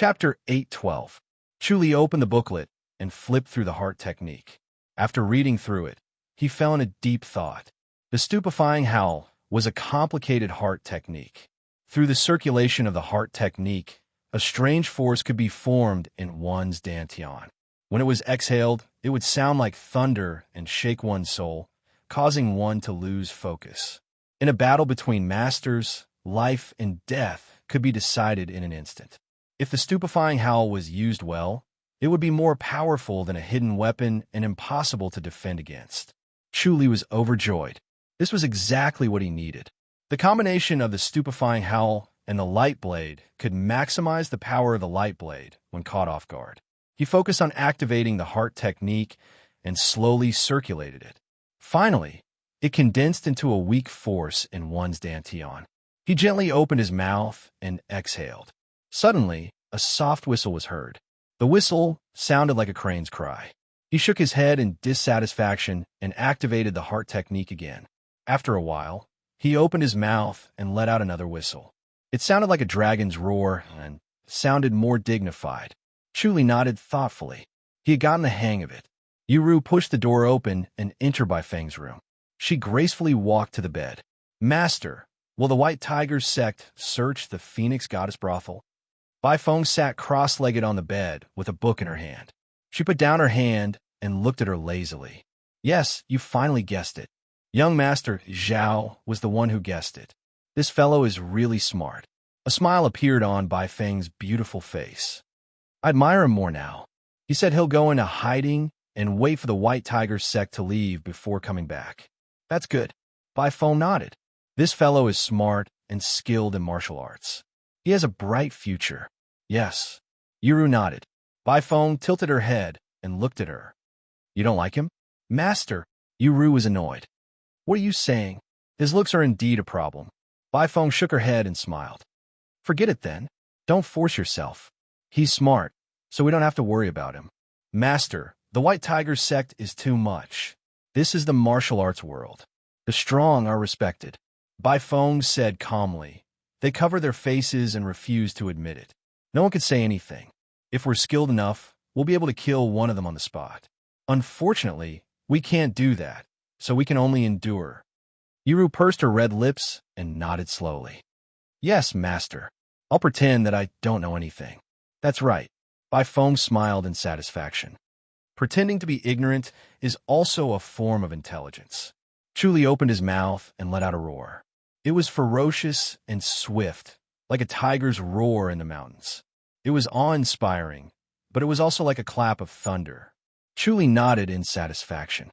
Chapter 812. Chuli opened the booklet and flipped through the heart technique. After reading through it, he fell in a deep thought. The stupefying howl was a complicated heart technique. Through the circulation of the heart technique, a strange force could be formed in one's dantian. When it was exhaled, it would sound like thunder and shake one's soul, causing one to lose focus. In a battle between masters, life and death could be decided in an instant. If the stupefying howl was used well, it would be more powerful than a hidden weapon and impossible to defend against. Chuli was overjoyed. This was exactly what he needed. The combination of the stupefying howl and the light blade could maximize the power of the light blade when caught off guard. He focused on activating the heart technique and slowly circulated it. Finally, it condensed into a weak force in one's dantian. He gently opened his mouth and exhaled. Suddenly, a soft whistle was heard. The whistle sounded like a crane's cry. He shook his head in dissatisfaction and activated the heart technique again. After a while, he opened his mouth and let out another whistle. It sounded like a dragon's roar and sounded more dignified. Chuli nodded thoughtfully. He had gotten the hang of it. Yuru pushed the door open and entered Bai Feng's room. She gracefully walked to the bed. "Master, will the White Tiger's sect search the Phoenix Goddess brothel?" Bai Feng sat cross-legged on the bed with a book in her hand. She put down her hand and looked at her lazily. "Yes, you finally guessed it. Young Master Zhao was the one who guessed it. This fellow is really smart." A smile appeared on Bai Feng's beautiful face. "I admire him more now. He said he'll go into hiding and wait for the White Tiger's sect to leave before coming back." "That's good." Bai Feng nodded. "This fellow is smart and skilled in martial arts. He has a bright future." "Yes." Yuru nodded. Bai Feng tilted her head and looked at her. "You don't like him?" "Master." Yuru was annoyed. "What are you saying? His looks are indeed a problem." Bai Feng shook her head and smiled. "Forget it then. Don't force yourself. He's smart, so we don't have to worry about him." "Master, the White Tiger sect is too much. This is the martial arts world. The strong are respected." Bai Feng said calmly. They covered their faces and refused to admit it. No one could say anything. "If we're skilled enough, we'll be able to kill one of them on the spot. Unfortunately, we can't do that, so we can only endure." Yuru pursed her red lips and nodded slowly. "Yes, Master. I'll pretend that I don't know anything." "That's right." Bai Feng smiled in satisfaction. Pretending to be ignorant is also a form of intelligence. Chuli opened his mouth and let out a roar. It was ferocious and swift, like a tiger's roar in the mountains. It was awe-inspiring, but it was also like a clap of thunder. Chuli nodded in satisfaction.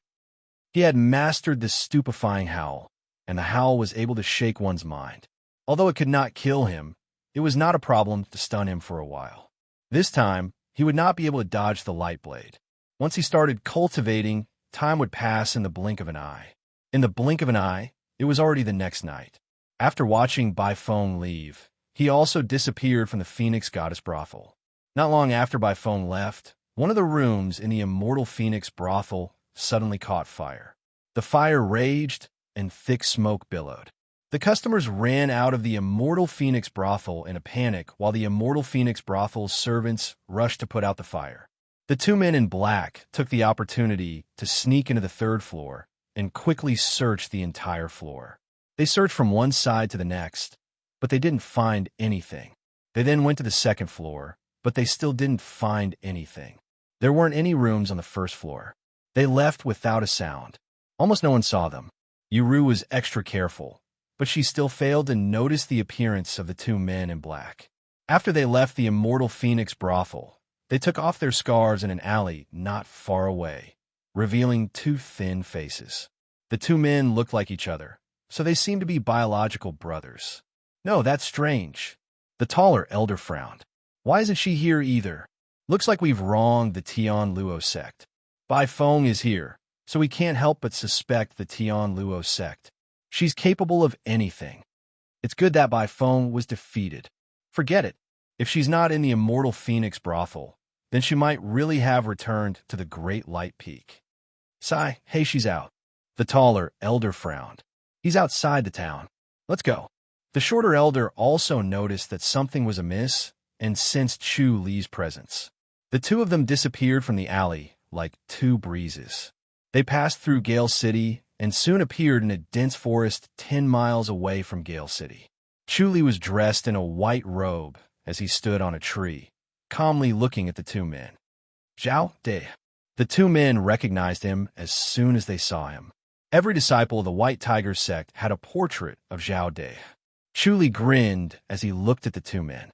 He had mastered this stupefying howl, and the howl was able to shake one's mind. Although it could not kill him, it was not a problem to stun him for a while. This time, he would not be able to dodge the light blade. Once he started cultivating, time would pass in the blink of an eye. In the blink of an eye, it was already the next night. After watching Bai Feng leave, he also disappeared from the Phoenix Goddess brothel. Not long after Bai Feng left, one of the rooms in the immortal Phoenix brothel suddenly caught fire. The fire raged, and thick smoke billowed. The customers ran out of the immortal Phoenix brothel in a panic while the immortal Phoenix brothel's servants rushed to put out the fire. The two men in black took the opportunity to sneak into the third floor and quickly searched the entire floor. They searched from one side to the next, but they didn't find anything. They then went to the second floor, but they still didn't find anything. There weren't any rooms on the first floor. They left without a sound. Almost no one saw them. Yuru was extra careful, but she still failed to notice the appearance of the two men in black. After they left the immortal Phoenix brothel, they took off their scarves in an alley not far away, revealing two thin faces. The two men looked like each other, so they seemed to be biological brothers. "No, that's strange." The taller elder frowned. "Why isn't she here either? Looks like we've wronged the Tian Luo sect. Bai Feng is here, so we can't help but suspect the Tian Luo sect. She's capable of anything. It's good that Bai Feng was defeated. Forget it. If she's not in the immortal Phoenix brothel, then she might really have returned to the Great Light Peak." "Sai, hey, she's out." The taller elder frowned. "He's outside the town. Let's go." The shorter elder also noticed that something was amiss and sensed Chu Li's presence. The two of them disappeared from the alley like two breezes. They passed through Gale City and soon appeared in a dense forest 10 miles away from Gale City. Chu Li was dressed in a white robe as he stood on a tree, calmly looking at the two men. Zhao De. The two men recognized him as soon as they saw him. Every disciple of the White Tiger sect had a portrait of Zhao De. Chu Li grinned as he looked at the two men.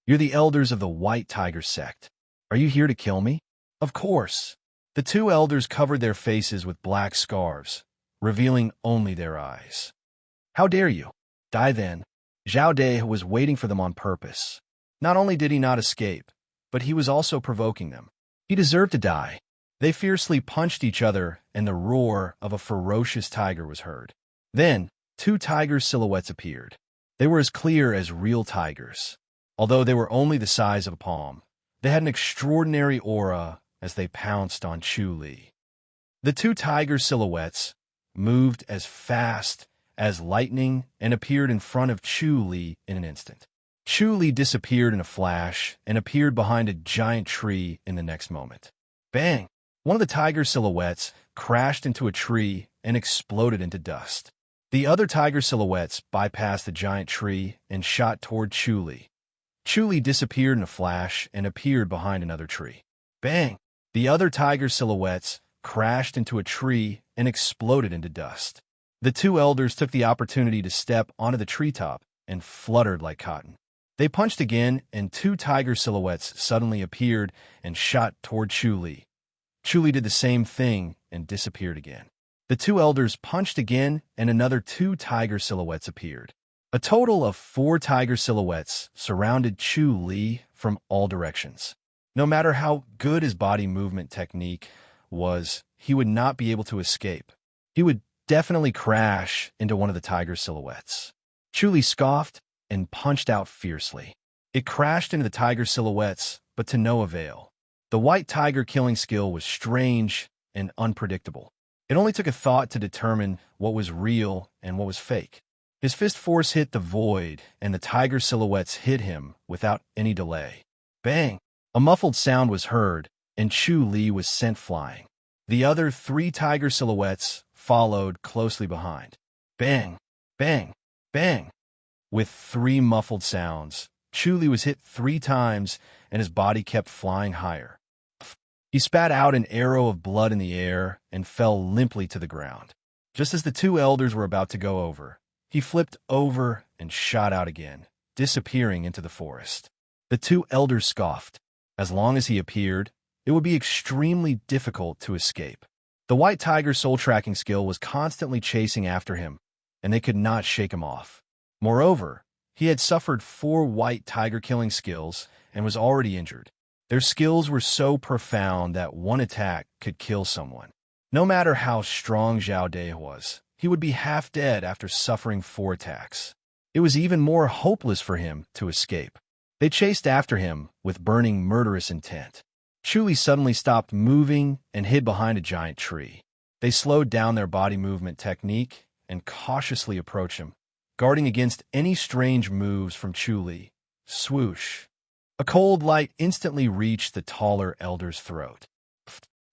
You're the elders of the White Tiger sect. Are you here to kill me? Of course. The two elders covered their faces with black scarves, revealing only their eyes. How dare you? Die then. Zhao De was waiting for them on purpose. Not only did he not escape, but he was also provoking them. He deserved to die. They fiercely punched each other, and the roar of a ferocious tiger was heard. Then, two tiger silhouettes appeared. They were as clear as real tigers. Although they were only the size of a palm, they had an extraordinary aura as they pounced on Chu Li. The two tiger silhouettes moved as fast as lightning and appeared in front of Chu Li in an instant. Chu Li disappeared in a flash and appeared behind a giant tree in the next moment. Bang! One of the tiger silhouettes crashed into a tree and exploded into dust. The other tiger silhouettes bypassed the giant tree and shot toward Chu Li. Chu Li disappeared in a flash and appeared behind another tree. Bang! The other tiger silhouettes crashed into a tree and exploded into dust. The two elders took the opportunity to step onto the treetop and fluttered like cotton. They punched again, and two tiger silhouettes suddenly appeared and shot toward Chu Li. Chu Li did the same thing and disappeared again. The two elders punched again, and another two tiger silhouettes appeared. A total of 4 tiger silhouettes surrounded Chu Li from all directions. No matter how good his body movement technique was, he would not be able to escape. He would definitely crash into one of the tiger silhouettes. Chu Li scoffed and punched out fiercely. It crashed into the tiger silhouettes, but to no avail. The white tiger killing skill was strange and unpredictable. It only took a thought to determine what was real and what was fake. His fist force hit the void, and the tiger silhouettes hit him without any delay. Bang! A muffled sound was heard, and Chu Li was sent flying. The other 3 tiger silhouettes followed closely behind. Bang! Bang! Bang! With 3 muffled sounds, Chu Li was hit 3 times, and his body kept flying higher. He spat out an arrow of blood in the air and fell limply to the ground. Just as the 2 elders were about to go over, he flipped over and shot out again, disappearing into the forest. The 2 elders scoffed. As long as he appeared, it would be extremely difficult to escape. The white tiger's soul-tracking skill was constantly chasing after him, and they could not shake him off. Moreover, he had suffered 4 white tiger-killing skills and was already injured. Their skills were so profound that one attack could kill someone. No matter how strong Zhao De was, he would be half dead after suffering 4 attacks. It was even more hopeless for him to escape. They chased after him with burning murderous intent. Chu Li suddenly stopped moving and hid behind a giant tree. They slowed down their body movement technique and cautiously approached him, guarding against any strange moves from Chu Li. Swoosh! A cold light instantly reached the taller elder's throat.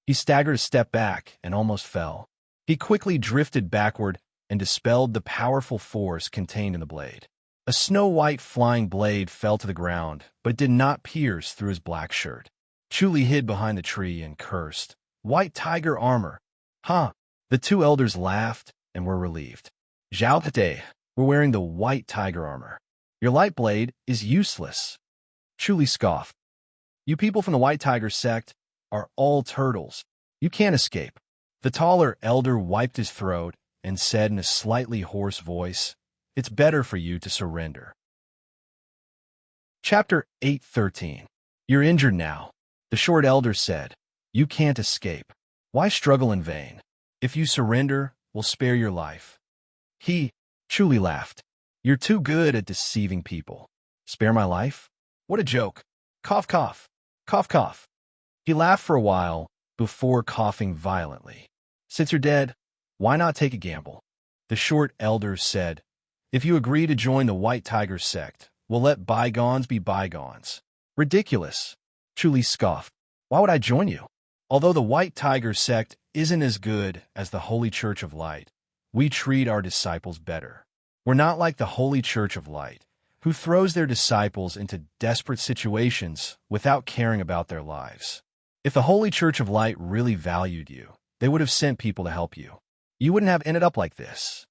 He staggered a step back and almost fell. He quickly drifted backward and dispelled the powerful force contained in the blade. A snow-white flying blade fell to the ground, but it did not pierce through his black shirt. Chu Li hid behind the tree and cursed. White tiger armor! Huh! The 2 elders laughed and were relieved. Zhao De, we're wearing the white tiger armor. Your light blade is useless. Chu Li scoffed. You people from the White Tiger sect are all turtles. You can't escape. The taller elder wiped his throat and said in a slightly hoarse voice, It's better for you to surrender. Chapter 8:13. You're injured now. The short elder said, You can't escape. Why struggle in vain? If you surrender, we'll spare your life. Chu Li laughed. You're too good at deceiving people. Spare my life? What a joke. Cough, cough. Cough, cough. He laughed for a while before coughing violently. Since you're dead, why not take a gamble? The short elder said, If you agree to join the White Tiger sect, we'll let bygones be bygones. Ridiculous. Chu Li scoffed. Why would I join you? Although the White Tiger sect isn't as good as the Holy Church of Light, we treat our disciples better. We're not like the Holy Church of Light, who throws their disciples into desperate situations without caring about their lives. If the Holy Church of Light really valued you, they would have sent people to help you. You wouldn't have ended up like this.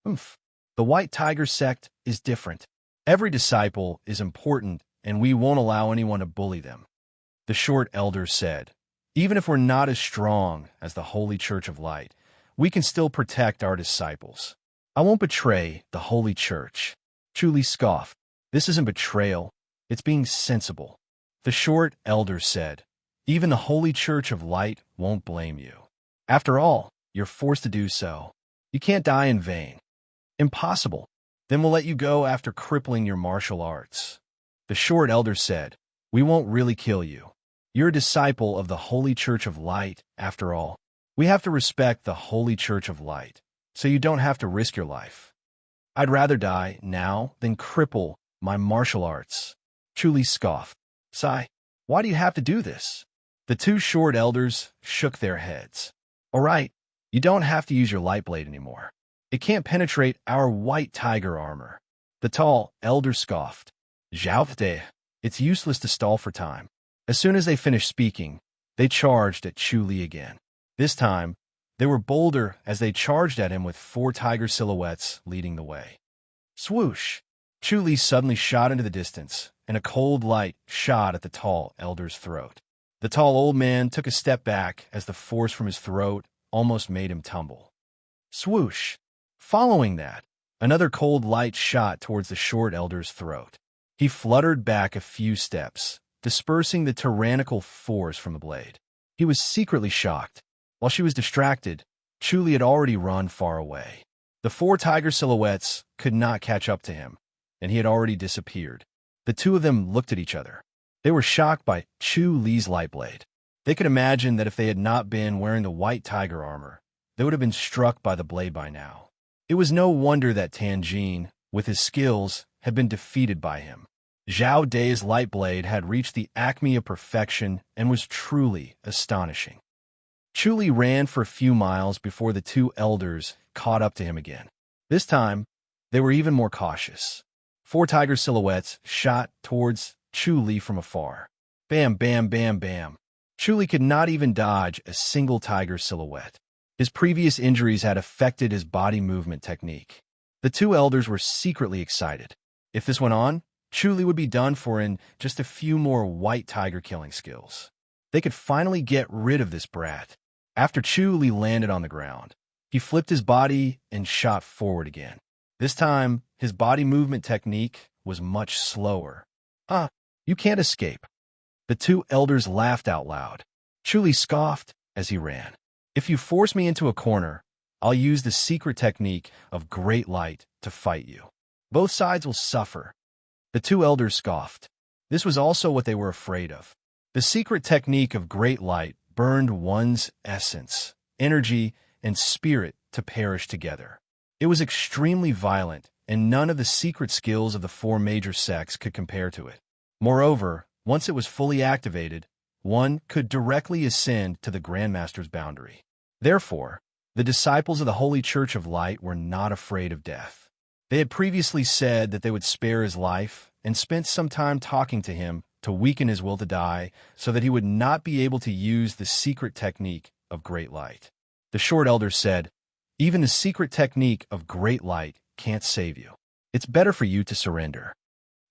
Oomph. The White Tiger sect is different. Every disciple is important, and we won't allow anyone to bully them. The short elder said, even if we're not as strong as the Holy Church of Light, we can still protect our disciples. I won't betray the Holy Church. Chu Li scoffed. This isn't betrayal, it's being sensible. The short elder said, even the Holy Church of Light won't blame you. After all, you're forced to do so. You can't die in vain. Impossible. Then we'll let you go after crippling your martial arts. The short elder said, we won't really kill you. You're a disciple of the Holy Church of Light, after all. We have to respect the Holy Church of Light, so you don't have to risk your life. I'd rather die now than cripple my martial arts. Chu Li scoffed. Sigh, why do you have to do this? The two short elders shook their heads. All right, you don't have to use your light blade anymore. It can't penetrate our White Tiger armor. The tall elder scoffed. Zhao, it's useless to stall for time. As soon as they finished speaking, they charged at Chu Li again. This time, they were bolder as they charged at him with 4 tiger silhouettes leading the way. Swoosh! Chu Li suddenly shot into the distance, and a cold light shot at the tall elder's throat. The tall old man took a step back as the force from his throat almost made him tumble. Swoosh! Following that, another cold light shot towards the short elder's throat. He fluttered back a few steps, dispersing the tyrannical force from the blade. He was secretly shocked. While she was distracted, Chu Li had already run far away. The 4 tiger silhouettes could not catch up to him, and he had already disappeared. The two of them looked at each other. They were shocked by Chu Li's light blade. They could imagine that if they had not been wearing the White Tiger armor, they would have been struck by the blade by now. It was no wonder that Tanjin, with his skills, had been defeated by him. Zhao Dai's light blade had reached the acme of perfection and was truly astonishing. Chu Li ran for a few miles before the 2 elders caught up to him again. This time, they were even more cautious. 4 tiger silhouettes shot towards Chu Li from afar. Bam, bam, bam, bam. Chu Li could not even dodge a single tiger silhouette. His previous injuries had affected his body movement technique. The 2 elders were secretly excited. If this went on, Chu Li would be done for in just a few more White Tiger killing skills. They could finally get rid of this brat. After Chu Li landed on the ground, he flipped his body and shot forward again. This time, his body movement technique was much slower. You can't escape. The 2 elders laughed out loud. Chu Li scoffed as he ran. If you force me into a corner, I'll use the secret technique of great light to fight you. Both sides will suffer. The 2 elders scoffed. This was also what they were afraid of. The secret technique of great light burned one's essence, energy, and spirit to perish together. It was extremely violent, and none of the secret skills of the 4 major sects could compare to it. Moreover, once it was fully activated, one could directly ascend to the Grandmaster's boundary. Therefore, the disciples of the Holy Church of Light were not afraid of death. They had previously said that they would spare his life and spent some time talking to him to weaken his will to die so that he would not be able to use the secret technique of great light. The short elder said, even the secret technique of great light can't save you. It's better for you to surrender.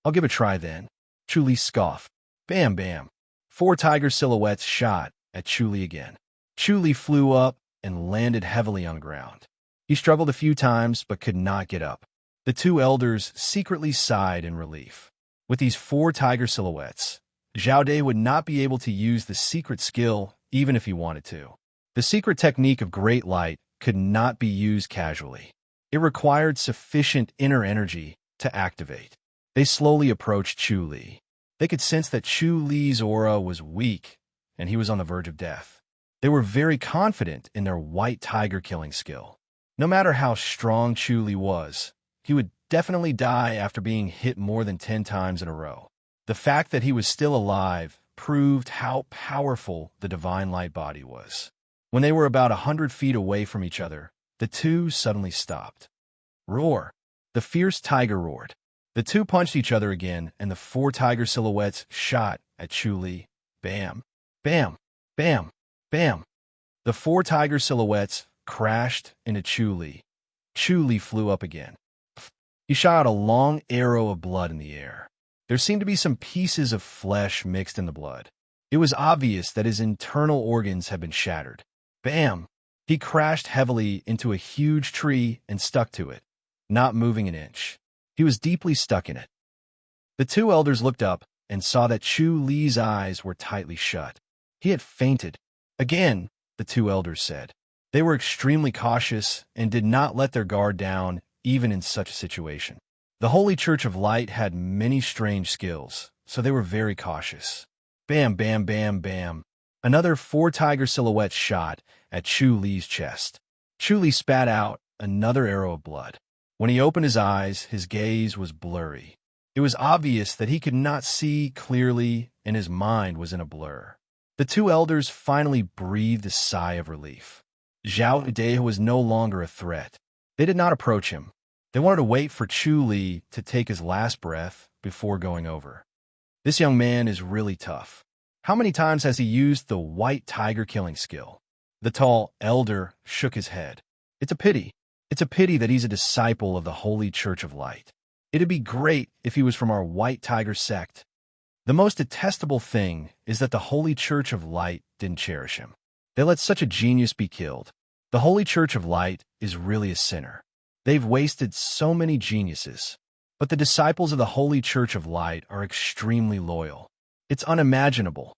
I'll give a try then. Chu Li scoffed. Bam, bam. 4 tiger silhouettes shot at Chu Li again. Chu Li flew up and landed heavily on the ground. He struggled a few times but could not get up. The 2 elders secretly sighed in relief. With these 4 tiger silhouettes, Zhao Dai would not be able to use the secret skill even if he wanted to. The secret technique of great light could not be used casually. It required sufficient inner energy to activate. They slowly approached Chu Li. They could sense that Chu Li's aura was weak, and he was on the verge of death. They were very confident in their White Tiger killing skill. No matter how strong Chu Li was, he would definitely die after being hit more than 10 times in a row. The fact that he was still alive proved how powerful the divine light body was. When they were about 100 feet away from each other, the two suddenly stopped. Roar! The fierce tiger roared. The two punched each other again, and the four tiger silhouettes shot at Chu Li. Bam! Bam! Bam! Bam! The four tiger silhouettes crashed into Chu Li. Chu Li flew up again. He shot out a long arrow of blood in the air. There seemed to be some pieces of flesh mixed in the blood. It was obvious that his internal organs had been shattered. Bam! He crashed heavily into a huge tree and stuck to it, not moving an inch. He was deeply stuck in it. The two elders looked up and saw that Chu Li's eyes were tightly shut. He had fainted. Again, the two elders said. They were extremely cautious and did not let their guard down even in such a situation. The Holy Church of Light had many strange skills, so they were very cautious. Bam, bam, bam, bam. Another four tiger silhouettes shot at Chu Li's chest. Chu Li spat out another arrow of blood. When he opened his eyes, his gaze was blurry. It was obvious that he could not see clearly, and his mind was in a blur. The two elders finally breathed a sigh of relief. Zhao Dehe was no longer a threat. They did not approach him. They wanted to wait for Chu Li to take his last breath before going over. This young man is really tough. How many times has he used the white tiger killing skill? The tall elder shook his head. It's a pity. It's a pity that he's a disciple of the Holy Church of Light. It'd be great if he was from our White Tiger sect. The most detestable thing is that the Holy Church of Light didn't cherish him. They let such a genius be killed. The Holy Church of Light is really a sinner. They've wasted so many geniuses. But the disciples of the Holy Church of Light are extremely loyal. It's unimaginable.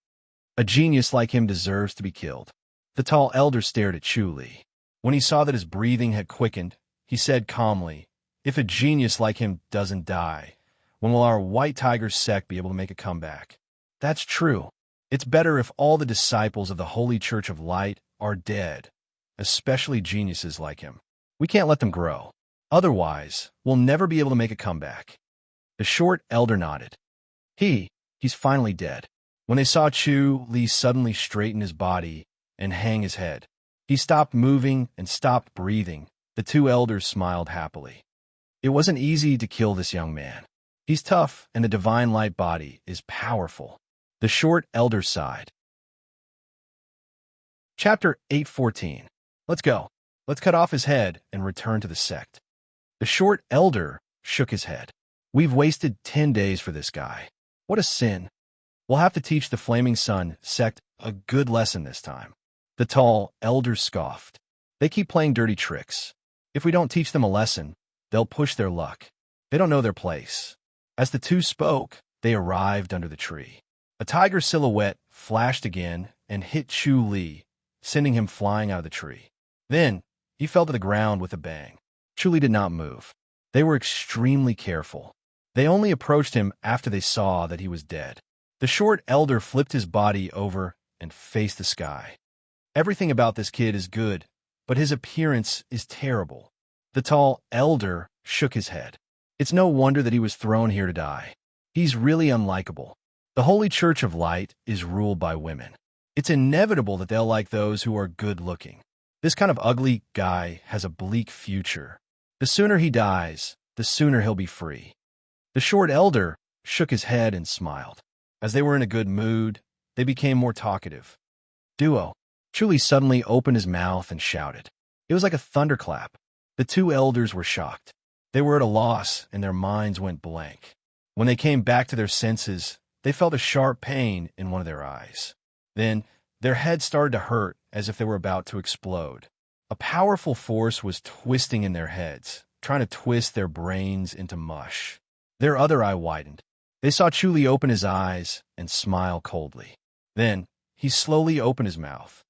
A genius like him deserves to be killed. The tall elder stared at Chu Li. When he saw that his breathing had quickened, he said calmly, "If a genius like him doesn't die, when will our White Tiger sect be able to make a comeback?" That's true. It's better if all the disciples of the Holy Church of Light are dead, especially geniuses like him. We can't let them grow. Otherwise, we'll never be able to make a comeback. The short elder nodded. He's finally dead. When they saw Chu Li suddenly straighten his body and hang his head, he stopped moving and stopped breathing. The two elders smiled happily. It wasn't easy to kill this young man. He's tough, and the divine light body is powerful. The short elder sighed. Chapter 8:14. Let's go. Let's cut off his head and return to the sect. The short elder shook his head. We've wasted 10 days for this guy. What a sin. We'll have to teach the Flaming Sun sect a good lesson this time. The tall elder scoffed. They keep playing dirty tricks. If we don't teach them a lesson, they'll push their luck. They don't know their place. As the two spoke, they arrived under the tree. A tiger silhouette flashed again and hit Chu Li, sending him flying out of the tree. Then, he fell to the ground with a bang. Chu Li did not move. They were extremely careful. They only approached him after they saw that he was dead. The short elder flipped his body over and faced the sky. Everything about this kid is good, but his appearance is terrible. The tall elder shook his head. It's no wonder that he was thrown here to die. He's really unlikable. The Holy Church of Light is ruled by women. It's inevitable that they'll like those who are good-looking. This kind of ugly guy has a bleak future. The sooner he dies, the sooner he'll be free. The short elder shook his head and smiled. As they were in a good mood, they became more talkative. Duo. Chu Li suddenly opened his mouth and shouted. It was like a thunderclap. The two elders were shocked. They were at a loss, and their minds went blank. When they came back to their senses, they felt a sharp pain in one of their eyes. Then, their heads started to hurt as if they were about to explode. A powerful force was twisting in their heads, trying to twist their brains into mush. Their other eye widened. They saw Chu Li open his eyes and smile coldly. Then, he slowly opened his mouth.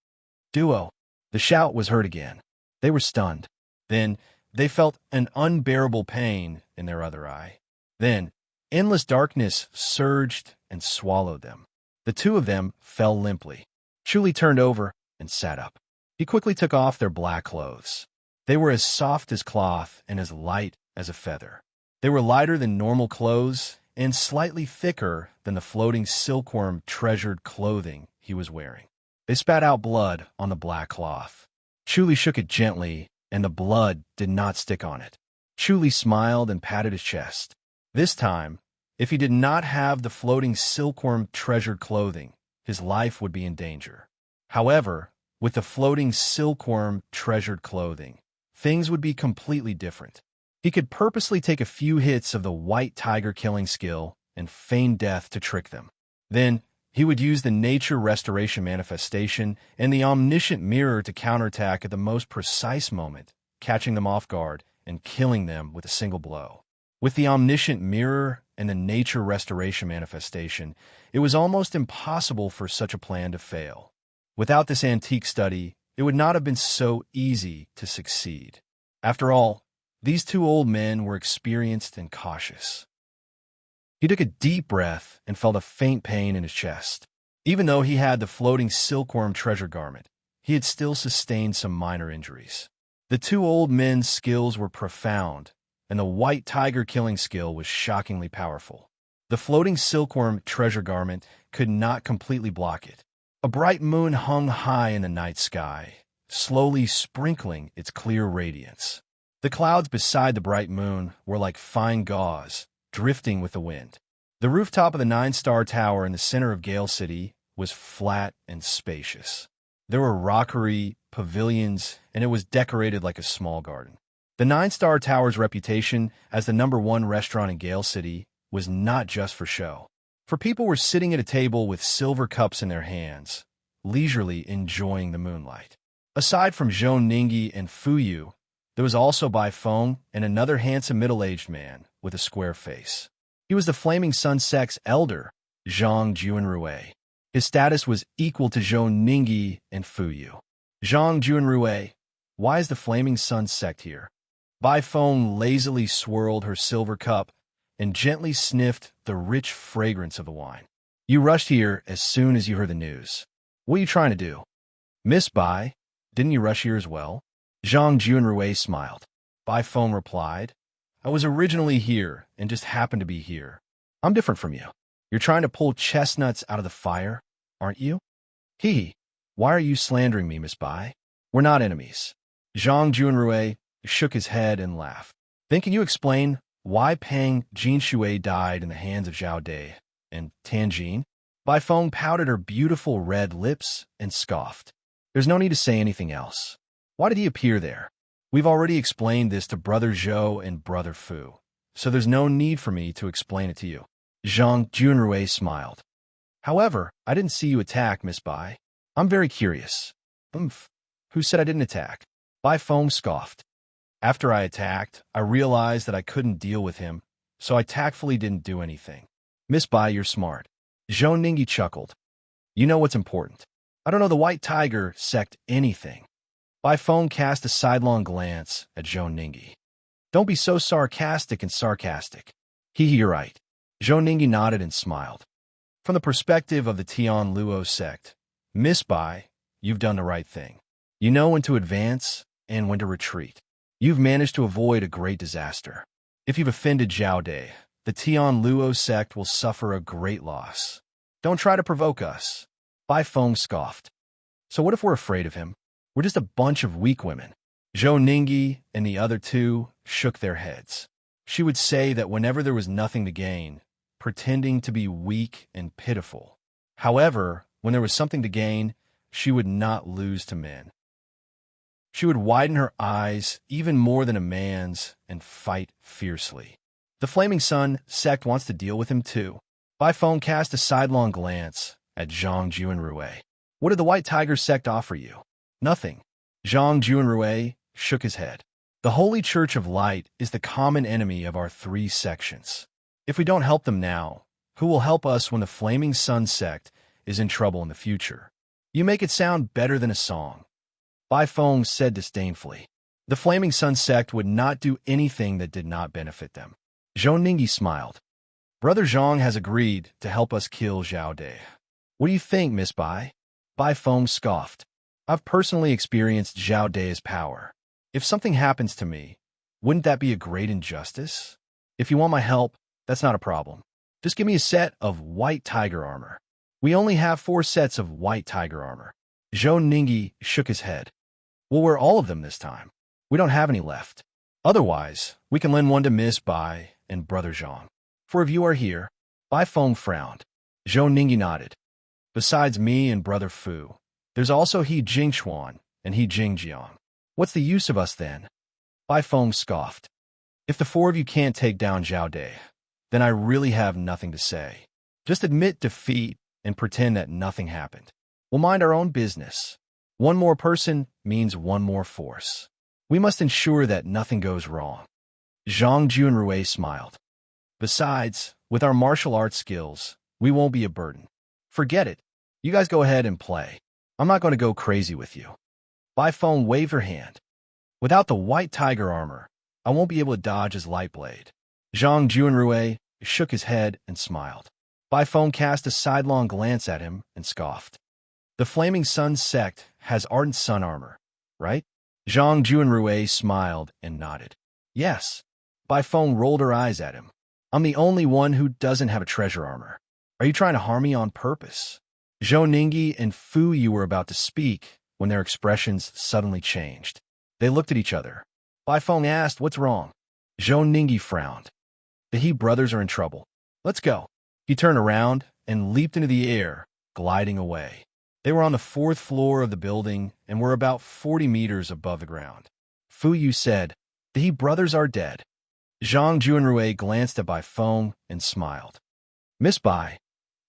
Duo. The shout was heard again. They were stunned. Then, they felt an unbearable pain in their other eye. Then, endless darkness surged and swallowed them. The two of them fell limply. Chu Li turned over and sat up. He quickly took off their black clothes. They were as soft as cloth and as light as a feather. They were lighter than normal clothes, and slightly thicker than the floating silkworm treasured clothing he was wearing. They spat out blood on the black cloth. Chuli shook it gently, and the blood did not stick on it. Chuli smiled and patted his chest. This time, if he did not have the floating silkworm treasured clothing, his life would be in danger. However, with the floating silkworm treasured clothing, things would be completely different. He could purposely take a few hits of the white tiger killing skill and feign death to trick them. Then, he would use the nature restoration manifestation and the omniscient mirror to counterattack at the most precise moment, catching them off guard and killing them with a single blow. With the omniscient mirror and the nature restoration manifestation, it was almost impossible for such a plan to fail. Without this antique study, it would not have been so easy to succeed. After all, these two old men were experienced and cautious. He took a deep breath and felt a faint pain in his chest. Even though he had the floating silkworm treasure garment, he had still sustained some minor injuries. The two old men's skills were profound, and the white tiger killing skill was shockingly powerful. The floating silkworm treasure garment could not completely block it. A bright moon hung high in the night sky, slowly sprinkling its clear radiance. The clouds beside the bright moon were like fine gauze, drifting with the wind. The rooftop of the 9-star tower in the center of Gale City was flat and spacious. There were rockery, pavilions, and it was decorated like a small garden. The 9-star tower's reputation as the #1 restaurant in Gale City was not just for show. For people were sitting at a table with silver cups in their hands, leisurely enjoying the moonlight. Aside from Zhou Ningyi and Fu Yu, there was also Bai Feng and another handsome middle-aged man with a square face. He was the Flaming Sun sect's elder, Zhang Juanrui. His status was equal to Zhou Ningyi and Fu Yu. Zhang Juanrui, why is the Flaming Sun sect here? Bai Feng lazily swirled her silver cup and gently sniffed the rich fragrance of the wine. You rushed here as soon as you heard the news. What are you trying to do? Miss Bai, didn't you rush here as well? Zhang Juanrui smiled. Bai Feng replied, I was originally here and just happened to be here. I'm different from you. You're trying to pull chestnuts out of the fire, aren't you? Hee, why are you slandering me, Miss Bai? We're not enemies. Zhang Juanrui shook his head and laughed. Then can you explain why Peng Jinshui died in the hands of Zhao Dai and Tianjin? Bai Feng pouted her beautiful red lips and scoffed. There's no need to say anything else. Why did he appear there? We've already explained this to Brother Zhou and Brother Fu, so there's no need for me to explain it to you. Zhang Juanrui smiled. However, I didn't see you attack, Miss Bai. I'm very curious. Who said I didn't attack? Bai Feng scoffed. After I attacked, I realized that I couldn't deal with him, so I tactfully didn't do anything. Miss Bai, you're smart. Zhou Ningyi chuckled. You know what's important. I don't know the White Tiger sect anything. Bai Feng cast a sidelong glance at Zhou Ningyi. Don't be so sarcastic and sarcastic. You're right. Zhou Ningyi nodded and smiled. From the perspective of the Tian Luo sect, Miss Bai, you've done the right thing. You know when to advance and when to retreat. You've managed to avoid a great disaster. If you've offended Zhao Dai, the Tian Luo sect will suffer a great loss. Don't try to provoke us. Bai Feng scoffed. So what if we're afraid of him? We're just a bunch of weak women. Zhou Ningyi and the other two shook their heads. She would say that whenever there was nothing to gain, pretending to be weak and pitiful. However, when there was something to gain, she would not lose to men. She would widen her eyes even more than a man's and fight fiercely. The Flaming Sun sect wants to deal with him too. Bai Feng cast a sidelong glance at Zhang Juanrui. What did the White Tiger sect offer you? Nothing. Zhang Juanrui shook his head. The Holy Church of Light is the common enemy of our 3 sections. If we don't help them now, who will help us when the Flaming Sun sect is in trouble in the future? You make it sound better than a song. Bai Feng said disdainfully. The Flaming Sun sect would not do anything that did not benefit them. Zhou Ningyi smiled. Brother Zhang has agreed to help us kill Zhao Dai. What do you think, Miss Bai? Bai Feng scoffed. I've personally experienced Zhao Dai's power. If something happens to me, wouldn't that be a great injustice? If you want my help, that's not a problem. Just give me a set of white tiger armor. We only have 4 sets of white tiger armor. Zhou Ningyi shook his head. We'll wear all of them this time. We don't have any left. Otherwise, we can lend one to Miss Bai and Brother Zhang. 4 of you are here. Bai Feng frowned. Zhou Ningyi nodded. Besides me and Brother Fu, there's also He Jingchuan and He Jingjiang. What's the use of us then? Bai Feng scoffed. If the 4 of you can't take down Zhao Dai, then I really have nothing to say. Just admit defeat and pretend that nothing happened. We'll mind our own business. 1 more person means 1 more force. We must ensure that nothing goes wrong. Zhang Junrui smiled. Besides, with our martial arts skills, we won't be a burden. Forget it. You guys go ahead and play. I'm not going to go crazy with you. Bai Feng waved her hand. Without the white tiger armor, I won't be able to dodge his light blade. Zhang Junrui shook his head and smiled. Bai Feng cast a sidelong glance at him and scoffed. The Flaming Sun sect has ardent sun armor, right? Zhang Junrui smiled and nodded. Yes. Bai Feng rolled her eyes at him. I'm the only one who doesn't have a treasure armor. Are you trying to harm me on purpose? Zhou Ningyi and Fu Yu were about to speak when their expressions suddenly changed. They looked at each other. Bai Feng asked, "What's wrong?" Zhou Ningyi frowned. The He brothers are in trouble. Let's go. He turned around and leaped into the air, gliding away. They were on the 4th floor of the building and were about 40 meters above the ground. Fu Yu said, "The He brothers are dead." Zhang Junrui glanced at Bai Feng and smiled. Miss Bai,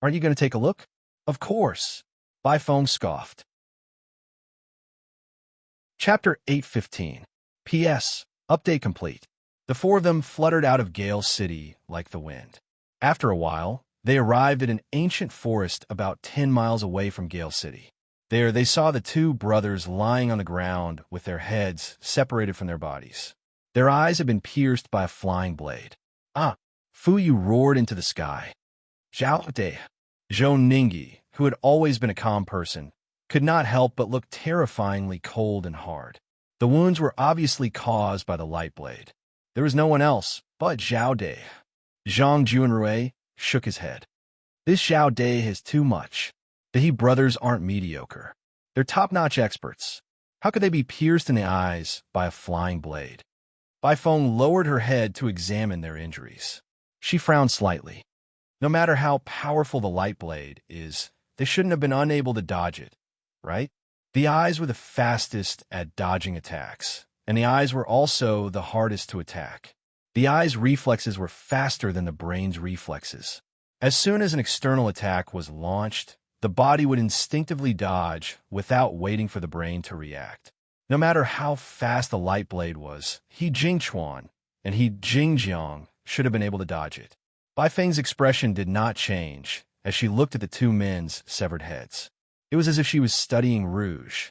aren't you going to take a look? Of course. Bai Feng scoffed. Chapter 8:15. P.S. Update complete. The 4 of them fluttered out of Gale City like the wind. After a while, they arrived at an ancient forest about 10 miles away from Gale City. There, they saw the 2 brothers lying on the ground with their heads separated from their bodies. Their eyes had been pierced by a flying blade. Ah! Fu Yu roared into the sky. Zhao Dai. Zhou Ningyi, who had always been a calm person, could not help but look terrifyingly cold and hard. The wounds were obviously caused by the light blade. There was no one else but Zhao Dai. Zhang Junrui shook his head. This Zhao Dai has too much. The He brothers aren't mediocre. They're top-notch experts. How could they be pierced in the eyes by a flying blade? Bai Feng lowered her head to examine their injuries. She frowned slightly. No matter how powerful the light blade is, they shouldn't have been unable to dodge it, right? The eyes were the fastest at dodging attacks, and the eyes were also the hardest to attack. The eye's reflexes were faster than the brain's reflexes. As soon as an external attack was launched, the body would instinctively dodge without waiting for the brain to react. No matter how fast the light blade was, He Jingchuan and He Jingjiang should have been able to dodge it. Bai Feng's expression did not change as she looked at the 2 men's severed heads. It was as if she was studying rouge.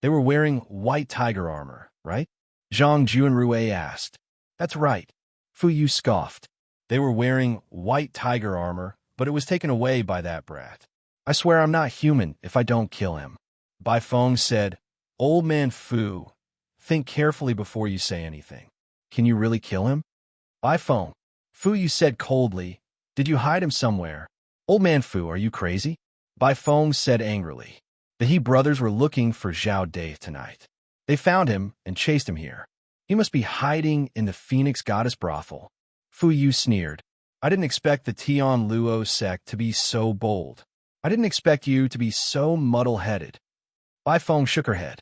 They were wearing white tiger armor, right? Zhang Junrui asked. That's right. Fu Yu scoffed. They were wearing white tiger armor, but it was taken away by that brat. I swear I'm not human if I don't kill him. Bai Feng said, Old man Fu, think carefully before you say anything. Can you really kill him? Bai Feng. Fu Yu said coldly, Did you hide him somewhere? Old man Fu, are you crazy? Bai Feng said angrily. The He brothers were looking for Zhao Dai tonight. They found him and chased him here. He must be hiding in the Phoenix Goddess brothel. Fu Yu sneered. I didn't expect the Tian Luo sect to be so bold. I didn't expect you to be so muddle-headed. Bai Feng shook her head.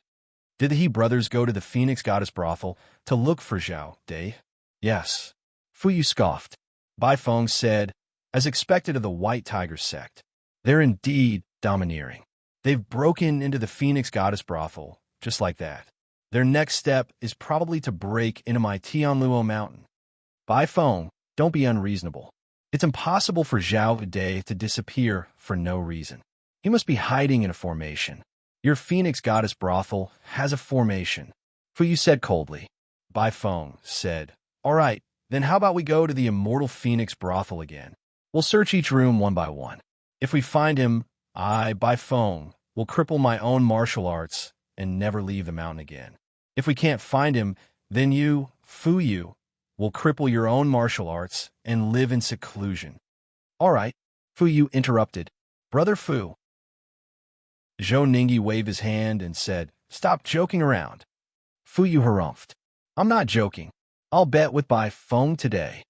Did the He brothers go to the Phoenix Goddess brothel to look for Zhao Dai? Yes. Fu Yu scoffed. Bai Feng said, as expected of the White Tiger sect. They're indeed domineering. They've broken into the Phoenix Goddess brothel, just like that. Their next step is probably to break into my Tianluo mountain. Bai Feng, don't be unreasonable. It's impossible for Zhao Dai to disappear for no reason. He must be hiding in a formation. Your Phoenix Goddess brothel has a formation. Fu Yu said coldly. Bai Feng said, All right, then how about we go to the Immortal Phoenix brothel again? We'll search each room one by one. If we find him, I, Bai Feng, will cripple my own martial arts and never leave the mountain again. If we can't find him, then you, Fu Yu, will cripple your own martial arts and live in seclusion. All right, Fu Yu interrupted. Brother Fu. Zhou Ningyi waved his hand and said, Stop joking around. Fu Yu harumphed. I'm not joking. I'll bet with Bai Feng today.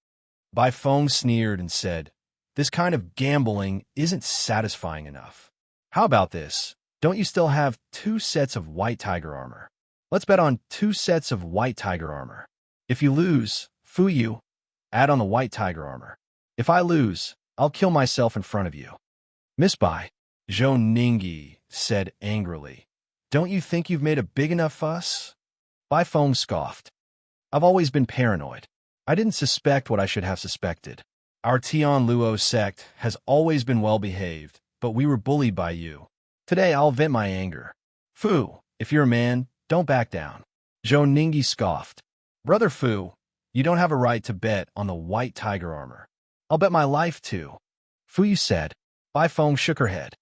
Bai Feng sneered and said, This kind of gambling isn't satisfying enough. How about this? Don't you still have 2 sets of white tiger armor? Let's bet on 2 sets of white tiger armor. If you lose, Fu Yu, add on the white tiger armor. If I lose, I'll kill myself in front of you. Miss Bai, Zhou Ningyi said angrily. Don't you think you've made a big enough fuss? Bai Feng scoffed. I've always been paranoid. I didn't suspect what I should have suspected. Our Tian Luo sect has always been well-behaved, but we were bullied by you. Today I'll vent my anger. Fu, if you're a man, don't back down. Zhou Ningyi scoffed. Brother Fu, you don't have a right to bet on the white tiger armor. I'll bet my life too. Fu Yu said. Bai Feng shook her head.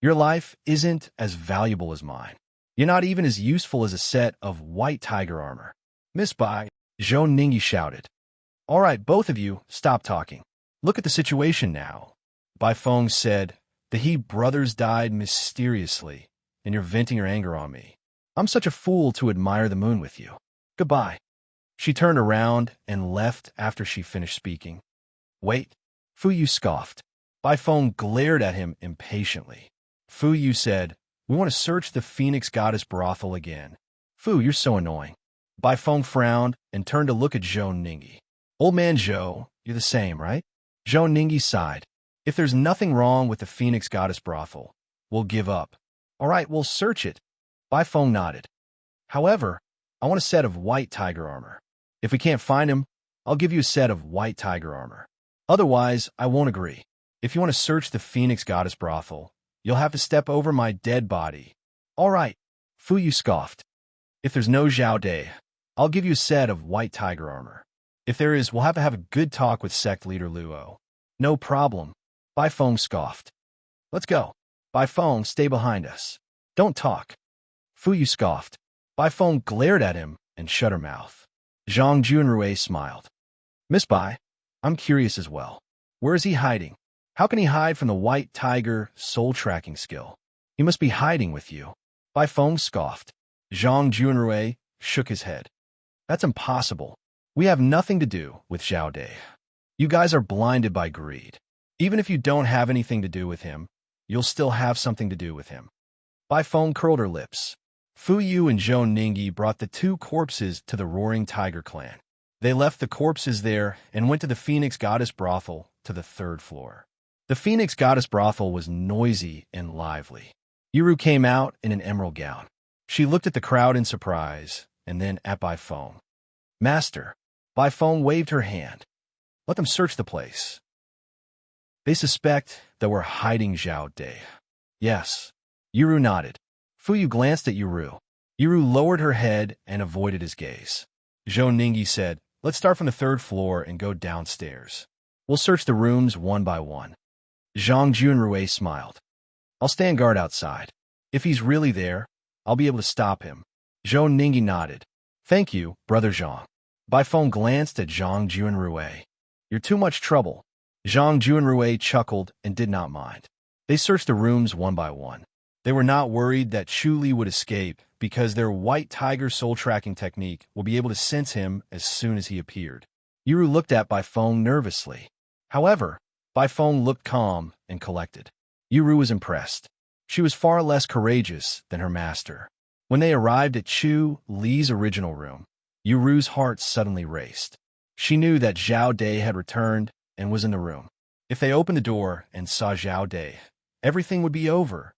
Your life isn't as valuable as mine. You're not even as useful as a set of white tiger armor. Miss Bai, Zhou Ningyi shouted. All right, both of you, stop talking. Look at the situation now. Bai Feng said, The He brothers died mysteriously, and you're venting your anger on me. I'm such a fool to admire the moon with you. Goodbye. She turned around and left after she finished speaking. Wait, Fu Yu scoffed. Bai Feng glared at him impatiently. Fu Yu said, We want to search the Phoenix Goddess brothel again. Fu, you're so annoying. Bai Feng frowned and turned to look at Zhou Ningyi. Old man Zhou, you're the same, right? Zhou Ningyi sighed. If there's nothing wrong with the Phoenix Goddess brothel, we'll give up. All right, we'll search it. Bai Feng nodded. However, I want a set of white tiger armor. If we can't find him, I'll give you a set of white tiger armor. Otherwise, I won't agree. If you want to search the Phoenix Goddess brothel, you'll have to step over my dead body. All right, Fu Yu scoffed. If there's no Zhao Dai, I'll give you a set of white tiger armor. If there is, we'll have to have a good talk with sect leader Luo. No problem. Bai Feng scoffed. Let's go. Bai Feng, stay behind us. Don't talk. Fu Yu scoffed. Bai Feng glared at him and shut her mouth. Zhang Junrui smiled. Miss Bai, I'm curious as well. Where is he hiding? How can he hide from the white tiger soul-tracking skill? He must be hiding with you. Bai Feng scoffed. Zhang Junrui shook his head. That's impossible. We have nothing to do with Zhao Dai. You guys are blinded by greed. Even if you don't have anything to do with him, you'll still have something to do with him. Bai Feng curled her lips. Fu Yu and Zhou Ningyi brought the 2 corpses to the Roaring Tiger clan. They left the corpses there and went to the Phoenix Goddess brothel to the 3rd floor. The Phoenix Goddess brothel was noisy and lively. Yuru came out in an emerald gown. She looked at the crowd in surprise, and then at Bai Feng. Master, Bai Feng waved her hand. Let them search the place. They suspect that we're hiding Zhao Dai. Yes. Yuru nodded. Fu Yu glanced at Yuru. Yuru lowered her head and avoided his gaze. Zhou Ningyi said, Let's start from the 3rd floor and go downstairs. We'll search the rooms one by one. Zhang Junrui smiled. I'll stand guard outside. If he's really there, I'll be able to stop him. Zhou Ningyi nodded. Thank you, Brother Zhang. Bai Feng glanced at Zhang Junrui. You're too much trouble. Zhang Junrui chuckled and did not mind. They searched the rooms one by one. They were not worried that Chu Li would escape because their white tiger soul-tracking technique will be able to sense him as soon as he appeared. Yuru looked at Bai Feng nervously. However, Bai Feng looked calm and collected. Yuru was impressed. She was far less courageous than her master. When they arrived at Chu Li's original room, Yuru's heart suddenly raced. She knew that Zhao Dai had returned and was in the room. If they opened the door and saw Zhao Dai, everything would be over.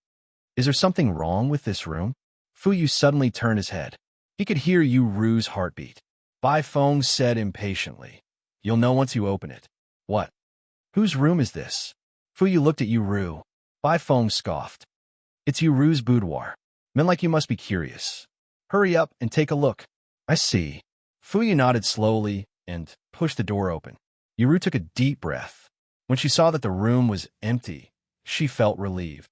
Is there something wrong with this room? Fu Yu suddenly turned his head. He could hear Yuru's heartbeat. Bai Feng said impatiently, You'll know once you open it. What? Whose room is this? Fu Yu looked at Yuru. Bai Feng scoffed. It's Yuru's boudoir. Men like you must be curious. Hurry up and take a look. I see. Fu Yu nodded slowly and pushed the door open. Yuru took a deep breath. When she saw that the room was empty, she felt relieved.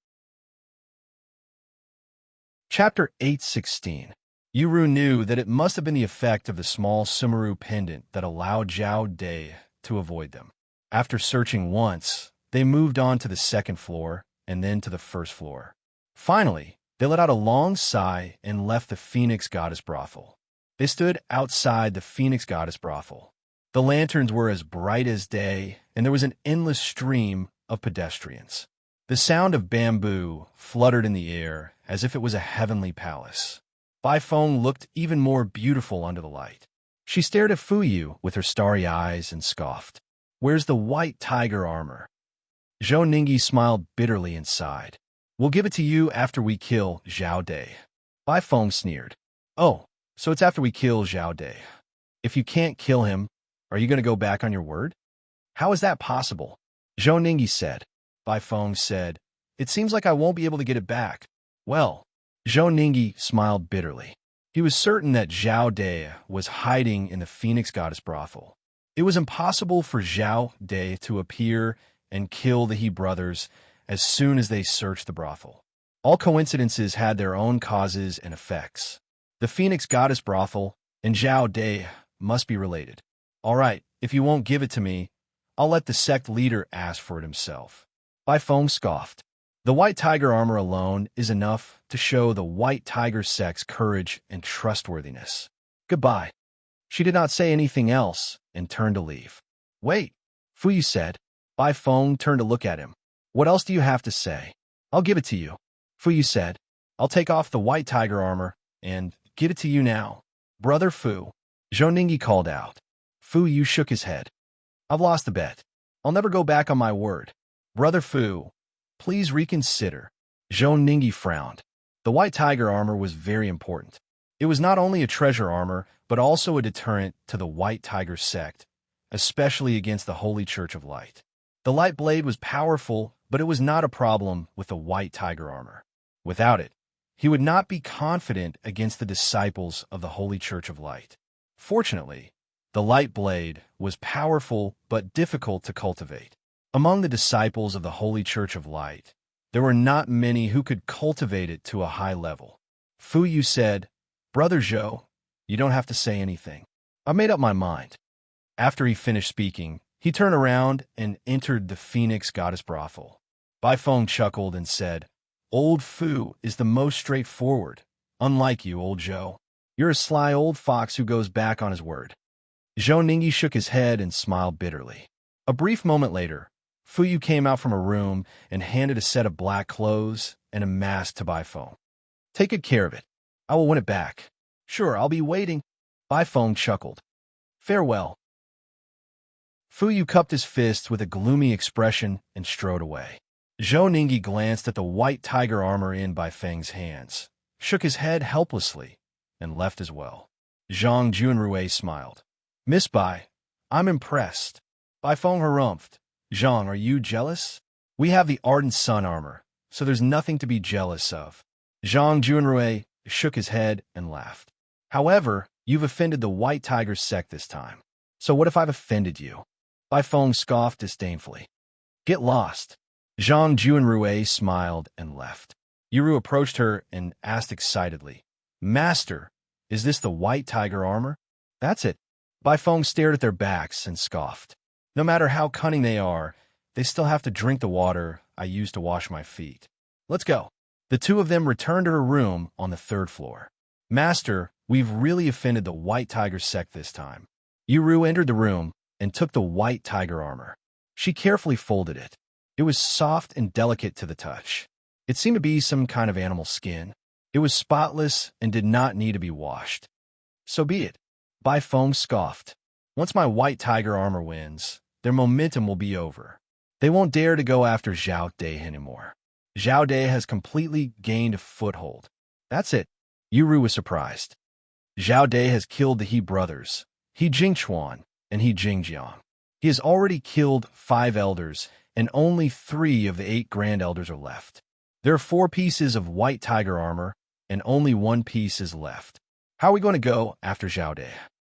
Chapter 8:16. Yuru knew that it must have been the effect of the small Sumeru pendant that allowed Zhao Dai to avoid them. After searching once, They moved on to the second floor and then to the first floor. Finally, they let out a long sigh and left the Phoenix Goddess brothel. They stood outside the Phoenix Goddess brothel. The lanterns were as bright as day, and there was an endless stream of pedestrians. The sound of bamboo fluttered in the air as if it was a heavenly palace. Bai Feng looked even more beautiful under the light. She stared at Fu Yu with her starry eyes and scoffed. "Where's the white tiger armor?" Zhou Ningyi smiled bitterly and sighed. "We'll give it to you after we kill Zhao Dai." Bai Feng sneered. "Oh, so it's after we kill Zhao Dai. If you can't kill him, are you going to go back on your word?" "How is that possible?" Zhou Ningyi said. Bai Feng said, "It seems like I won't be able to get it back." "Well," Zhou Ningyi smiled bitterly. He was certain that Zhao Dai was hiding in the Phoenix Goddess brothel. It was impossible for Zhao Dai to appear and kill the He brothers as soon as they searched the brothel. All coincidences had their own causes and effects. The Phoenix Goddess brothel and Zhao Dai must be related. "All right, if you won't give it to me, I'll let the sect leader ask for it himself." Bai Feng scoffed. "The white tiger armor alone is enough to show the white tiger sect's courage and trustworthiness. Goodbye." She did not say anything else and turned to leave. "Wait," Fu Yu said. Bai Feng turned to look at him. "What else do you have to say?" "I'll give it to you," Fu Yu said. "I'll take off the white tiger armor and give it to you now." "Brother Fu," Zhou Ningyi called out. Fu Yu shook his head. "I've lost the bet. I'll never go back on my word." "Brother Fu, please reconsider." Zhou Ningyi frowned. The white tiger armor was very important. It was not only a treasure armor, but also a deterrent to the White Tiger sect, especially against the Holy Church of Light. The light blade was powerful, but it was not a problem with the white tiger armor. Without it, he would not be confident against the disciples of the Holy Church of Light. Fortunately, the light blade was powerful but difficult to cultivate. Among the disciples of the Holy Church of Light, there were not many who could cultivate it to a high level. Fu Yu said, "Brother Zhou, you don't have to say anything. I made up my mind." After he finished speaking, he turned around and entered the Phoenix Goddess brothel. Bai Feng chuckled and said, "Old Fu is the most straightforward, unlike you, old Zhou. You're a sly old fox who goes back on his word." Zhou Ningyi shook his head and smiled bitterly. A brief moment later, Fu Yu came out from a room and handed a set of black clothes and a mask to Bai Feng. "Take good care of it. I will win it back." "Sure, I'll be waiting." Bai Feng chuckled. "Farewell." Fu Yu cupped his fists with a gloomy expression and strode away. Zhou Ningyi glanced at the white tiger armor in Bai Feng's hands, shook his head helplessly, and left as well. Zhang Junrui smiled. "Miss Bai, I'm impressed." Bai Feng harumphed. "Zhang, are you jealous? We have the Ardent Sun armor, so there's nothing to be jealous of." Zhang Junrui shook his head and laughed. "However, you've offended the White Tiger sect this time. So what if I've offended you?" Bai Feng scoffed disdainfully. "Get lost." Zhang Junrui smiled and left. Yuru approached her and asked excitedly, "Master, is this the White Tiger armor?" "That's it." Bai Feng stared at their backs and scoffed. "No matter how cunning they are, they still have to drink the water I use to wash my feet. Let's go." The two of them returned to her room on the third floor. "Master, we've really offended the White Tiger sect this time." Yuru entered the room and took the white tiger armor. She carefully folded it. It was soft and delicate to the touch. It seemed to be some kind of animal skin. It was spotless and did not need to be washed. "So be it." Bai Feng scoffed. "Once my white tiger armor wins, their momentum will be over. They won't dare to go after Zhao Dai anymore. Zhao Dai has completely gained a foothold." "That's it." Yuru was surprised. "Zhao Dai has killed the He brothers, He Jingchuan, and He Jingjiang. He has already killed 5 elders, and only 3 of the 8 grand elders are left. There are 4 pieces of white tiger armor, and only 1 piece is left. How are we going to go after Zhao Dai?"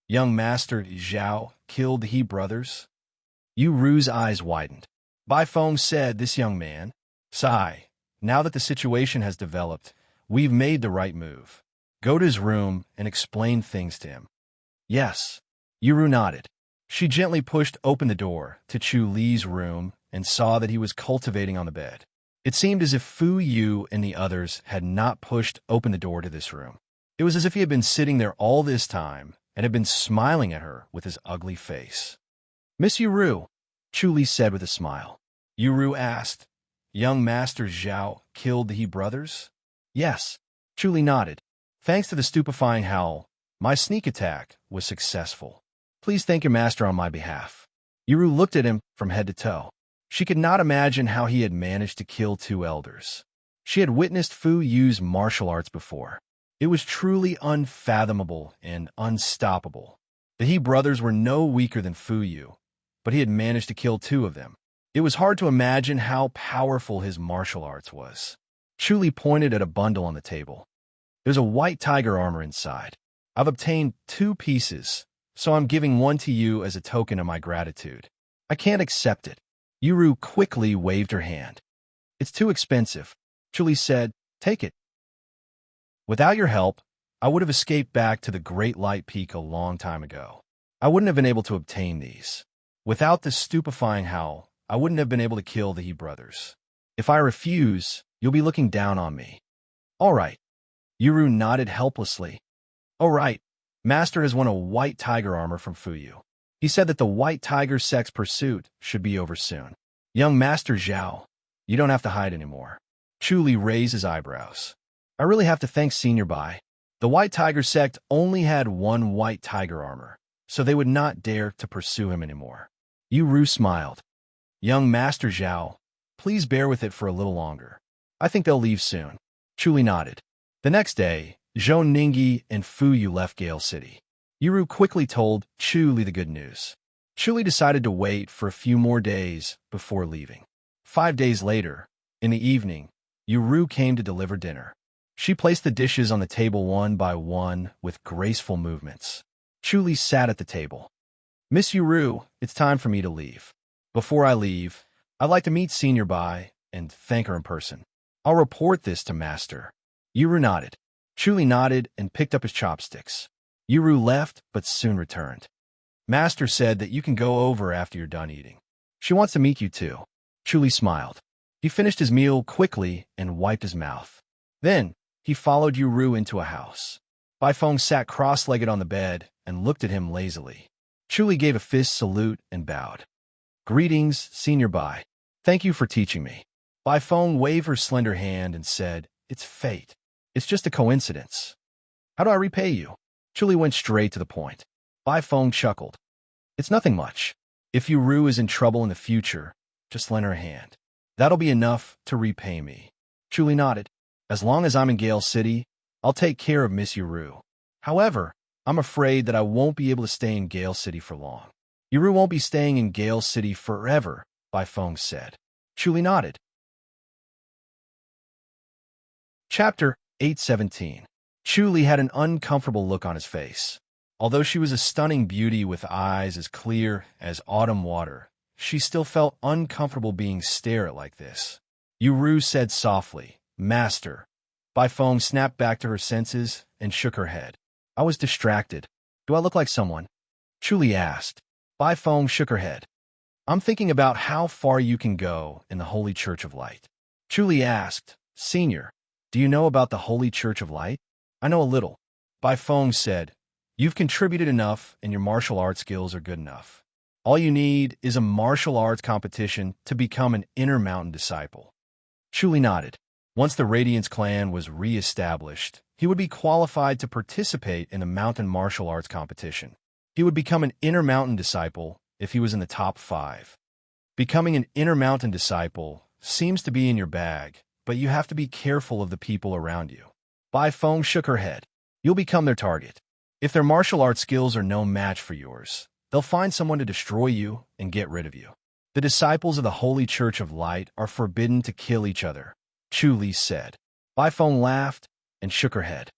"Young Master Zhao killed the He brothers?" Yu Ru's eyes widened. Bai Feng said, "This young man." "Sigh, now that the situation has developed, we've made the right move. Go to his room and explain things to him." "Yes." Yuru nodded. She gently pushed open the door to Chu Li's room and saw that he was cultivating on the bed. It seemed as if Fu Yu and the others had not pushed open the door to this room. It was as if he had been sitting there all this time and had been smiling at her with his ugly face. "Miss Yuru," Chu Li said with a smile. Yuru asked, "Young Master Zhao killed the He brothers?" "Yes." Chu Li nodded. "Thanks to the stupefying howl, my sneak attack was successful. Please thank your master on my behalf." Yuru looked at him from head to toe. She could not imagine how he had managed to kill two elders. She had witnessed Fu Yu's martial arts before. It was truly unfathomable and unstoppable. The He brothers were no weaker than Fu Yu, but he had managed to kill two of them. It was hard to imagine how powerful his martial arts was. Chu Li pointed at a bundle on the table. "There's a white tiger armor inside. I've obtained 2 pieces, so I'm giving one to you as a token of my gratitude. I can't accept it." Yuru quickly waved her hand. "It's too expensive." Chu Li said, "Take it." "Without your help, I would have escaped back to the Great Light Peak a long time ago. I wouldn't have been able to obtain these. Without this stupefying howl, I wouldn't have been able to kill the He brothers. If I refuse, you'll be looking down on me." "All right." Yuru nodded helplessly. "All right. Master has won a white tiger armor from Fu Yu. He said that the white tiger sex pursuit should be over soon. Young Master Zhao, you don't have to hide anymore." Chu Li raised his eyebrows. "I really have to thank Senior Bai. The white tiger sect only had one white tiger armor, so they would not dare to pursue him anymore." Yuru smiled. "Young Master Zhao, please bear with it for a little longer. I think they'll leave soon." Chu Li nodded. The next day, Zhou Ningyi and Fu Yu left Gale City. Yuru quickly told Chu Li the good news. Chu Li decided to wait for a few more days before leaving. 5 days later, in the evening, Yuru came to deliver dinner. She placed the dishes on the table one by one with graceful movements. Chu Li sat at the table. "Miss Yuru, it's time for me to leave. Before I leave, I'd like to meet Senior Bai and thank her in person. I'll report this to Master." Yuru nodded. Chu Li nodded and picked up his chopsticks. Yuru left, but soon returned. "Master said that you can go over after you're done eating. She wants to meet you too." Chu Li smiled. He finished his meal quickly and wiped his mouth. Then, he followed Yuru into a house. Bai Feng sat cross-legged on the bed and looked at him lazily. Chu Li gave a fist salute and bowed. "Greetings, Senior Bai. Thank you for teaching me." Bai Feng waved her slender hand and said, "It's fate. It's just a coincidence. How do I repay you?" Chu Li went straight to the point. Bai Feng chuckled. "It's nothing much. If Yuru is in trouble in the future, just lend her a hand. That'll be enough to repay me." Chu Li nodded. "As long as I'm in Gale City, I'll take care of Miss Yuru. However, I'm afraid that I won't be able to stay in Gale City for long." "Yuru won't be staying in Gale City forever," Bai Feng said. Chu Li nodded. Chapter 817. Chu Li had an uncomfortable look on his face. Although she was a stunning beauty with eyes as clear as autumn water, she still felt uncomfortable being stared at like this. Yuru said softly, "Master." Bai Feng snapped back to her senses and shook her head. "I was distracted. Do I look like someone?" Chu Li asked. Bai Feng shook her head. "I'm thinking about how far you can go in the Holy Church of Light." Chu Li asked, "Senior, do you know about the Holy Church of Light?" "I know a little." Bai Feng said, "You've contributed enough and your martial arts skills are good enough. All you need is a martial arts competition to become an Inner Mountain disciple." Chu Li nodded. Once the Radiance clan was re-established, he would be qualified to participate in the Mountain Martial Arts competition. He would become an Inner Mountain disciple if he was in the top 5. Becoming an Inner Mountain disciple seems to be in your bag, but you have to be careful of the people around you. Bai Feng shook her head. You'll become their target. If their martial arts skills are no match for yours, they'll find someone to destroy you and get rid of you. The disciples of the Holy Church of Light are forbidden to kill each other, Chu Li said. Bai Feng laughed and shook her head.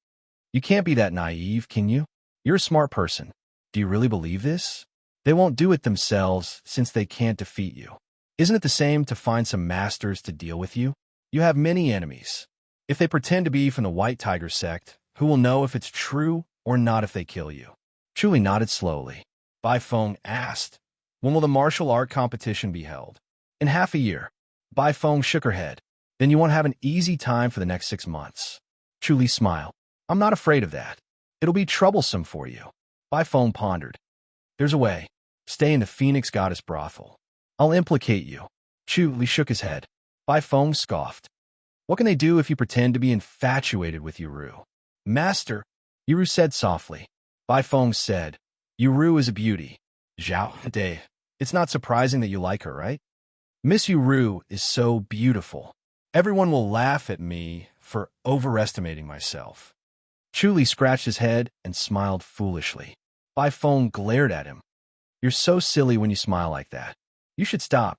You can't be that naive, can you? You're a smart person. Do you really believe this? They won't do it themselves since they can't defeat you. Isn't it the same to find some masters to deal with you? You have many enemies. If they pretend to be from the White Tiger sect, who will know if it's true or not if they kill you? Chu Li nodded slowly. Bai Feng asked, when will the martial art competition be held? In half a year. Bai Feng shook her head. Then you won't have an easy time for the next 6 months. Chu Li smiled. I'm not afraid of that. It'll be troublesome for you. Bai Feng pondered. There's a way. Stay in the Phoenix Goddess brothel. I'll implicate you. Chu Li shook his head. Bai Feng scoffed. What can they do if you pretend to be infatuated with Yuru? Master, Yuru said softly. Bai Feng said, Yuru is a beauty. Zhao Dai. It's not surprising that you like her, right? Miss Yuru is so beautiful. Everyone will laugh at me for overestimating myself. Chu Li scratched his head and smiled foolishly. Bai Feng glared at him. You're so silly when you smile like that. You should stop.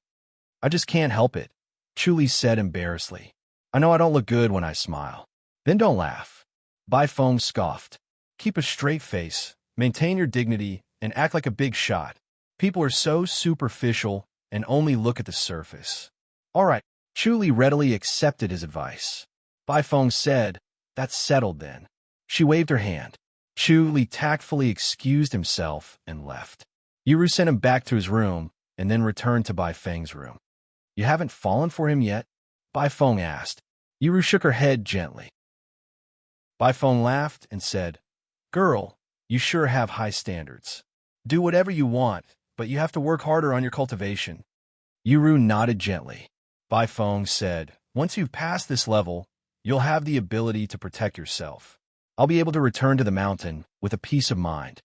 I just can't help it, Chu Li said embarrassedly. I know I don't look good when I smile. Then don't laugh. Bai Feng scoffed. Keep a straight face, maintain your dignity, and act like a big shot. People are so superficial and only look at the surface. All right, Chu Li readily accepted his advice. Bai Feng said, That's settled then. She waved her hand. Chu Li tactfully excused himself and left. Yuru sent him back to his room and then returned to Bai Feng's room. You haven't fallen for him yet? Bai Feng asked. Yuru shook her head gently. Bai Feng laughed and said, Girl, you sure have high standards. Do whatever you want, but you have to work harder on your cultivation. Yuru nodded gently. Bai Feng said, Once you've passed this level, you'll have the ability to protect yourself. I'll be able to return to the mountain with a peace of mind.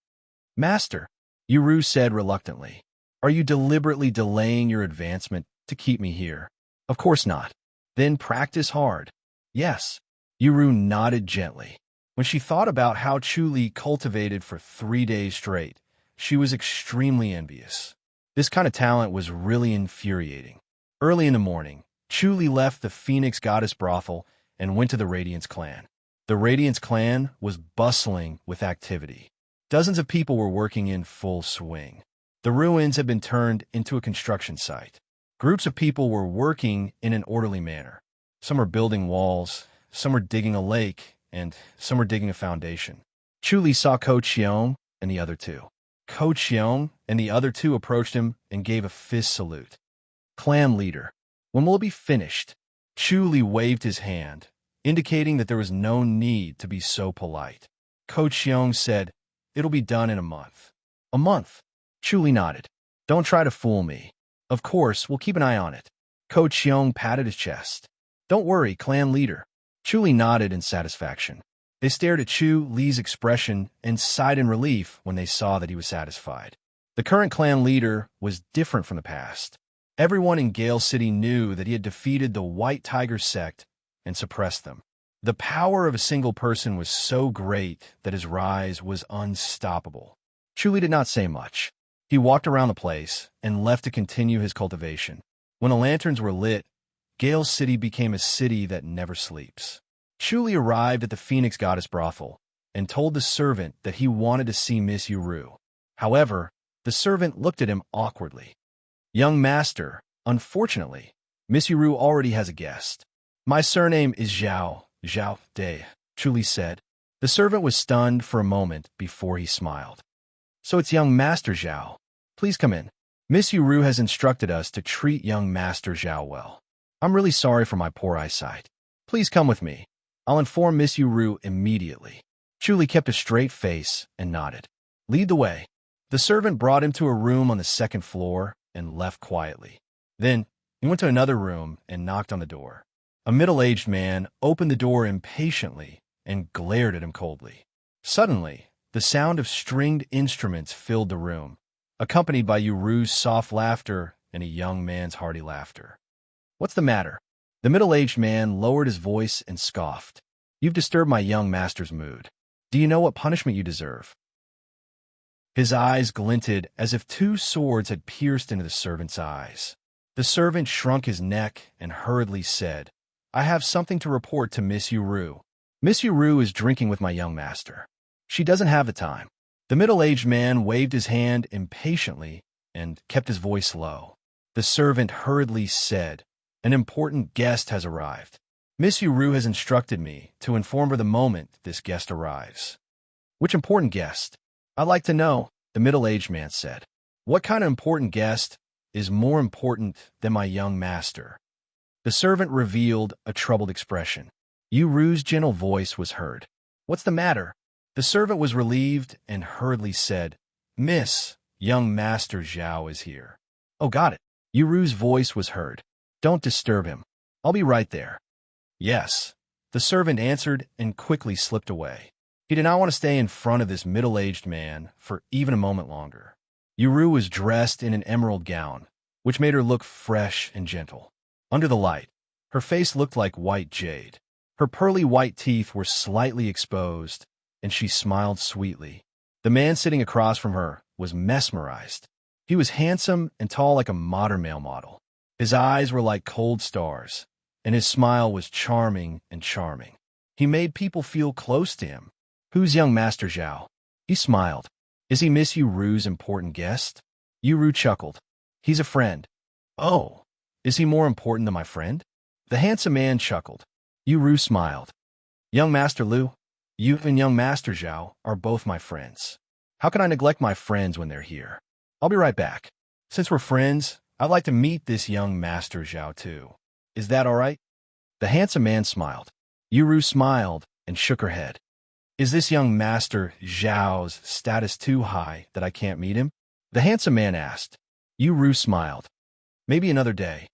Master, Yuru said reluctantly, are you deliberately delaying your advancement to keep me here? Of course not. Then practice hard. Yes. Yuru nodded gently. When she thought about how Chu Li cultivated for 3 days straight, she was extremely envious. This kind of talent was really infuriating. Early in the morning, Chu Li left the Phoenix Goddess brothel and went to the Radiance clan. The Radiance clan was bustling with activity. Dozens of people were working in full swing. The ruins had been turned into a construction site. Groups of people were working in an orderly manner. Some were building walls, some were digging a lake, and some were digging a foundation. Chu Li saw Ko Qiong and the other two. Ko Qiong and the other two approached him and gave a fist salute. Clan leader, when will it be finished? Chu Li waved his hand, indicating that there was no need to be so polite. Ko Qiong said, It'll be done in a month. A month? Chu Li nodded. Don't try to fool me. Of course, we'll keep an eye on it. Ko Qiong patted his chest. Don't worry, clan leader. Chu Li nodded in satisfaction. They stared at Chu Li's expression and sighed in relief when they saw that he was satisfied. The current clan leader was different from the past. Everyone in Gale City knew that he had defeated the White Tiger sect and suppressed them. The power of a single person was so great that his rise was unstoppable. Chu Li did not say much. He walked around the place and left to continue his cultivation. When the lanterns were lit, Gale City became a city that never sleeps. Chu Li arrived at the Phoenix Goddess brothel and told the servant that he wanted to see Miss Yuru. However, the servant looked at him awkwardly. Young master, unfortunately, Miss Yuru already has a guest. My surname is Zhao Dai, Chu Li said. The servant was stunned for a moment before he smiled. So it's young Master Zhao. Please come in. Miss Yuru has instructed us to treat young Master Zhao well. I'm really sorry for my poor eyesight. Please come with me. I'll inform Miss Yuru immediately. Chu Li kept a straight face and nodded. Lead the way. The servant brought him to a room on the second floor and left quietly. Then he went to another room and knocked on the door. A middle-aged man opened the door impatiently and glared at him coldly. Suddenly, the sound of stringed instruments filled the room, accompanied by Yuru's soft laughter and a young man's hearty laughter. What's the matter? The middle-aged man lowered his voice and scoffed. You've disturbed my young master's mood. Do you know what punishment you deserve? His eyes glinted as if 2 swords had pierced into the servant's eyes. The servant shrunk his neck and hurriedly said, I have something to report to Miss Yuru. Miss Yuru is drinking with my young master. She doesn't have the time. The middle-aged man waved his hand impatiently and kept his voice low. The servant hurriedly said, An important guest has arrived. Miss Yuru has instructed me to inform her the moment this guest arrives. Which important guest? I'd like to know, the middle-aged man said. What kind of important guest is more important than my young master. The servant revealed a troubled expression. Yu Ru's gentle voice was heard. What's the matter? The servant was relieved and hurriedly said, Miss, young Master Zhao is here. Oh, got it. Yu Ru's voice was heard. Don't disturb him. I'll be right there. Yes, the servant answered and quickly slipped away. He did not want to stay in front of this middle-aged man for even a moment longer. Yu Ru was dressed in an emerald gown, which made her look fresh and gentle. Under the light, her face looked like white jade. Her pearly white teeth were slightly exposed, and she smiled sweetly. The man sitting across from her was mesmerized. He was handsome and tall like a modern male model. His eyes were like cold stars, and his smile was charming and charming. He made people feel close to him. Who's young Master Zhao? He smiled. Is he Miss Yu Ru's important guest? Yu Ru chuckled. He's a friend. Oh, is he more important than my friend? The handsome man chuckled. Yu Ru smiled. Young Master Lu, you and young Master Zhao are both my friends. How can I neglect my friends when they're here? I'll be right back. Since we're friends, I'd like to meet this young Master Zhao too. Is that all right? The handsome man smiled. Yu Ru smiled and shook her head. Is this young Master Zhao's status too high that I can't meet him? The handsome man asked. Yu Ru smiled. Maybe another day.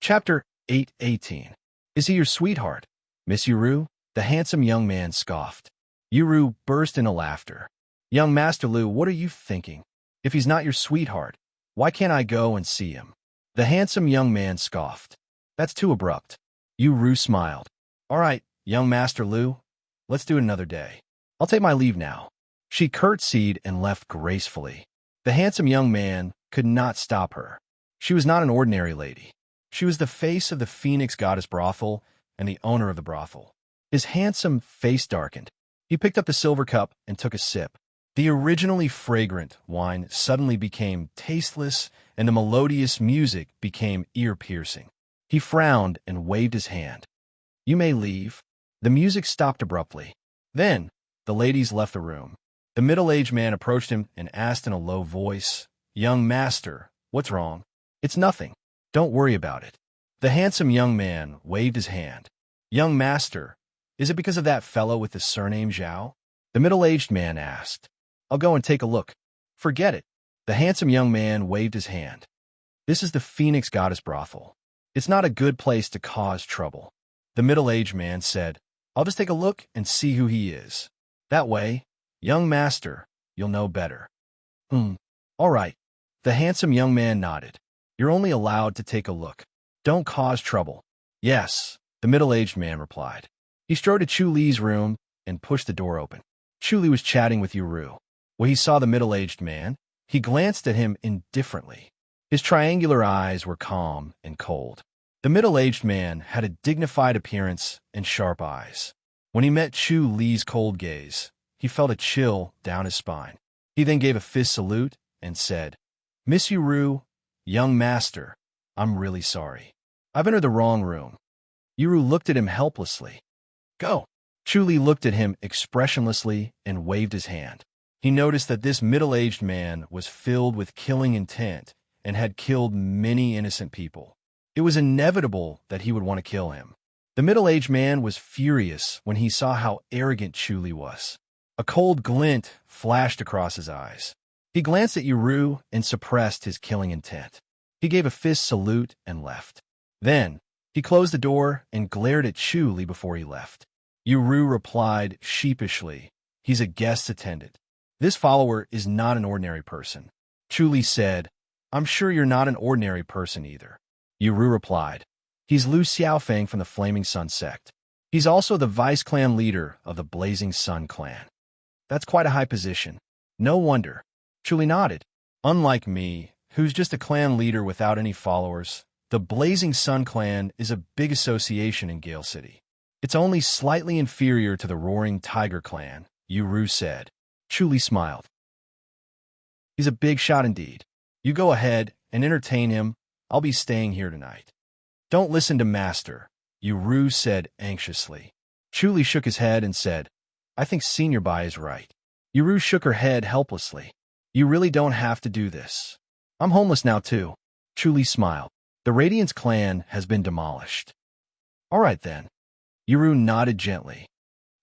Chapter 8:18. Is he your sweetheart, Miss Yu Ru? The handsome young man scoffed. Yu Ru burst into laughter. Young Master Lu, what are you thinking? If he's not your sweetheart, why can't I go and see him? The handsome young man scoffed. That's too abrupt. Yu Ru smiled. All right, young Master Lu, let's do it another day. I'll take my leave now. She curtsied and left gracefully. The handsome young man could not stop her. She was not an ordinary lady. She was the face of the Phoenix Goddess brothel and the owner of the brothel. His handsome face darkened. He picked up the silver cup and took a sip. The originally fragrant wine suddenly became tasteless, and the melodious music became ear-piercing. He frowned and waved his hand. You may leave. The music stopped abruptly. Then, the ladies left the room. The middle-aged man approached him and asked in a low voice, Young Master, what's wrong? It's nothing. Don't worry about it. The handsome young man waved his hand. Young Master, is it because of that fellow with the surname Zhao? The middle-aged man asked. I'll go and take a look. Forget it. The handsome young man waved his hand. This is the Phoenix Goddess brothel. It's not a good place to cause trouble. The middle-aged man said, I'll just take a look and see who he is. That way, young master, you'll know better. All right. The handsome young man nodded. You're only allowed to take a look. Don't cause trouble. Yes, the middle-aged man replied. He strode to Chu Li's room and pushed the door open. Chu Li was chatting with Yu Ru. When he saw the middle-aged man, he glanced at him indifferently. His triangular eyes were calm and cold. The middle-aged man had a dignified appearance and sharp eyes. When he met Chu Li's cold gaze, he felt a chill down his spine. He then gave a fist salute and said, Miss Yu Ru, young master, I'm really sorry. I've entered the wrong room. Yu Ru looked at him helplessly. Go. Chu Li looked at him expressionlessly and waved his hand. He noticed that this middle-aged man was filled with killing intent and had killed many innocent people. It was inevitable that he would want to kill him. The middle-aged man was furious when he saw how arrogant Chu Li was. A cold glint flashed across his eyes. He glanced at Yu Ru and suppressed his killing intent. He gave a fist salute and left. Then, he closed the door and glared at Chu Li before he left. Yu Ru replied sheepishly, He's a guest attendant. This follower is not an ordinary person. Chu Li said, I'm sure you're not an ordinary person either. Yu Ru replied, He's Lu Xiaofeng from the Flaming Sun sect. He's also the vice-clan leader of the Blazing Sun clan. That's quite a high position. No wonder. Chu Li nodded. Unlike me, who's just a clan leader without any followers, the Blazing Sun clan is a big association in Gale City. It's only slightly inferior to the Roaring Tiger clan, Yu Ru said. Chu Li smiled. He's a big shot indeed. You go ahead and entertain him. I'll be staying here tonight. Don't listen to Master, Yu Ru said anxiously. Chu Li shook his head and said, I think Senior Bai is right. Yu Ru shook her head helplessly. You really don't have to do this. I'm homeless now too. Chu Li smiled. The Radiance clan has been demolished. All right then. Yuru nodded gently.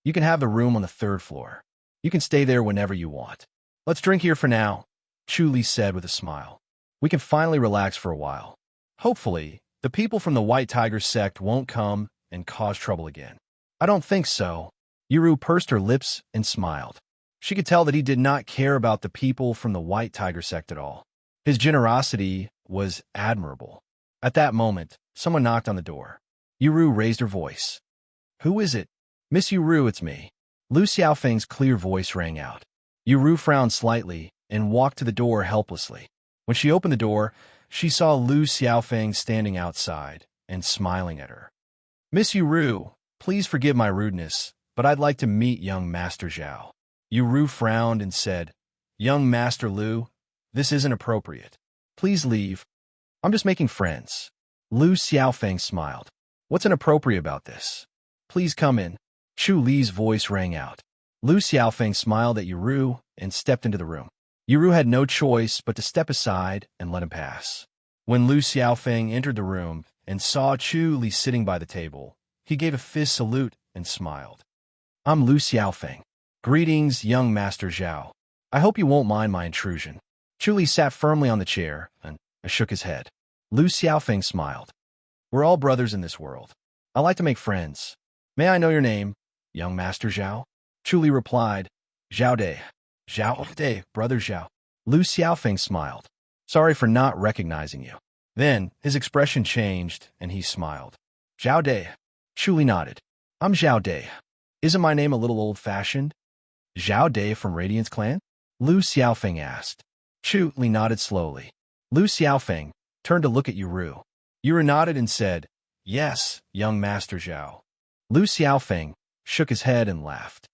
You can have the room on the 3rd floor. You can stay there whenever you want. Let's drink here for now, Chu Li said with a smile. We can finally relax for a while. Hopefully, the people from the White Tiger sect won't come and cause trouble again. I don't think so. Yuru pursed her lips and smiled. She could tell that he did not care about the people from the White Tiger sect at all. His generosity was admirable. At that moment, someone knocked on the door. Yuru raised her voice. Who is it? Miss Yuru, it's me. Lu Xiaofeng's clear voice rang out. Yuru frowned slightly and walked to the door helplessly. When she opened the door, she saw Lu Xiaofeng standing outside and smiling at her. Miss Yuru, please forgive my rudeness, but I'd like to meet young Master Zhao. Yuru frowned and said, Young Master Lu, this isn't appropriate. Please leave. I'm just making friends. Lu Xiaofeng smiled. What's inappropriate about this? Please come in. Chu Li's voice rang out. Lu Xiaofeng smiled at Yuru and stepped into the room. Yuru had no choice but to step aside and let him pass. When Lu Xiaofeng entered the room and saw Chu Li sitting by the table, he gave a fist salute and smiled. I'm Lu Xiaofeng. Greetings, young Master Zhao. I hope you won't mind my intrusion. Chu Li sat firmly on the chair and shook his head. Lu Xiaofeng smiled. We're all brothers in this world. I like to make friends. May I know your name, young Master Zhao? Chu Li replied, Zhao Dai. Zhao Dai, brother Zhao. Lu Xiaofeng smiled. Sorry for not recognizing you. Then his expression changed and he smiled. Zhao Dai. Chu Li nodded. I'm Zhao Dai. Isn't my name a little old-fashioned? Zhao Dai from Radiance Clan? Lu Xiaofeng asked. Chu Li nodded slowly. Lu Xiaofeng turned to look at Yuru. Yuru nodded and said, Yes, young Master Zhao. Lu Xiaofeng shook his head and laughed.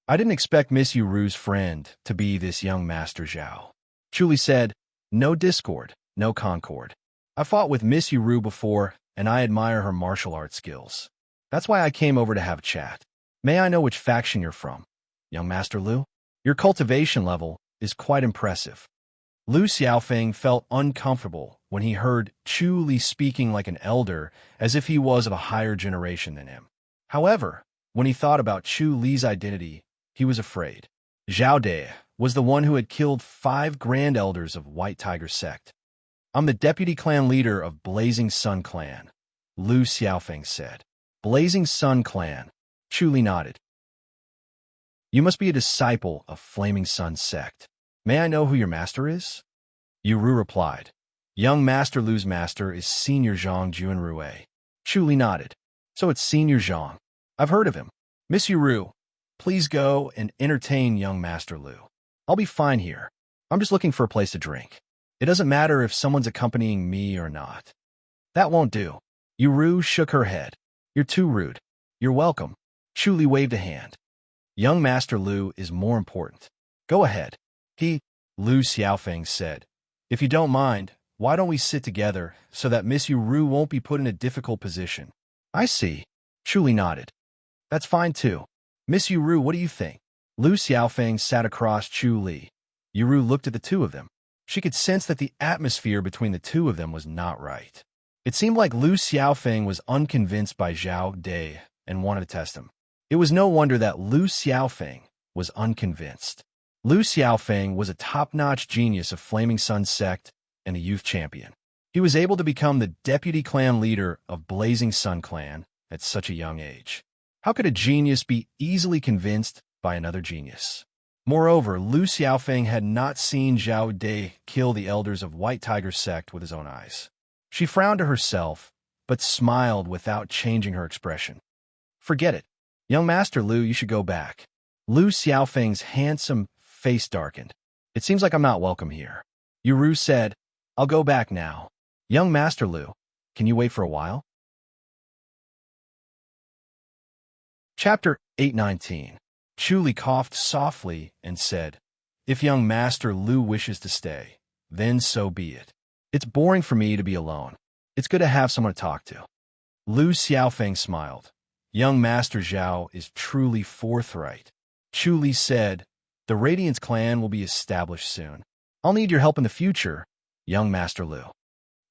I didn't expect Miss Yuru's friend to be this young Master Zhao. Chu Li said, No discord, no concord. I fought with Miss Yuru before, and I admire her martial arts skills. That's why I came over to have a chat. May I know which faction you're from, young Master Lu? Your cultivation level is quite impressive. Lu Xiaofeng felt uncomfortable when he heard Chu Li speaking like an elder as if he was of a higher generation than him. However, when he thought about Chu Li's identity, he was afraid. Zhao Dai was the one who had killed 5 grand elders of White Tiger sect. I'm the deputy clan leader of Blazing Sun Clan, Lu Xiaofeng said. Blazing Sun Clan. Chu Li nodded. You must be a disciple of Flaming Sun sect. May I know who your master is? Yuru replied. Young Master Lu's master is Senior Zhang Juanrue. Chu Li nodded. So it's Senior Zhang. I've heard of him. Miss Yuru, please go and entertain young Master Lu. I'll be fine here. I'm just looking for a place to drink. It doesn't matter if someone's accompanying me or not. That won't do. Yuru shook her head. You're too rude. You're welcome. Chu Li waved a hand. Young Master Lu is more important. Go ahead. Lu Xiaofeng said. If you don't mind, why don't we sit together so that Miss Yuru won't be put in a difficult position? I see. Chu Li nodded. That's fine too. Miss Yuru, what do you think? Lu Xiaofeng sat across Chu Li. Yuru looked at the two of them. She could sense that the atmosphere between the two of them was not right. It seemed like Lu Xiaofeng was unconvinced by Zhao Dai and wanted to test him. It was no wonder that Lu Xiaofeng was unconvinced. Lu Xiaofeng was a top-notch genius of Flaming Sun sect and a youth champion. He was able to become the deputy clan leader of Blazing Sun Clan at such a young age. How could a genius be easily convinced by another genius? Moreover, Lu Xiaofeng had not seen Zhao Dai kill the elders of White Tiger sect with his own eyes. She frowned to herself, but smiled without changing her expression. Forget it. Young Master Lu, you should go back. Lu Xiaofeng's handsome face darkened. It seems like I'm not welcome here. Yuru said, I'll go back now. Young Master Lu, can you wait for a while? Chapter 819. Chu Li coughed softly and said, If young Master Lu wishes to stay, then so be it. It's boring for me to be alone. It's good to have someone to talk to. Lu Xiaofeng smiled. Young Master Zhao is truly forthright. Chu Li said, The Radiance clan will be established soon. I'll need your help in the future, young Master Lu.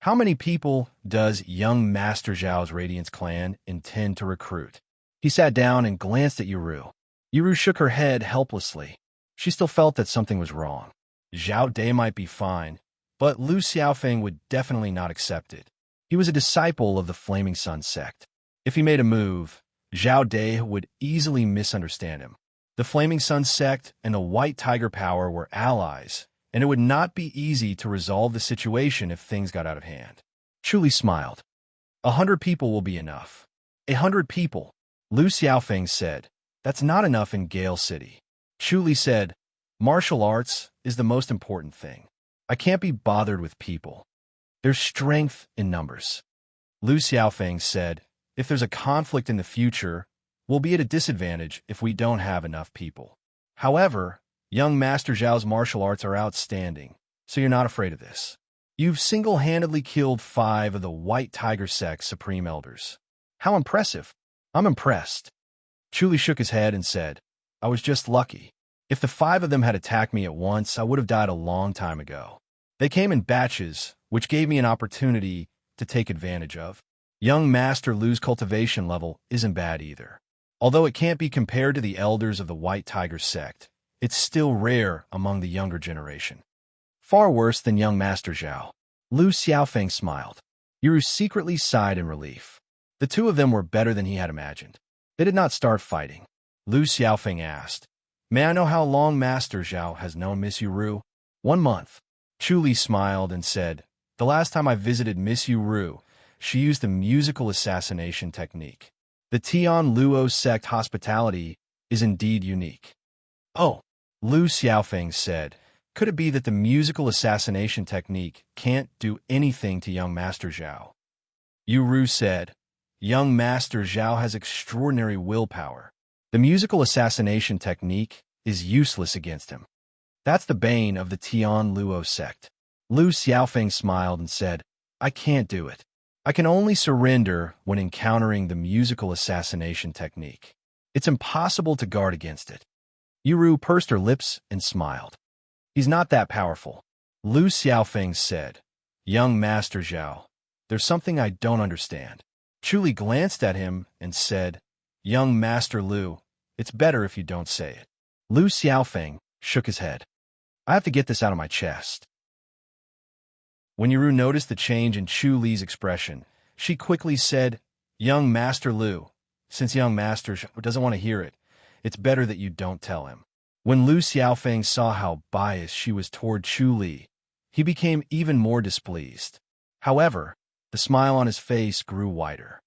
How many people does young Master Zhao's Radiance clan intend to recruit? He sat down and glanced at Yuru. Yuru shook her head helplessly. She still felt that something was wrong. Zhao Dai might be fine, but Lu Xiaofeng would definitely not accept it. He was a disciple of the Flaming Sun sect. If he made a move, Zhao Dai would easily misunderstand him. The Flaming Sun sect and the White Tiger Power were allies, and it would not be easy to resolve the situation if things got out of hand. Chu Li smiled. 100 people will be enough. 100 people, Lu Xiaofeng said. That's not enough in Gale City. Chu Li said, martial arts is the most important thing. I can't be bothered with people. There's strength in numbers. Lu Xiaofeng said, if there's a conflict in the future, we'll be at a disadvantage if we don't have enough people. However, young Master Zhao's martial arts are outstanding, so you're not afraid of this. You've single-handedly killed 5 of the White Tiger sect's supreme elders. How impressive. I'm impressed. Chu Li shook his head and said, I was just lucky. If the 5 of them had attacked me at once, I would have died a long time ago. They came in batches, which gave me an opportunity to take advantage of. Young Master Lu's cultivation level isn't bad either. Although it can't be compared to the elders of the White Tiger sect, it's still rare among the younger generation. Far worse than young Master Zhao. Lu Xiaofeng smiled. Yuru secretly sighed in relief. The 2 of them were better than he had imagined. They did not start fighting. Lu Xiaofeng asked, may I know how long Master Zhao has known Miss Yuru? 1 month. Chu Li smiled and said, the last time I visited Miss Yuru, she used the musical assassination technique. The Tian Luo sect hospitality is indeed unique. Oh, Lu Xiaofeng said, could it be that the musical assassination technique can't do anything to young Master Zhao? Yuru said, young Master Zhao has extraordinary willpower. The musical assassination technique is useless against him. That's the bane of the Tian Luo sect. Lu Xiaofeng smiled and said, I can't do it. I can only surrender when encountering the musical assassination technique. It's impossible to guard against it. Yuru pursed her lips and smiled. He's not that powerful. Lu Xiaofeng said, young Master Zhao, there's something I don't understand. Chu Li glanced at him and said, young Master Lu, it's better if you don't say it. Lu Xiaofeng shook his head. I have to get this out of my chest. When Yuru noticed the change in Chu Li's expression, she quickly said, young Master Lu, since young Master doesn't want to hear it, it's better that you don't tell him. When Lu Xiaofeng saw how biased she was toward Chu Li, he became even more displeased. However, the smile on his face grew wider.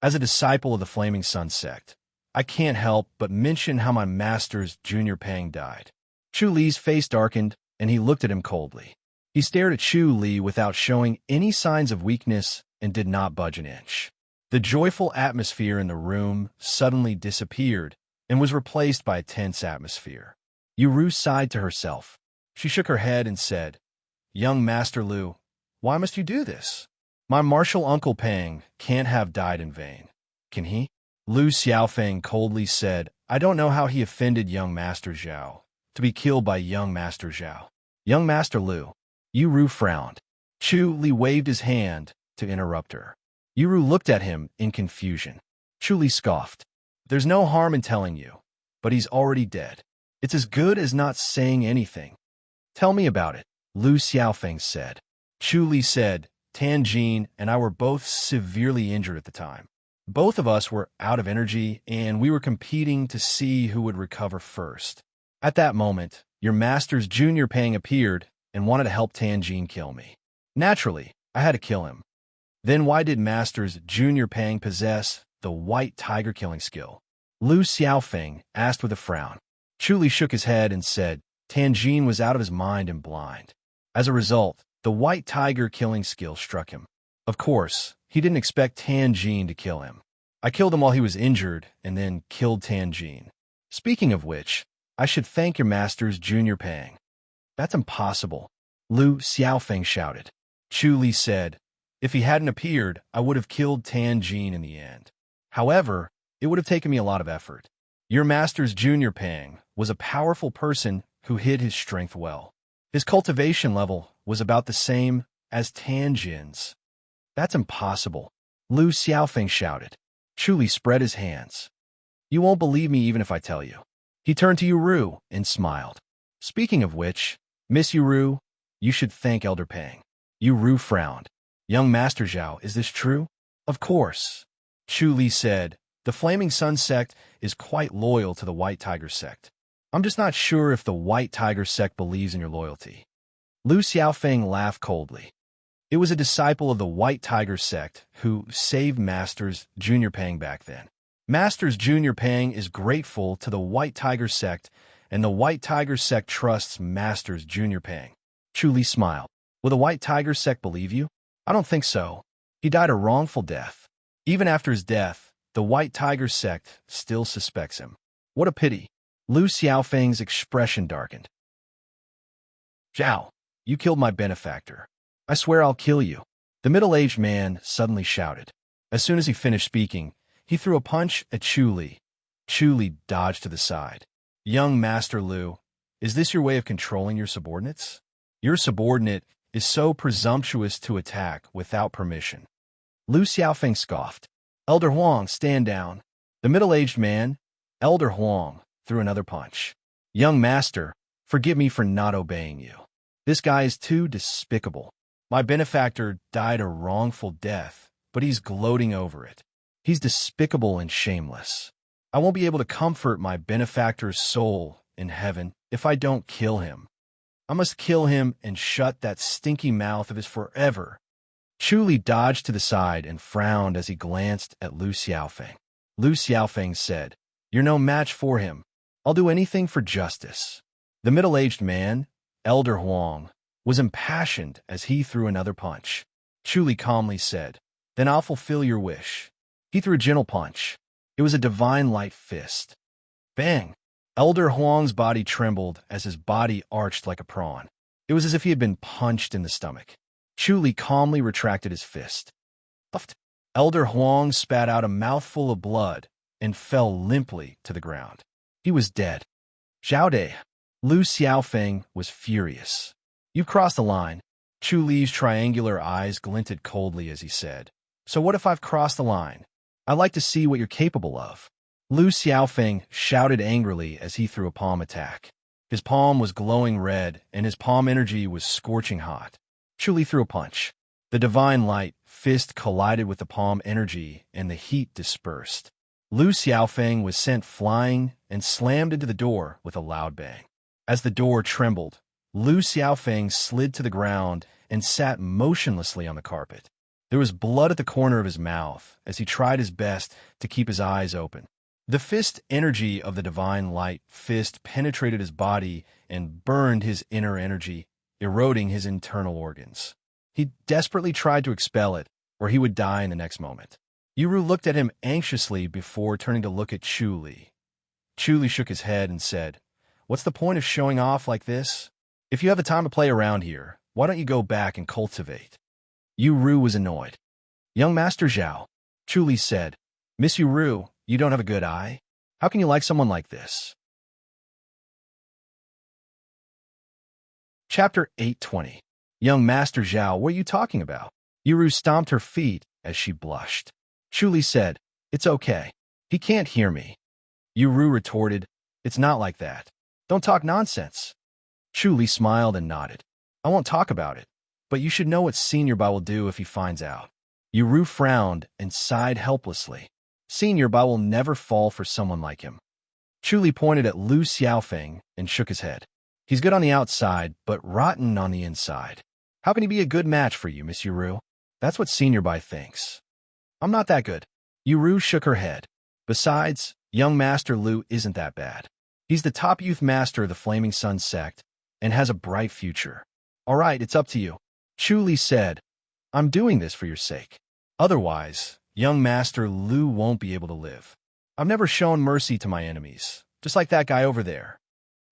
As a disciple of the Flaming Sun sect, I can't help but mention how my master's Junior Pang died. Chu Li's face darkened, and he looked at him coldly. He stared at Chu Li without showing any signs of weakness and did not budge an inch. The joyful atmosphere in the room suddenly disappeared and was replaced by a tense atmosphere. Yuru sighed to herself. She shook her head and said, young Master Lu, why must you do this? My martial uncle Pang can't have died in vain. Can he? Lu Xiaofeng coldly said, I don't know how he offended young Master Zhao to be killed by young Master Zhao. Young Master Lu. Yuru frowned. Chu Li waved his hand to interrupt her. Yuru looked at him in confusion. Chu Li scoffed. There's no harm in telling you, but he's already dead. It's as good as not saying anything. Tell me about it, Lu Xiaofeng said. Chu Li said, Tan Jin and I were both severely injured at the time. Both of us were out of energy, and we were competing to see who would recover first. At that moment, your master's Junior Pang appeared and wanted to help Tan Jin kill me. Naturally, I had to kill him. Then why did Master's Junior Pang possess the White Tiger killing skill? Lu Xiaofeng asked with a frown. Chu Li shook his head and said, Tan Jin was out of his mind and blind. As a result, the White Tiger killing skill struck him. Of course, he didn't expect Tan Jin to kill him. I killed him while he was injured and then killed Tan Jin. Speaking of which, I should thank your master's Junior Pang. That's impossible, Lu Xiaofeng shouted. Chu Li said, if he hadn't appeared, I would have killed Tan Jin in the end. However, it would have taken me a lot of effort. Your master's Junior Pang was a powerful person who hid his strength well. His cultivation level was about the same as Tanjin's. That's impossible, Lu Xiaofeng shouted. Chu Li spread his hands. You won't believe me even if I tell you. He turned to Yuru and smiled. Speaking of which, Miss Yuru, you should thank Elder Pang. Yuru frowned. Young Master Zhao, is this true? Of course. Chu Li said, the Flaming Sun sect is quite loyal to the White Tiger sect. I'm just not sure if the White Tiger sect believes in your loyalty. Lu Xiaofeng laughed coldly. It was a disciple of the White Tiger sect who saved Masters Junior Pang back then. Masters Junior Pang is grateful to the White Tiger sect, and the White Tiger sect trusts Masters Junior Pang. Chu Li smiled. Will the White Tiger sect believe you? I don't think so. He died a wrongful death. Even after his death, the White Tiger sect still suspects him. What a pity. Lu Xiaofeng's expression darkened. Zhao, you killed my benefactor. I swear I'll kill you. The middle-aged man suddenly shouted. As soon as he finished speaking, he threw a punch at Chu Li. Chu Li dodged to the side. Young Master Lu, is this your way of controlling your subordinates? Your subordinate is so presumptuous to attack without permission. Lu Xiaofeng scoffed. Elder Huang, stand down. The middle-aged man, Elder Huang, threw another punch. Young Master, forgive me for not obeying you. This guy is too despicable. My benefactor died a wrongful death, but he's gloating over it. He's despicable and shameless. I won't be able to comfort my benefactor's soul in heaven if I don't kill him. I must kill him and shut that stinky mouth of his forever. Chu Li dodged to the side and frowned as he glanced at Lu Xiaofeng. Lu Xiaofeng said, You're no match for him. I'll do anything for justice. The middle-aged man, Elder Huang, was impassioned as he threw another punch. Chu Li calmly said, Then I'll fulfill your wish. He threw a gentle punch. It was a divine light fist. Bang! Elder Huang's body trembled as his body arched like a prawn. It was as if he had been punched in the stomach. Chu Li calmly retracted his fist. Puffed. Elder Huang spat out a mouthful of blood and fell limply to the ground. He was dead. Zhao De. Lu Xiaofeng was furious. You've crossed the line. Chu Li's triangular eyes glinted coldly as he said, So what if I've crossed the line? I'd like to see what you're capable of. Lu Xiaofeng shouted angrily as he threw a palm attack. His palm was glowing red, and his palm energy was scorching hot. Chu Li threw a punch. The divine light fist collided with the palm energy, and the heat dispersed. Lu Xiaofeng was sent flying and slammed into the door with a loud bang. As the door trembled, Lu Xiaofeng slid to the ground and sat motionlessly on the carpet. There was blood at the corner of his mouth as he tried his best to keep his eyes open. The fist energy of the divine light fist penetrated his body and burned his inner energy, eroding his internal organs. He desperately tried to expel it, or he would die in the next moment. Yuru looked at him anxiously before turning to look at Chu Li. Chu Li shook his head and said, What's the point of showing off like this? If you have the time to play around here, why don't you go back and cultivate? Yuru was annoyed. Young Master Zhao, Chu Li said, Miss Yuru, you don't have a good eye? How can you like someone like this? Chapter 820. Young Master Zhao, what are you talking about? Yuru stomped her feet as she blushed. Chu Li said, It's okay. He can't hear me. Yuru retorted, It's not like that. Don't talk nonsense. Chu Li smiled and nodded. I won't talk about it, but you should know what Senior Bai will do if he finds out. Yuru frowned and sighed helplessly. Senior Bai will never fall for someone like him. Chu Li pointed at Lu Xiaofeng and shook his head. He's good on the outside, but rotten on the inside. How can he be a good match for you, Miss Yuru? That's what Senior Bai thinks. I'm not that good. Yuru shook her head. Besides, young Master Lu isn't that bad. He's the top youth master of the Flaming Sun sect and has a bright future. All right, it's up to you. Chu Li said, I'm doing this for your sake. Otherwise, young Master Lu won't be able to live. I've never shown mercy to my enemies, just like that guy over there.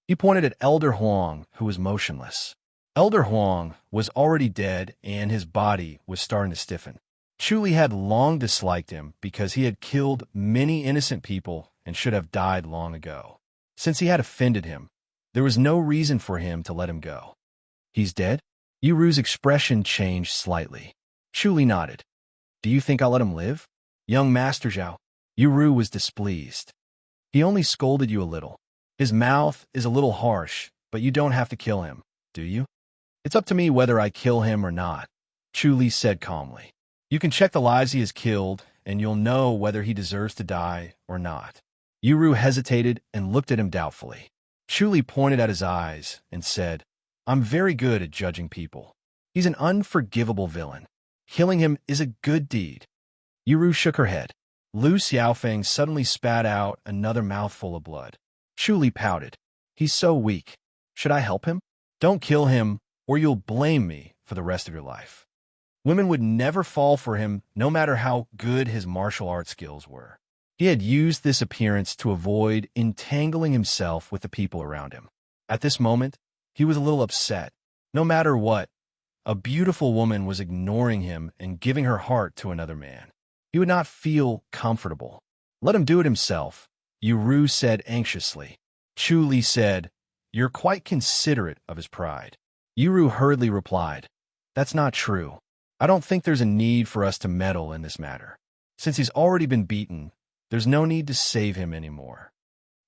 He pointed at Elder Huang, who was motionless. Elder Huang was already dead, and his body was starting to stiffen. Chu Li had long disliked him because he had killed many innocent people and should have died long ago. Since he had offended him, there was no reason for him to let him go. He's dead? Yuru's expression changed slightly. Chuli nodded. Do you think I'll let him live? Young Master Zhao. Yuru was displeased. He only scolded you a little. His mouth is a little harsh, but you don't have to kill him, do you? It's up to me whether I kill him or not, Chuli said calmly. You can check the lives he has killed, and you'll know whether he deserves to die or not. Yuru hesitated and looked at him doubtfully. Chuli pointed at his eyes and said, I'm very good at judging people. He's an unforgivable villain. Killing him is a good deed. Yuru shook her head. Lu Xiaofeng suddenly spat out another mouthful of blood. Chuli pouted. He's so weak. Should I help him? Don't kill him, or you'll blame me for the rest of your life. Women would never fall for him, no matter how good his martial arts skills were. He had used this appearance to avoid entangling himself with the people around him. At this moment, he was a little upset. No matter what, a beautiful woman was ignoring him and giving her heart to another man. He would not feel comfortable. Let him do it himself, Yuru said anxiously. Chuli said, You're quite considerate of his pride. Yuru hurriedly replied, That's not true. I don't think there's a need for us to meddle in this matter. Since he's already been beaten, there's no need to save him anymore.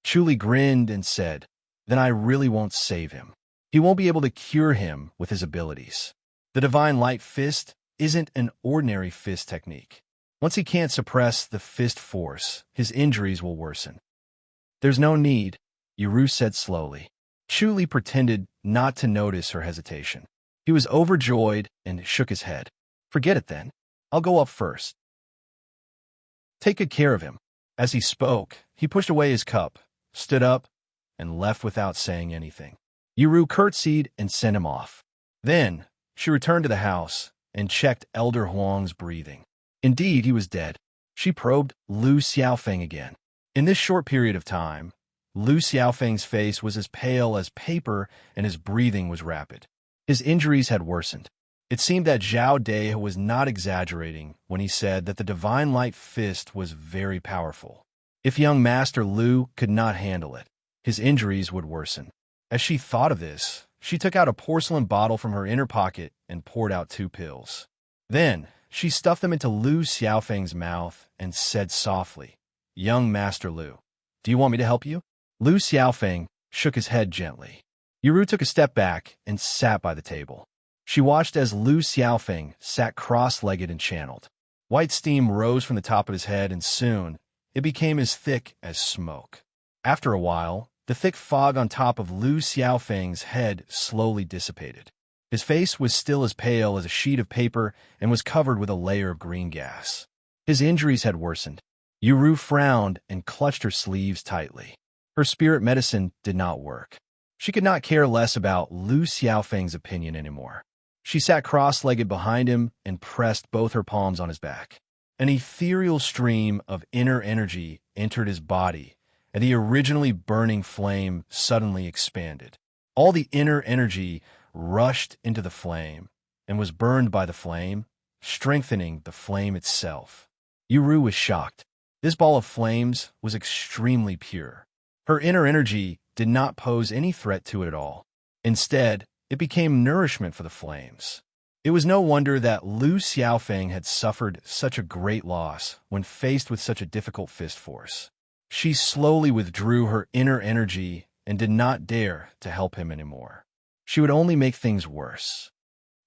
Chuli grinned and said, Then I really won't save him. He won't be able to cure him with his abilities. The Divine Light Fist isn't an ordinary fist technique. Once he can't suppress the fist force, his injuries will worsen. There's no need, Yuru said slowly. Chuli pretended not to notice her hesitation. He was overjoyed and shook his head. Forget it then. I'll go up first. Take good care of him. As he spoke, he pushed away his cup, stood up, and left without saying anything. Yuru curtsied and sent him off. Then, she returned to the house and checked Elder Huang's breathing. Indeed, he was dead. She probed Lu Xiaofeng again. In this short period of time, Lu Xiaofeng's face was as pale as paper and his breathing was rapid. His injuries had worsened. It seemed that Zhao De was not exaggerating when he said that the Divine Light Fist was very powerful. If young Master Lu could not handle it, his injuries would worsen. As she thought of this, she took out a porcelain bottle from her inner pocket and poured out 2 pills. Then, she stuffed them into Lu Xiaofeng's mouth and said softly, Young Master Lu, do you want me to help you? Lu Xiaofeng shook his head gently. Yuru took a step back and sat by the table. She watched as Lu Xiaofeng sat cross-legged and channeled. White steam rose from the top of his head, and soon it became as thick as smoke. After a while, the thick fog on top of Lu Xiaofeng's head slowly dissipated. His face was still as pale as a sheet of paper and was covered with a layer of green gas. His injuries had worsened. Yuru frowned and clutched her sleeves tightly. Her spirit medicine did not work. She could not care less about Lu Xiaofeng's opinion anymore. She sat cross-legged behind him and pressed both her palms on his back. An ethereal stream of inner energy entered his body, and the originally burning flame suddenly expanded. All the inner energy rushed into the flame and was burned by the flame, strengthening the flame itself. Yuru was shocked. This ball of flames was extremely pure. Her inner energy did not pose any threat to it at all. Instead, it became nourishment for the flames. It was no wonder that Lu Xiaofeng had suffered such a great loss when faced with such a difficult fist force. She slowly withdrew her inner energy and did not dare to help him anymore. She would only make things worse.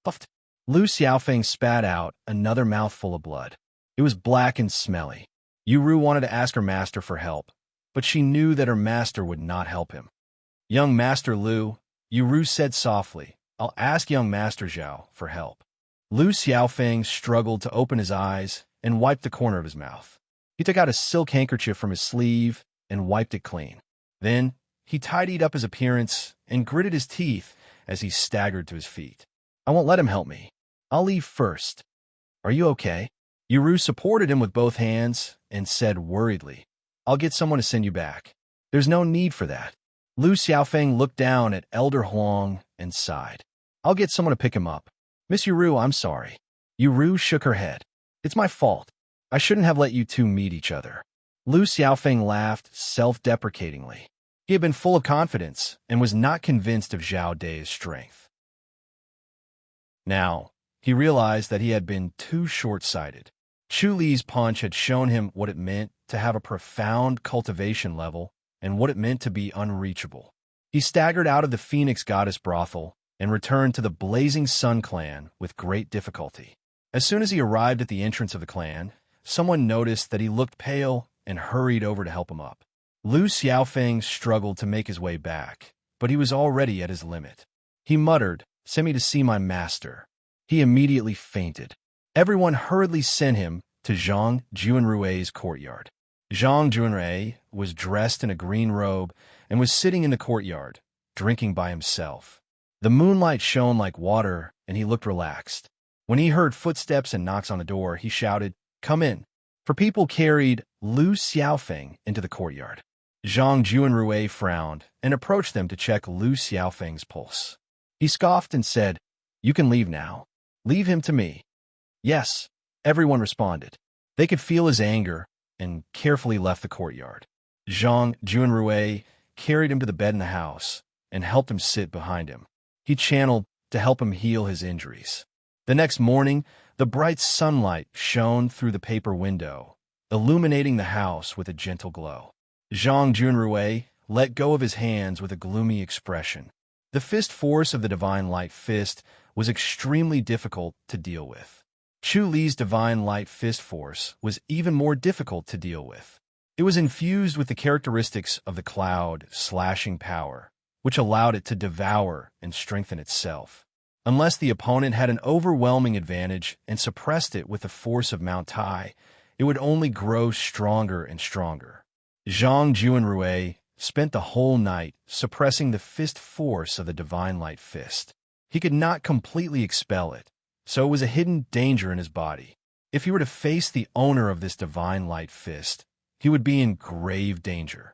Puffed. Lu Xiaofeng spat out another mouthful of blood. It was black and smelly. Yuru wanted to ask her master for help, but she knew that her master would not help him. Young Master Lu, Yuru said softly, I'll ask young Master Zhao for help. Lu Xiaofeng struggled to open his eyes and wiped the corner of his mouth. He took out a silk handkerchief from his sleeve and wiped it clean. Then, he tidied up his appearance and gritted his teeth as he staggered to his feet. I won't let him help me. I'll leave first. Are you okay? Yuru supported him with both hands and said worriedly, I'll get someone to send you back. There's no need for that. Lu Xiaofeng looked down at Elder Huang and sighed. I'll get someone to pick him up. Miss Yuru, I'm sorry. Yuru shook her head. It's my fault. I shouldn't have let you two meet each other. Lu Xiaofeng laughed self-deprecatingly. He had been full of confidence and was not convinced of Zhao De's strength. Now, he realized that he had been too short-sighted. Chu Li's punch had shown him what it meant to have a profound cultivation level and what it meant to be unreachable. He staggered out of the Phoenix Goddess brothel and returned to the Blazing Sun clan with great difficulty. As soon as he arrived at the entrance of the clan, someone noticed that he looked pale and hurried over to help him up. Lu Xiaofeng struggled to make his way back, but he was already at his limit. He muttered, "Send me to see my master." He immediately fainted. Everyone hurriedly sent him to Zhang Juanrui's courtyard. Zhang Juanrui was dressed in a green robe and was sitting in the courtyard, drinking by himself. The moonlight shone like water, and he looked relaxed. When he heard footsteps and knocks on the door, he shouted, "Come in." For people carried Lu Xiaofeng into the courtyard. Zhang Juanrui frowned and approached them to check Lu Xiaofeng's pulse. He scoffed and said, "You can leave now. Leave him to me." "Yes," everyone responded. They could feel his anger and carefully left the courtyard. Zhang Juanrui carried him to the bed in the house and helped him sit behind him. He channeled to help him heal his injuries. The next morning, the bright sunlight shone through the paper window, illuminating the house with a gentle glow. Zhang Juanrui let go of his hands with a gloomy expression. The fist force of the Divine Light Fist was extremely difficult to deal with. Chu Li's Divine Light Fist force was even more difficult to deal with. It was infused with the characteristics of the Cloud slashing power, which allowed it to devour and strengthen itself. Unless the opponent had an overwhelming advantage and suppressed it with the force of Mount Tai, it would only grow stronger and stronger. Zhang Juanrui spent the whole night suppressing the fist force of the Divine Light Fist. He could not completely expel it, so it was a hidden danger in his body. If he were to face the owner of this Divine Light Fist, he would be in grave danger.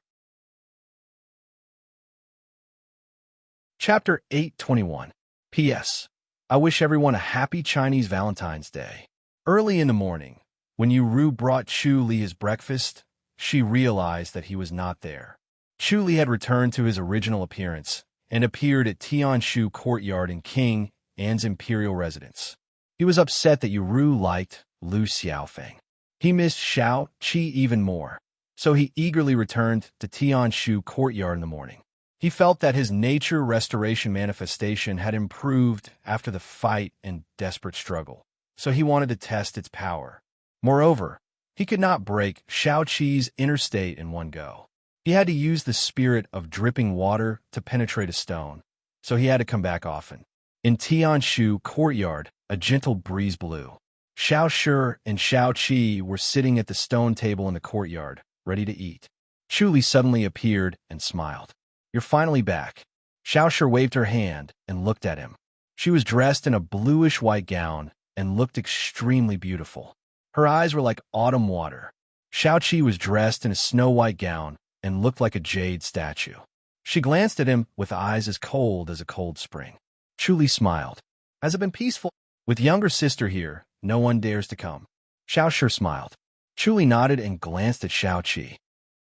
Chapter 821. P.S. I wish everyone a happy Chinese Valentine's Day. Early in the morning, when Ru brought Chu Li his breakfast, she realized that he was not there. Chu Li had returned to his original appearance and appeared at Tianshu Courtyard in King An's imperial residence. He was upset that Ru liked Lu Xiaofeng. He missed Xiao Qi even more, so he eagerly returned to Tianshu Courtyard in the morning. He felt that his nature restoration manifestation had improved after the fight and desperate struggle, so he wanted to test its power. Moreover, he could not break Xiao Qi's inner state in one go. He had to use the spirit of dripping water to penetrate a stone, so he had to come back often. In Tianshu Courtyard, a gentle breeze blew. Xiao Shi and Xiao Qi were sitting at the stone table in the courtyard, ready to eat. Chu Li suddenly appeared and smiled. "You're finally back." Xiao Shi waved her hand and looked at him. She was dressed in a bluish-white gown and looked extremely beautiful. Her eyes were like autumn water. Xiao Qi was dressed in a snow-white gown and looked like a jade statue. She glanced at him with eyes as cold as a cold spring. Chu Li smiled. "Has it been peaceful? With younger sister here, no one dares to come." Xiao Shi smiled. Chu Li nodded and glanced at Xiao Qi.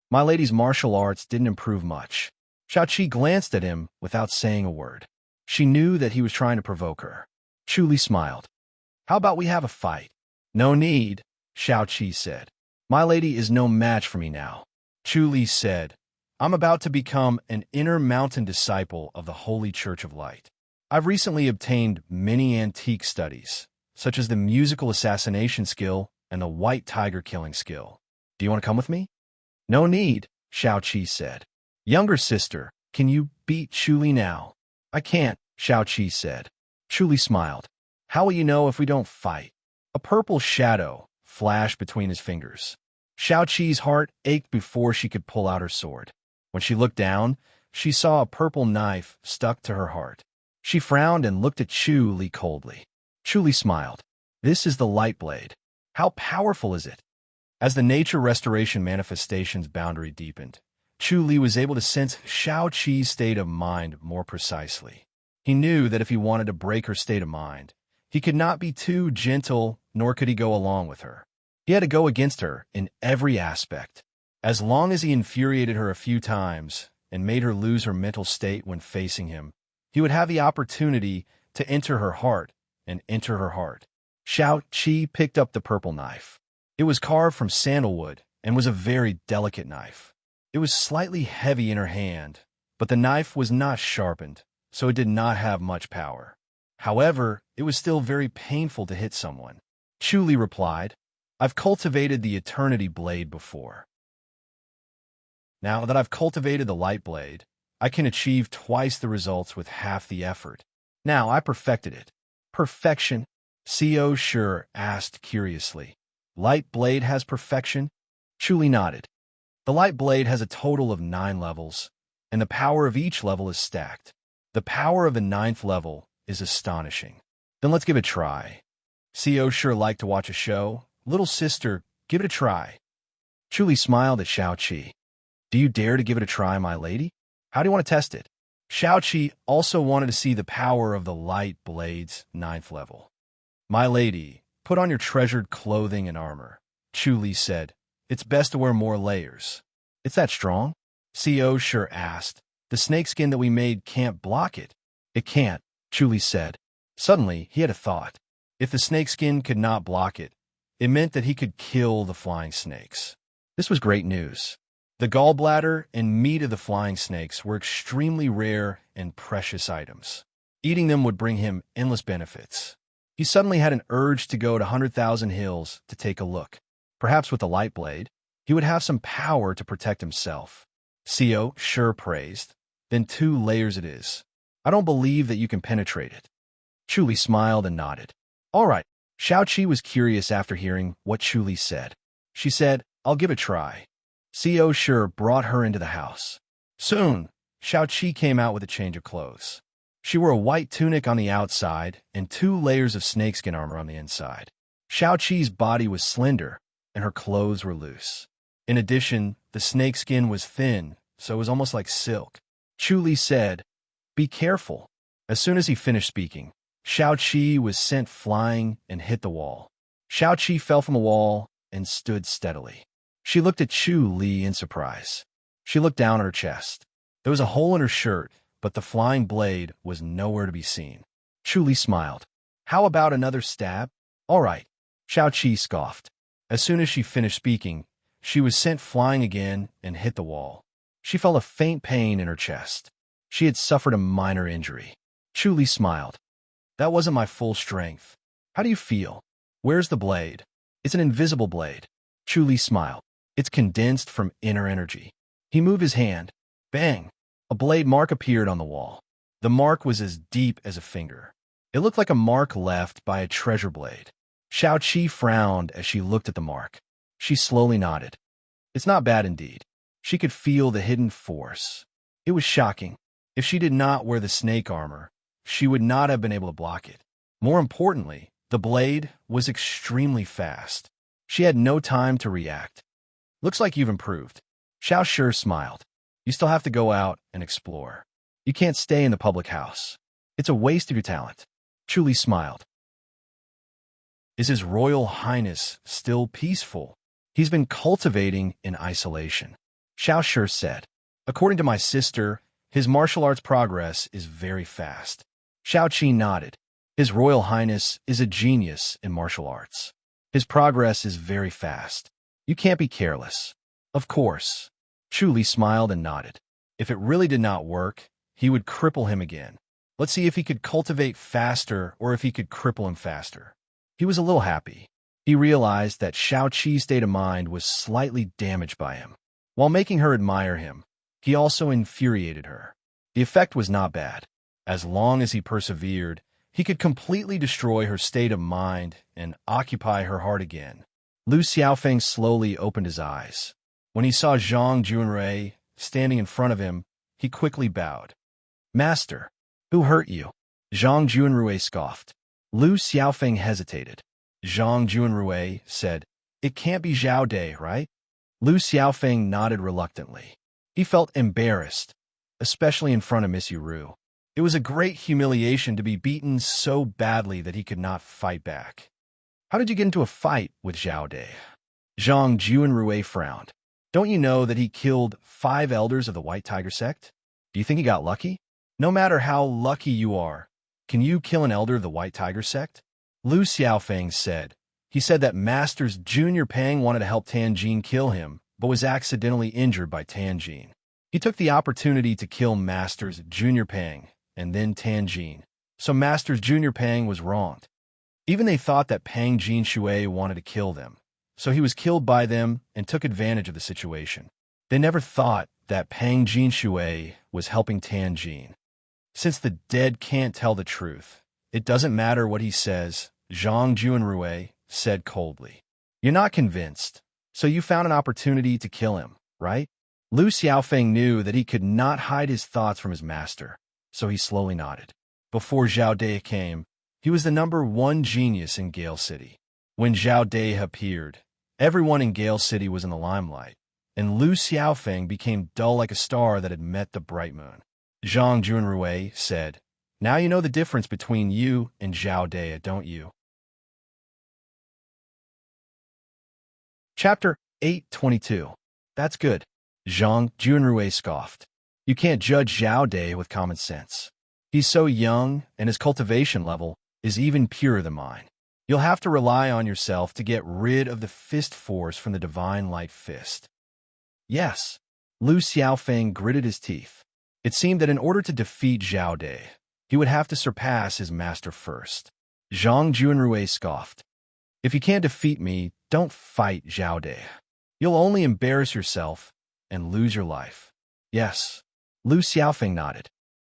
"My lady's martial arts didn't improve much." Xiao Qi glanced at him without saying a word. She knew that he was trying to provoke her. Chu Li smiled. "How about we have a fight?" "No need," Xiao Qi said. "My lady is no match for me now." Chu Li said, "I'm about to become an inner mountain disciple of the Holy Church of Light. I've recently obtained many antique studies, such as the musical assassination skill and the white tiger killing skill. Do you want to come with me?" "No need," Xiao Qi said. "Younger sister, can you beat Chu Li now?" "I can't," Xiao Qi said. Chu Li smiled. "How will you know if we don't fight?" A purple shadow flashed between his fingers. Xiao Qi's heart ached before she could pull out her sword. When she looked down, she saw a purple knife stuck to her heart. She frowned and looked at Chu Li coldly. Chu Li smiled. "This is the light blade. How powerful is it?" As the nature restoration manifestation's boundary deepened, Chu Li was able to sense Xiao Qi's state of mind more precisely. He knew that if he wanted to break her state of mind, he could not be too gentle, nor could he go along with her. He had to go against her in every aspect. As long as he infuriated her a few times and made her lose her mental state when facing him, he would have the opportunity to enter her heart and entered her heart. Xiao Qi picked up the purple knife. It was carved from sandalwood and was a very delicate knife. It was slightly heavy in her hand, but the knife was not sharpened, so it did not have much power. However, it was still very painful to hit someone. Chu Li replied, "I've cultivated the Eternity Blade before. Now that I've cultivated the Light Blade, I can achieve twice the results with half the effort. Now I perfected it." "Perfection?" Co. Shi asked curiously. "Light Blade has perfection?" Chu Li nodded. "The Light Blade has a total of 9 levels, and the power of each level is stacked. The power of the 9th level is astonishing." "Then let's give it a try." Co. sure liked to watch a show. "Little sister, give it a try." Chu Li smiled at Xiao Qi. "Do you dare to give it a try, my lady? How do you want to test it?" Xiao Qi also wanted to see the power of the Light Blade's 9th level. "My lady, put on your treasured clothing and armor," Chu Li said. "It's best to wear more layers." "It's that strong?" Co. sure asked. "The snakeskin that we made can't block it." "It can't," Chu Li said. Suddenly, he had a thought. If the snakeskin could not block it, it meant that he could kill the flying snakes. This was great news. The gallbladder and meat of the flying snakes were extremely rare and precious items. Eating them would bring him endless benefits. He suddenly had an urge to go to 100,000 Hills to take a look. Perhaps with the Light Blade, he would have some power to protect himself. Co. sure praised. "Then 2 layers it is. I don't believe that you can penetrate it." Chu Li smiled and nodded. "All right." Xiao Qi was curious after hearing what Chu Li said. She said, "I'll give it a try." Co. sure brought her into the house. Soon, Xiao Qi came out with a change of clothes. She wore a white tunic on the outside and 2 layers of snakeskin armor on the inside. Xiao Qi's body was slender, and her clothes were loose. In addition, the snakeskin was thin, so it was almost like silk. Chu Li said, "Be careful." As soon as he finished speaking, Xiao Qi was sent flying and hit the wall. Xiao Qi fell from the wall and stood steadily. She looked at Chu Li in surprise. She looked down at her chest. There was a hole in her shirt, but the flying blade was nowhere to be seen. Chu Li smiled. "How about another stab?" "All right," Xiao Qi scoffed. As soon as she finished speaking, she was sent flying again and hit the wall. She felt a faint pain in her chest. She had suffered a minor injury. Chu Li smiled. "That wasn't my full strength. How do you feel?" "Where's the blade?" "It's an invisible blade." Chu Li smiled. "It's condensed from inner energy." He moved his hand. Bang! A blade mark appeared on the wall. The mark was as deep as a finger. It looked like a mark left by a treasure blade. Xiao Qi frowned as she looked at the mark. She slowly nodded. It's not bad indeed. She could feel the hidden force. It was shocking. If she did not wear the snake armor, she would not have been able to block it. More importantly, the blade was extremely fast. She had no time to react. "Looks like you've improved." Xiao Shi smiled. "You still have to go out and explore. You can't stay in the public house. It's a waste of your talent." Chu Li smiled. "Is His Royal Highness still peaceful?" "He's been cultivating in isolation," Xiao Shi said. "According to my sister, his martial arts progress is very fast." Xiao Qi nodded. "His Royal Highness is a genius in martial arts. His progress is very fast. You can't be careless." "Of course." Chu Li smiled and nodded. If it really did not work, he would cripple him again. Let's see if he could cultivate faster or if he could cripple him faster. He was a little happy. He realized that Xiao Qi's state of mind was slightly damaged by him. While making her admire him, he also infuriated her. The effect was not bad. As long as he persevered, he could completely destroy her state of mind and occupy her heart again. Lu Xiaofeng slowly opened his eyes. When he saw Zhang Junrui standing in front of him, he quickly bowed. "Master, who hurt you?" Zhang Junrui scoffed. Lu Xiaofeng hesitated. Zhang Junrui said, "It can't be Zhao Dai, right?" Lu Xiaofeng nodded reluctantly. He felt embarrassed, especially in front of Miss Ru. It was a great humiliation to be beaten so badly that he could not fight back. "How did you get into a fight with Zhao Dai?" Zhang Junrui frowned. "Don't you know that he killed 5 elders of the White Tiger sect? Do you think he got lucky?" "No matter how lucky you are, can you kill an elder of the White Tiger sect? Lu Xiaofeng said. He said that Masters Junior Pang wanted to help Tanjin kill him, but was accidentally injured by Tanjin. He took the opportunity to kill Masters Junior Pang, and then Tanjin. So Masters Junior Pang was wronged. Even they thought that Pang Jin Shui wanted to kill them, so he was killed by them and took advantage of the situation. They never thought that Pang Jin Shui was helping Tanjin. Since the dead can't tell the truth, it doesn't matter what he says, Zhang Juanrui said coldly. You're not convinced, so you found an opportunity to kill him, right? Lu Xiaofeng knew that he could not hide his thoughts from his master, so he slowly nodded. Before Zhao De came, he was the #1 genius in Gale City. When Zhao De appeared, everyone in Gale City was in the limelight, and Lu Xiaofeng became dull like a star that had met the bright moon. Zhang Juanrui said, Now you know the difference between you and Zhao De, don't you? Chapter 8:22. That's good. Zhang Juanrui scoffed. You can't judge Zhao De with common sense. He's so young, and his cultivation level is even purer than mine. You'll have to rely on yourself to get rid of the fist force from the divine light fist. Yes. Lu Xiaofeng gritted his teeth. It seemed that in order to defeat Zhao De, he would have to surpass his master first. Zhang Juanrui scoffed. If you can't defeat me, don't fight Zhao De. You'll only embarrass yourself and lose your life. Yes. Lu Xiaofeng nodded.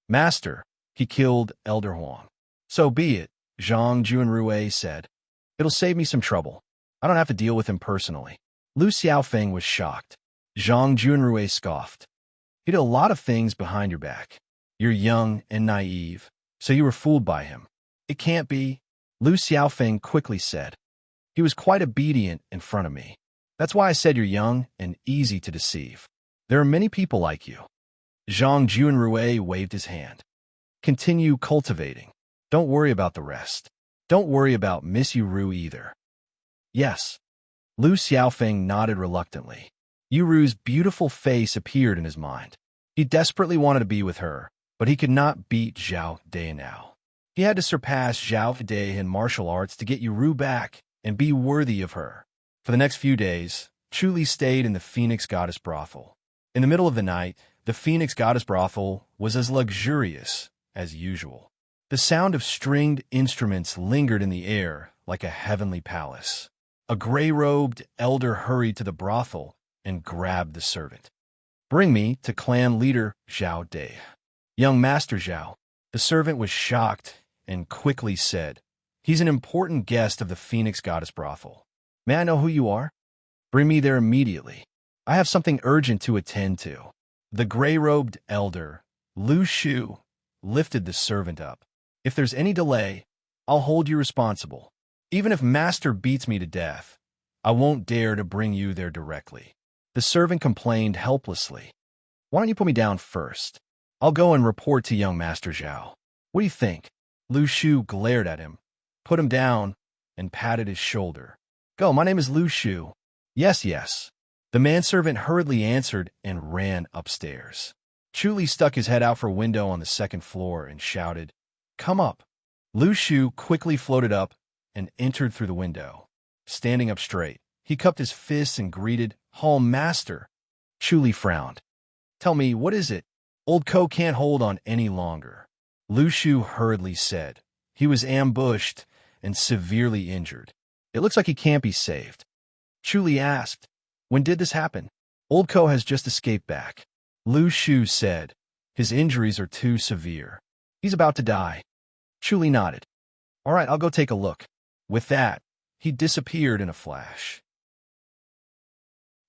Master, he killed Elder Huang. So be it, Zhang Juanrui said. It'll save me some trouble. I don't have to deal with him personally. Lu Xiaofeng was shocked. Zhang Juanrui scoffed. He did a lot of things behind your back. You're young and naive, so you were fooled by him. It can't be, Lu Xiaofeng quickly said. He was quite obedient in front of me. That's why I said you're young and easy to deceive. There are many people like you. Zhang Juanrui waved his hand. Continue cultivating. Don't worry about the rest. Don't worry about Miss Yuru either. Yes. Lu Xiaofeng nodded reluctantly. Yuru's beautiful face appeared in his mind. He desperately wanted to be with her, but he could not beat Zhao De now. He had to surpass Zhao De in martial arts to get Yuru back and be worthy of her. For the next few days, Chu Li stayed in the Phoenix Goddess Brothel. In the middle of the night, the Phoenix Goddess Brothel was as luxurious as usual. The sound of stringed instruments lingered in the air like a heavenly palace. A gray-robed elder hurried to the brothel and grabbed the servant. Bring me to clan leader Zhao De. Young Master Zhao. The servant was shocked and quickly said, He's an important guest of the Phoenix Goddess Brothel. May I know who you are? Bring me there immediately. I have something urgent to attend to. The gray-robed elder, Lu Shu, lifted the servant up. If there's any delay, I'll hold you responsible. Even if Master beats me to death, I won't dare to bring you there directly. The servant complained helplessly. Why don't you put me down first? I'll go and report to young Master Zhao. What do you think? Lu Shu glared at him, put him down, and patted his shoulder. Go, my name is Lu Shu. Yes, yes. The manservant hurriedly answered and ran upstairs. Chu Li stuck his head out for a window on the second floor and shouted, Come up. Lu Shu quickly floated up and entered through the window. Standing up straight, he cupped his fists and greeted, Hall Master. Chu Li frowned. Tell me, what is it? Old Ko can't hold on any longer. Lu Shu hurriedly said. He was ambushed and severely injured. It looks like he can't be saved. Chu Li asked, When did this happen? Old Ko has just escaped back. Lu Shu said, His injuries are too severe. He's about to die. Chu Li nodded. All right, I'll go take a look. With that, he disappeared in a flash.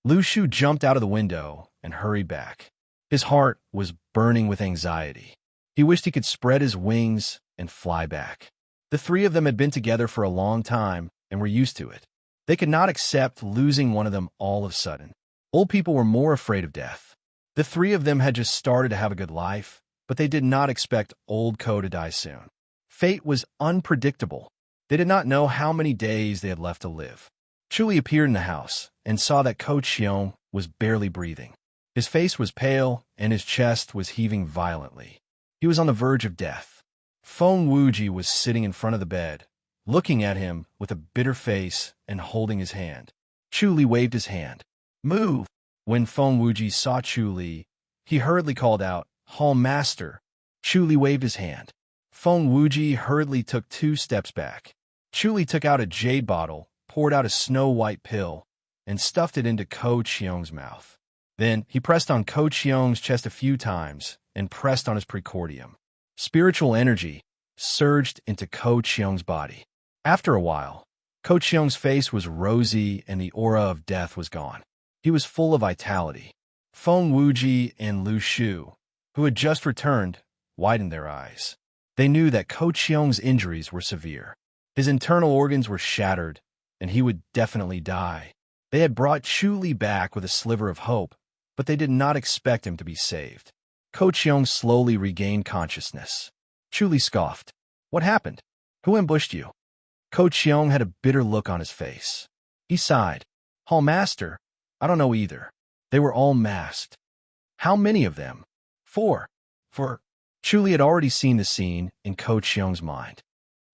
Lu Shu jumped out of the window and hurried back. His heart was burning with anxiety. He wished he could spread his wings and fly back. The three of them had been together for a long time and were used to it. They could not accept losing one of them all of a sudden. Old people were more afraid of death. The three of them had just started to have a good life, but they did not expect Old Ko to die soon. Fate was unpredictable. They did not know how many days they had left to live. Chu Li appeared in the house and saw that Ko Qiong was barely breathing. His face was pale and his chest was heaving violently. He was on the verge of death. Feng Wuji was sitting in front of the bed, looking at him with a bitter face and holding his hand. Chu Li waved his hand. Move! When Feng Wuji saw Chu Li, he hurriedly called out, Hall Master. Chu Li waved his hand. Feng Wuji hurriedly took 2 steps back. Chu Li took out a jade bottle, poured out a snow-white pill, and stuffed it into Ko Qiong's mouth. Then he pressed on Ko Qiong's chest a few times and pressed on his precordium. Spiritual energy surged into Ko Qiong's body. After a while, Ko Qiong's face was rosy and the aura of death was gone. He was full of vitality. Feng Wuji and Lu Shu, who had just returned, widened their eyes. They knew that Ko Qiong's injuries were severe. His internal organs were shattered, and he would definitely die. They had brought Chu Li back with a sliver of hope, but they did not expect him to be saved. Ko Qiong slowly regained consciousness. Chu Li scoffed. What happened? Who ambushed you? Ko Qiong had a bitter look on his face. He sighed. Hall Master, I don't know either. They were all masked. How many of them? 4. Chu Li had already seen the scene in Ko Qiong's mind.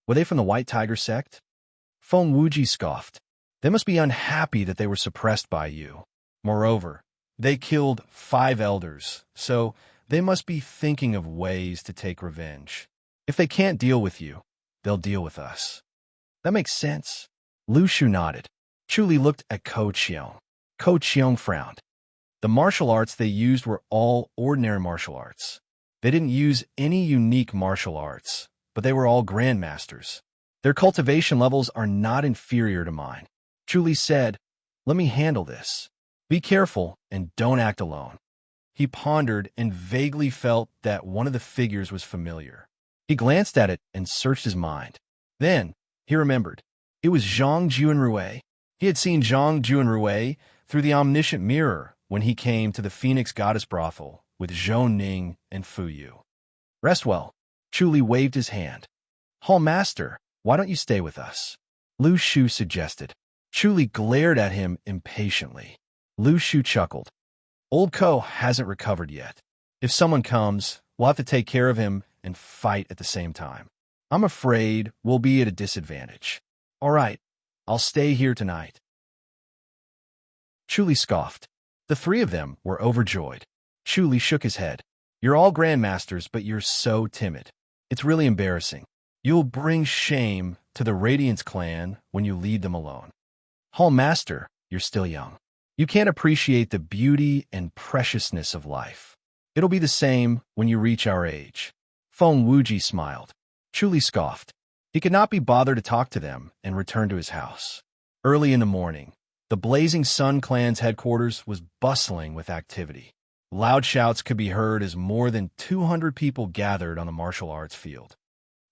Were they from the White Tiger sect? Feng Wuji scoffed. They must be unhappy that they were suppressed by you. Moreover, they killed 5 elders, so they must be thinking of ways to take revenge. If they can't deal with you, they'll deal with us. That makes sense. Lu Shu nodded. Chu Li looked at Ko Qiong. Ko Qiong frowned. The martial arts they used were all ordinary martial arts. They didn't use any unique martial arts, but they were all grandmasters. Their cultivation levels are not inferior to mine. Chu Li said, Let me handle this. Be careful and don't act alone. He pondered and vaguely felt that one of the figures was familiar. He glanced at it and searched his mind. Then, he remembered. It was Zhang Juanrui. He had seen Zhang Juanrui through the omniscient mirror when he came to the Phoenix Goddess Brothel with Zhou Ning and Fu Yu. Rest well. Chu Li waved his hand. Hall Master, why don't you stay with us? Lu Shu suggested. Chu Li glared at him impatiently. Lu Shu chuckled. Old Ko hasn't recovered yet. If someone comes, we'll have to take care of him and fight at the same time. I'm afraid we'll be at a disadvantage. All right, I'll stay here tonight. Chu Li scoffed. The 3 of them were overjoyed. Chu Li shook his head. You're all grandmasters, but you're so timid. It's really embarrassing. You'll bring shame to the Radiance clan when you leave them alone. Hall Master, you're still young. You can't appreciate the beauty and preciousness of life. It'll be the same when you reach our age. Feng Wuji smiled. Chu Li scoffed. He could not be bothered to talk to them and returned to his house. Early in the morning, the Blazing Sun clan's headquarters was bustling with activity. Loud shouts could be heard as more than 200 people gathered on the martial arts field.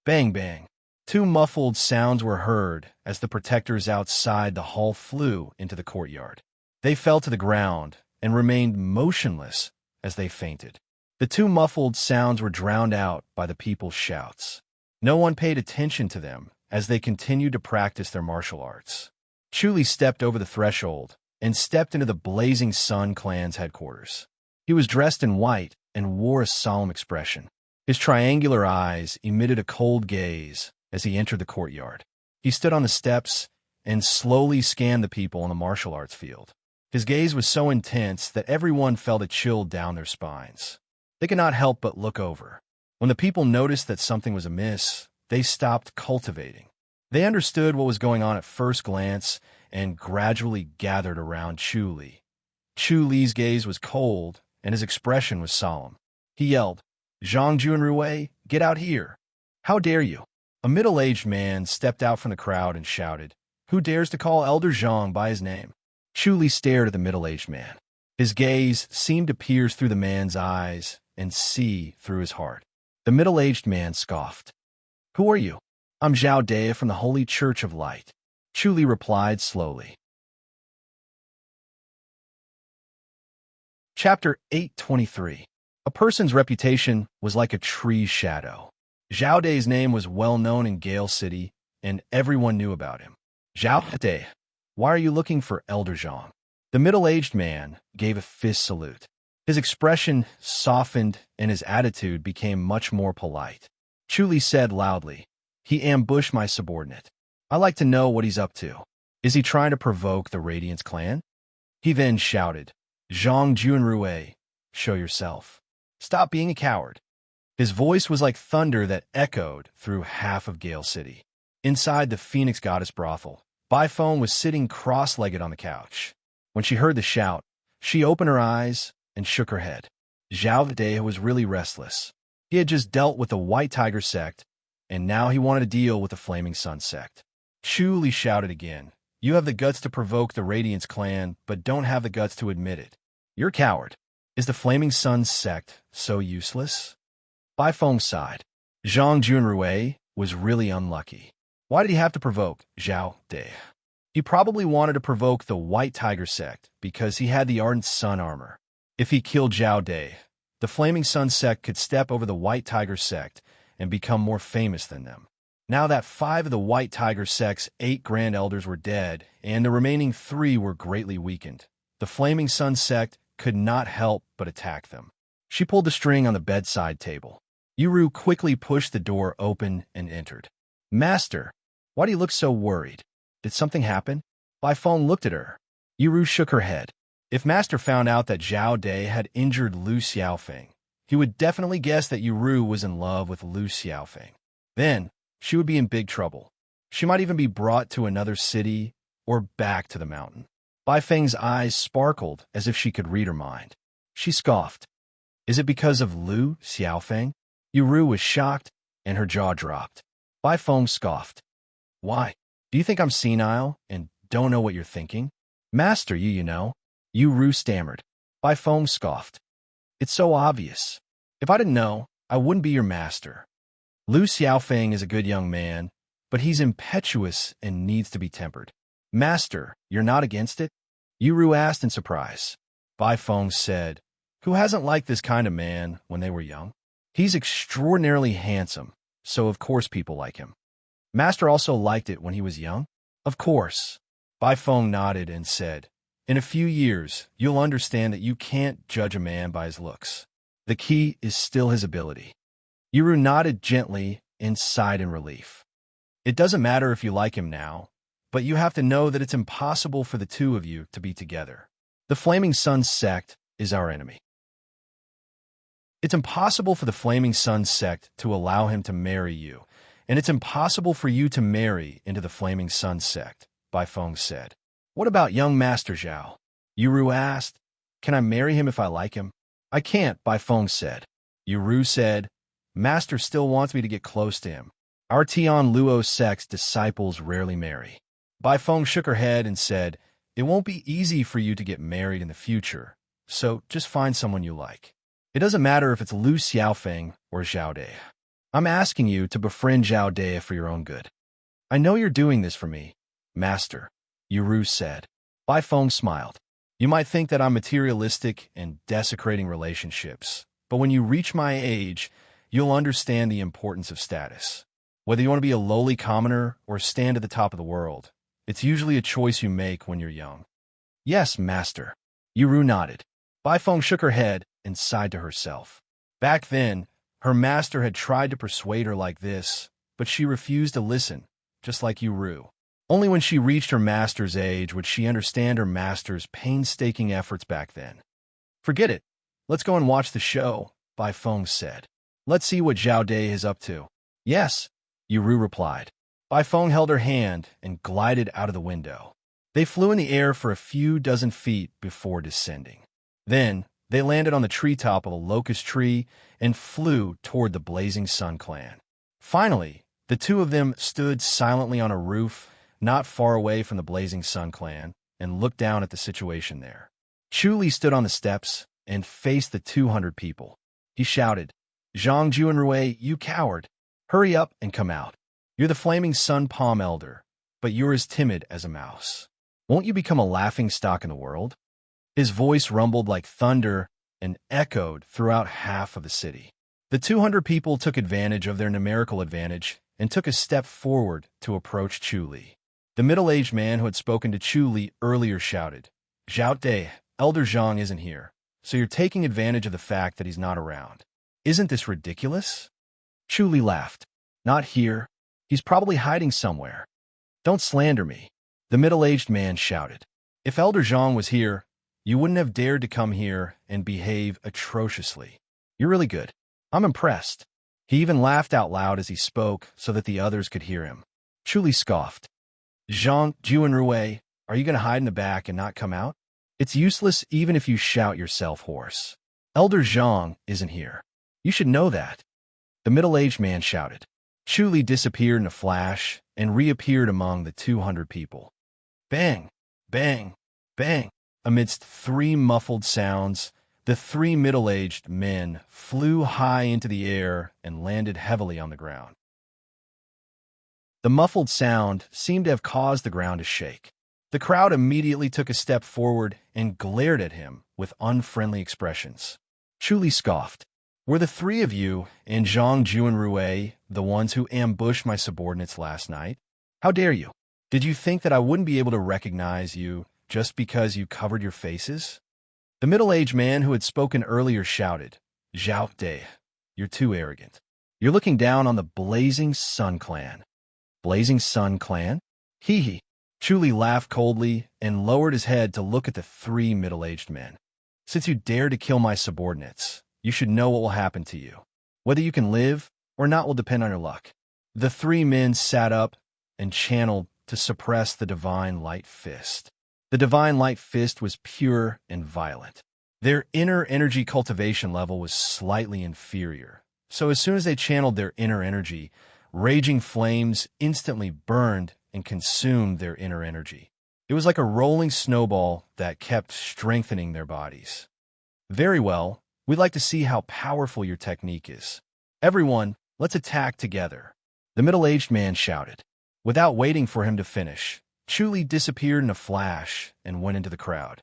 Bang, bang. 2 muffled sounds were heard as the protectors outside the hall flew into the courtyard. They fell to the ground and remained motionless as they fainted. The 2 muffled sounds were drowned out by the people's shouts. No one paid attention to them as they continued to practice their martial arts. Chu Li stepped over the threshold and stepped into the Blazing Sun clan's headquarters. He was dressed in white and wore a solemn expression. His triangular eyes emitted a cold gaze as he entered the courtyard. He stood on the steps and slowly scanned the people on the martial arts field. His gaze was so intense that everyone felt a chill down their spines. They could not help but look over. When the people noticed that something was amiss, they stopped cultivating. They understood what was going on at first glance and gradually gathered around Chu Li. Chu Li's gaze was cold and his expression was solemn. He yelled, Zhang Juanrui, get out here. How dare you? A middle-aged man stepped out from the crowd and shouted, Who dares to call Elder Zhang by his name? Chu Li stared at the middle-aged man. His gaze seemed to pierce through the man's eyes and see through his heart. The middle-aged man scoffed. Who are you? I'm Zhao Dea from the Holy Church of Light. Chu Li replied slowly. Chapter 823. A person's reputation was like a tree's shadow. Zhao De's name was well known in Gale City, and everyone knew about him. Zhao De, why are you looking for Elder Zhang? The middle-aged man gave a fist salute. His expression softened and his attitude became much more polite. Chu said loudly. He ambushed my subordinate. I like to know what he's up to. Is he trying to provoke the Radiance clan? He then shouted, Zhang Junrui, show yourself. Stop being a coward. His voice was like thunder that echoed through half of Gale City. Inside the Phoenix Goddess brothel, Bifone was sitting cross-legged on the couch. When she heard the shout, she opened her eyes and shook her head. Zhao De was really restless. He had just dealt with the White Tiger sect, and now he wanted to deal with the Flaming Sun sect. Chu Li shouted again, You have the guts to provoke the Radiance clan, but don't have the guts to admit it. You're a coward. Is the Flaming Sun sect so useless? Bifong sighed. Zhang Junrui was really unlucky. Why did he have to provoke Zhao De? He probably wanted to provoke the White Tiger sect because he had the Ardent Sun armor. If he killed Zhao De, the Flaming Sun sect could step over the White Tiger sect and become more famous than them. Now that 5 of the White Tiger sect's 8 Grand Elders were dead and the remaining 3 were greatly weakened, the Flaming Sun sect could not help but attack them. She pulled the string on the bedside table. Yuru quickly pushed the door open and entered. Master, why do you look so worried? Did something happen? Bifong looked at her. Yuru shook her head. If Master found out that Zhao De had injured Lu Xiaofeng, he would definitely guess that Yuru was in love with Lu Xiaofeng. Then, she would be in big trouble. She might even be brought to another city or back to the mountain. Bifeng's eyes sparkled as if she could read her mind. She scoffed. Is it because of Lu Xiaofeng? Yuru was shocked, and her jaw dropped. Bifeng scoffed. Why? Do you think I'm senile and don't know what you're thinking? Master, you know. Yuru stammered. Bifeng scoffed. It's so obvious. If I didn't know, I wouldn't be your master. Lu Xiaofeng is a good young man, but he's impetuous and needs to be tempered. Master, you're not against it? Yuru asked in surprise. Bifeng said, Who hasn't liked this kind of man when they were young? He's extraordinarily handsome, so of course people like him. Master also liked it when he was young? Of course. Bifeng nodded and said, In a few years, you'll understand that you can't judge a man by his looks. The key is still his ability. Yuru nodded gently and sighed in relief. It doesn't matter if you like him now, but you have to know that it's impossible for the two of you to be together. The Flaming Sun sect is our enemy. It's impossible for the Flaming Sun sect to allow him to marry you, and it's impossible for you to marry into the Flaming Sun sect, Bifeng said. What about young Master Zhao? Yuru asked. Can I marry him if I like him? I can't, Bifeng said. Yuru said, Master still wants me to get close to him. Our Tian Luo sect's disciples rarely marry. Bifeng shook her head and said, It won't be easy for you to get married in the future, so just find someone you like. It doesn't matter if it's Lu Xiaofeng or Zhao De. I'm asking you to befriend Zhao De for your own good. I know you're doing this for me, Master, Yuru said. Bifeng smiled. You might think that I'm materialistic and desecrating relationships, but when you reach my age, you'll understand the importance of status. Whether you want to be a lowly commoner or stand at the top of the world, it's usually a choice you make when you're young. Yes, Master. Yuru nodded. Bifeng shook her head and sighed to herself. Back then, her master had tried to persuade her like this, but she refused to listen, just like Yuru. Only when she reached her master's age would she understand her master's painstaking efforts back then. Forget it. Let's go and watch the show, Bifeng said. Let's see what Zhao De is up to. Yes, Yuru replied. Bifeng held her hand and glided out of the window. They flew in the air for a few dozen feet before descending. Then, they landed on the treetop of a locust tree and flew toward the Blazing Sun clan. Finally, the two of them stood silently on a roof not far away from the Blazing Sun clan and looked down at the situation there. Chu Li stood on the steps and faced the 200 people. He shouted, Zhang Junrui, you coward! Hurry up and come out. You're the Flaming Sun Palm Elder, but you're as timid as a mouse. Won't you become a laughing stock in the world? His voice rumbled like thunder and echoed throughout half of the city. The 200 people took advantage of their numerical advantage and took a step forward to approach Chu Li. The middle-aged man who had spoken to Chu Li earlier shouted, Zhao De, Elder Zhang isn't here, so you're taking advantage of the fact that he's not around. Isn't this ridiculous? Chu Li laughed. Not here. He's probably hiding somewhere. Don't slander me, the middle-aged man shouted. If Elder Zhang was here, you wouldn't have dared to come here and behave atrociously. You're really good. I'm impressed. He even laughed out loud as he spoke so that the others could hear him. Chu Li scoffed. Zhang, Ju and Rui, are you going to hide in the back and not come out? It's useless even if you shout yourself hoarse. Elder Zhang isn't here. You should know that. The middle-aged man shouted. Chu Li disappeared in a flash and reappeared among the 200 people. Bang! Bang! Bang! Amidst three muffled sounds, the three middle-aged men flew high into the air and landed heavily on the ground. The muffled sound seemed to have caused the ground to shake. The crowd immediately took a step forward and glared at him with unfriendly expressions. Chu Li scoffed. Were the three of you, and Zhang, Ju, and Rui, the ones who ambushed my subordinates last night? How dare you? Did you think that I wouldn't be able to recognize you just because you covered your faces? The middle-aged man who had spoken earlier shouted, Zhao De, you're too arrogant. You're looking down on the Blazing Sun Clan. Blazing Sun Clan? Hee hee. Chu Li laughed coldly and lowered his head to look at the three middle-aged men. Since you dared to kill my subordinates, you should know what will happen to you. Whether you can live or not will depend on your luck. The three men sat up and channeled to suppress the Divine Light Fist. The Divine Light Fist was pure and violent. Their inner energy cultivation level was slightly inferior, so as soon as they channeled their inner energy, raging flames instantly burned and consumed their inner energy. It was like a rolling snowball that kept strengthening their bodies. Very well, we'd like to see how powerful your technique is. Everyone, let's attack together, the middle-aged man shouted. Without waiting for him to finish, Chu Li disappeared in a flash and went into the crowd.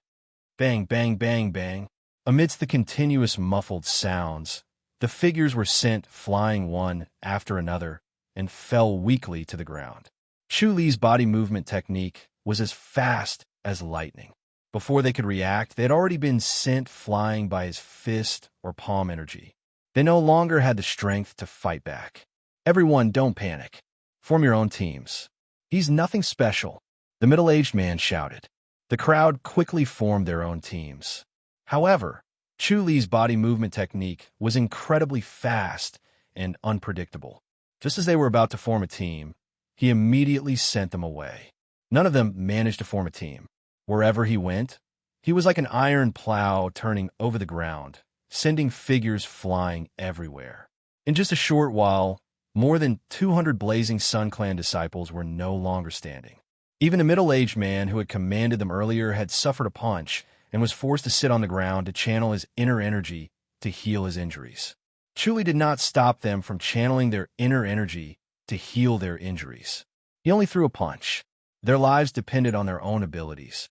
Bang, bang, bang, bang. Amidst the continuous muffled sounds, the figures were sent flying one after another and fell weakly to the ground. Chu Li's body movement technique was as fast as lightning. Before they could react, they had already been sent flying by his fist or palm energy. They no longer had the strength to fight back. Everyone, don't panic. Form your own teams. He's nothing special, the middle-aged man shouted. The crowd quickly formed their own teams. However, Chu Li's body movement technique was incredibly fast and unpredictable. Just as they were about to form a team, he immediately sent them away. None of them managed to form a team. Wherever he went, he was like an iron plow turning over the ground, sending figures flying everywhere. In just a short while, more than 200 Blazing Sun Clan disciples were no longer standing. Even a middle-aged man who had commanded them earlier had suffered a punch and was forced to sit on the ground to channel his inner energy to heal his injuries. Chu Li did not stop them from channeling their inner energy to heal their injuries. He only threw a punch. Their lives depended on their own abilities.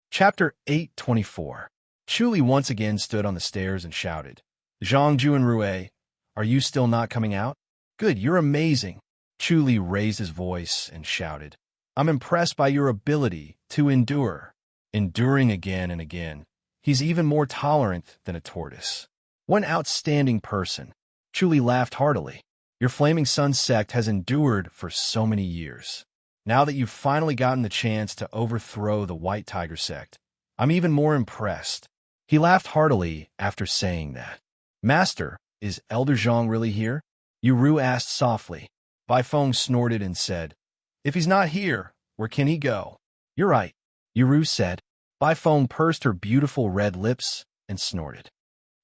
Chapter 824. Chu Li once again stood on the stairs and shouted, Zhang, Ju, and Rui, are you still not coming out? Good, you're amazing. Chu Li raised his voice and shouted, I'm impressed by your ability to endure. Enduring again and again. He's even more tolerant than a tortoise. What an outstanding person. Chu Li laughed heartily. Your Flaming Sun sect has endured for so many years. Now that you've finally gotten the chance to overthrow the White Tiger sect, I'm even more impressed. He laughed heartily after saying that. Master, is Elder Zhang really here? Yuru asked softly. Bai Feng snorted and said, If he's not here, where can he go? You're right, Yuru said. Bai Feng pursed her beautiful red lips and snorted.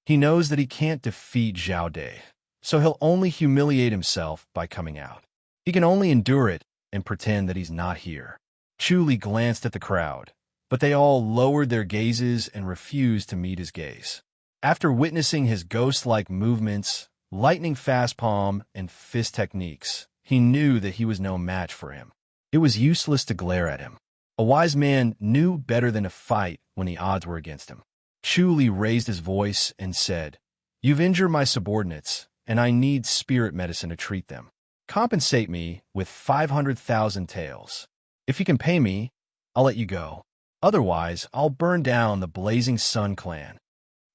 He knows that he can't defeat Zhao De, so he'll only humiliate himself by coming out. He can only endure it and pretend that he's not here. Chu Li glanced at the crowd, but they all lowered their gazes and refused to meet his gaze. After witnessing his ghost-like movements, lightning-fast palm, and fist techniques, he knew that he was no match for him. It was useless to glare at him. A wise man knew better than to fight when the odds were against him. Chu Li raised his voice and said, You've injured my subordinates, and I need spirit medicine to treat them. Compensate me with 500,000 taels. If you can pay me, I'll let you go. Otherwise, I'll burn down the Blazing Sun Clan.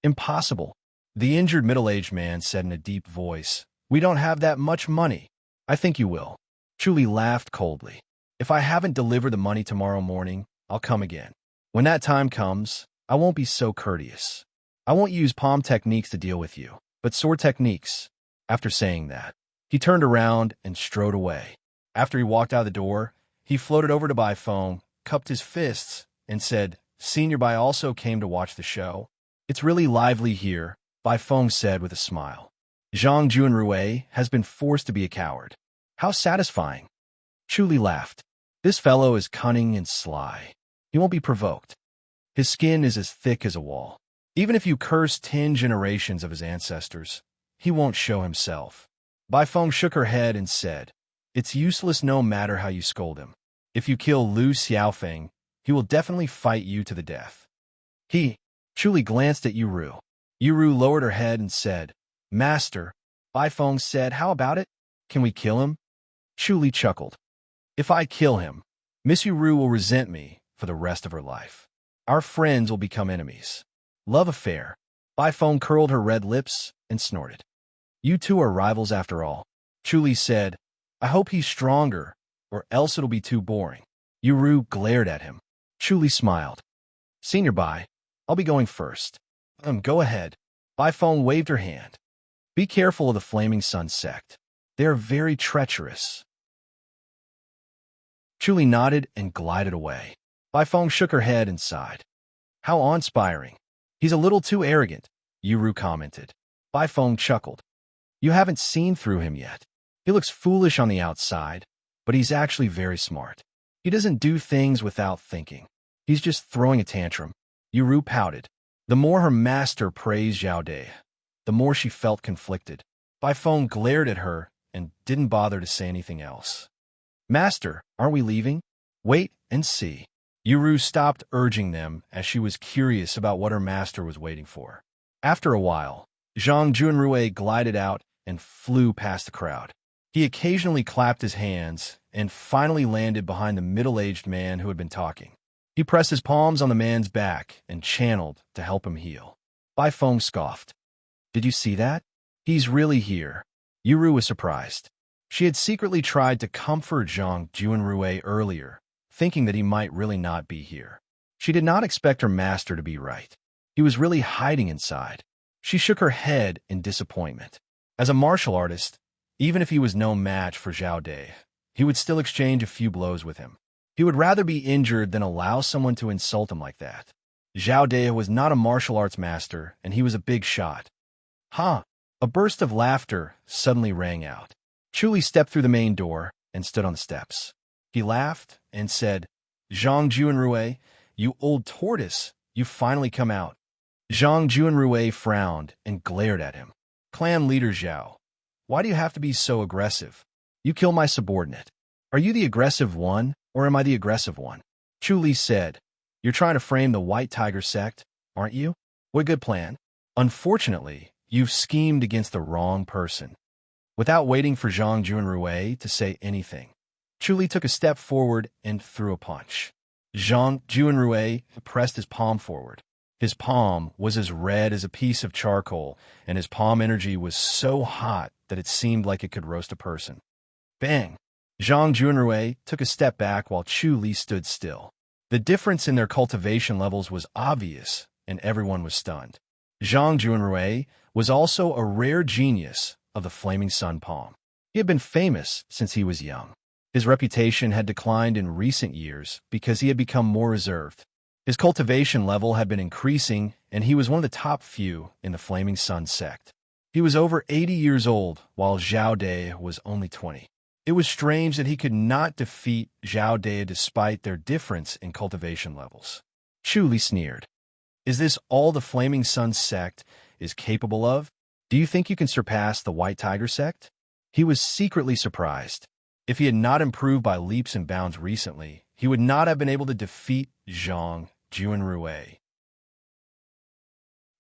Impossible, The injured middle-aged man said in a deep voice, "We don't have that much money." "I think you will." Chuli laughed coldly. "If I haven't delivered the money tomorrow morning, I'll come again. When that time comes, I won't be so courteous. I won't use palm techniques to deal with you, but sword techniques." After saying that, he turned around and strode away. After he walked out the door, he floated over to Bai Feng, cupped his fists, and said, "Senior Bai also came to watch the show." "It's really lively here," Bai Feng said with a smile. "Zhang Junrui has been forced to be a coward. How satisfying." Chuli laughed. "This fellow is cunning and sly. He won't be provoked. His skin is as thick as a wall. Even if you curse 10 generations of his ancestors, he won't show himself." Bai Feng shook her head and said, "It's useless no matter how you scold him. If you kill Lu Xiaofeng, he will definitely fight you to the death." Chuli glanced at Yuru. Yuru lowered her head and said, "Master," Bai Feng said, "how about it? Can we kill him?" Chuli chuckled. "If I kill him, Miss Yuru will resent me for the rest of her life. Our friends will become enemies. Love affair." Bai Feng curled her red lips and snorted. "You two are rivals after all." Chuli said, "I hope he's stronger, or else it'll be too boring." Yuru glared at him. Chuli smiled. "Senior Bai, I'll be going first." Go ahead." Bai Feng waved her hand. "Be careful of the Flaming Sun sect. They are very treacherous." Chuli nodded and glided away. Bai Feng shook her head and sighed. "How awe-inspiring." "He's a little too arrogant," Yuru commented. Bai Feng chuckled. "You haven't seen through him yet. He looks foolish on the outside, but he's actually very smart. He doesn't do things without thinking. He's just throwing a tantrum." Yuru pouted. The more her master praised Zhao De, the more she felt conflicted. Bai Feng glared at her and didn't bother to say anything else. "Master, aren't we leaving?" "Wait and see." Yuru stopped urging them as she was curious about what her master was waiting for. After a while, Zhang Junrui glided out and flew past the crowd. He occasionally clapped his hands and finally landed behind the middle-aged man who had been talking. He pressed his palms on the man's back and channeled to help him heal. Bai Feng scoffed. "Did you see that? He's really here." Yuru was surprised. She had secretly tried to comfort Zhang Junrui earlier, thinking that he might really not be here. She did not expect her master to be right. He was really hiding inside. She shook her head in disappointment. As a martial artist, even if he was no match for Zhao De, he would still exchange a few blows with him. He would rather be injured than allow someone to insult him like that. Zhao De was not a martial arts master, and he was a big shot. "Huh!" A burst of laughter suddenly rang out. Chuli stepped through the main door and stood on the steps. He laughed and said, "Zhang Junrui, you old tortoise, you've finally come out." Zhang Junrui frowned and glared at him. "Clan leader Zhao, why do you have to be so aggressive? You kill my subordinate. Are you the aggressive one, or am I the aggressive one?" Chuli said, "You're trying to frame the White Tiger sect, aren't you? What a good plan. Unfortunately, you've schemed against the wrong person." Without waiting for Zhang Junrui to say anything, Chuli took a step forward and threw a punch. Zhang Junrui pressed his palm forward. His palm was as red as a piece of charcoal, and his palm energy was so hot that it seemed like it could roast a person. Bang! Zhang Junrui took a step back while Chuli stood still. The difference in their cultivation levels was obvious, and everyone was stunned. Zhang Junrui was also a rare genius of the Flaming Sun palm. He had been famous since he was young. His reputation had declined in recent years because he had become more reserved. His cultivation level had been increasing, and he was one of the top few in the Flaming Sun sect. He was over 80 years old, while Zhao De was only 20. It was strange that he could not defeat Zhao De despite their difference in cultivation levels. Chuli sneered. "Is this all the Flaming Sun sect is capable of? Do you think you can surpass the White Tiger sect?" He was secretly surprised. If he had not improved by leaps and bounds recently, he would not have been able to defeat Zhang Junrui.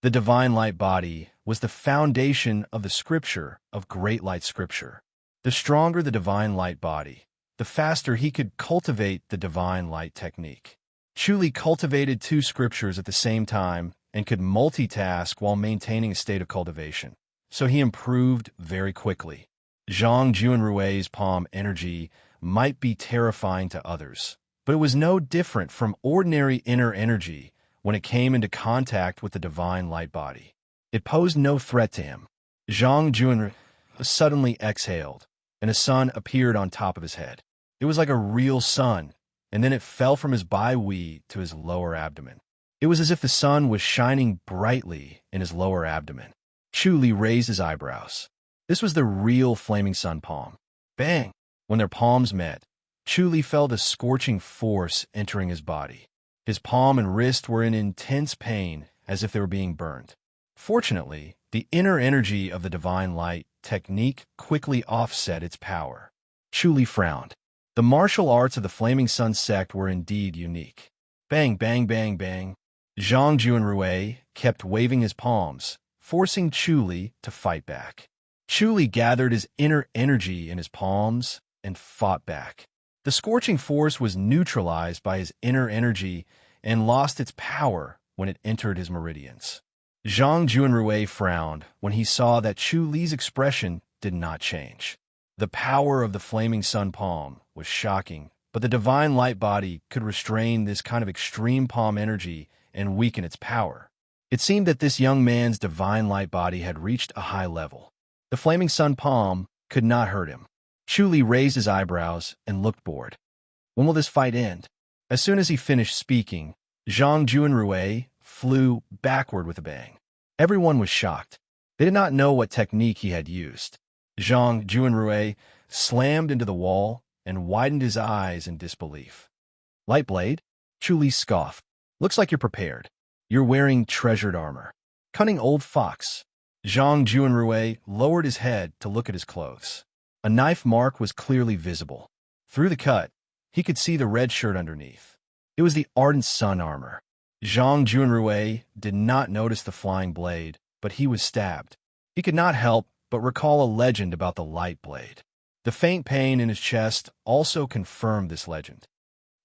The Divine Light Body was the foundation of the scripture of Great Light Scripture. The stronger the Divine Light Body, the faster he could cultivate the Divine Light technique. Chuli cultivated two scriptures at the same time and could multitask while maintaining a state of cultivation. So he improved very quickly. Zhang Juanrui's palm energy might be terrifying to others, but it was no different from ordinary inner energy when it came into contact with the divine light body. It posed no threat to him. Zhang Juanru suddenly exhaled, and a sun appeared on top of his head. It was like a real sun, and then it fell from his bai to his lower abdomen. It was as if the sun was shining brightly in his lower abdomen. Chu Li raised his eyebrows. This was the real flaming sun palm. Bang! When their palms met, Chu Li felt a scorching force entering his body. His palm and wrist were in intense pain, as if they were being burned. Fortunately, the inner energy of the divine light technique quickly offset its power. Chu Li frowned. The martial arts of the Flaming Sun sect were indeed unique. Bang, bang, bang, bang. Zhang Juanrui kept waving his palms, forcing Chu Li to fight back. Chu Li gathered his inner energy in his palms and fought back. The scorching force was neutralized by his inner energy and lost its power when it entered his meridians. Zhang Juanrui frowned when he saw that Chu Li's expression did not change. The power of the Flaming Sun palm was shocking, but the divine light body could restrain this kind of extreme palm energy and weaken its power. It seemed that this young man's divine light body had reached a high level. The Flaming Sun palm could not hurt him. Chu Li raised his eyebrows and looked bored. When will this fight end? As soon as he finished speaking, Zhang Juanrui flew backward with a bang. Everyone was shocked. They did not know what technique he had used. Zhang Juanrui slammed into the wall and widened his eyes in disbelief. Light blade? Chu Li scoffed. Looks like you're prepared. You're wearing treasured armor. Cunning old fox. Zhang Juanrui lowered his head to look at his clothes. A knife mark was clearly visible. Through the cut, he could see the red shirt underneath. It was the ardent sun armor. Zhang Juanrui did not notice the flying blade, but he was stabbed. He could not help but recall a legend about the light blade. The faint pain in his chest also confirmed this legend.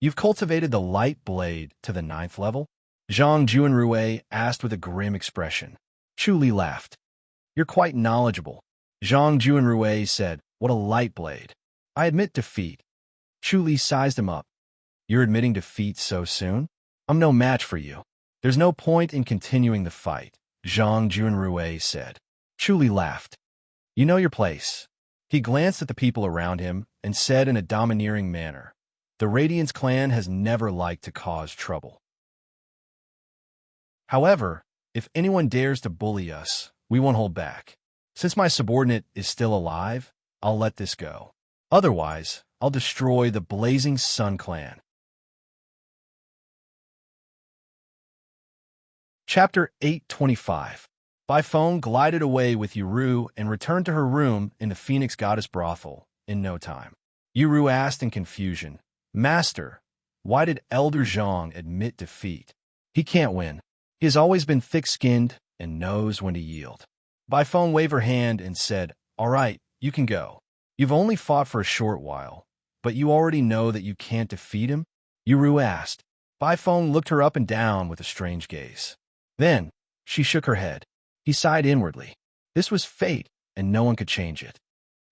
You've cultivated the light blade to the 9th level? Zhang Juanrui asked with a grim expression. Chu Li laughed. You're quite knowledgeable. Zhang Juanrui said, what a light blade. I admit defeat. Chu Li sized him up. You're admitting defeat so soon? I'm no match for you. There's no point in continuing the fight, Zhang Juanrui said. Chu Li laughed. You know your place. He glanced at the people around him and said in a domineering manner, the Radiance clan has never liked to cause trouble. However, if anyone dares to bully us, we won't hold back. Since my subordinate is still alive, I'll let this go. Otherwise, I'll destroy the Blazing Sun clan. Chapter 825. Bai Feng glided away with Yuru and returned to her room in the Phoenix Goddess brothel in no time. Yuru asked in confusion, Master, why did Elder Zhang admit defeat? He can't win. He has always been thick-skinned and knows when to yield. Bai Feng waved her hand and said, All right, you can go. You've only fought for a short while, but you already know that you can't defeat him? Yuru asked. Bai Feng looked her up and down with a strange gaze. Then, she shook her head. He sighed inwardly. This was fate, and no one could change it.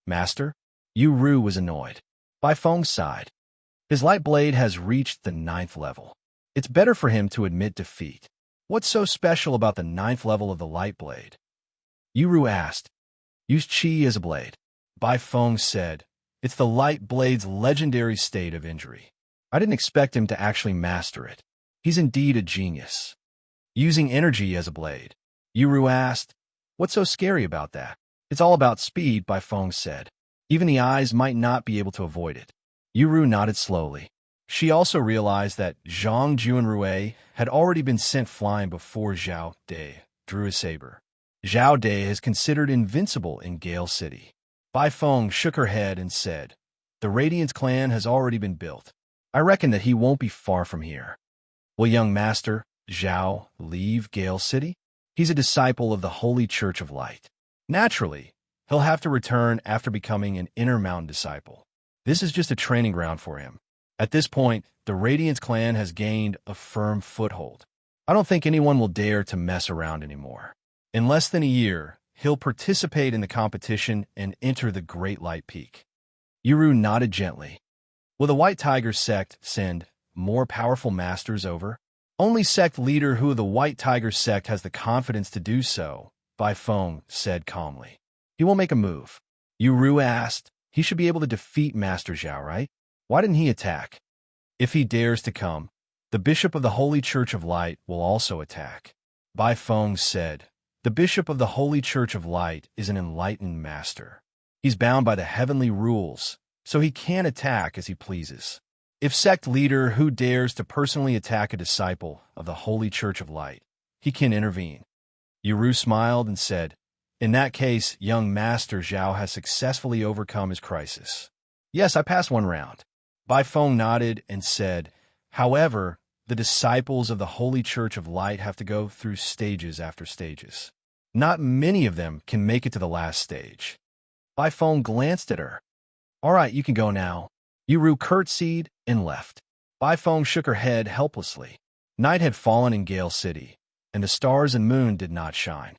Master? Yuru was annoyed. Bai Feng sighed. His light blade has reached the 9th level. It's better for him to admit defeat. What's so special about the 9th level of the light blade? Yuru asked. Use chi as a blade. Bai Feng said. It's the light blade's legendary state of injury. I didn't expect him to actually master it. He's indeed a genius. Using energy as a blade. Yuru asked. What's so scary about that? It's all about speed, Bai Feng said. Even the eyes might not be able to avoid it. Yuru nodded slowly. She also realized that Zhang Juanrui had already been sent flying before Zhao De drew his saber. Zhao De is considered invincible in Gale City. Bai Feng shook her head and said, The Radiance clan has already been built. I reckon that he won't be far from here. Will young master, Zhao, leave Gale City? He's a disciple of the Holy Church of Light. Naturally, he'll have to return after becoming an Inner Mountain disciple. This is just a training ground for him. At this point, the Radiance clan has gained a firm foothold. I don't think anyone will dare to mess around anymore. In less than a year, he'll participate in the competition and enter the Great Light Peak. Uru nodded gently. Will the White Tiger sect send more powerful masters over? Only sect leader who of the White Tiger sect has the confidence to do so, Bai Feng said calmly. He won't make a move. Uru asked. He should be able to defeat Master Zhao, right? Why didn't he attack? If he dares to come, the Bishop of the Holy Church of Light will also attack. Bai Feng said. The Bishop of the Holy Church of Light is an enlightened master. He's bound by the heavenly rules, so he can attack as he pleases. If sect leader who dares to personally attack a disciple of the Holy Church of Light, he can intervene. Uru smiled and said, in that case, young Master Zhao has successfully overcome his crisis. Yes, I passed one round. Bai Feng nodded and said, however, the disciples of the Holy Church of Light have to go through stages after stages. Not many of them can make it to the last stage. Bai Feng glanced at her. All right, you can go now. Uru curtsied and left. Bai Feng shook her head helplessly. Night had fallen in Gale City, and the stars and moon did not shine.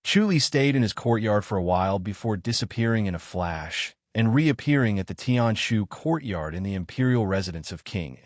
Chuli stayed in his courtyard for a while before disappearing in a flash and reappearing at the Tianshu courtyard in the imperial residence of King.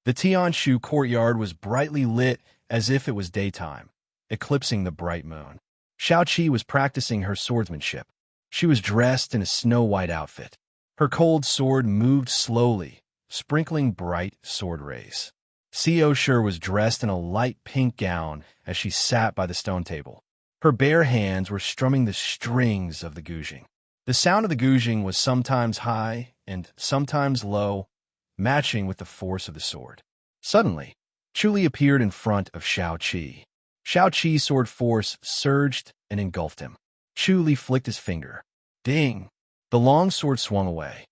The Tianshu courtyard was brightly lit as if it was daytime, eclipsing the bright moon. Xiaoqi was practicing her swordsmanship. She was dressed in a snow-white outfit. Her cold sword moved slowly, sprinkling bright sword rays. Xiao Shi was dressed in a light pink gown as she sat by the stone table. Her bare hands were strumming the strings of the guzheng. The sound of the guzheng was sometimes high and sometimes low, matching with the force of the sword. Suddenly, Chuli appeared in front of Xiaoqi. Xiaoqi's sword force surged and engulfed him. Chuli flicked his finger. Ding! The long sword swung away.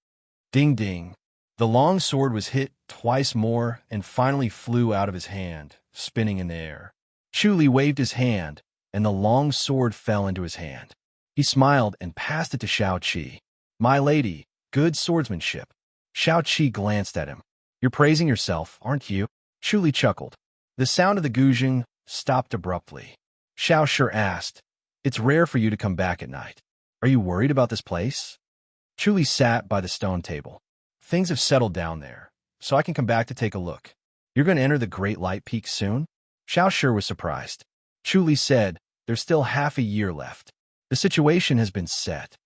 Ding ding! The long sword was hit twice more and finally flew out of his hand, spinning in the air. Chuli waved his hand, and the long sword fell into his hand. He smiled and passed it to Xiaoqi. My lady, good swordsmanship. Xiaoqi glanced at him. You're praising yourself, aren't you? Chuli chuckled. The sound of the guzheng stopped abruptly. Xiao Shi asked, it's rare for you to come back at night. Are you worried about this place? Chuli sat by the stone table. Things have settled down there, so I can come back to take a look. You're going to enter the Great Light Peak soon? Xiao Shi was surprised. Chuli said, there's still half a year left. The situation has been set.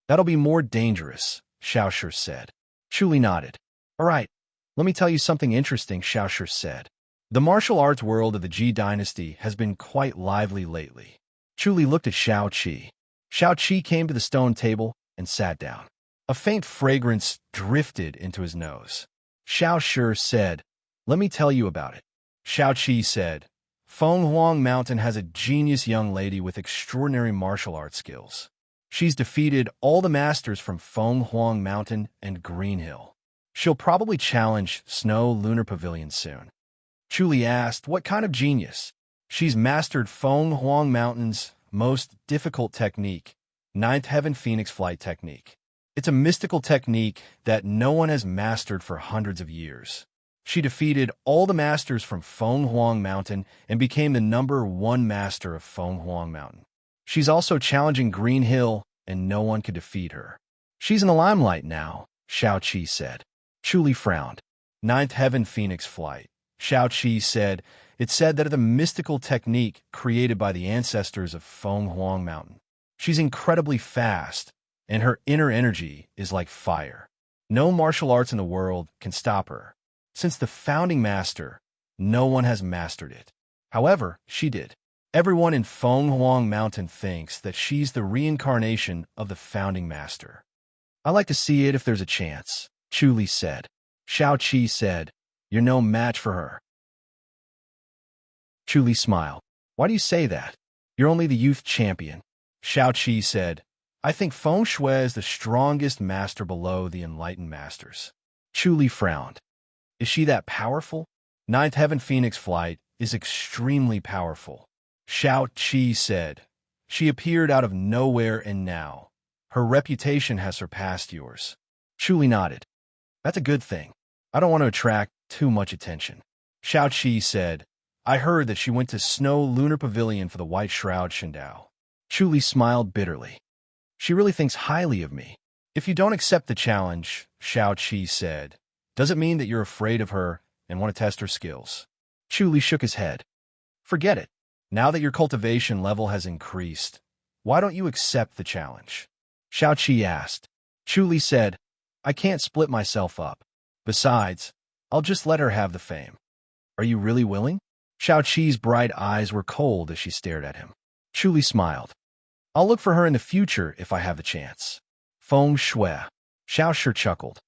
That'll be more dangerous, Xiao Shi said. Chuli nodded. All right, let me tell you something interesting, Xiao Shi said. The martial arts world of the Ji dynasty has been quite lively lately. Chuli looked at Xiaoqi. Xiaoqi came to the stone table and sat down. A faint fragrance drifted into his nose. Xiao Shi said, let me tell you about it. Xiaoqi said, Fenghuang Mountain has a genius young lady with extraordinary martial arts skills. She's defeated all the masters from Fenghuang Mountain and Green Hill. She'll probably challenge Snow Lunar Pavilion soon. Chuli asked, what kind of genius? She's mastered Fenghuang Mountain's most difficult technique, Ninth Heaven Phoenix Flight technique. It's a mystical technique that no one has mastered for hundreds of years. She defeated all the masters from Fenghuang Mountain and became the #1 master of Fenghuang Mountain. She's also challenging Green Hill, and no one could defeat her. She's in the limelight now, Xiaoqi said. Chuli frowned. Ninth Heaven Phoenix Flight. Xiaoqi said, it's said that it's a mystical technique created by the ancestors of Fenghuang Mountain. She's incredibly fast, and her inner energy is like fire. No martial arts in the world can stop her. Since the founding master, no one has mastered it. However, she did. Everyone in Fenghuang Mountain thinks that she's the reincarnation of the founding master. I like to see it if there's a chance, Chuli said. Xiaoqi said, you're no match for her. Chuli smiled. Why do you say that? You're only the youth champion. Xiaoqi said, I think Feng Shui is the strongest master below the enlightened masters. Chuli frowned. Is she that powerful? Ninth Heaven Phoenix Flight is extremely powerful. Xiaoqi said. She appeared out of nowhere and now her reputation has surpassed yours. Chuli nodded. That's a good thing. I don't want to attract too much attention. Xiao Qi said, I heard that she went to Snow Lunar Pavilion for the White Shroud Shindao. Chu Li smiled bitterly. She really thinks highly of me. If you don't accept the challenge, Xiao Qi said, does it mean that you're afraid of her and want to test her skills? Chu Li shook his head. Forget it. Now that your cultivation level has increased, why don't you accept the challenge? Xiao Qi asked. Chu Li said, I can't split myself up. Besides, I'll just let her have the fame. Are you really willing? Xiao Qi's bright eyes were cold as she stared at him. Chu Li smiled. I'll look for her in the future if I have the chance. Feng Shui. Xiao Shi chuckled.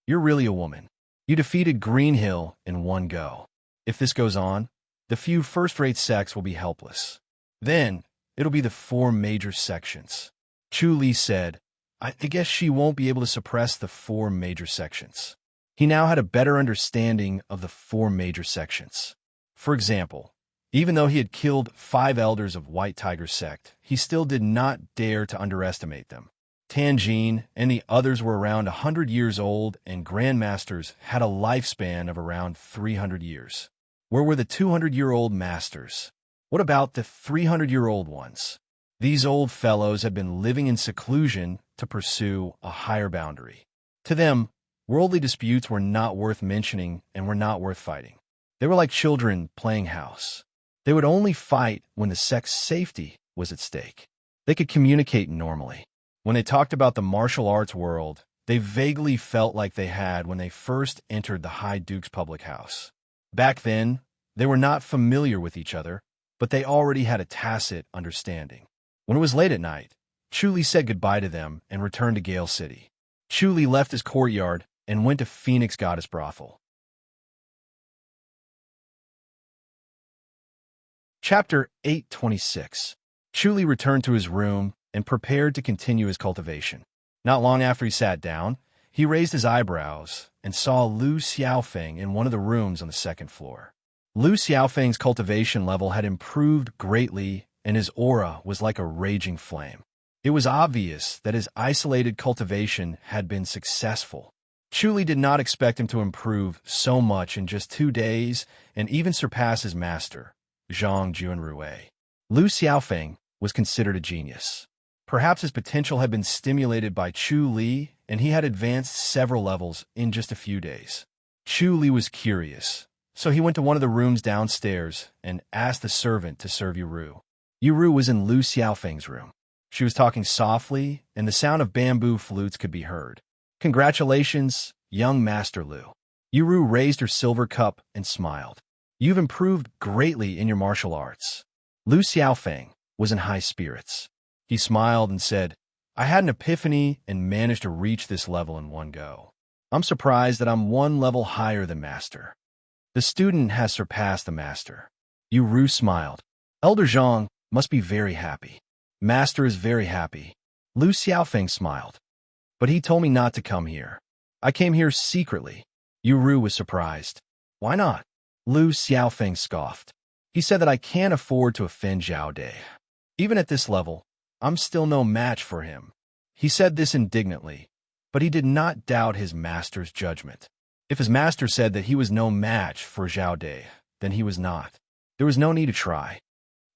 You're really a woman. You defeated Green Hill in one go. If this goes on, the few first-rate sects will be helpless. Then, it'll be the 4 major sections. Chu Li said, I guess she won't be able to suppress the 4 major sections. He now had a better understanding of the 4 major sections. For example, even though he had killed 5 elders of White Tiger sect, he still did not dare to underestimate them. Tanjin and the others were around 100 years old, and grandmasters had a lifespan of around 300 years. Where were the 200-year-old masters? What about the 300-year-old ones? These old fellows had been living in seclusion to pursue a higher boundary. To them, worldly disputes were not worth mentioning and were not worth fighting. They were like children playing house. They would only fight when the sect's safety was at stake. They could communicate normally. When they talked about the martial arts world, they vaguely felt like they had when they first entered the High Duke's public house. Back then, they were not familiar with each other, but they already had a tacit understanding. When it was late at night, Chu Li said goodbye to them and returned to Gale City. Chu Li left his courtyard and went to Phoenix Goddess Brothel. Chapter 826. Chu Li returned to his room and prepared to continue his cultivation. Not long after he sat down, he raised his eyebrows and saw Lu Xiaofeng in one of the rooms on the 2nd floor. Lu Xiaofeng's cultivation level had improved greatly, and his aura was like a raging flame. It was obvious that his isolated cultivation had been successful. Chu Li did not expect him to improve so much in just 2 days and even surpass his master, Zhang Junrui. Lu Xiaofeng was considered a genius. Perhaps his potential had been stimulated by Chu Li, and he had advanced several levels in just a few days. Chu Li was curious, so he went to one of the rooms downstairs and asked the servant to serve Yuru. Yuru was in Lu Xiaofeng's room. She was talking softly, and the sound of bamboo flutes could be heard. Congratulations, young Master Lu. Yuru raised her silver cup and smiled. You've improved greatly in your martial arts. Lu Xiaofeng was in high spirits. He smiled and said, I had an epiphany and managed to reach this level in one go. I'm surprised that I'm 1 level higher than Master. The student has surpassed the Master. Yuru smiled. Elder Zhang must be very happy. Master is very happy. Lu Xiaofeng smiled. But he told me not to come here. I came here secretly. Yuru was surprised. Why not? Lu Xiaofeng scoffed. He said that I can't afford to offend Zhao Dai. Even at this level, I'm still no match for him. He said this indignantly, but he did not doubt his master's judgment. If his master said that he was no match for Zhao Dai, then he was not. There was no need to try.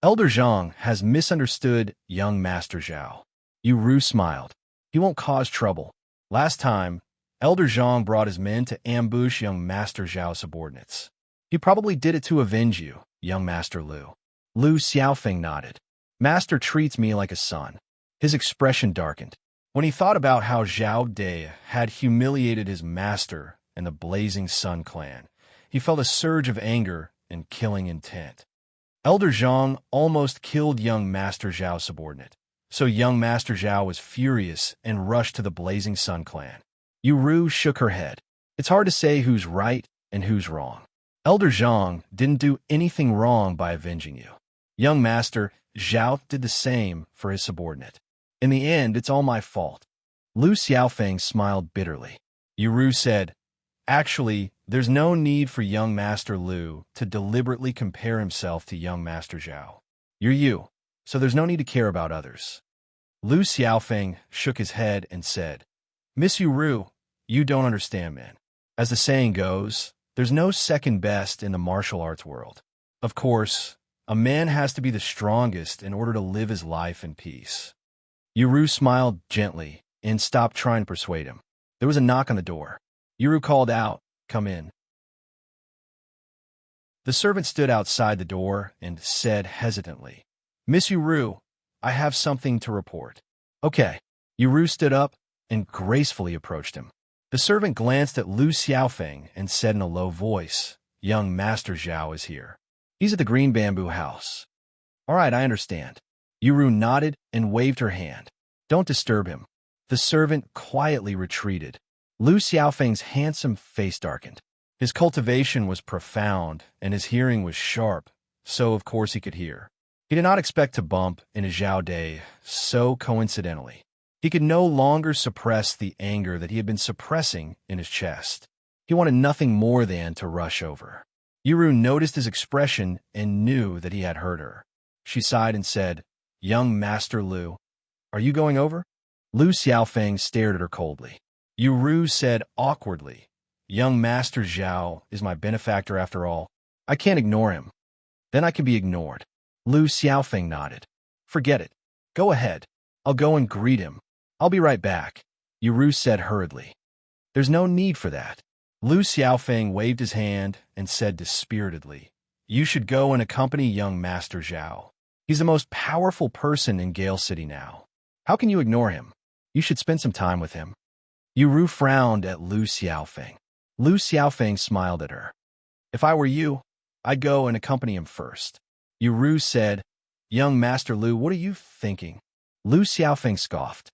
Elder Zhang has misunderstood young Master Zhao. Yuru smiled. He won't cause trouble. Last time, Elder Zhang brought his men to ambush young Master Zhao's subordinates. He probably did it to avenge you, young Master Lu. Lu Xiaofeng nodded. Master treats me like a son. His expression darkened. When he thought about how Zhao Dai had humiliated his master and the Blazing Sun clan, he felt a surge of anger and killing intent. Elder Zhang almost killed young Master Zhao's subordinate, so young Master Zhao was furious and rushed to the Blazing Sun clan. Yuru shook her head. It's hard to say who's right and who's wrong. Elder Zhang didn't do anything wrong by avenging you. Young Master Zhao did the same for his subordinate. In the end, it's all my fault. Lu Xiaofeng smiled bitterly. Yuru said, Actually, there's no need for young Master Lu to deliberately compare himself to young Master Zhao. You're you, so there's no need to care about others. Lu Xiaofeng shook his head and said, Miss Yuru, you don't understand, man. As the saying goes, There's no second best in the martial arts world. Of course, a man has to be the strongest in order to live his life in peace. Yuru smiled gently and stopped trying to persuade him. There was a knock on the door. Yuru called out, "Come in." The servant stood outside the door and said hesitantly, "Miss Yuru, I have something to report." "Okay." Yuru stood up and gracefully approached him. The servant glanced at Lu Xiaofeng and said in a low voice, "Young Master Zhao is here. He's at the green bamboo house." "All right, I understand." Yuru nodded and waved her hand. "Don't disturb him." The servant quietly retreated. Lu Xiaofeng's handsome face darkened. His cultivation was profound, and his hearing was sharp, so of course he could hear. He did not expect to bump into Zhao Dai so coincidentally. He could no longer suppress the anger that he had been suppressing in his chest. He wanted nothing more than to rush over. Yuru noticed his expression and knew that he had hurt her. She sighed and said, "Young Master Lu, are you going over?" Lu Xiaofeng stared at her coldly. Yuru said awkwardly, "Young Master Zhao is my benefactor after all. I can't ignore him. Then I can be ignored." Lu Xiaofeng nodded. "Forget it. Go ahead. I'll go and greet him. I'll be right back," Yuru said hurriedly. "There's no need for that." Lu Xiaofeng waved his hand and said dispiritedly, "You should go and accompany young Master Zhao. He's the most powerful person in Gale City now. How can you ignore him? You should spend some time with him." Yuru frowned at Lu Xiaofeng. Lu Xiaofeng smiled at her. "If I were you, I'd go and accompany him first." Yuru said, "Young Master Lu, what are you thinking?" Lu Xiaofeng scoffed.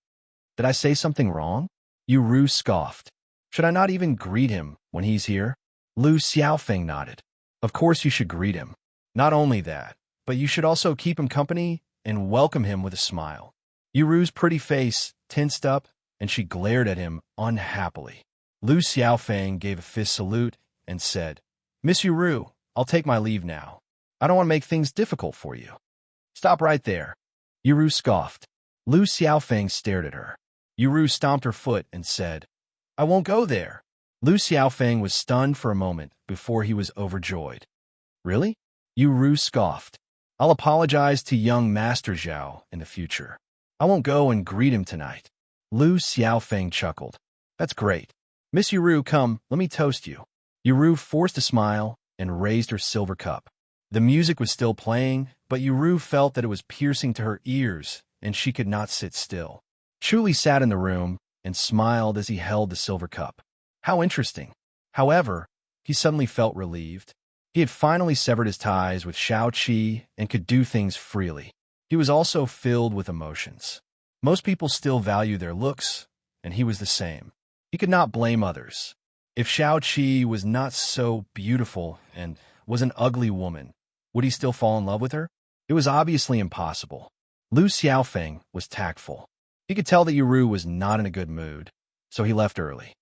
"Did I say something wrong?" Yuru scoffed. "Should I not even greet him when he's here?" Lu Xiaofeng nodded. "Of course you should greet him. Not only that, but you should also keep him company and welcome him with a smile." Yuru's pretty face tensed up, and she glared at him unhappily. Lu Xiaofeng gave a fist salute and said, "Miss Yuru, I'll take my leave now. I don't want to make things difficult for you." "Stop right there." Yuru scoffed. Lu Xiaofeng stared at her. Yuru stomped her foot and said, "I won't go there." Lu Xiaofeng was stunned for a moment before he was overjoyed. "Really?" Yuru scoffed. "I'll apologize to young Master Zhao in the future. I won't go and greet him tonight." Lu Xiaofeng chuckled. "That's great. Miss Yuru, come, let me toast you." Yuru forced a smile and raised her silver cup. The music was still playing, but Yuru felt that it was piercing to her ears, and she could not sit still. Chuli sat in the room and smiled as he held the silver cup. How interesting. However, he suddenly felt relieved. He had finally severed his ties with Shao Qi and could do things freely. He was also filled with emotions. Most people still value their looks, and he was the same. He could not blame others. If Shao Qi was not so beautiful and was an ugly woman, would he still fall in love with her? It was obviously impossible. Lu Xiaofeng was tactful. He could tell that Yuru was not in a good mood, so he left early.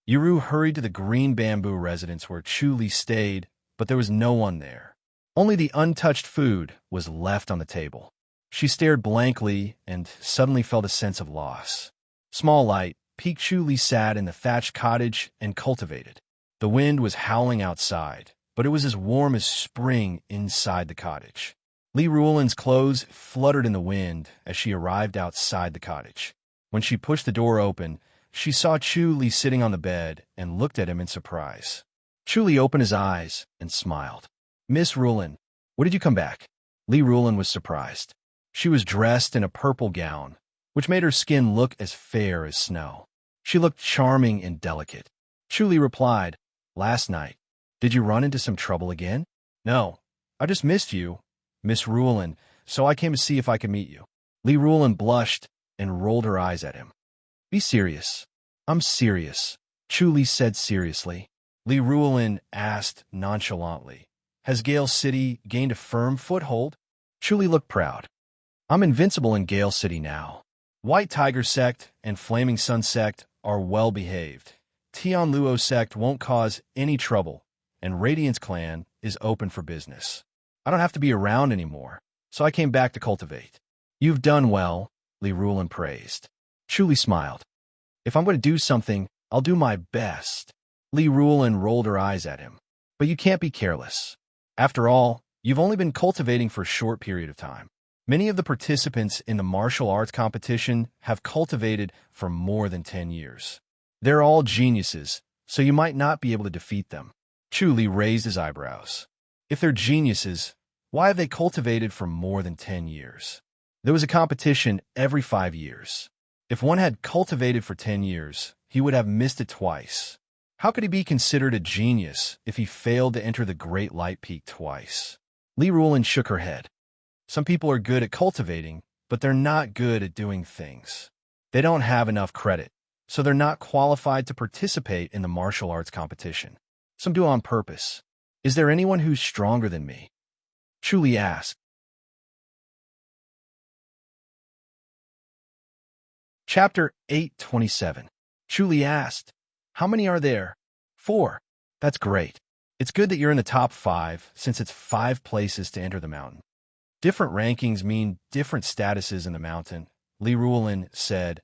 Yuru hurried to the green bamboo residence where Chuli stayed, but there was no one there. Only the untouched food was left on the table. She stared blankly and suddenly felt a sense of loss. Small light, Peak Chuli sat in the thatched cottage and cultivated. The wind was howling outside, but it was as warm as spring inside the cottage. Li Ruolin's clothes fluttered in the wind as she arrived outside the cottage. When she pushed the door open, she saw Chuli sitting on the bed and looked at him in surprise. Chuli opened his eyes and smiled. "Miss Ruolin, when did you come back?" Li Ruolin was surprised. She was dressed in a purple gown, which made her skin look as fair as snow. She looked charming and delicate. Chuli replied, "Last night. Did you run into some trouble again?" "No, I just missed you, Miss Ruolin, so I came to see if I could meet you." Li Ruolin blushed and rolled her eyes at him. "Be serious." "I'm serious," Chuli said seriously. Li Ruolin asked nonchalantly, "Has Gale City gained a firm foothold?" Chuli looked proud. "I'm invincible in Gale City now. White Tiger Sect and Flaming Sun Sect are well behaved. Tian Luo Sect won't cause any trouble, and Radiance Clan is open for business. I don't have to be around anymore, so I came back to cultivate." "You've done well," Li Ruolin praised. Chuli smiled. "If I'm going to do something, I'll do my best." Li Ruolin rolled her eyes at him. But you can't be careless. After all, you've only been cultivating for a short period of time. Many of the participants in the martial arts competition have cultivated for more than 10 years. They're all geniuses, so you might not be able to defeat them. Chu Li raised his eyebrows. If they're geniuses, why have they cultivated for more than 10 years? There was a competition every 5 years. If one had cultivated for 10 years, he would have missed it twice. How could he be considered a genius if he failed to enter the Great Light Peak twice? Li Ruolin shook her head. Some people are good at cultivating, but they're not good at doing things. They don't have enough credit, so they're not qualified to participate in the martial arts competition. Some do on purpose. Is there anyone who's stronger than me? Chu Li asked. Chapter 827. Chu Li asked, how many are there? 4. That's great. It's good that you're in the top 5, since it's 5 places to enter the mountain. Different rankings mean different statuses in the mountain, Li Ruolin said.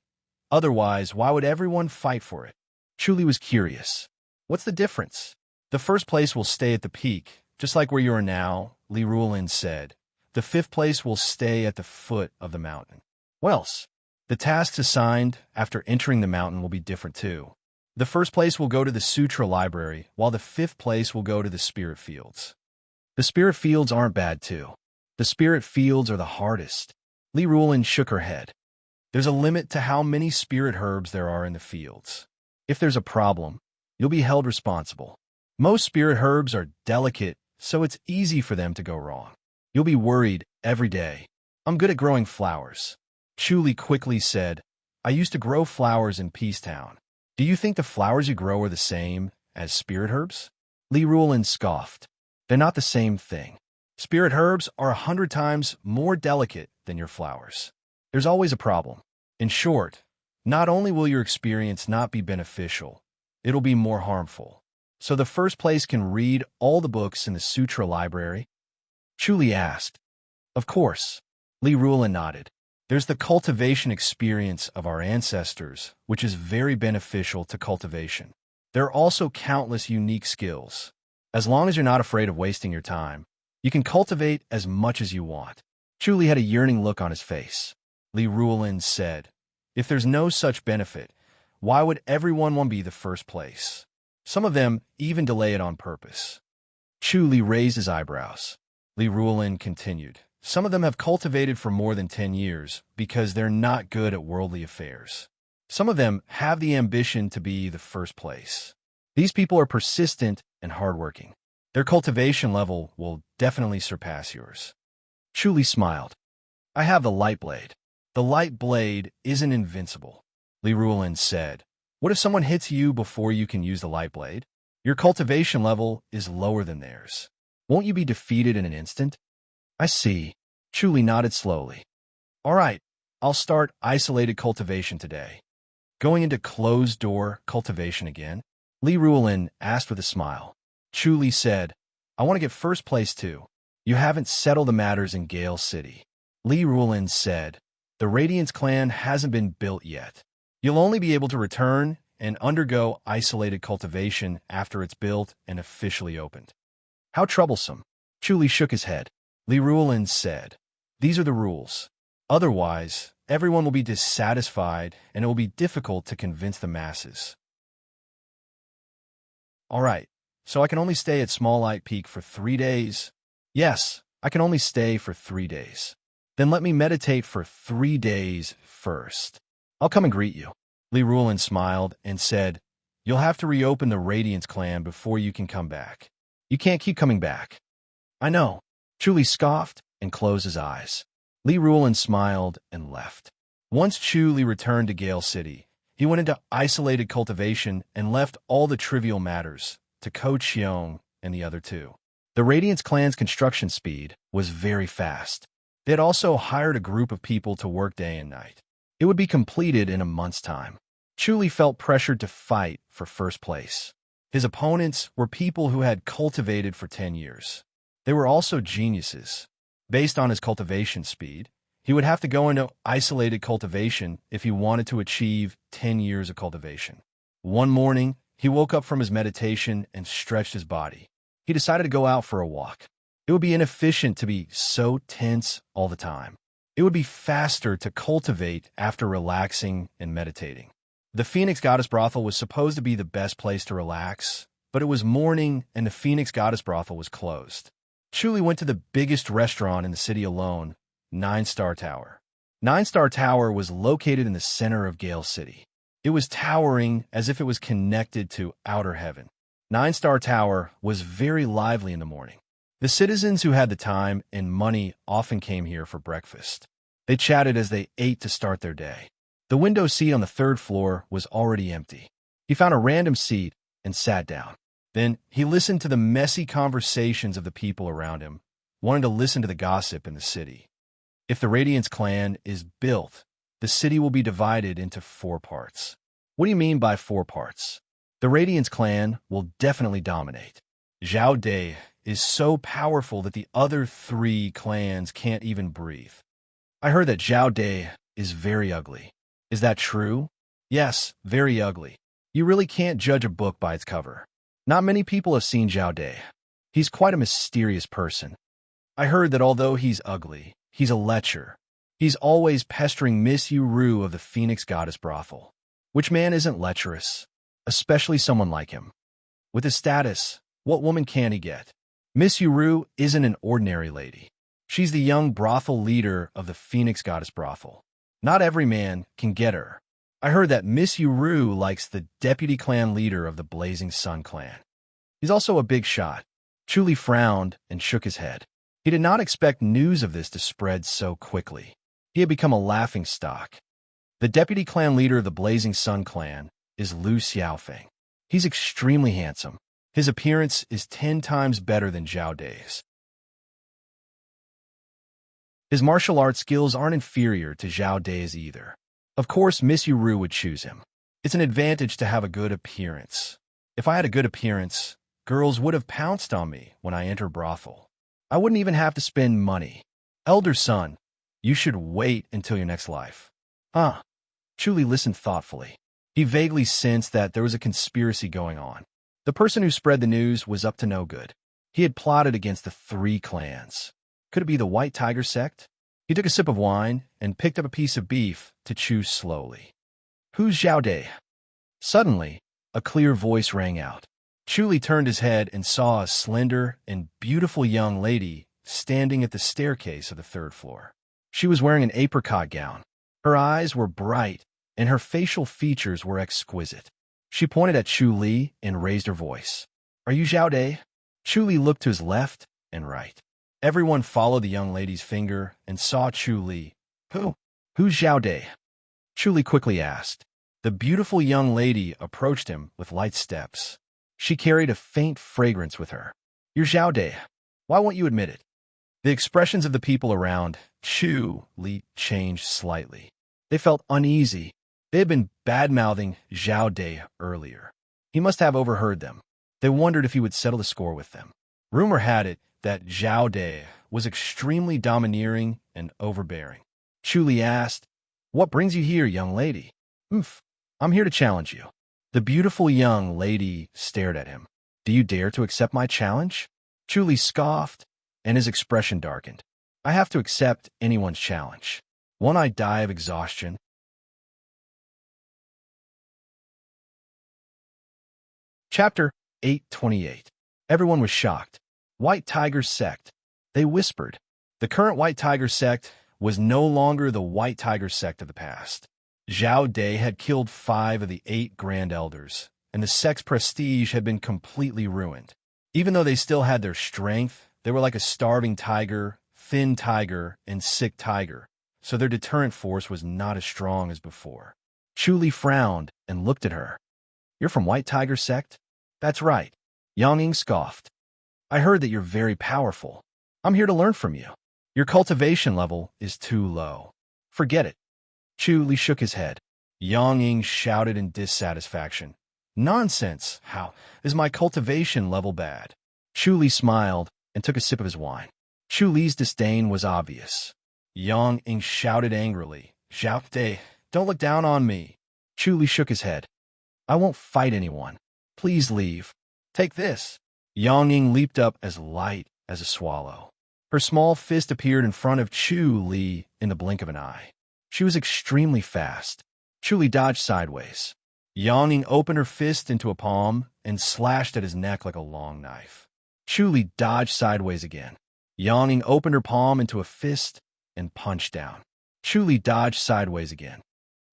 Otherwise, why would everyone fight for it? Chu Li was curious. What's the difference? The first place will stay at the peak, just like where you are now, Li Ruolin said. The 5th place will stay at the foot of the mountain. Wells, the tasks assigned after entering the mountain will be different too. The first place will go to the Sutra Library, while the 5th place will go to the Spirit Fields. The Spirit Fields aren't bad too. The Spirit Fields are the hardest. Li Ruolin shook her head. There's a limit to how many spirit herbs there are in the fields. If there's a problem, you'll be held responsible. Most spirit herbs are delicate, so it's easy for them to go wrong. You'll be worried every day. I'm good at growing flowers. Chu Li quickly said, I used to grow flowers in Peacetown. Do you think the flowers you grow are the same as spirit herbs? Li Ruolin scoffed. They're not the same thing. Spirit herbs are 100 times more delicate than your flowers. There's always a problem. In short, not only will your experience not be beneficial, it'll be more harmful. So the first place can read all the books in the Sutra Library? Chu Li asked. Of course. Li Ruolin nodded. There's the cultivation experience of our ancestors, which is very beneficial to cultivation. There are also countless unique skills. As long as you're not afraid of wasting your time, you can cultivate as much as you want. Chu Li had a yearning look on his face. Li Ruolin said, if there's no such benefit, why would everyone want to be the first place? Some of them even delay it on purpose. Chu Li raised his eyebrows. Li Ruolin continued. Some of them have cultivated for more than 10 years because they're not good at worldly affairs. Some of them have the ambition to be the first place. These people are persistent and hardworking. Their cultivation level will definitely surpass yours. Chu Li smiled. I have the light blade. The light blade isn't invincible, Li Ruolin said. What if someone hits you before you can use the light blade? Your cultivation level is lower than theirs. Won't you be defeated in an instant? I see. Chu Li nodded slowly. All right, I'll start isolated cultivation today. Going into closed-door cultivation again? Li Ruolin asked with a smile. Chu Li said, I want to get first place too. You haven't settled the matters in Gale City. Li Ruolin said, the Radiance clan hasn't been built yet. You'll only be able to return and undergo isolated cultivation after it's built and officially opened. How troublesome. Chu Li shook his head. Li Ruolin said, these are the rules. Otherwise, everyone will be dissatisfied and it will be difficult to convince the masses. All right, so I can only stay at Small Light Peak for 3 days? Yes, I can only stay for 3 days. Then let me meditate for 3 days first. I'll come and greet you. Li Ruolin smiled and said, you'll have to reopen the Radiance clan before you can come back. You can't keep coming back. I know. Chu Li scoffed and closed his eyes. Li Ruolin smiled and left. Once Chu Li returned to Gale City, he went into isolated cultivation and left all the trivial matters to Ko Cheong and the other two. The Radiance clan's construction speed was very fast. They had also hired a group of people to work day and night. It would be completed in a month's time. Chu Li felt pressured to fight for first place. His opponents were people who had cultivated for 10 years. They were also geniuses. Based on his cultivation speed, he would have to go into isolated cultivation if he wanted to achieve 10 years of cultivation. One morning, he woke up from his meditation and stretched his body. He decided to go out for a walk. It would be inefficient to be so tense all the time. It would be faster to cultivate after relaxing and meditating. The Phoenix Goddess Brothel was supposed to be the best place to relax, but it was morning and the Phoenix Goddess Brothel was closed. Chuli went to the biggest restaurant in the city alone, 9-Star Tower. 9-Star Tower was located in the center of Gale City. It was towering as if it was connected to outer heaven. 9-Star Tower was very lively in the morning. The citizens who had the time and money often came here for breakfast. They chatted as they ate to start their day. The window seat on the 3rd floor was already empty. He found a random seat and sat down. Then he listened to the messy conversations of the people around him, wanting to listen to the gossip in the city. If the Radiance clan is built, the city will be divided into 4 parts. What do you mean by 4 parts? The Radiance clan will definitely dominate. Zhao Dai is so powerful that the other 3 clans can't even breathe. I heard that Zhao Dai is very ugly. Is that true? Yes, very ugly. You really can't judge a book by its cover. Not many people have seen Zhao Dai. He's quite a mysterious person. I heard that although he's ugly, he's a lecher. He's always pestering Miss Yu of the Phoenix Goddess Brothel. Which man isn't lecherous? Especially someone like him. With his status, what woman can he get? Miss Yu isn't an ordinary lady. She's the young brothel leader of the Phoenix Goddess Brothel. Not every man can get her. I heard that Miss Yu likes the deputy clan leader of the Blazing Sun clan. He's also a big shot. Chuli frowned and shook his head. He did not expect news of this to spread so quickly. He had become a laughingstock. The deputy clan leader of the Blazing Sun clan is Lu Xiaofeng. He's extremely handsome. His appearance is 10 times better than Zhao Dai's. His martial arts skills aren't inferior to Zhao Dai's either. Of course, Miss Yu would choose him. It's an advantage to have a good appearance. If I had a good appearance, girls would have pounced on me when I enter brothel. I wouldn't even have to spend money. Elder son, you should wait until your next life. Chuli listened thoughtfully. He vaguely sensed that there was a conspiracy going on. The person who spread the news was up to no good. He had plotted against the 3 clans. Could it be the White Tiger sect? He took a sip of wine and picked up a piece of beef to chew slowly. Who's Zhao Dai? Suddenly, a clear voice rang out. Chuli turned his head and saw a slender and beautiful young lady standing at the staircase of the 3rd floor. She was wearing an apricot gown. Her eyes were bright, and her facial features were exquisite. She pointed at Chuli and raised her voice. Are you Zhao Dai? Chuli looked to his left and right. Everyone followed the young lady's finger and saw Chuli. Who's Zhao Dai? Chuli quickly asked. The beautiful young lady approached him with light steps. She carried a faint fragrance with her. You're Zhao Dai. Why won't you admit it? The expressions of the people around Chuli changed slightly. They felt uneasy. They had been bad-mouthing Zhao Dai earlier. He must have overheard them. They wondered if he would settle the score with them. Rumor had it that Zhao Dai was extremely domineering and overbearing. Chuli asked, What brings you here, young lady? I'm here to challenge you. The beautiful young lady stared at him. Do you dare to accept my challenge? Chuli scoffed, and his expression darkened. I have to accept anyone's challenge. Won't I die of exhaustion? Chapter 828. Everyone was shocked. White Tiger sect. They whispered. The current White Tiger sect was no longer the White Tiger sect of the past. Zhao Dai had killed 5 of the 8 Grand Elders, and the sect's prestige had been completely ruined. Even though they still had their strength, they were like a starving tiger, thin tiger, and sick tiger, so their deterrent force was not as strong as before. Chuli frowned and looked at her. You're from White Tiger sect? That's right. Yang Ying scoffed. I heard that you're very powerful. I'm here to learn from you. Your cultivation level is too low. Forget it. Chuli shook his head. Yang Ying shouted in dissatisfaction. Nonsense! How is my cultivation level bad? Chuli smiled and took a sip of his wine. Chuli's disdain was obvious. Yang Ying shouted angrily. Zhao Dai, don't look down on me. Chuli shook his head. I won't fight anyone. Please leave. Take this. Yang Ying leaped up as light as a swallow. Her small fist appeared in front of Chu Li in the blink of an eye. She was extremely fast. Chu Li dodged sideways. Yang Ying opened her fist into a palm and slashed at his neck like a long knife. Chu Li dodged sideways again. Yang Ying opened her palm into a fist and punched down. Chu Li dodged sideways again.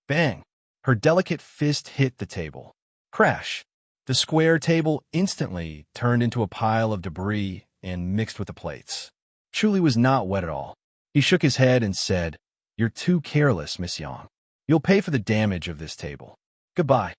Bang! Her delicate fist hit the table. Crash! The square table instantly turned into a pile of debris and mixed with the plates. Chu Li was not wet at all. He shook his head and said, "You're too careless, Miss Yang. You'll pay for the damage of this table. Goodbye."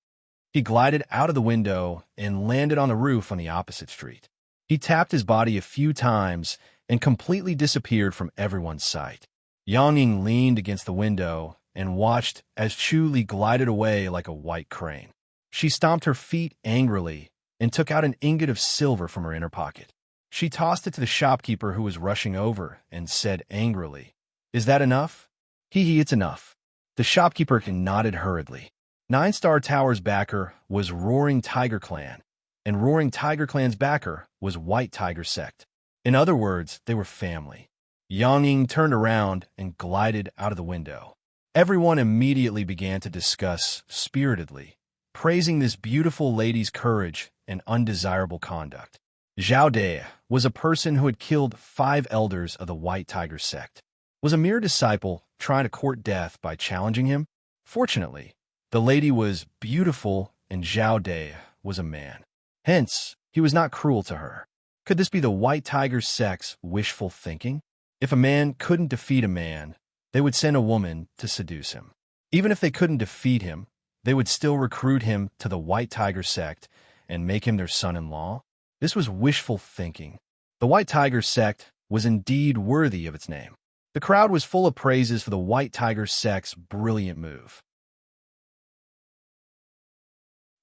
He glided out of the window and landed on the roof on the opposite street. He tapped his body a few times and completely disappeared from everyone's sight. Yang Ying leaned against the window and watched as Chu Li glided away like a white crane. She stomped her feet angrily and took out an ingot of silver from her inner pocket. She tossed it to the shopkeeper who was rushing over and said angrily, "Is that enough?" "Hee, it's enough." The shopkeeper nodded hurriedly. 9-Star Tower's backer was Roaring Tiger Clan, and Roaring Tiger Clan's backer was White Tiger Sect. In other words, they were family. Yang Ying turned around and glided out of the window. Everyone immediately began to discuss spiritedly, praising this beautiful lady's courage and undesirable conduct. Zhao De was a person who had killed 5 elders of the White Tiger Sect. Was a mere disciple trying to court death by challenging him? Fortunately, the lady was beautiful and Zhao De was a man. Hence, he was not cruel to her. Could this be the White Tiger Sect's wishful thinking? If a man couldn't defeat a man, they would send a woman to seduce him. Even if they couldn't defeat him, they would still recruit him to the White Tiger Sect and make him their son-in-law. This was wishful thinking. The White Tiger Sect was indeed worthy of its name. The crowd was full of praises for the White Tiger Sect's brilliant move.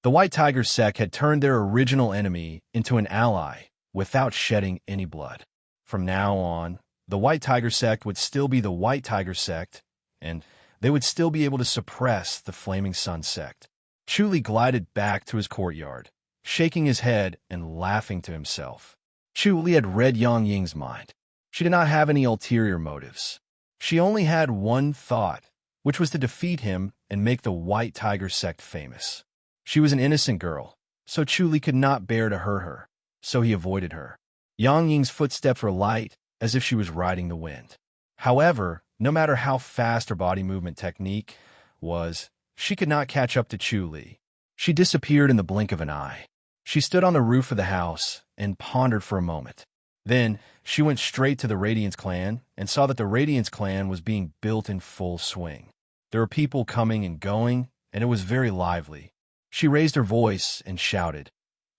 The White Tiger Sect had turned their original enemy into an ally without shedding any blood. From now on, the White Tiger Sect would still be the White Tiger Sect, and they would still be able to suppress the Flaming Sun Sect. Chu Li glided back to his courtyard, shaking his head and laughing to himself. Chu Li had read Yang Ying's mind. She did not have any ulterior motives. She only had one thought, which was to defeat him and make the White Tiger Sect famous. She was an innocent girl, so Chu Li could not bear to hurt her, so he avoided her. Yang Ying's footsteps were light, as if she was riding the wind. However, no matter how fast her body movement technique was, she could not catch up to Chu Li. She disappeared in the blink of an eye. She stood on the roof of the house and pondered for a moment. Then, she went straight to the Radiance Clan and saw that the Radiance Clan was being built in full swing. There were people coming and going, and it was very lively. She raised her voice and shouted,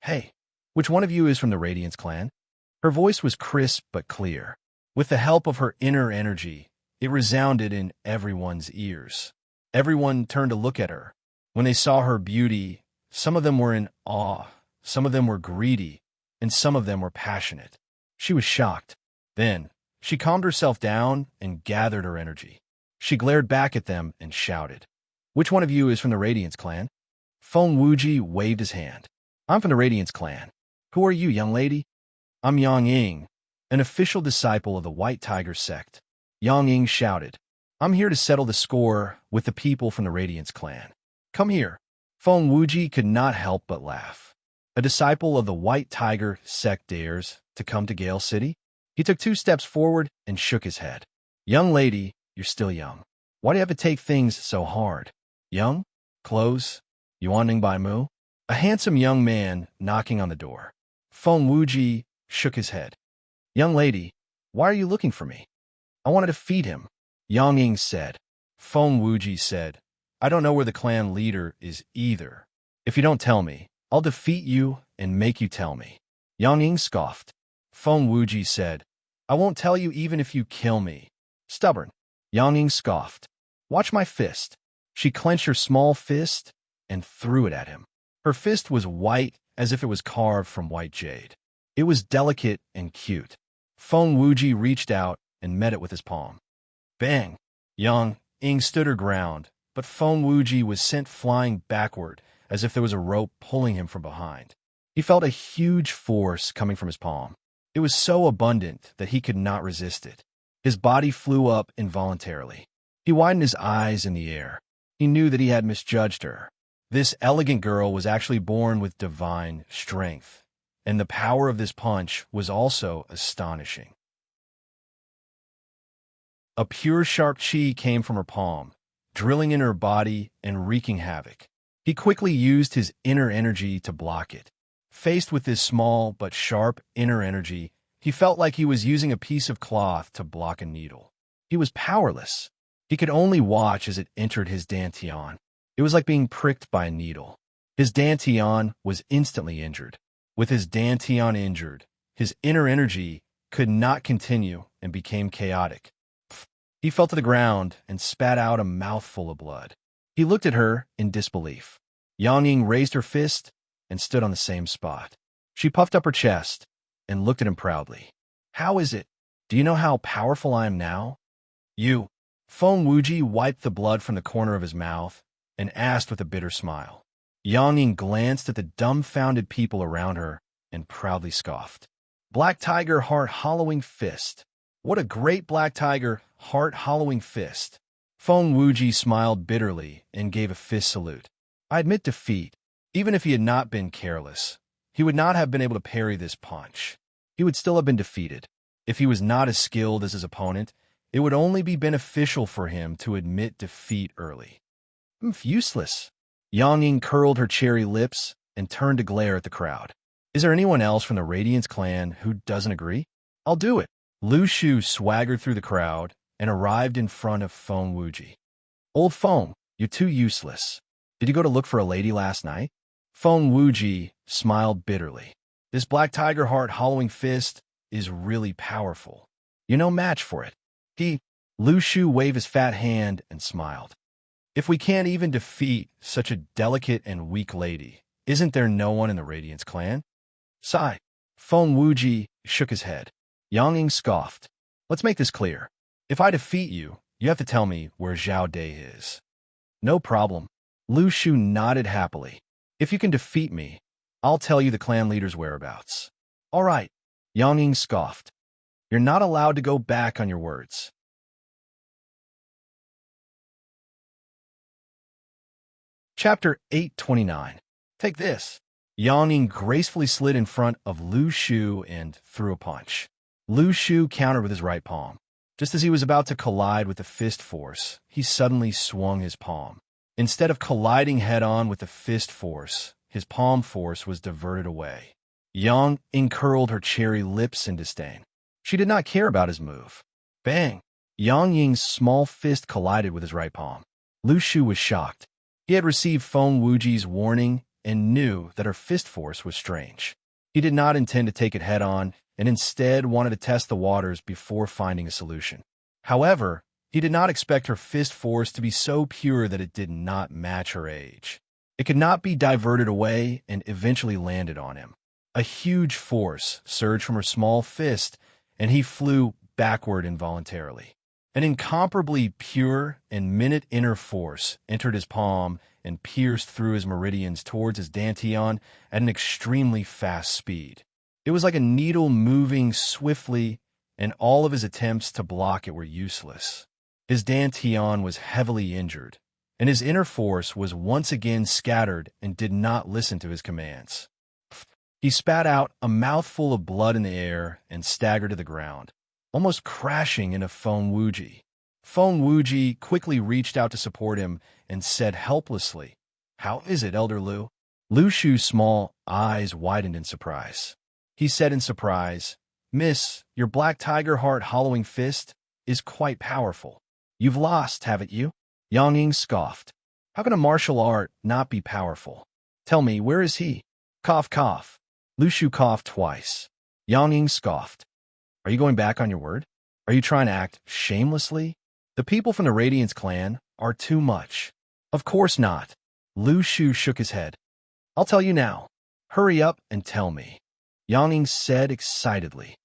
"Hey, which one of you is from the Radiance Clan?" Her voice was crisp but clear. With the help of her inner energy, it resounded in everyone's ears. Everyone turned to look at her. When they saw her beauty, some of them were in awe, some of them were greedy, and some of them were passionate. She was shocked. Then, she calmed herself down and gathered her energy. She glared back at them and shouted, "Which one of you is from the Radiance Clan?" Feng Wuji waved his hand. "I'm from the Radiance Clan. Who are you, young lady?" "I'm Yang Ying, an official disciple of the White Tiger Sect." Yang Ying shouted, "I'm here to settle the score with the people from the Radiance Clan. Come here." Feng Wuji could not help but laugh. A disciple of the White Tiger Sect dares to come to Gale City? He took 2 steps forward and shook his head. "Young lady, you're still young. Why do you have to take things so hard? Young? Clothes? Yuanning Bai Mu?" A handsome young man knocking on the door. Feng Wuji shook his head. "Young lady, why are you looking for me?" "I wanted to feed him," Yang Ying said. Feng Wuji said, "I don't know where the clan leader is either. If you don't tell me, I'll defeat you and make you tell me." Yang Ying scoffed. Feng Wuji said, "I won't tell you even if you kill me." "Stubborn." Yang Ying scoffed. "Watch my fist." She clenched her small fist and threw it at him. Her fist was white as if it was carved from white jade. It was delicate and cute. Feng Wuji reached out and met it with his palm. Bang! Yang Ying stood her ground, but Feng Wuji was sent flying backward as if there was a rope pulling him from behind. He felt a huge force coming from his palm. It was so abundant that he could not resist it. His body flew up involuntarily. He widened his eyes in the air. He knew that he had misjudged her. This elegant girl was actually born with divine strength, and the power of this punch was also astonishing. A pure sharp chi came from her palm, drilling in her body and wreaking havoc. He quickly used his inner energy to block it. Faced with this small but sharp inner energy, he felt like he was using a piece of cloth to block a needle. He was powerless. He could only watch as it entered his dantian. It was like being pricked by a needle. His dantian was instantly injured. With his dantian injured, his inner energy could not continue and became chaotic. He fell to the ground and spat out a mouthful of blood. He looked at her in disbelief. Yang Ying raised her fist and stood on the same spot. She puffed up her chest and looked at him proudly. How is it? Do you know how powerful I am now? You. Feng Wuji wiped the blood from the corner of his mouth and asked with a bitter smile. Yang Ying glanced at the dumbfounded people around her and proudly scoffed. Black Tiger Heart-Hollowing Fist. What a great Black Tiger Heart-Hollowing Fist. Feng Wuji smiled bitterly and gave a fist salute. I admit defeat. Even if he had not been careless, he would not have been able to parry this punch. He would still have been defeated. If he was not as skilled as his opponent, it would only be beneficial for him to admit defeat early. Useless. Yang Ying curled her cherry lips and turned to glare at the crowd. Is there anyone else from the Radiance clan who doesn't agree? I'll do it. Lu Shu swaggered through the crowd and arrived in front of Feng Wuji. Old Feng, you're too useless. Did you go to look for a lady last night? Feng Wuji smiled bitterly. This Black Tiger Heart-Hollowing Fist is really powerful. You're no match for it. Lu Shu waved his fat hand and smiled. If we can't even defeat such a delicate and weak lady, isn't there no one in the Radiance clan? Sigh. Feng Wuji shook his head. Yang Ying scoffed. Let's make this clear. If I defeat you, you have to tell me where Zhao Dai is. No problem. Lu Shu nodded happily. If you can defeat me, I'll tell you the clan leader's whereabouts. All right. Yang Ying scoffed. You're not allowed to go back on your words. Chapter 829. Take this. Yang Ying gracefully slid in front of Lu Shu and threw a punch. Lu Shu countered with his right palm. Just as he was about to collide with the fist force, he suddenly swung his palm. Instead of colliding head-on with the fist force, his palm force was diverted away. Yang Ying curled her cherry lips in disdain. She did not care about his move. Bang! Yang Ying's small fist collided with his right palm. Lu Shu was shocked. He had received Feng Wuji's warning and knew that her fist force was strange. He did not intend to take it head-on and instead wanted to test the waters before finding a solution. However, he did not expect her fist force to be so pure that it did not match her age. It could not be diverted away and eventually landed on him. A huge force surged from her small fist, and he flew backward involuntarily. An incomparably pure and minute inner force entered his palm and pierced through his meridians towards his dantian at an extremely fast speed. It was like a needle moving swiftly, and all of his attempts to block it were useless. His dantian was heavily injured, and his inner force was once again scattered and did not listen to his commands. He spat out a mouthful of blood in the air and staggered to the ground, almost crashing into Feng Wuji. Feng Wuji quickly reached out to support him and said helplessly, "How is it, Elder Lu?" Lu Shu's small eyes widened in surprise. He said in surprise, "Miss, your Black Tiger Heart-Hollowing Fist is quite powerful. You've lost, haven't you?" Yang Ying scoffed. "How can a martial art not be powerful? Tell me, where is he?" Cough, cough. Lu Shu coughed twice. Yang Ying scoffed. "Are you going back on your word? Are you trying to act shamelessly? The people from the Radiance clan are too much." "Of course not." Lu Shu shook his head. "I'll tell you now. Hurry up and tell me," Yang Ying said excitedly.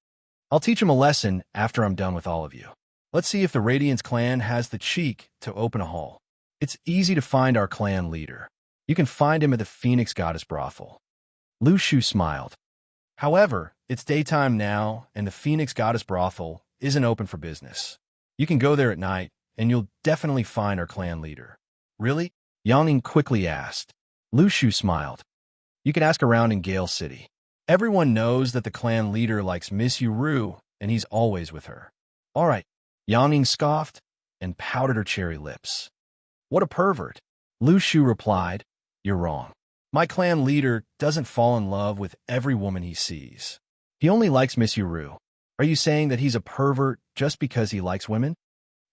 "I'll teach him a lesson after I'm done with all of you. Let's see if the Radiance clan has the cheek to open a hall. It's easy to find our clan leader." You can find him at the Phoenix Goddess Brothel. Lu Shu smiled. However, it's daytime now, and the Phoenix Goddess Brothel isn't open for business. You can go there at night, and you'll definitely find our clan leader. Really? Yang Ying quickly asked. Lu Shu smiled. You can ask around in Gale City. Everyone knows that the clan leader likes Miss Ru, and he's always with her. All right, Yang Ying scoffed and pouted her cherry lips. What a pervert. Lu Shu replied, You're wrong. My clan leader doesn't fall in love with every woman he sees. He only likes Miss Ru. Are you saying that he's a pervert just because he likes women?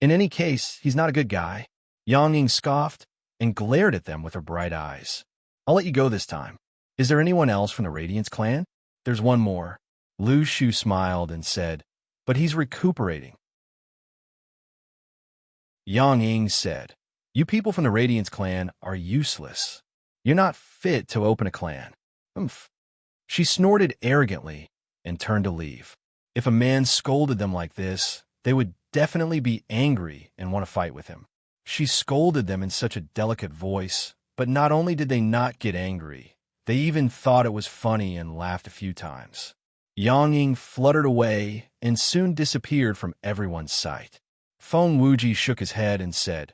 In any case, he's not a good guy. Yang Ying scoffed and glared at them with her bright eyes. I'll let you go this time. Is there anyone else from the Radiance clan? There's one more. Lu Shu smiled and said, But he's recuperating. Yang Ying said, You people from the Radiance clan are useless. You're not fit to open a clan. Oomph. She snorted arrogantly and turned to leave. If a man scolded them like this, they would definitely be angry and want to fight with him. She scolded them in such a delicate voice, but not only did they not get angry, they even thought it was funny and laughed a few times. Yang Ying fluttered away and soon disappeared from everyone's sight. Feng Wuji shook his head and said,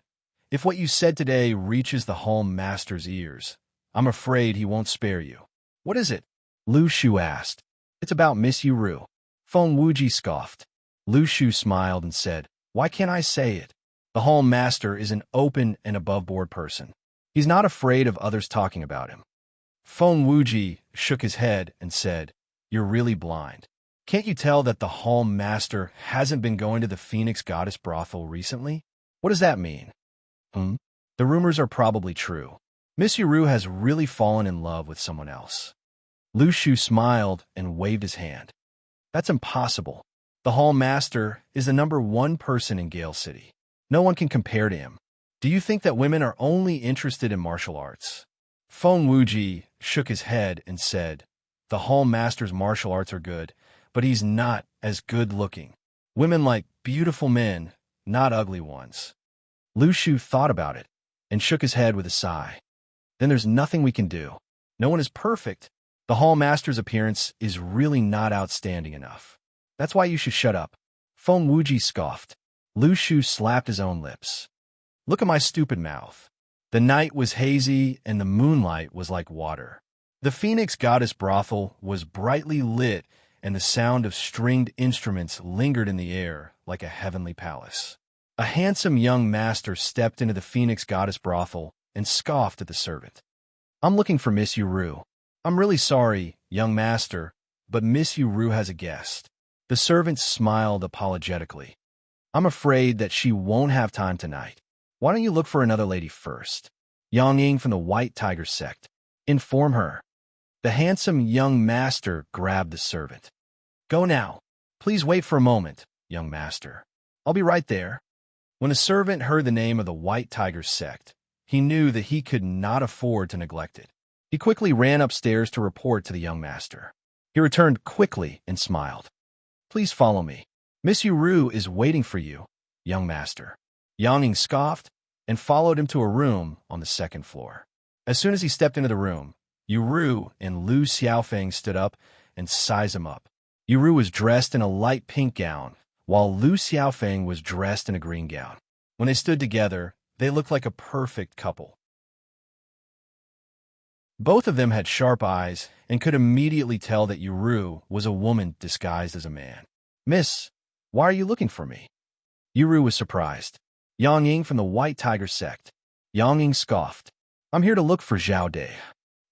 If what you said today reaches the Hall Master's ears, I'm afraid he won't spare you. What is it? Lu Shu asked. It's about Miss Ru. Feng Wuji scoffed. Lu Shu smiled and said, Why can't I say it? The Hall Master is an open and above-board person. He's not afraid of others talking about him. Feng Wuji shook his head and said, You're really blind. Can't you tell that the Hall Master hasn't been going to the Phoenix Goddess Brothel recently? What does that mean? The rumors are probably true. Miss Ru has really fallen in love with someone else. Lu Shu smiled and waved his hand. That's impossible. The Hall Master is the #1 person in Gale City. No one can compare to him. Do you think that women are only interested in martial arts? Feng Wuji shook his head and said, The Hall Master's martial arts are good, but he's not as good-looking. Women like beautiful men, not ugly ones. Lu Shu thought about it and shook his head with a sigh. Then there's nothing we can do. No one is perfect. The Hall Master's appearance is really not outstanding enough. That's why you should shut up. Feng Wuji scoffed. Lu Shu slapped his own lips. Look at my stupid mouth. The night was hazy and the moonlight was like water. The Phoenix Goddess Brothel was brightly lit and the sound of stringed instruments lingered in the air like a heavenly palace. A handsome young master stepped into the Phoenix Goddess Brothel and scoffed at the servant. I'm looking for Miss Ru. I'm really sorry, young master, but Miss Ru has a guest. The servant smiled apologetically. I'm afraid that she won't have time tonight. Why don't you look for another lady first? Yang Ying from the White Tiger sect. Inform her. The handsome young master grabbed the servant. Go now. Please wait for a moment, young master. I'll be right there. When the servant heard the name of the White Tiger sect, he knew that he could not afford to neglect it. He quickly ran upstairs to report to the young master. He returned quickly and smiled. Please follow me. Miss Ru is waiting for you, young master. Yang Ying scoffed and followed him to a room on the 2nd floor. As soon as he stepped into the room, Ru and Lu Xiaofeng stood up and sized him up. Ru was dressed in a light pink gown, while Lu Xiaofeng was dressed in a green gown. When they stood together, they looked like a perfect couple. Both of them had sharp eyes and could immediately tell that Ru was a woman disguised as a man. Miss, why are you looking for me? Ru was surprised. Yang Ying from the White Tiger sect. Yang Ying scoffed. I'm here to look for Zhao De.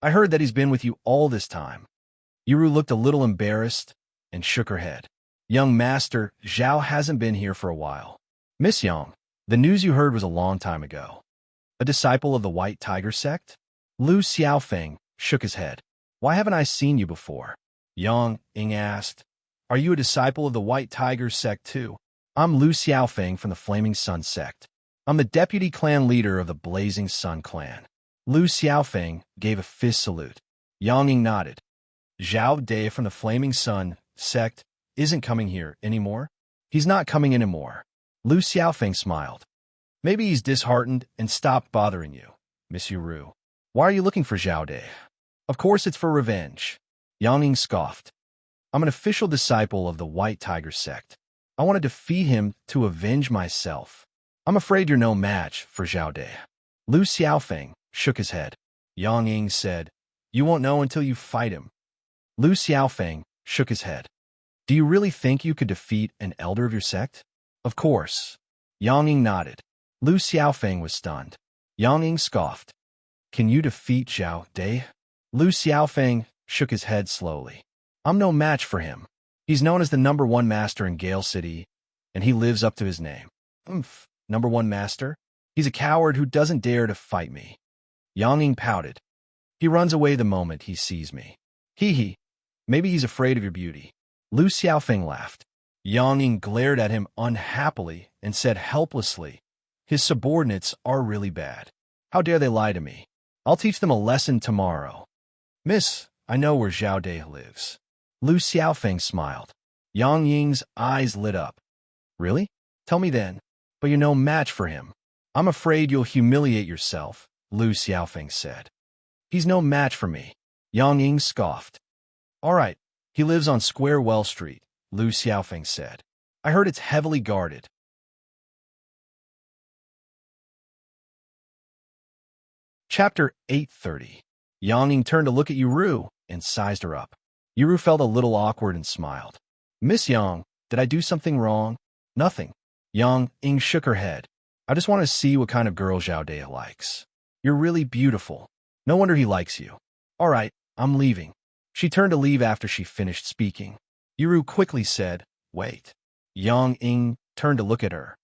I heard that he's been with you all this time. Ru looked a little embarrassed and shook her head. Young master, Zhao hasn't been here for a while. Miss Yang, the news you heard was a long time ago. A disciple of the White Tiger sect? Lu Xiaofeng shook his head. Why haven't I seen you before? Yang Ying asked. Are you a disciple of the White Tiger sect too? I'm Lu Xiaofeng from the Flaming Sun sect. I'm the deputy clan leader of the Blazing Sun clan. Lu Xiaofeng gave a fist salute. Yang Ying nodded. Zhao De from the Flaming Sun sect isn't coming here anymore? He's not coming anymore. Lu Xiaofeng smiled. Maybe he's disheartened and stopped bothering you, Miss Ru. Why are you looking for Zhao De? Of course it's for revenge. Yang Ying scoffed. I'm an official disciple of the White Tiger sect. I want to defeat him to avenge myself. I'm afraid you're no match for Zhao De. Lu Xiaofeng shook his head. Yang Ying said, You won't know until you fight him. Lu Xiaofeng shook his head. Do you really think you could defeat an elder of your sect? Of course. Yang Ying nodded. Lu Xiaofeng was stunned. Yang Ying scoffed. Can you defeat Zhao De? Lu Xiaofeng shook his head slowly. I'm no match for him. He's known as the #1 master in Gale City, and he lives up to his name. #1 master? He's a coward who doesn't dare to fight me. Yang Ying pouted. He runs away the moment he sees me. Hee. Maybe he's afraid of your beauty. Lu Xiaofeng laughed. Yang Ying glared at him unhappily and said helplessly, His subordinates are really bad. How dare they lie to me? I'll teach them a lesson tomorrow. Miss, I know where Zhao De lives. Lu Xiaofeng smiled. Yang Ying's eyes lit up. Really? Tell me then. But you're no match for him. I'm afraid you'll humiliate yourself, Lu Xiaofeng said. He's no match for me. Yang Ying scoffed. All right, he lives on Square Well Street, Lu Xiaofeng said. I heard it's heavily guarded. Chapter 830. Yang Ying turned to look at Yuru and sized her up. Yuru felt a little awkward and smiled. Miss Yang, did I do something wrong? Nothing. Yang Ying shook her head. I just want to see what kind of girl Zhao De likes. You're really beautiful. No wonder he likes you. All right, I'm leaving. She turned to leave after she finished speaking. Yuru quickly said, Wait. Yang Ying turned to look at her.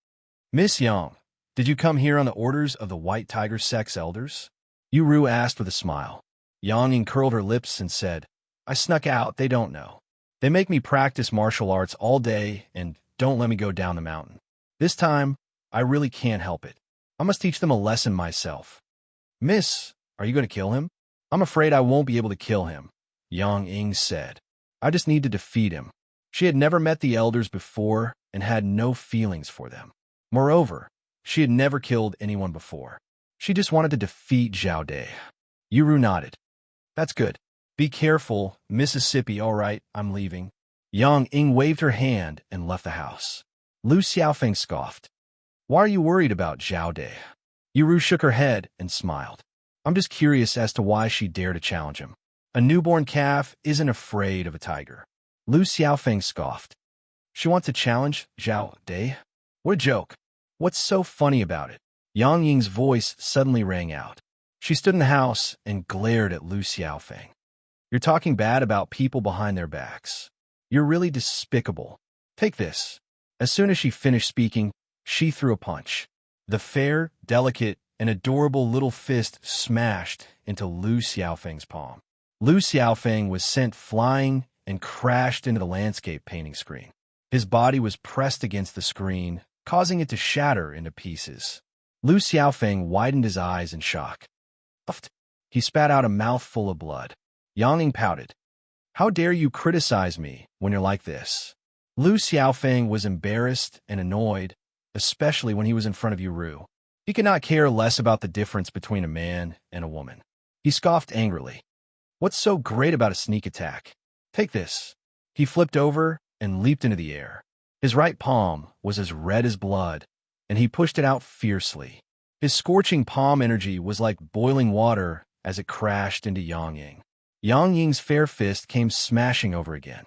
Miss Yang, did you come here on the orders of the White Tiger sect's elders? Yuru asked with a smile. Yang Ying curled her lips and said, I snuck out, they don't know. They make me practice martial arts all day and don't let me go down the mountain. This time, I really can't help it. I must teach them a lesson myself. Miss, are you going to kill him? I'm afraid I won't be able to kill him, Yang Ying said. I just need to defeat him. She had never met the elders before and had no feelings for them. Moreover, she had never killed anyone before. She just wanted to defeat Zhao De. Yuru nodded. That's good. Be careful, Mississippi. All right, I'm leaving. Yang Ying waved her hand and left the house. Lu Xiaofeng scoffed. Why are you worried about Zhao De? Yuru shook her head and smiled. I'm just curious as to why she dared to challenge him. A newborn calf isn't afraid of a tiger. Lu Xiaofeng scoffed. She wants to challenge Zhao De? What a joke. What's so funny about it? Yang Ying's voice suddenly rang out. She stood in the house and glared at Lu Xiaofeng. You're talking bad about people behind their backs. You're really despicable. Take this. As soon as she finished speaking, she threw a punch. The fair, delicate, and adorable little fist smashed into Lu Xiaofeng's palm. Lu Xiaofeng was sent flying and crashed into the landscape painting screen. His body was pressed against the screen, causing it to shatter into pieces. Lu Xiaofeng widened his eyes in shock. He spat out a mouthful of blood. Yang Ying pouted. How dare you criticize me when you're like this? Lu Xiaofeng was embarrassed and annoyed, especially when he was in front of Yuru. He could not care less about the difference between a man and a woman. He scoffed angrily. What's so great about a sneak attack? Take this. He flipped over and leaped into the air. His right palm was as red as blood, and he pushed it out fiercely. His scorching palm energy was like boiling water as it crashed into Yang Ying. Yang Ying's fair fist came smashing over again.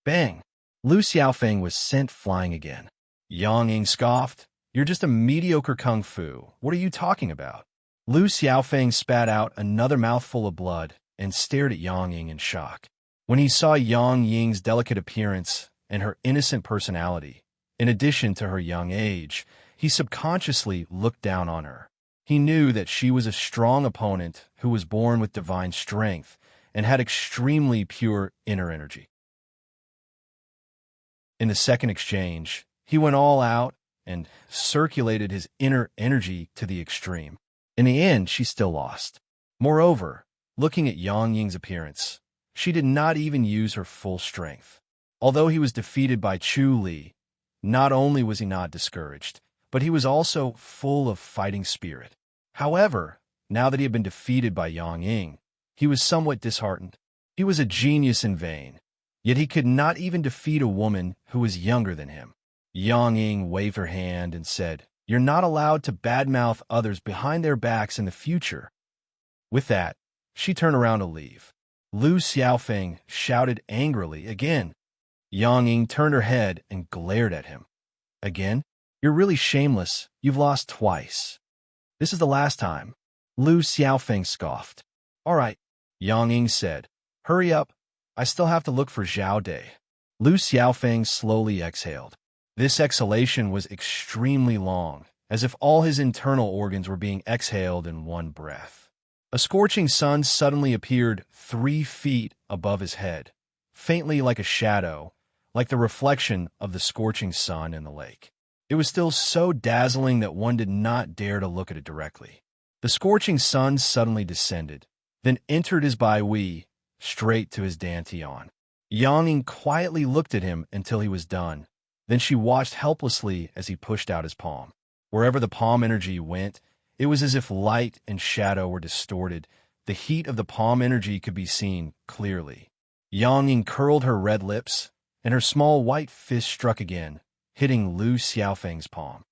Bang! Lu Xiaofeng was sent flying again. Yang Ying scoffed. You're just a mediocre kung fu. What are you talking about? Lu Xiaofeng spat out another mouthful of blood and stared at Yang Ying in shock. When he saw Yang Ying's delicate appearance and her innocent personality, in addition to her young age, he subconsciously looked down on her. He knew that she was a strong opponent who was born with divine strength and had extremely pure inner energy. In the second exchange, he went all out and circulated his inner energy to the extreme. In the end, she still lost. Moreover, looking at Yang Ying's appearance, she did not even use her full strength. Although he was defeated by Chu Li, not only was he not discouraged, but he was also full of fighting spirit. However, Now that he had been defeated by Yang Ying, he was somewhat disheartened. He was a genius in vain, yet he could not even defeat a woman who was younger than him. Yang Ying waved her hand and said, "You're not allowed to badmouth others behind their backs in the future." With that, she turned around to leave. Lu Xiaofeng shouted angrily again. Yang Ying turned her head and glared at him. "Again? You're really shameless. You've lost twice. This is the last time." Lu Xiaofeng scoffed. "All right," Yang Ying said. "Hurry up. I still have to look for Zhao Dai." Lu Xiaofeng slowly exhaled. This exhalation was extremely long, as if all his internal organs were being exhaled in one breath. A scorching sun suddenly appeared 3 feet above his head, faintly like a shadow, like the reflection of the scorching sun in the lake. It was still so dazzling that one did not dare to look at it directly. The scorching sun suddenly descended, then entered his Bai Wei, straight to his dantian. Yang Ying quietly looked at him until he was done. Then she watched helplessly as he pushed out his palm. Wherever the palm energy went, it was as if light and shadow were distorted. The heat of the palm energy could be seen clearly. Yang Ying curled her red lips, and her small white fist struck again, hitting Lu Xiaofeng's palm.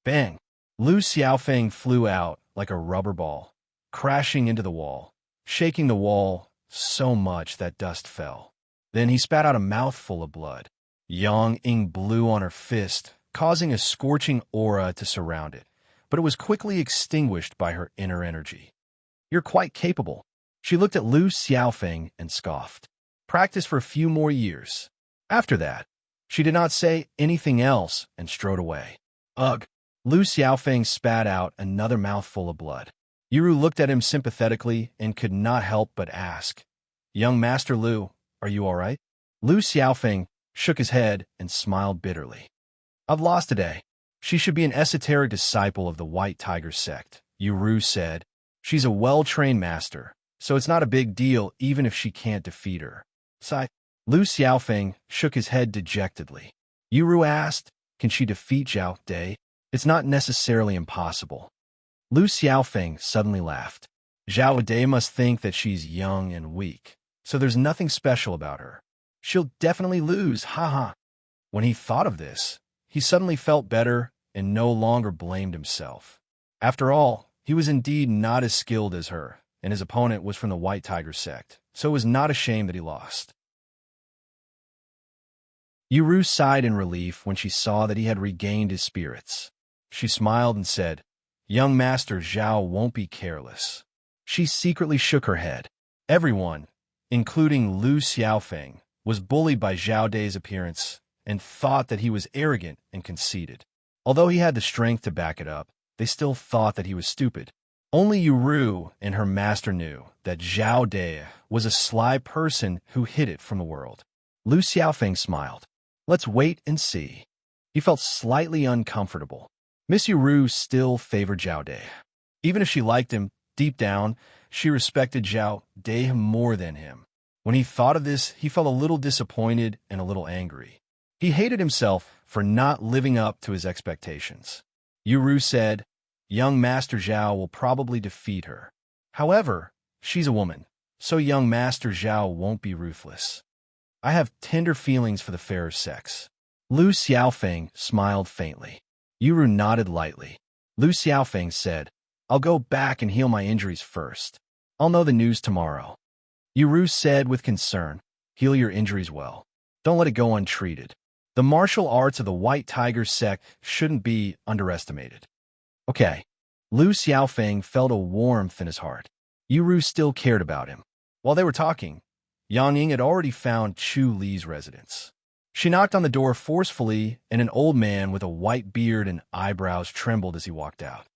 Bang! Lu Xiaofeng flew out like a rubber ball, crashing into the wall, shaking the wall so much that dust fell. Then he spat out a mouthful of blood. Yang Ying blew on her fist, causing a scorching aura to surround it, but it was quickly extinguished by her inner energy. "You're quite capable." She looked at Lu Xiaofeng and scoffed. "Practice for a few more years." After that, she did not say anything else and strode away. "Ugh!" Lu Xiaofeng spat out another mouthful of blood. Yuru looked at him sympathetically and could not help but ask, "Young Master Lu, are you all right?" Lu Xiaofeng shook his head and smiled bitterly. "I've lost today. She should be an esoteric disciple of the White Tiger sect," Yuru said. "She's a well-trained master, so it's not a big deal even if she can't defeat her." Sigh. Lu Xiaofeng shook his head dejectedly. Yuru asked, "Can she defeat Zhao Dai?" "It's not necessarily impossible." Lu Xiaofeng suddenly laughed. "Zhao Dai must think that she's young and weak, so there's nothing special about her. She'll definitely lose, haha." When he thought of this, he suddenly felt better and no longer blamed himself. After all, he was indeed not as skilled as her, and his opponent was from the White Tiger sect, so it was not a shame that he lost. Yuru sighed in relief when she saw that he had regained his spirits. She smiled and said, "Young Master Zhao won't be careless." She secretly shook her head. Everyone, including Lu Xiaofeng, was bullied by Zhao Dai's appearance and thought that he was arrogant and conceited. Although he had the strength to back it up, they still thought that he was stupid. Only Yuru and her master knew that Zhao Dai was a sly person who hid it from the world. Lu Xiaofeng smiled. "Let's wait and see." He felt slightly uncomfortable. Miss Yuru still favored Zhao Dai. Even if she liked him, deep down, she respected Zhao Dai more than him. When he thought of this, he felt a little disappointed and a little angry. He hated himself for not living up to his expectations. Yuru said, "Young Master Zhao will probably defeat her. However, she's a woman, so young Master Zhao won't be ruthless. I have tender feelings for the fairer sex." Lu Xiaofeng smiled faintly. Yuru nodded lightly. Lu Xiaofeng said, "I'll go back and heal my injuries first. I'll know the news tomorrow." Yuru said with concern, "Heal your injuries well. Don't let it go untreated. The martial arts of the White Tiger sect shouldn't be underestimated." Okay. Lu Xiaofeng felt a warmth in his heart. Yuru still cared about him. While they were talking, Yang Ying had already found Chu Li's residence. She knocked on the door forcefully, and an old man with a white beard and eyebrows trembled as he walked out.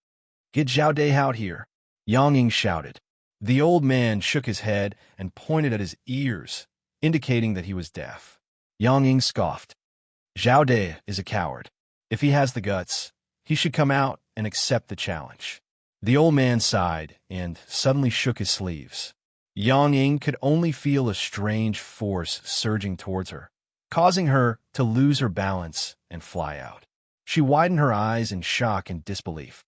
"Get Zhao Dai out here," Yang Ying shouted. The old man shook his head and pointed at his ears, indicating that he was deaf. Yang Ying scoffed. "Zhao Dai is a coward. If he has the guts, he should come out and accept the challenge." The old man sighed and suddenly shook his sleeves. Yang Ying could only feel a strange force surging towards her, causing her to lose her balance and fly out. She widened her eyes in shock and disbelief.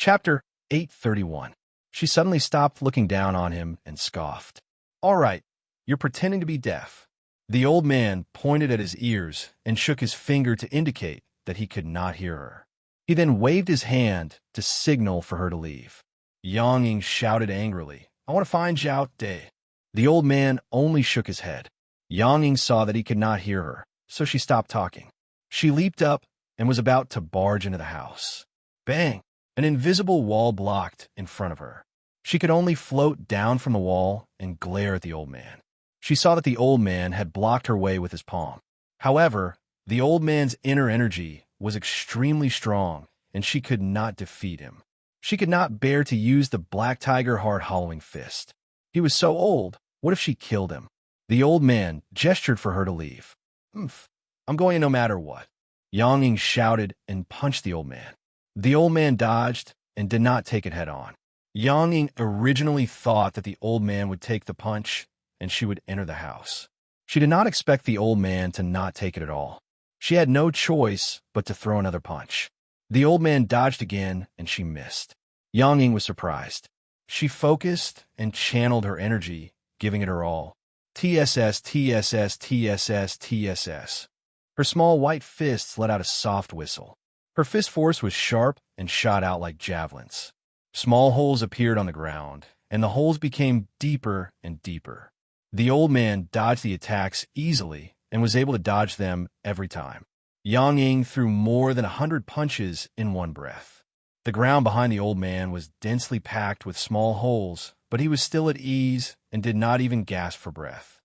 Chapter 831. She suddenly stopped looking down on him and scoffed. All right, you're pretending to be deaf. The old man pointed at his ears and shook his finger to indicate that he could not hear her. He then waved his hand to signal for her to leave. Yang Ying shouted angrily, I want to find Zhao De. The old man only shook his head. Yang Ying saw that he could not hear her, so she stopped talking. She leaped up and was about to barge into the house. Bang! An invisible wall blocked in front of her. She could only float down from the wall and glare at the old man. She saw that the old man had blocked her way with his palm. However, the old man's inner energy was extremely strong, and she could not defeat him. She could not bear to use the black tiger heart-hollowing fist. He was so old. What if she killed him? The old man gestured for her to leave. I'm going no matter what. Yang Ying shouted and punched the old man. The old man dodged and did not take it head-on. Yang Ying originally thought that the old man would take the punch and she would enter the house. She did not expect the old man to not take it at all. She had no choice but to throw another punch. The old man dodged again and she missed. Yang Ying was surprised. She focused and channeled her energy, giving it her all. TSS, TSS, TSS, TSS. Her small white fists let out a soft whistle. Her fist force was sharp and shot out like javelins. Small holes appeared on the ground, and the holes became deeper and deeper. The old man dodged the attacks easily and was able to dodge them every time. Yang Ying threw more than 100 punches in one breath. The ground behind the old man was densely packed with small holes, but he was still at ease and did not even gasp for breath.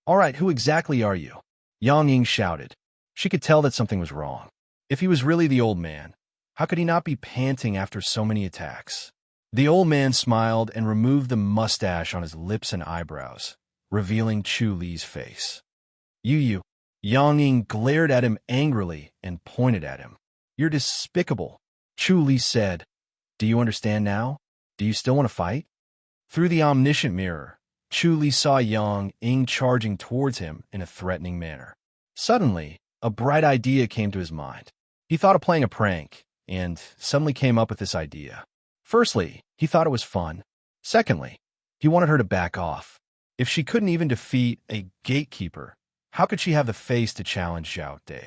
All right, who exactly are you? Yang Ying shouted. She could tell that something was wrong. If he was really the old man, how could he not be panting after so many attacks? The old man smiled and removed the mustache on his lips and eyebrows, revealing Chu Li's face. You. Yang Ying glared at him angrily and pointed at him. You're despicable. Chu Li said. Do you understand now? Do you still want to fight? Through the omniscient mirror, Chu Li saw Yang Ying charging towards him in a threatening manner. Suddenly, a bright idea came to his mind. He thought of playing a prank, and suddenly came up with this idea. Firstly, he thought it was fun. Secondly, he wanted her to back off. If she couldn't even defeat a gatekeeper, how could she have the face to challenge Zhao De?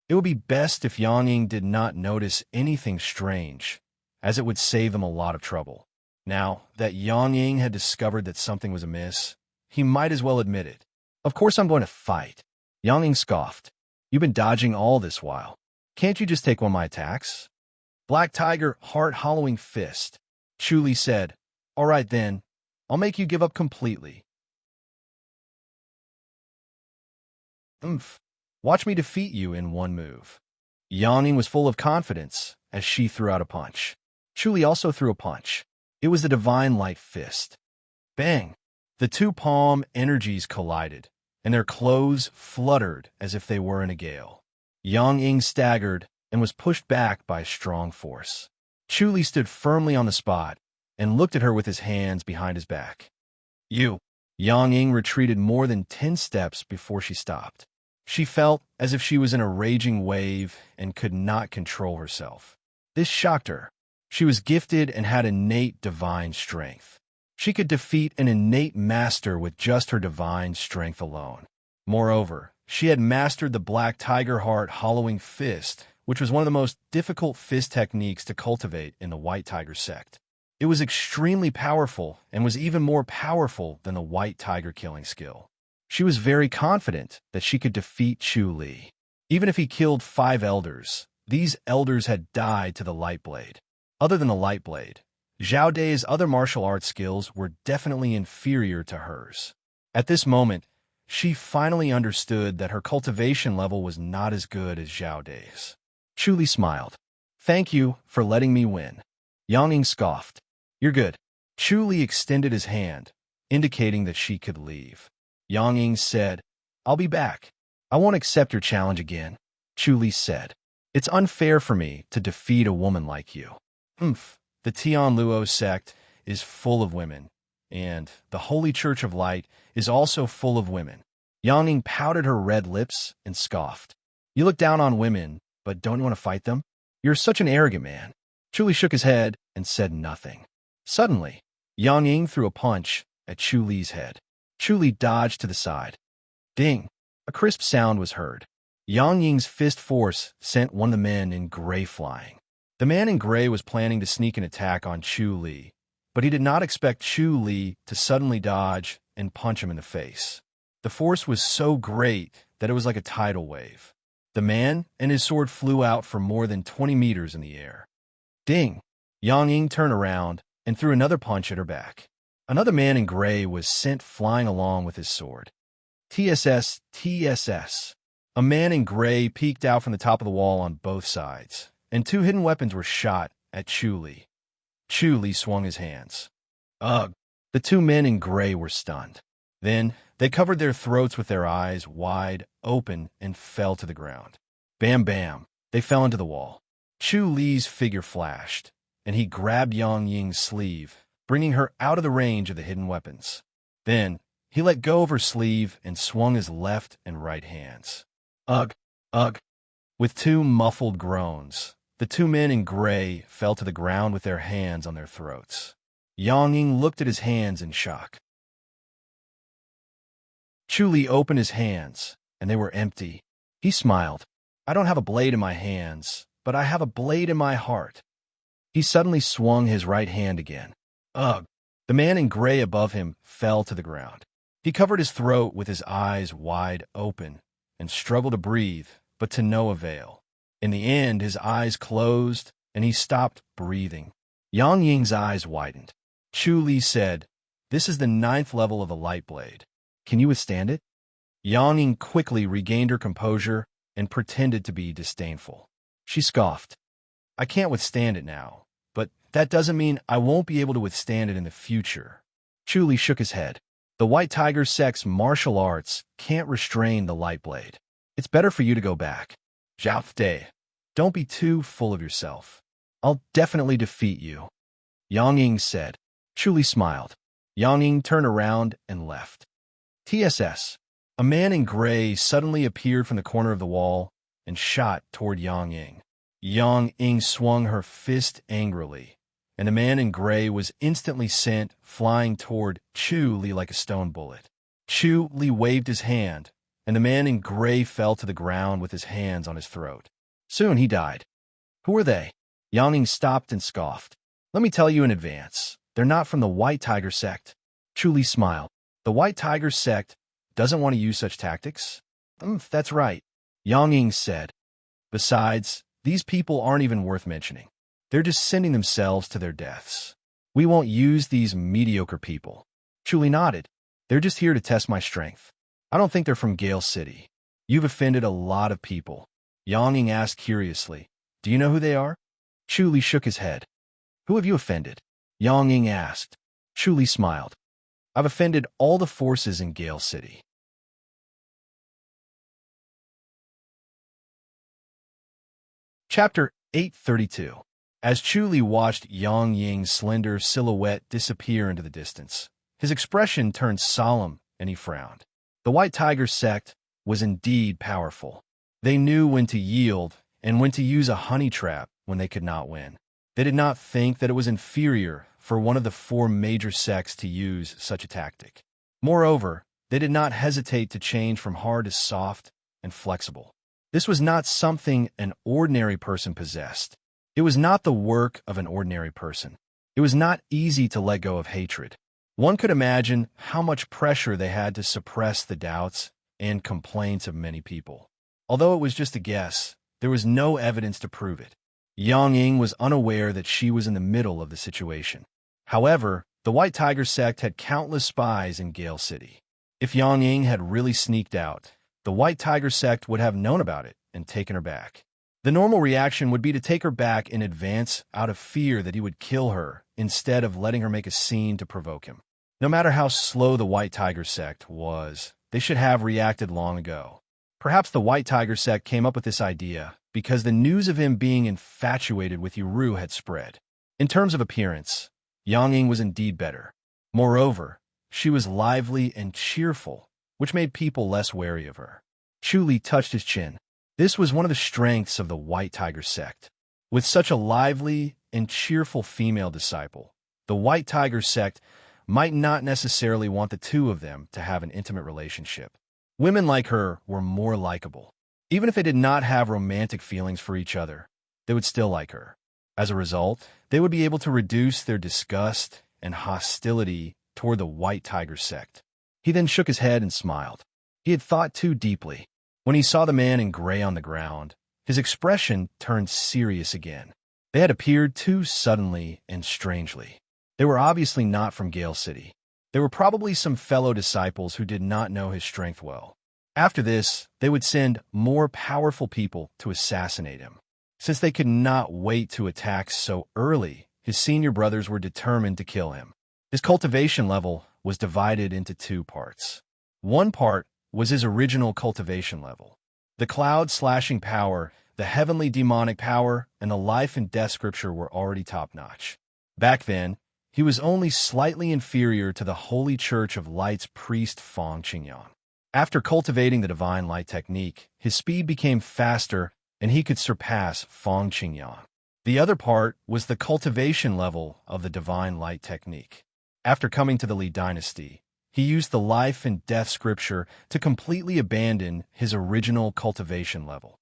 It would be best if Yang Ying did not notice anything strange, as it would save them a lot of trouble. Now that Yang Ying had discovered that something was amiss, he might as well admit it. Of course I'm going to fight. Yang Ying scoffed. You've been dodging all this while. Can't you just take one of my attacks? Black Tiger heart-hollowing fist. Chu Li said, All right then, I'll make you give up completely. Watch me defeat you in one move. Yang Ying was full of confidence as she threw out a punch. Chu Li also threw a punch. It was the divine light fist. Bang! The two palm energies collided, and their clothes fluttered as if they were in a gale. Yang Ying staggered and was pushed back by a strong force. Chu Li stood firmly on the spot and looked at her with his hands behind his back. You! Yang Ying retreated more than 10 steps before she stopped. She felt as if she was in a raging wave and could not control herself. This shocked her. She was gifted and had innate divine strength. She could defeat an innate master with just her divine strength alone. Moreover, she had mastered the Black Tiger heart-hollowing fist, which was one of the most difficult fist techniques to cultivate in the White Tiger sect. It was extremely powerful and was even more powerful than the White Tiger killing skill. She was very confident that she could defeat Chu Li. Even if he killed 5 elders, these elders had died to the Light Blade. Other than the Light Blade, Zhao De's other martial arts skills were definitely inferior to hers. At this moment, she finally understood that her cultivation level was not as good as Zhao De's. Chu Li smiled. Thank you for letting me win. Yang Ying scoffed. You're good. Chu Li extended his hand, indicating that she could leave. Yang Ying said, I'll be back. I won't accept your challenge again. Chu Li said. It's unfair for me to defeat a woman like you. The Tian Luo sect is full of women, and the Holy Church of Light is also full of women. Yang Ying pouted her red lips and scoffed. You look down on women, but don't you want to fight them? You're such an arrogant man. Chu Li shook his head and and said nothing. Suddenly, Yang Ying threw a punch at Chu Li's head. Chu Li dodged to the side. Ding! A crisp sound was heard. Yang Ying's fist force sent one of the men in gray flying. The man in gray was planning to sneak an attack on Chu Li, but he did not expect Chu Li to suddenly dodge and punch him in the face. The force was so great that it was like a tidal wave. The man and his sword flew out for more than 20 meters in the air. Ding! Yang Ying turned around and threw another punch at her back. Another man in gray was sent flying along with his sword. TSS, TSS. A man in gray peeked out from the top of the wall on both sides, and two hidden weapons were shot at Chu Li. Chu Li swung his hands. Ugh! The two men in gray were stunned. Then, they covered their throats with their eyes wide open and fell to the ground. Bam bam! They fell into the wall. Chu Li's figure flashed, and he grabbed Yang Ying's sleeve, bringing her out of the range of the hidden weapons. Then, he let go of her sleeve and swung his left and right hands. Ugh! Ugh! With two muffled groans, the two men in gray fell to the ground with their hands on their throats. Yang Ying looked at his hands in shock. Chu Li opened his hands, and they were empty. He smiled. I don't have a blade in my hands, but I have a blade in my heart. He suddenly swung his right hand again. Ugh! The man in gray above him fell to the ground. He covered his throat with his eyes wide open and struggled to breathe, but to no avail. In the end, his eyes closed, and he stopped breathing. Yang Ying's eyes widened. Chu Li said, "This is the 9th level of the light blade. Can you withstand it?" Yang Ying quickly regained her composure and pretended to be disdainful. She scoffed. "I can't withstand it now, but that doesn't mean I won't be able to withstand it in the future." Chu Li shook his head. The White Tiger sect's martial arts can't restrain the light blade. It's better for you to go back. Zhao Fei, don't be too full of yourself. I'll definitely defeat you. Yang Ying said. Chu Li smiled. Yang Ying turned around and left. TSS. A man in gray suddenly appeared from the corner of the wall and shot toward Yang Ying. Yang Ying swung her fist angrily, and the man in gray was instantly sent flying toward Chu Li like a stone bullet. Chu Li waved his hand, and the man in gray fell to the ground with his hands on his throat. Soon he died. Who are they? Yang Ying stopped and scoffed. Let me tell you in advance, they're not from the White Tiger sect. Chu Li smiled. The White Tiger sect doesn't want to use such tactics? That's right, Yang Ying said. Besides, these people aren't even worth mentioning. They're just sending themselves to their deaths. We won't use these mediocre people. Chu Li nodded. They're just here to test my strength. I don't think they're from Gale City. You've offended a lot of people. Yang Ying asked curiously. Do you know who they are? Chu Li shook his head. Who have you offended? Yang Ying asked. Chu Li smiled. I've offended all the forces in Gale City. Chapter 832. As Chu Li watched Yang Ying's slender silhouette disappear into the distance, his expression turned solemn and he frowned. The White Tiger sect was indeed powerful. They knew when to yield and when to use a honey trap when they could not win. They did not think that it was inferior for one of the 4 major sects to use such a tactic. Moreover, they did not hesitate to change from hard to soft and flexible. This was not something an ordinary person possessed. It was not the work of an ordinary person. It was not easy to let go of hatred. One could imagine how much pressure they had to suppress the doubts and complaints of many people. Although it was just a guess, there was no evidence to prove it. Yang Ying was unaware that she was in the middle of the situation. However, the White Tiger sect had countless spies in Gale City. If Yang Ying had really sneaked out, the White Tiger sect would have known about it and taken her back. The normal reaction would be to take her back in advance out of fear that he would kill her instead of letting her make a scene to provoke him. No matter how slow the White Tiger sect was, they should have reacted long ago. Perhaps the White Tiger sect came up with this idea because the news of him being infatuated with Yuru had spread. In terms of appearance, Yang Ying was indeed better. Moreover, she was lively and cheerful, which made people less wary of her. Chu Li touched his chin. This was one of the strengths of the White Tiger sect. With such a lively and cheerful female disciple. The White Tiger sect might not necessarily want the two of them to have an intimate relationship. Women like her were more likable. Even if they did not have romantic feelings for each other, they would still like her. As a result, they would be able to reduce their disgust and hostility toward the White Tiger sect. He then shook his head and smiled. He had thought too deeply. When he saw the man in gray on the ground, his expression turned serious again. They had appeared too suddenly and strangely. They were obviously not from Gale City. They were probably some fellow disciples who did not know his strength well. After this, they would send more powerful people to assassinate him. Since they could not wait to attack so early, his senior brothers were determined to kill him. His cultivation level was divided into two parts. One part was his original cultivation level. The cloud-slashing power, the heavenly demonic power, and the life and death scripture were already top-notch. Back then, he was only slightly inferior to the Holy Church of Light's priest Fong Qingyang. After cultivating the divine light technique, his speed became faster and he could surpass Fong Qingyang. The other part was the cultivation level of the divine light technique. After coming to the Li dynasty, he used the life and death scripture to completely abandon his original cultivation level.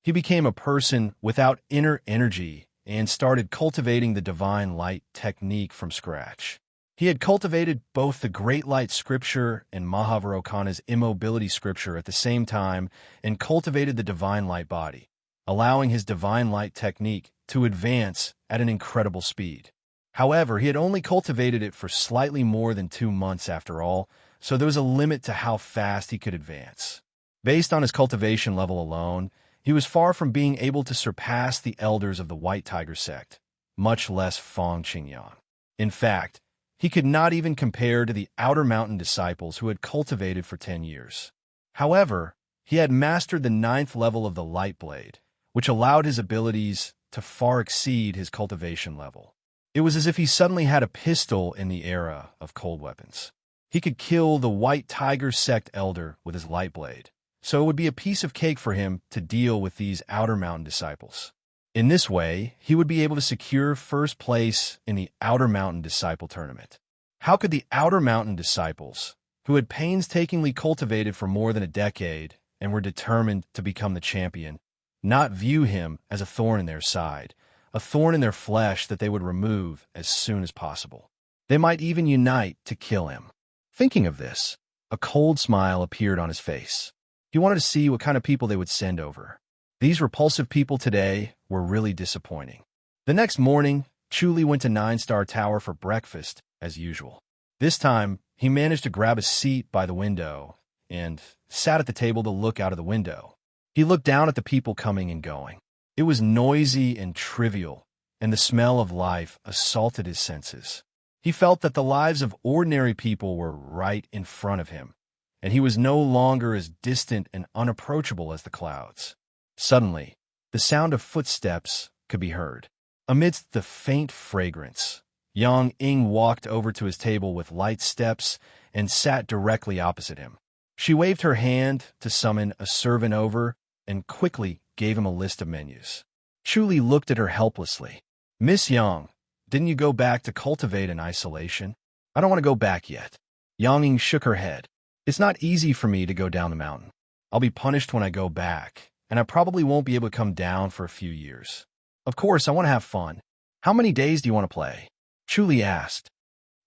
He became a person without inner energy and started cultivating the divine light technique from scratch. He had cultivated both the Great Light Scripture and Mahavairocana's Immobility Scripture at the same time and cultivated the divine light body, allowing his divine light technique to advance at an incredible speed. However, he had only cultivated it for slightly more than 2 months after all, so there was a limit to how fast he could advance. Based on his cultivation level alone, he was far from being able to surpass the elders of the White Tiger sect, much less Fong Qingyang. In fact, he could not even compare to the Outer Mountain disciples who had cultivated for 10 years. However, he had mastered the 9th level of the Light Blade, which allowed his abilities to far exceed his cultivation level. It was as if he suddenly had a pistol in the era of cold weapons. He could kill the White Tiger sect elder with his Light Blade, so it would be a piece of cake for him to deal with these Outer Mountain disciples. In this way, he would be able to secure first place in the Outer Mountain Disciple Tournament. How could the Outer Mountain disciples, who had painstakingly cultivated for more than a decade and were determined to become the champion, not view him as a thorn in their side, a thorn in their flesh that they would remove as soon as possible? They might even unite to kill him. Thinking of this, a cold smile appeared on his face. He wanted to see what kind of people they would send over. These repulsive people today were really disappointing. The next morning, Chuli went to 9-Star Tower for breakfast, as usual. This time, he managed to grab a seat by the window and sat at the table to look out of the window. He looked down at the people coming and going. It was noisy and trivial, and the smell of life assaulted his senses. He felt that the lives of ordinary people were right in front of him, and he was no longer as distant and unapproachable as the clouds. Suddenly, the sound of footsteps could be heard. Amidst the faint fragrance, Yang Ying walked over to his table with light steps and sat directly opposite him. She waved her hand to summon a servant over and quickly gave him a list of menus. Chuli looked at her helplessly. "Miss Yang, didn't you go back to cultivate in isolation?" "I don't want to go back yet." Yang Ying shook her head. "It's not easy for me to go down the mountain. I'll be punished when I go back, and I probably won't be able to come down for a few years. Of course, I want to have fun. How many days do you want to play?" Chuli asked.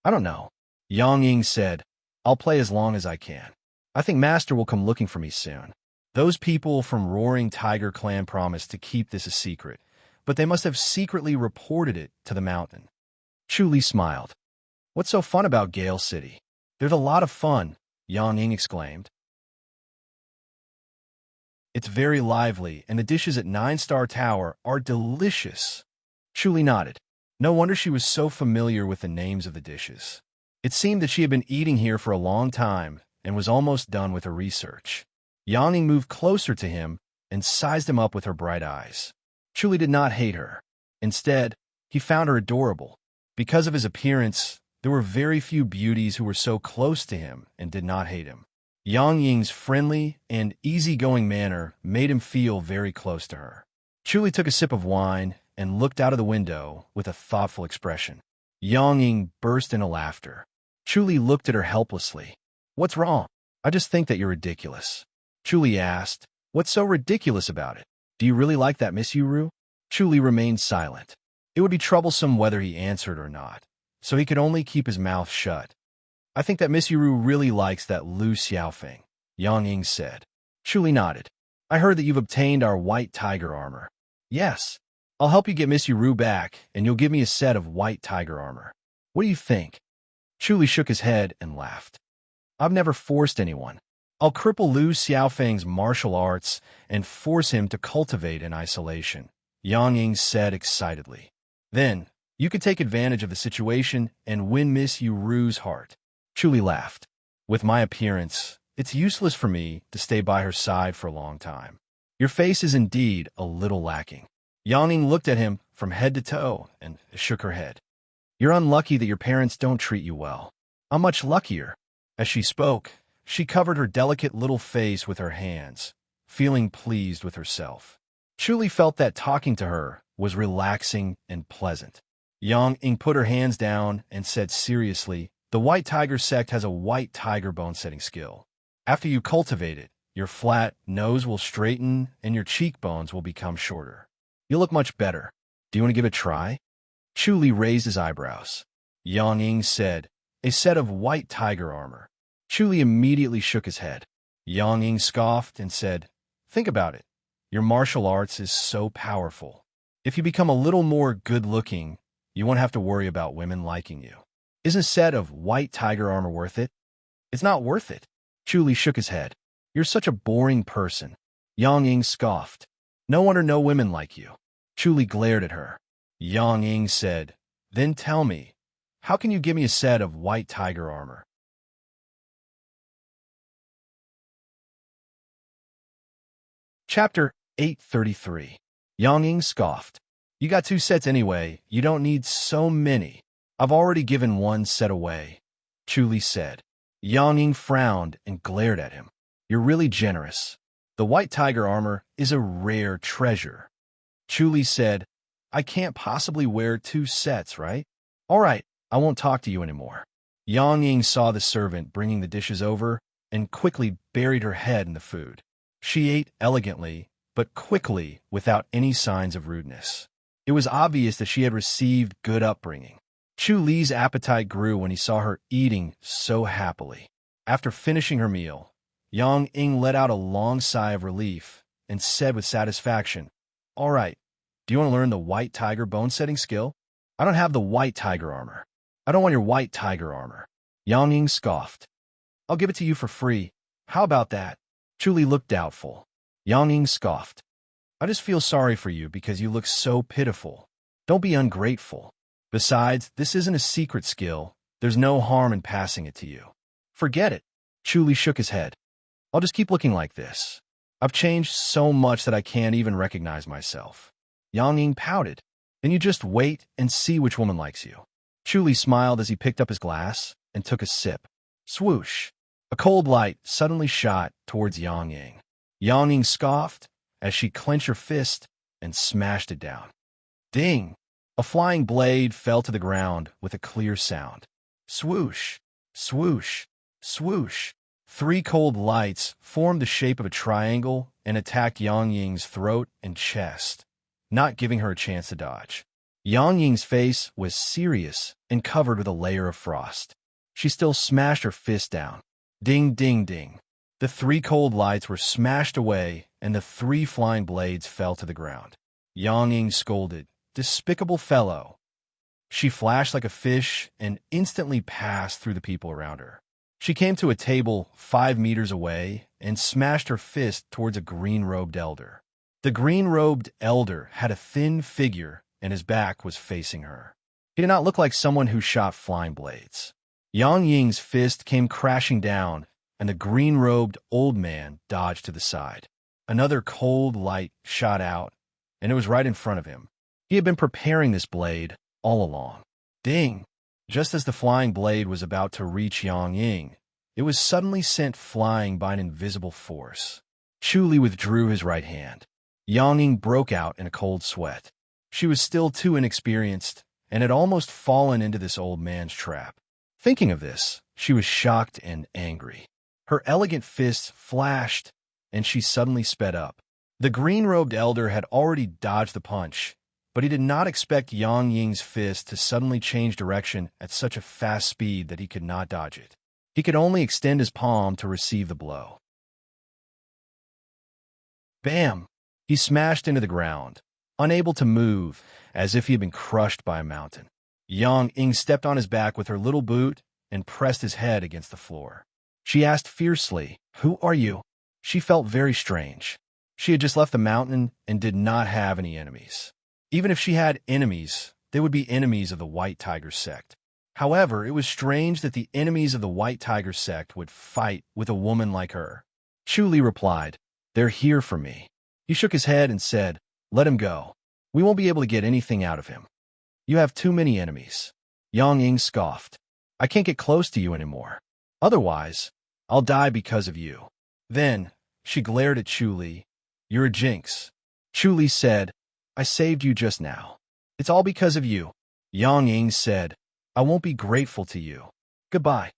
"I don't know." Yang Ying said, "I'll play as long as I can. I think Master will come looking for me soon." Those people from Roaring Tiger Clan promised to keep this a secret, but they must have secretly reported it to the mountain. Chuli smiled. "What's so fun about Gale City?" "There's a lot of fun," Yang Ying exclaimed. "It's very lively, and the dishes at 9-Star Tower are delicious." Chuli nodded. No wonder she was so familiar with the names of the dishes. It seemed that she had been eating here for a long time and was almost done with her research. Yang Ying moved closer to him and sized him up with her bright eyes. Chuli did not hate her. Instead, he found her adorable. Because of his appearance, there were very few beauties who were so close to him and did not hate him. Yang Ying's friendly and easygoing manner made him feel very close to her. Chuli took a sip of wine and looked out of the window with a thoughtful expression. Yang Ying burst into laughter. Chuli looked at her helplessly. What's wrong? I just think that you're ridiculous. Chuli asked, what's so ridiculous about it? Do you really like that Miss Yuru? Chuli remained silent. It would be troublesome whether he answered or not, so he could only keep his mouth shut. I think that Miss Yuru really likes that Lu Xiaofeng, Yang Ying said. Chuli nodded. I heard that you've obtained our white tiger armor. Yes. I'll help you get Miss Yuru back, and you'll give me a set of white tiger armor. What do you think? Chuli shook his head and laughed. I've never forced anyone. I'll cripple Lu Xiaofeng's martial arts and force him to cultivate in isolation, Yang Ying said excitedly. Then, you could take advantage of the situation and win Miss Yuru's heart. Chuli laughed. With my appearance, it's useless for me to stay by her side for a long time. Your face is indeed a little lacking. Yang Ying looked at him from head to toe and shook her head. You're unlucky that your parents don't treat you well. I'm much luckier. As she spoke, she covered her delicate little face with her hands, feeling pleased with herself. Chuli felt that talking to her was relaxing and pleasant. Yang Ying put her hands down and said seriously, the White Tiger sect has a white tiger bone-setting skill. After you cultivate it, your flat nose will straighten and your cheekbones will become shorter. You'll look much better. Do you want to give it a try? Chuli raised his eyebrows. Yang Ying said, a set of white tiger armor. Chuli immediately shook his head. Yang Ying scoffed and said, think about it. Your martial arts is so powerful. If you become a little more good-looking, you won't have to worry about women liking you. Isn't a set of white tiger armor worth it? It's not worth it. Chuli shook his head. You're such a boring person. Yang Ying scoffed. No wonder no women like you. Chuli glared at her. Yang Ying said, then tell me, how can you give me a set of white tiger armor? Chapter 833. Yang Ying scoffed. You got 2 sets anyway, you don't need so many. I've already given 1 set away, Chuli said. Yang Ying frowned and glared at him. You're really generous. The white tiger armor is a rare treasure. Chuli said, I can't possibly wear 2 sets, right? All right, I won't talk to you anymore. Yang Ying saw the servant bringing the dishes over and quickly buried her head in the food. She ate elegantly, but quickly, without any signs of rudeness. It was obvious that she had received good upbringing. Chuli's appetite grew when he saw her eating so happily. After finishing her meal, Yang Ying let out a long sigh of relief and said with satisfaction, all right, do you want to learn the white tiger bone-setting skill? I don't have the white tiger armor. I don't want your white tiger armor. Yang Ying scoffed. I'll give it to you for free. How about that? Chuli looked doubtful. Yang Ying scoffed. I just feel sorry for you because you look so pitiful. Don't be ungrateful. Besides, this isn't a secret skill. There's no harm in passing it to you. Forget it. Chuli shook his head. I'll just keep looking like this. I've changed so much that I can't even recognize myself. Yang Ying pouted. Then you just wait and see which woman likes you. Chuli smiled as he picked up his glass and took a sip. Swoosh. A cold light suddenly shot towards Yang Ying. Yang Ying scoffed as she clenched her fist and smashed it down. Ding! A flying blade fell to the ground with a clear sound. Swoosh! Swoosh! Swoosh! 3 cold lights formed the shape of a triangle and attacked Yang Ying's throat and chest, not giving her a chance to dodge. Yang Ying's face was serious and covered with a layer of frost. She still smashed her fist down. Ding, ding, ding. The 3 cold lights were smashed away and the 3 flying blades fell to the ground. Yang Ying scolded, despicable fellow. She flashed like a fish and instantly passed through the people around her. She came to a table 5 meters away and smashed her fist towards a green-robed elder. The green-robed elder had a thin figure and his back was facing her. He did not look like someone who shot flying blades. Yang Ying's fist came crashing down and the green-robed old man dodged to the side. Another cold light shot out and it was right in front of him. He had been preparing this blade all along. Ding! Just as the flying blade was about to reach Yang Ying, it was suddenly sent flying by an invisible force. Chuli withdrew his right hand. Yang Ying broke out in a cold sweat. She was still too inexperienced and had almost fallen into this old man's trap. Thinking of this, she was shocked and angry. Her elegant fists flashed, and she suddenly sped up. The green-robed elder had already dodged the punch, but he did not expect Yang Ying's fist to suddenly change direction at such a fast speed that he could not dodge it. He could only extend his palm to receive the blow. Bam! He smashed into the ground, unable to move, as if he had been crushed by a mountain. Yang Ying stepped on his back with her little boot and pressed his head against the floor. She asked fiercely, "Who are you?" She felt very strange. She had just left the mountain and did not have any enemies. Even if she had enemies, they would be enemies of the White Tiger sect. However, it was strange that the enemies of the White Tiger sect would fight with a woman like her. Chu Li replied, "They're here for me." He shook his head and said, "Let him go. We won't be able to get anything out of him. You have too many enemies." Yang Ying scoffed, "I can't get close to you anymore. Otherwise, I'll die because of you." Then, she glared at Chu Li. "You're a jinx." Chu Li said, "I saved you just now. It's all because of you." Yang Ying said, "I won't be grateful to you. Goodbye."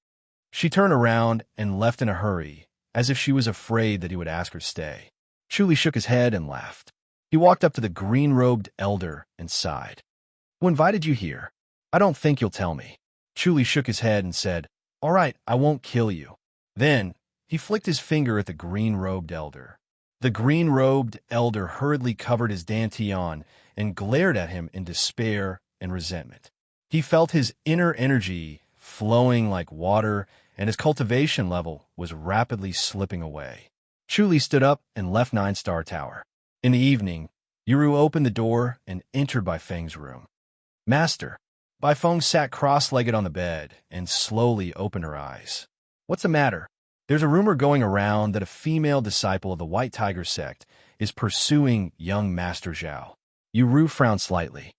She turned around and left in a hurry, as if she was afraid that he would ask her to stay. Chu Li shook his head and laughed. He walked up to the green-robed elder and sighed. "Who invited you here? I don't think you'll tell me." Chu Li shook his head and said, "All right, I won't kill you." Then, he flicked his finger at the green-robed elder. The green-robed elder hurriedly covered his dantian and glared at him in despair and resentment. He felt his inner energy flowing like water, and his cultivation level was rapidly slipping away. Chu Li stood up and left 9-Star Tower. In the evening, Yuru opened the door and entered Bai Feng's room. "Master." Bai Feng sat cross-legged on the bed and slowly opened her eyes. "What's the matter?" "There's a rumor going around that a female disciple of the White Tiger sect is pursuing young Master Zhao." Yuru frowned slightly.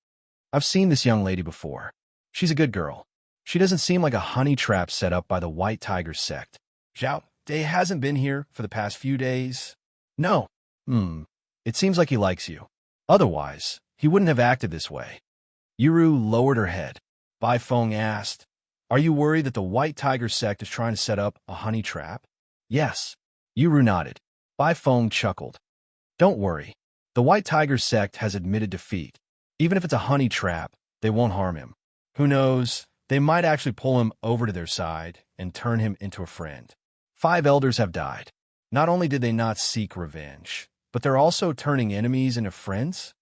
"I've seen this young lady before. She's a good girl. She doesn't seem like a honey trap set up by the White Tiger sect." "Zhao Day hasn't been here for the past few days." "No. It seems like he likes you. Otherwise, he wouldn't have acted this way." Yuru lowered her head. Bai Feng asked, "Are you worried that the White Tiger sect is trying to set up a honey trap?" "Yes." Yuru nodded. Bai Feng chuckled. "Don't worry. The White Tiger sect has admitted defeat. Even if it's a honey trap, they won't harm him. Who knows, they might actually pull him over to their side and turn him into a friend. 5 elders have died. Not only did they not seek revenge, but they're also turning enemies into friends?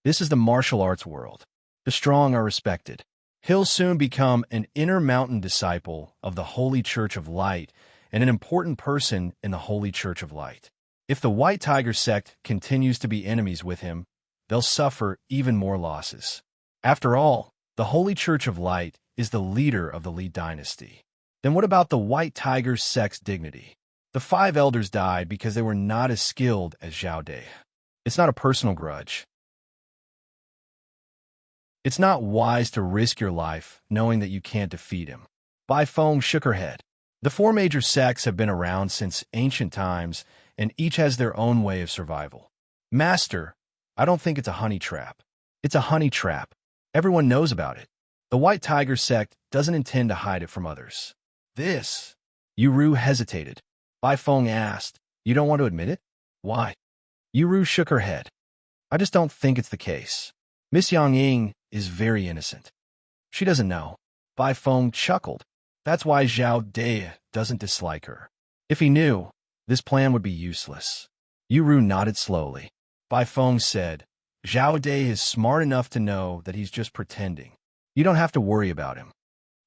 This is the martial arts world. The strong are respected. He'll soon become an inner mountain disciple of the Holy Church of Light and an important person in the Holy Church of Light. If the White Tiger sect continues to be enemies with him, they'll suffer even more losses. After all, the Holy Church of Light is the leader of the Li dynasty. Then what about the White Tiger sect's dignity? The 5 elders died because they were not as skilled as Zhao Day. It's not a personal grudge. It's not wise to risk your life knowing that you can't defeat him." Bai Feng shook her head. "The 4 major sects have been around since ancient times, and each has their own way of survival. Master, I don't think it's a honey trap. It's a honey trap. Everyone knows about it. The White Tiger sect doesn't intend to hide it from others." "This..." Yuru hesitated. Bai Feng asked, "You don't want to admit it? Why?" Yuru shook her head. "I just don't think it's the case. Miss Yang Ying is very innocent. She doesn't know." Bai Feng chuckled. "That's why Zhao Day doesn't dislike her. If he knew, this plan would be useless." Yuru nodded slowly. Bai Feng said, "Zhao Day is smart enough to know that he's just pretending. You don't have to worry about him."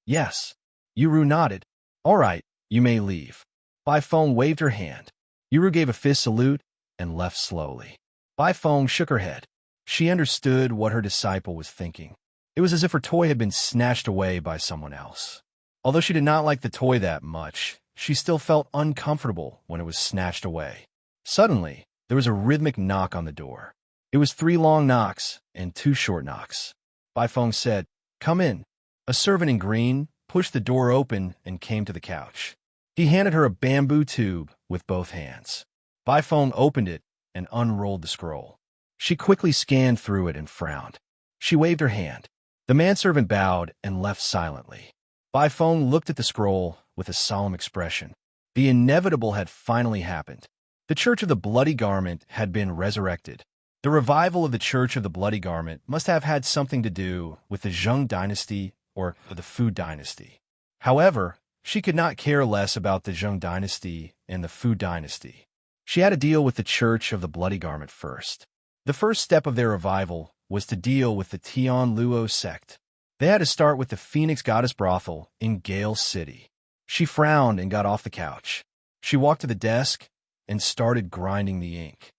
"Yes." Yuru nodded. "All right, you may leave." Bai Feng waved her hand. Yuru gave a fist salute and left slowly. Bai Feng shook her head. She understood what her disciple was thinking. It was as if her toy had been snatched away by someone else. Although she did not like the toy that much, she still felt uncomfortable when it was snatched away. Suddenly, there was a rhythmic knock on the door. It was 3 long knocks and 2 short knocks. Bai Feng said, "Come in." A servant in green pushed the door open and came to the couch. He handed her a bamboo tube with both hands. Bai Feng opened it and unrolled the scroll. She quickly scanned through it and frowned. She waved her hand. The manservant bowed and left silently. Bifong looked at the scroll with a solemn expression. The inevitable had finally happened. The Church of the Bloody Garment had been resurrected. The revival of the Church of the Bloody Garment must have had something to do with the Zheng dynasty or the Fu dynasty. However, she could not care less about the Zheng dynasty and the Fu dynasty. She had to deal with the Church of the Bloody Garment first. The first step of their revival was to deal with the Tian Luo sect. They had to start with the Phoenix Goddess Brothel in Gale City. She frowned and got off the couch. She walked to the desk and started grinding the ink.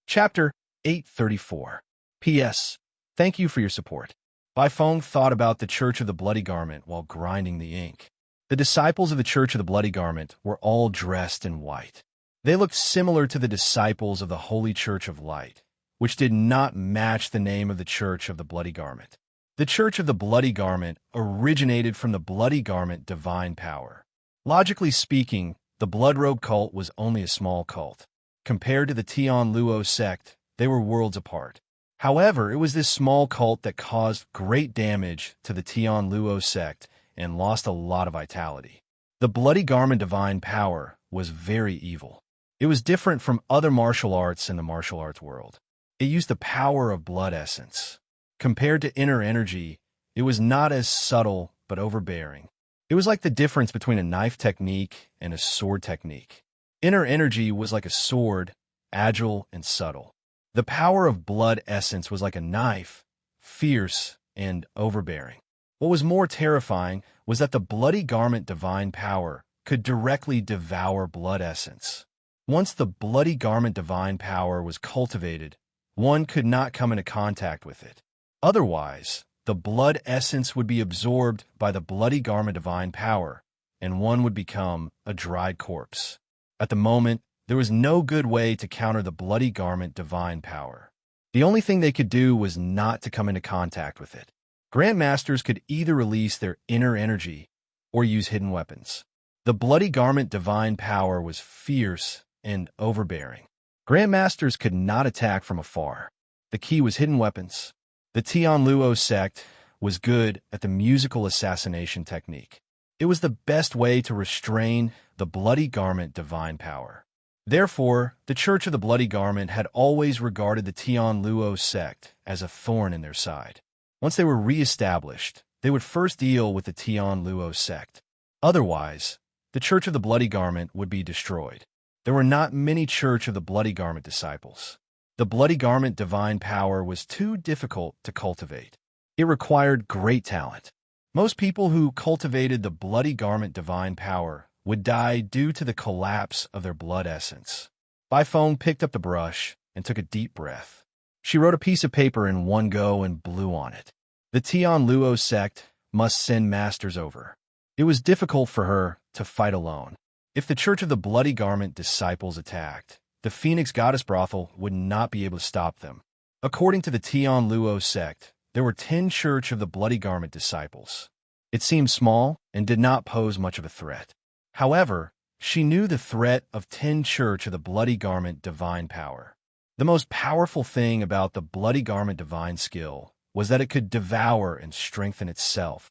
Chapter 834. P.S. Thank you for your support. Bifong thought about the Church of the Bloody Garment while grinding the ink. The disciples of the Church of the Bloody Garment were all dressed in white. They looked similar to the disciples of the Holy Church of Light, which did not match the name of the Church of the Bloody Garment. The Church of the Bloody Garment originated from the Bloody Garment divine power. Logically speaking, the Blood Robe cult was only a small cult. Compared to the Tian Luo sect, they were worlds apart. However, it was this small cult that caused great damage to the Tian Luo sect and lost a lot of vitality. The Bloody Garment divine power was very evil. It was different from other martial arts in the martial arts world. It used the power of blood essence. Compared to inner energy, it was not as subtle but overbearing. It was like the difference between a knife technique and a sword technique. Inner energy was like a sword, agile and subtle. The power of blood essence was like a knife, fierce and overbearing. What was more terrifying was that the Bloody Garment divine power could directly devour blood essence. Once the Bloody Garment divine power was cultivated, one could not come into contact with it. Otherwise, the blood essence would be absorbed by the Bloody Garment divine power, and one would become a dried corpse. At the moment, there was no good way to counter the Bloody Garment divine power. The only thing they could do was not to come into contact with it. Grandmasters could either release their inner energy or use hidden weapons. The Bloody Garment divine power was fierce and overbearing. Grandmasters could not attack from afar. The key was hidden weapons. The Tian Luo sect was good at the musical assassination technique. It was the best way to restrain the Bloody Garment divine power. Therefore, the Church of the Bloody Garment had always regarded the Tian Luo sect as a thorn in their side. Once they were re-established, they would first deal with the Tian Luo sect. Otherwise, the Church of the Bloody Garment would be destroyed. There were not many Church of the Bloody Garment disciples. The Bloody Garment divine power was too difficult to cultivate. It required great talent. Most people who cultivated the Bloody Garment divine power would die due to the collapse of their blood essence. Bifong picked up the brush and took a deep breath. She wrote a piece of paper in one go and blew on it. The Tian Luo sect must send masters over. It was difficult for her to fight alone. If the Church of the Bloody Garment disciples attacked, the Phoenix Goddess Brothel would not be able to stop them. According to the Tian Luo sect, there were 10 Church of the Bloody Garment disciples. It seemed small and did not pose much of a threat. However, she knew the threat of 10 Church of the Bloody Garment divine power. The most powerful thing about the Bloody Garment divine skill was that it could devour and strengthen itself.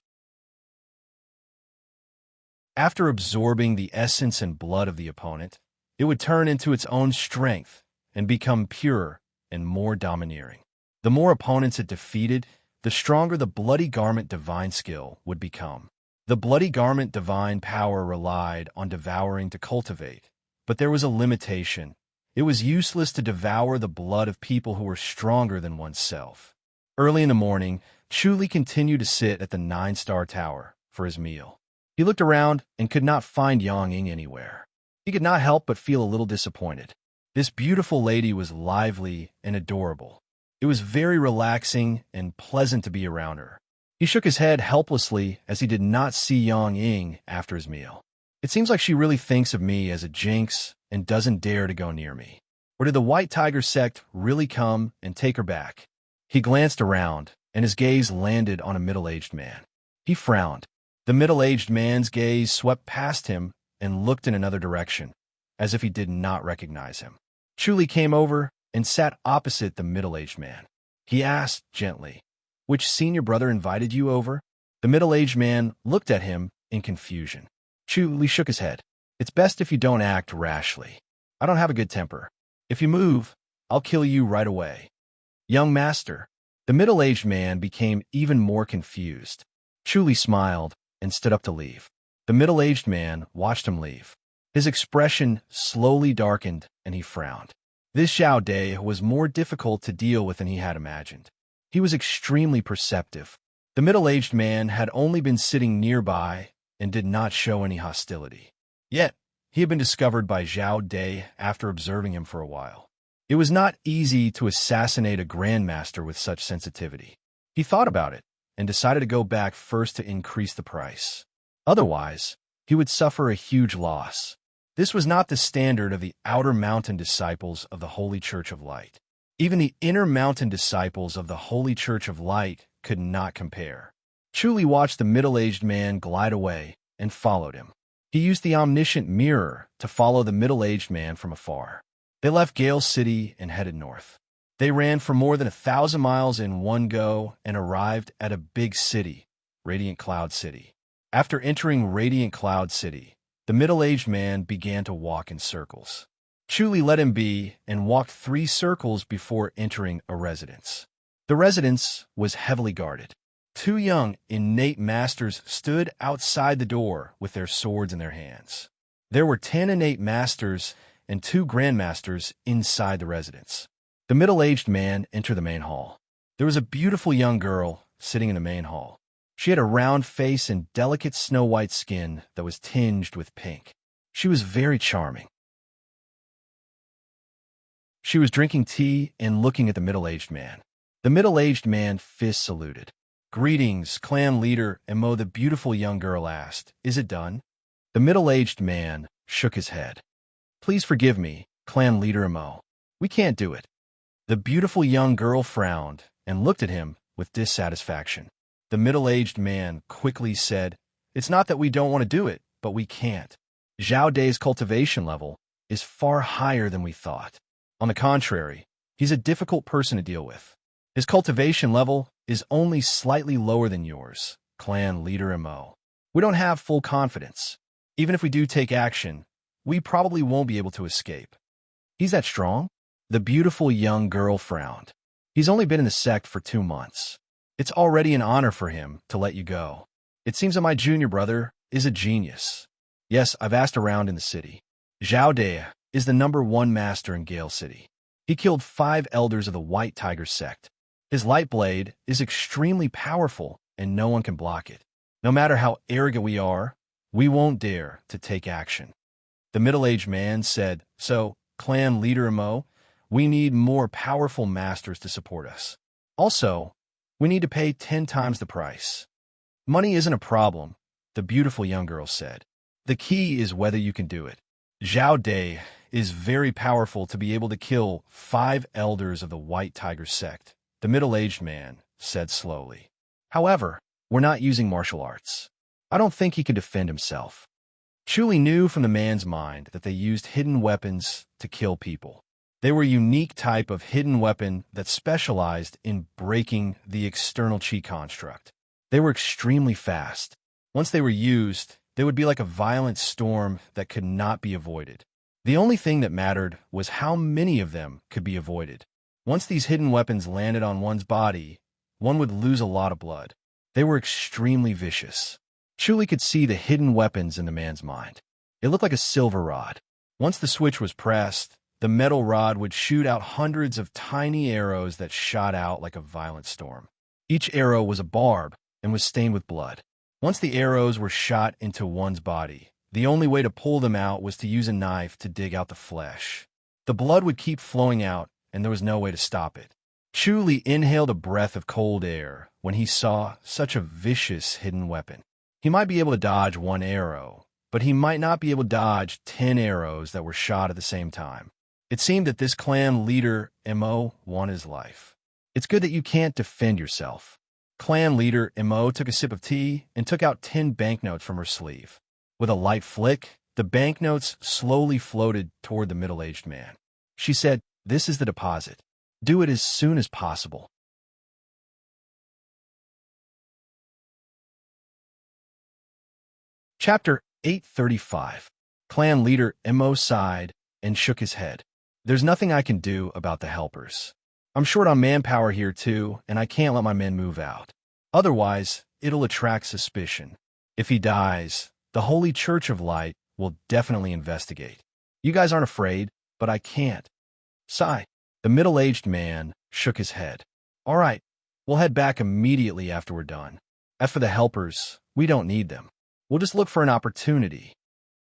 After absorbing the essence and blood of the opponent, it would turn into its own strength and become purer and more domineering. The more opponents it defeated, the stronger the Bloody Garment divine skill would become. The Bloody Garment divine power relied on devouring to cultivate, but there was a limitation. It was useless to devour the blood of people who were stronger than oneself. Early in the morning, Chuli continued to sit at the 9-star tower for his meal. He looked around and could not find Yang Ying anywhere. He could not help but feel a little disappointed. This beautiful lady was lively and adorable. It was very relaxing and pleasant to be around her. He shook his head helplessly as he did not see Yang Ying after his meal. It seems like she really thinks of me as a jinx and doesn't dare to go near me. Or did the White Tiger sect really come and take her back? He glanced around, and his gaze landed on a middle-aged man. He frowned. The middle-aged man's gaze swept past him and looked in another direction. as if he did not recognize him. Chuli came over and sat opposite the middle-aged man. He asked gently, "Which senior brother invited you over?" The middle-aged man looked at him in confusion. Chuli shook his head. "It's best if you don't act rashly. I don't have a good temper. If you move, I'll kill you right away." "Young master." The middle-aged man became even more confused. Chuli smiled and stood up to leave. The middle-aged man watched him leave. His expression slowly darkened and he frowned. This Zhao Dai was more difficult to deal with than he had imagined. He was extremely perceptive. The middle-aged man had only been sitting nearby and did not show any hostility. Yet, he had been discovered by Zhao Dai after observing him for a while. It was not easy to assassinate a grandmaster with such sensitivity. He thought about it and decided to go back first to increase the price. Otherwise, he would suffer a huge loss. This was not the standard of the outer mountain disciples of the Holy Church of Light. Even the inner mountain disciples of the Holy Church of Light could not compare. Chuli watched the middle-aged man glide away and followed him. He used the omniscient mirror to follow the middle-aged man from afar. They left Gale City and headed north. They ran for more than 1,000 miles in one go and arrived at a big city, Radiant Cloud City. After entering Radiant Cloud City, the middle-aged man began to walk in circles. Chuli let him be and walked 3 circles before entering a residence. The residence was heavily guarded. 2 young, innate masters stood outside the door with their swords in their hands. There were 10 innate masters and 2 grandmasters inside the residence. The middle-aged man entered the main hall. There was a beautiful young girl sitting in the main hall. She had a round face and delicate snow-white skin that was tinged with pink. She was very charming. She was drinking tea and looking at the middle-aged man. The middle-aged man fist saluted. "Greetings, clan leader," Emo, the beautiful young girl asked. "Is it done?" The middle-aged man shook his head. "Please forgive me, clan leader Emo. We can't do it." The beautiful young girl frowned and looked at him with dissatisfaction. The middle-aged man quickly said, "It's not that we don't want to do it, but we can't. Zhao Dai's cultivation level is far higher than we thought. On the contrary, he's a difficult person to deal with. His cultivation level is only slightly lower than yours, clan leader Emo. We don't have full confidence. Even if we do take action, we probably won't be able to escape." "He's that strong?" The beautiful young girl frowned. "He's only been in the sect for 2 months. It's already an honor for him to let you go. It seems that my junior brother is a genius. Yes, I've asked around in the city. Zhao Dai is the #1 master in Gale City. He killed 5 elders of the White Tiger sect. His light blade is extremely powerful and no one can block it. No matter how arrogant we are, we won't dare to take action." The middle-aged man said, "So, clan leader Emo, we need more powerful masters to support us. Also, we need to pay 10 times the price." "Money isn't a problem," the beautiful young girl said. "The key is whether you can do it. Zhao Dai is very powerful to be able to kill 5 elders of the White Tiger sect," the middle-aged man said slowly. "However, we're not using martial arts. I don't think he could defend himself." Chuli knew from the man's mind that they used hidden weapons to kill people. They were a unique type of hidden weapon that specialized in breaking the external chi construct. They were extremely fast. Once they were used, they would be like a violent storm that could not be avoided. The only thing that mattered was how many of them could be avoided. Once these hidden weapons landed on one's body, one would lose a lot of blood. They were extremely vicious. Chuli could see the hidden weapons in the man's mind. It looked like a silver rod. Once the switch was pressed, the metal rod would shoot out hundreds of tiny arrows that shot out like a violent storm. Each arrow was a barb and was stained with blood. Once the arrows were shot into one's body, the only way to pull them out was to use a knife to dig out the flesh. The blood would keep flowing out, and there was no way to stop it. Chuli inhaled a breath of cold air when he saw such a vicious hidden weapon. He might be able to dodge 1 arrow, but he might not be able to dodge 10 arrows that were shot at the same time. It seemed that this clan leader, Emo, won his life. "It's good that you can't defend yourself." Clan leader Emo took a sip of tea and took out 10 banknotes from her sleeve. With a light flick, The banknotes slowly floated toward the middle-aged man. She said, "This is the deposit. Do it as soon as possible." Chapter 835. Clan leader Mo sighed and shook his head. "There's nothing I can do about the helpers. I'm short on manpower here too, and I can't let my men move out. Otherwise, it'll attract suspicion. If he dies, the Holy Church of Light will definitely investigate. You guys aren't afraid, but I can't." Sigh. The middle-aged man shook his head. "All right, we'll head back immediately after we're done. As for the helpers, we don't need them. We'll just look for an opportunity."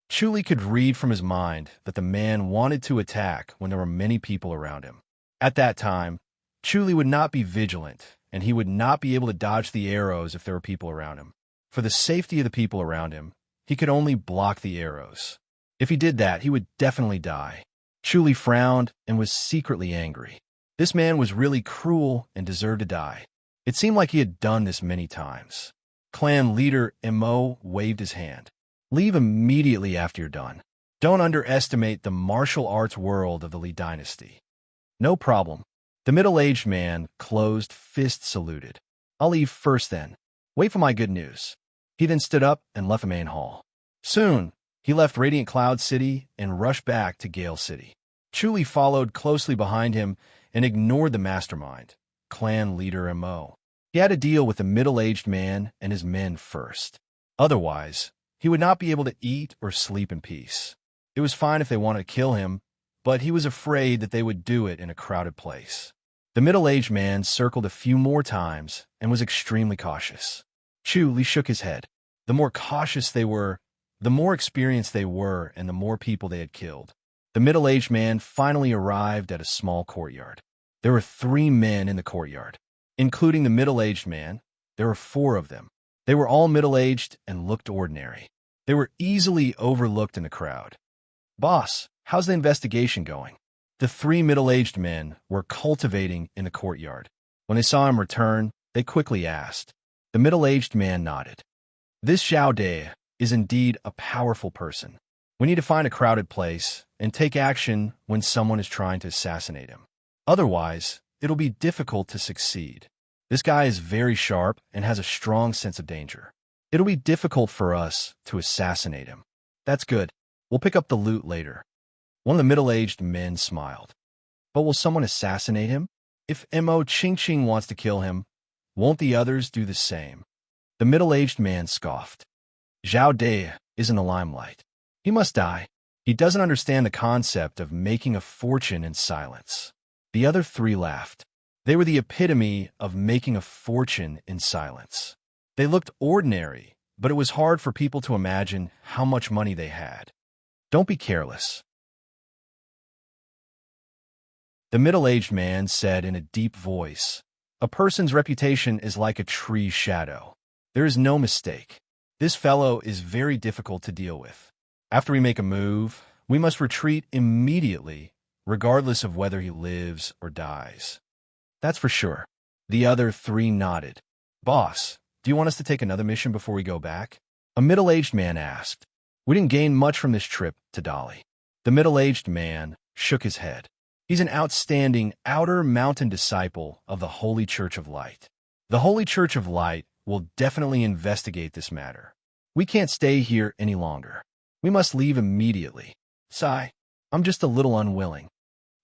Chuli could read from his mind that the man wanted to attack when there were many people around him. At that time, Chuli would not be vigilant, and he would not be able to dodge the arrows if there were people around him. For the safety of the people around him, he could only block the arrows. If he did that, he would definitely die. Chuli frowned and was secretly angry. This man was really cruel and deserved to die. It seemed like he had done this many times. Clan leader Mo waved his hand. "Leave immediately after you're done. Don't underestimate the martial arts world of the Li dynasty." "No problem." The middle-aged man, closed fist saluted. "I'll leave first then. Wait for my good news." He then stood up and left the main hall. Soon, he left Radiant Cloud City and rushed back to Gale City. Chuli followed closely behind him and ignored the mastermind, clan leader Mo. He had to deal with the middle-aged man and his men first. Otherwise, he would not be able to eat or sleep in peace. It was fine if they wanted to kill him, but he was afraid that they would do it in a crowded place. The middle-aged man circled a few more times and was extremely cautious. Chuli shook his head. The more cautious they were, the more experienced they were, and the more people they had killed. The middle-aged man finally arrived at a small courtyard. There were 3 men in the courtyard. Including the middle-aged man, there were 4 of them. They were all middle-aged and looked ordinary. They were easily overlooked in the crowd. "Boss, how's the investigation going?" The 3 middle-aged men were cultivating in the courtyard. When they saw him return, they quickly asked. The middle-aged man nodded. "This Zhao De is indeed a powerful person. We need to find a crowded place and take action when someone is trying to assassinate him. Otherwise, it'll be difficult to succeed. This guy is very sharp and has a strong sense of danger. It'll be difficult for us to assassinate him." "That's good. We'll pick up the loot later." One of the middle-aged men smiled. "But will someone assassinate him? If Mo Ching wants to kill him, won't the others do the same?" The middle-aged man scoffed. "Zhao De is in the limelight. He must die. He doesn't understand the concept of making a fortune in silence." The other 3 laughed. They were the epitome of making a fortune in silence. They looked ordinary, but it was hard for people to imagine how much money they had. "Don't be careless." The middle-aged man said in a deep voice, "A person's reputation is like a tree's shadow. There is no mistake. This fellow is very difficult to deal with. After we make a move, we must retreat immediately, regardless of whether he lives or dies." "That's for sure." The other 3 nodded. "Boss, do you want us to take another mission before we go back?" A middle-aged man asked. "We didn't gain much from this trip to Dali." The middle-aged man shook his head. "He's an outstanding outer mountain disciple of the Holy Church of Light. The Holy Church of Light will definitely investigate this matter. We can't stay here any longer. We must leave immediately." "Sigh, I'm just a little unwilling."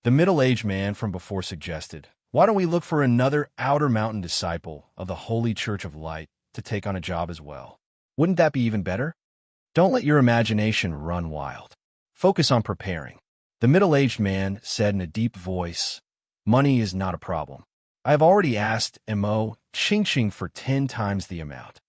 The middle-aged man from before suggested, "Why don't we look for another outer mountain disciple of the Holy Church of Light to take on a job as well? Wouldn't that be even better?" "Don't let your imagination run wild. Focus on preparing." The middle-aged man said in a deep voice, "Money is not a problem. I have already asked Mo Ching for 10 times the amount."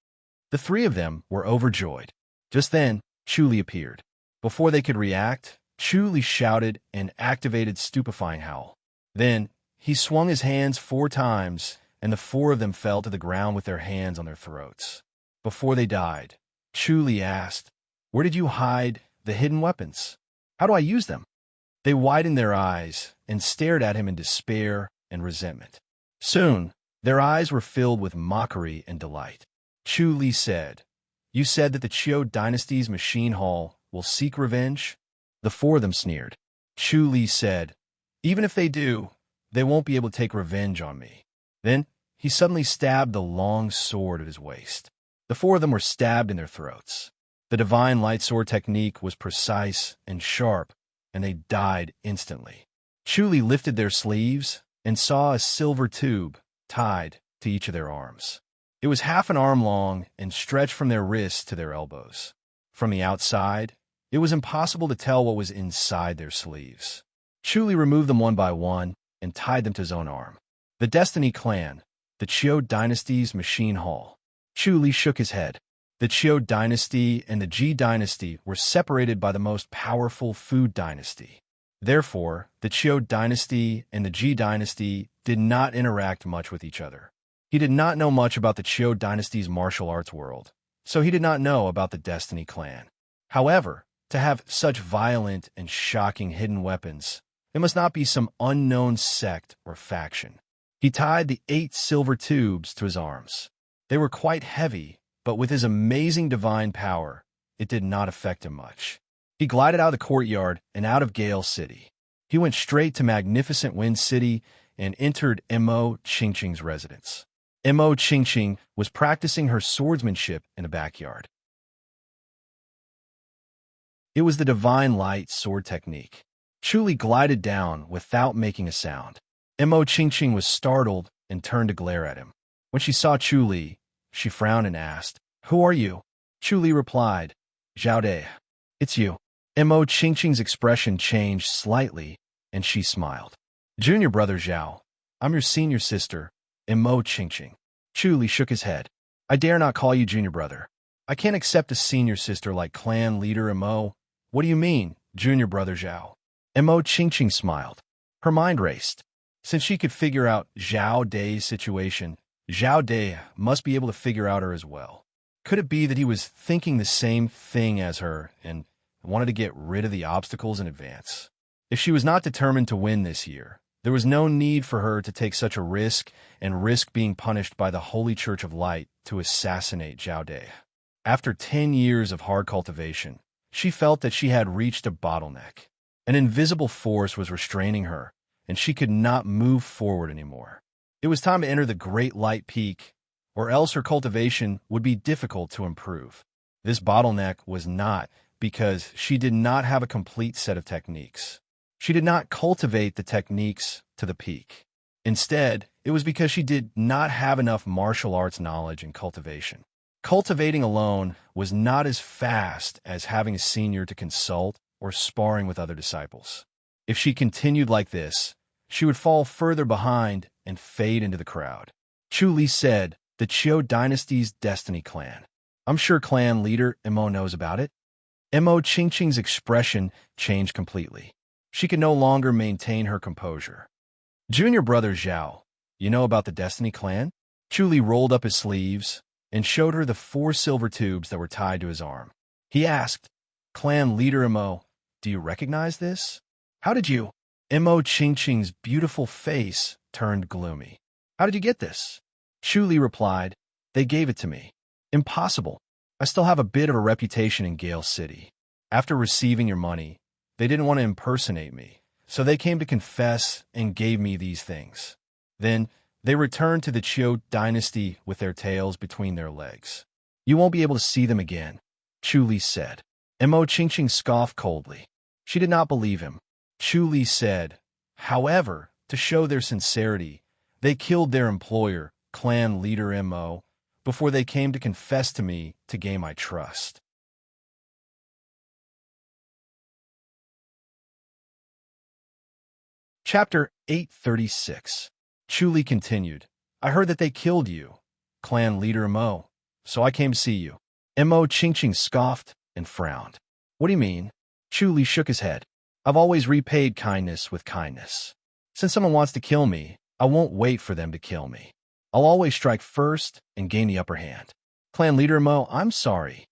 The 3 of them were overjoyed. Just then, Chuli appeared. Before they could react, Chuli shouted and activated Stupefying Howl. Then, he swung his hands 4 times, and the 4 of them fell to the ground with their hands on their throats. Before they died, Chuli asked, "Where did you hide the hidden weapons? How do I use them?" They widened their eyes and stared at him in despair and resentment. Soon, their eyes were filled with mockery and delight. Chuli said, "You said that the Chiu dynasty's machine hall will seek revenge? The four of them sneered. Chu Li said, even if they do, they won't be able to take revenge on me. Then he suddenly stabbed the long sword at his waist. The four of them were stabbed in their throats. The divine light sword technique was precise and sharp, and they died instantly. Chu Li lifted their sleeves and saw a silver tube tied to each of their arms. It was half an arm long and stretched from their wrists to their elbows. From the outside, it was impossible to tell what was inside their sleeves. Chu Li removed them one by one and tied them to his own arm. The Destiny Clan, the Qiu dynasty's machine hall. Chu Li shook his head. The Qiu dynasty and the Ji dynasty were separated by the most powerful food dynasty. Therefore, the Qiu dynasty and the Ji dynasty did not interact much with each other. He did not know much about the Qiu dynasty's martial arts world, so he did not know about the Destiny Clan. However, to have such violent and shocking hidden weapons, it must not be some unknown sect or faction. He tied the 8 silver tubes to his arms. They were quite heavy, but with his amazing divine power, it did not affect him much. He glided out of the courtyard and out of Gale City. He went straight to magnificent Wind City and entered Mo Qingqing's residence. Mo Qingqing was practicing her swordsmanship in the backyard. It was the divine light sword technique. Chu Li glided down without making a sound. Mo Qingqing was startled and turned to glare at him. When she saw Chu Li, she frowned and asked, "Who are you?" Chu Li replied, "Zhao De. It's you." Mo Qingqing's expression changed slightly, and she smiled. "Junior brother Zhao, I'm your senior sister, Mo Qingqing." Chu Li shook his head. "I dare not call you junior brother. I can't accept a senior sister like clan leader Mo." "What do you mean, junior brother Zhao?" Mo Qingqing smiled. Her mind raced. Since she could figure out Zhao De's situation, Zhao De must be able to figure out her as well. Could it be that he was thinking the same thing as her and wanted to get rid of the obstacles in advance? If she was not determined to win this year, there was no need for her to take such a risk and risk being punished by the Holy Church of Light to assassinate Zhao De. After 10 years of hard cultivation, she felt that she had reached a bottleneck. An invisible force was restraining her, and she could not move forward anymore. It was time to enter the Great Light Peak, or else her cultivation would be difficult to improve. This bottleneck was not because she did not have a complete set of techniques. She did not cultivate the techniques to the peak. Instead, it was because she did not have enough martial arts knowledge and cultivation. Cultivating alone was not as fast as having a senior to consult or sparring with other disciples. If she continued like this, she would fall further behind and fade into the crowd. Chu Li said, "The Qiu dynasty's Destiny Clan. I'm sure clan leader Mo knows about it." Mo Qingqing's expression changed completely. She could no longer maintain her composure. "Junior brother Zhao, you know about the Destiny Clan?" Chu Li rolled up his sleeves and showed her the 4 silver tubes that were tied to his arm. He asked, "Clan leader Mo, do you recognize this?" "How did you?" Mo Qingqing's beautiful face turned gloomy. "How did you get this?" Chu Li replied, "They gave it to me." "Impossible. I still have a bit of a reputation in Gale City. After receiving your money, they didn't want to impersonate me, so they came to confess and gave me these things. Then they returned to the Qiu dynasty with their tails between their legs. You won't be able to see them again," Chu Li said. Mo Qingqing scoffed coldly. She did not believe him. Chu Li said, "However, to show their sincerity, they killed their employer, clan leader Mo, before they came to confess to me to gain my trust." Chapter 836. Chu Li continued, "I heard that they killed you, clan leader Mo, so I came to see you." Mo Qingqing scoffed and frowned. "What do you mean?" Chu Li shook his head. "I've always repaid kindness with kindness. Since someone wants to kill me, I won't wait for them to kill me. I'll always strike first and gain the upper hand. Clan leader Mo, I'm sorry."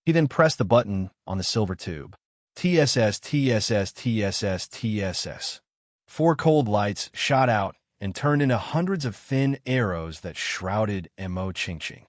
He then pressed the button on the silver tube. TSS, TSS, TSS, TSS. 4 cold lights shot out and turned into hundreds of thin arrows that shrouded Mo Qingqing.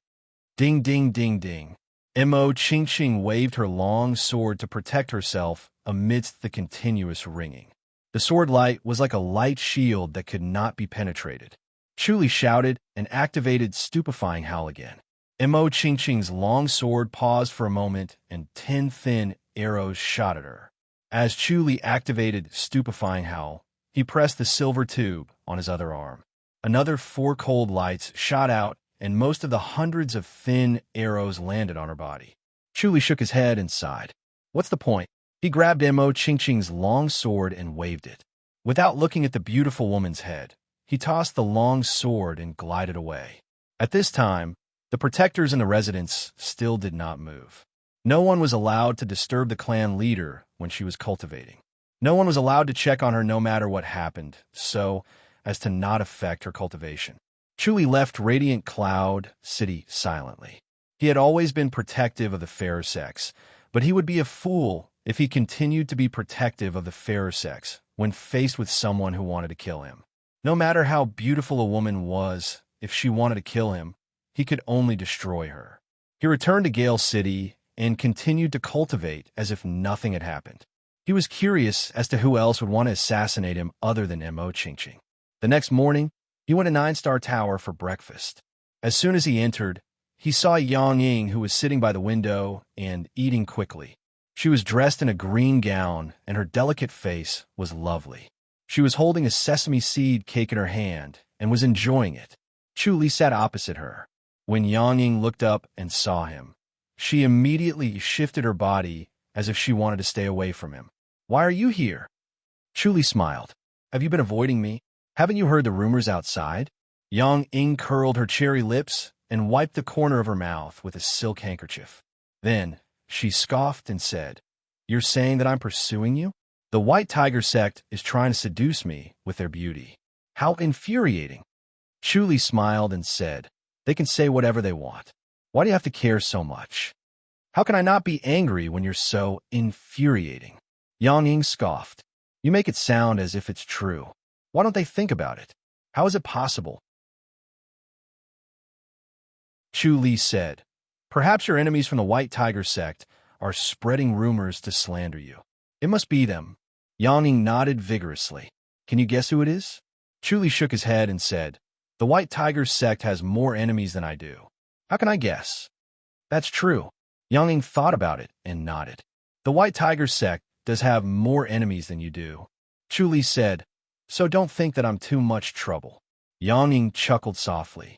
Ding, ding, ding, ding. Mo Qingqing waved her long sword to protect herself amidst the continuous ringing. The sword light was like a light shield that could not be penetrated. Chuli shouted and activated Stupefying Howl again. Mo Qingqing's long sword paused for a moment, and 10 thin arrows shot at her. As Chuli activated Stupefying Howl, he pressed the silver tube on his other arm. Another 4 cold lights shot out, and most of the hundreds of thin arrows landed on her body. Chuli shook his head and sighed. What's the point? He grabbed Mo Qingqing's long sword and waved it. Without looking at the beautiful woman's head, he tossed the long sword and glided away. At this time, the protectors in the residence still did not move. No one was allowed to disturb the clan leader when she was cultivating. No one was allowed to check on her no matter what happened, so as to not affect her cultivation. Chuli left Radiant Cloud City silently. He had always been protective of the fairer sex, but he would be a fool if he continued to be protective of the fairer sex when faced with someone who wanted to kill him. No matter how beautiful a woman was, if she wanted to kill him, he could only destroy her. He returned to Gale City and continued to cultivate as if nothing had happened. He was curious as to who else would want to assassinate him other than Mo Qingqing. The next morning, he went to 9-Star Tower for breakfast. As soon as he entered, he saw Yang Ying, who was sitting by the window and eating quickly. She was dressed in a green gown, and her delicate face was lovely. She was holding a sesame seed cake in her hand and was enjoying it. Chuli sat opposite her. When Yang Ying looked up and saw him, she immediately shifted her body as if she wanted to stay away from him. Why are you here? Chuli smiled. Have you been avoiding me? Haven't you heard the rumors outside? Yang Ying curled her cherry lips and wiped the corner of her mouth with a silk handkerchief. Then she scoffed and said, You're saying that I'm pursuing you? The White Tiger sect is trying to seduce me with their beauty. How infuriating. Chuli smiled and said, They can say whatever they want. Why do you have to care so much? How can I not be angry when you're so infuriating? Yang Ying scoffed. You make it sound as if it's true. Why don't they think about it? How is it possible? Chuli said, Perhaps your enemies from the White Tiger sect are spreading rumors to slander you. It must be them. Yang Ying nodded vigorously. Can you guess who it is? Chuli shook his head and said, The White Tiger sect has more enemies than I do. How can I guess? That's true. Yang Ying thought about it and nodded. The White Tiger sect does have more enemies than you do. Chuli said, So don't think that I'm too much trouble. Yang Ying chuckled softly.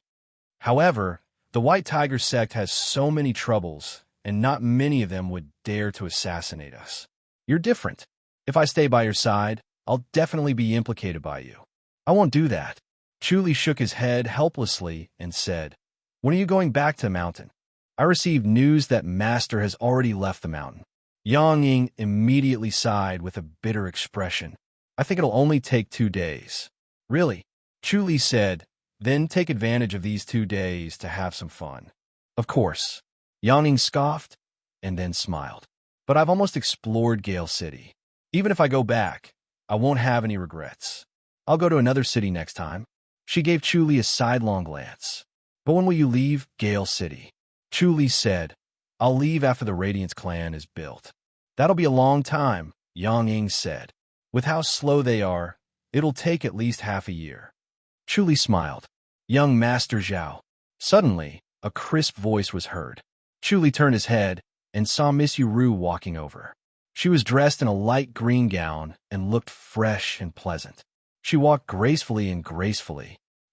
However, the White Tiger sect has so many troubles, and not many of them would dare to assassinate us. You're different. If I stay by your side, I'll definitely be implicated by you. I won't do that. Chuli shook his head helplessly and said, When are you going back to the mountain? I received news that Master has already left the mountain. Yang Ying immediately sighed with a bitter expression. I think it'll only take 2 days. Really? Chuli said, Then take advantage of these 2 days to have some fun. Of course. Yang Ying scoffed and then smiled. But I've almost explored Gale City. Even if I go back, I won't have any regrets. I'll go to another city next time. She gave Chuli a sidelong glance. But when will you leave Gale City? Chuli said, I'll leave after the Radiance clan is built. That'll be a long time, Yang Ying said. With how slow they are, it'll take at least half a year. Chuli smiled. Young Master Zhao. Suddenly, a crisp voice was heard. Chuli turned his head and saw Miss Ru walking over. She was dressed in a light green gown and looked fresh and pleasant. She walked gracefully.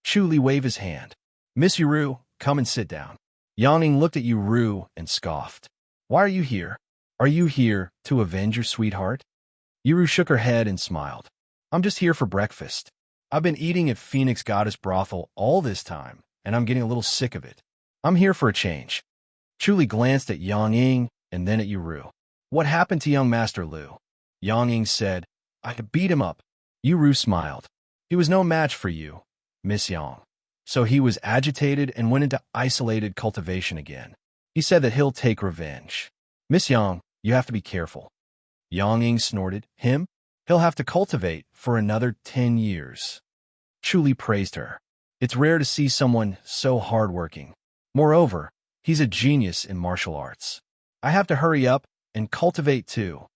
Chuli waved his hand. Miss Ru, come and sit down. Yang Ying looked at Ru and scoffed. Why are you here? Are you here to avenge your sweetheart? Ru shook her head and smiled. I'm just here for breakfast. I've been eating at Phoenix Goddess Brothel all this time, and I'm getting a little sick of it. I'm here for a change. Chuli glanced at Yang Ying and then at Ru. What happened to young Master Lu? Yang Ying said, I could beat him up. Ru smiled. He was no match for you, Miss Yang. So he was agitated and went into isolated cultivation again. He said that he'll take revenge. Miss Yang, you have to be careful. Yang Ying snorted. Him? He'll have to cultivate for another 10 years. Chuli praised her. It's rare to see someone so hardworking. Moreover, He's a genius in martial arts. I have to hurry up and cultivate too.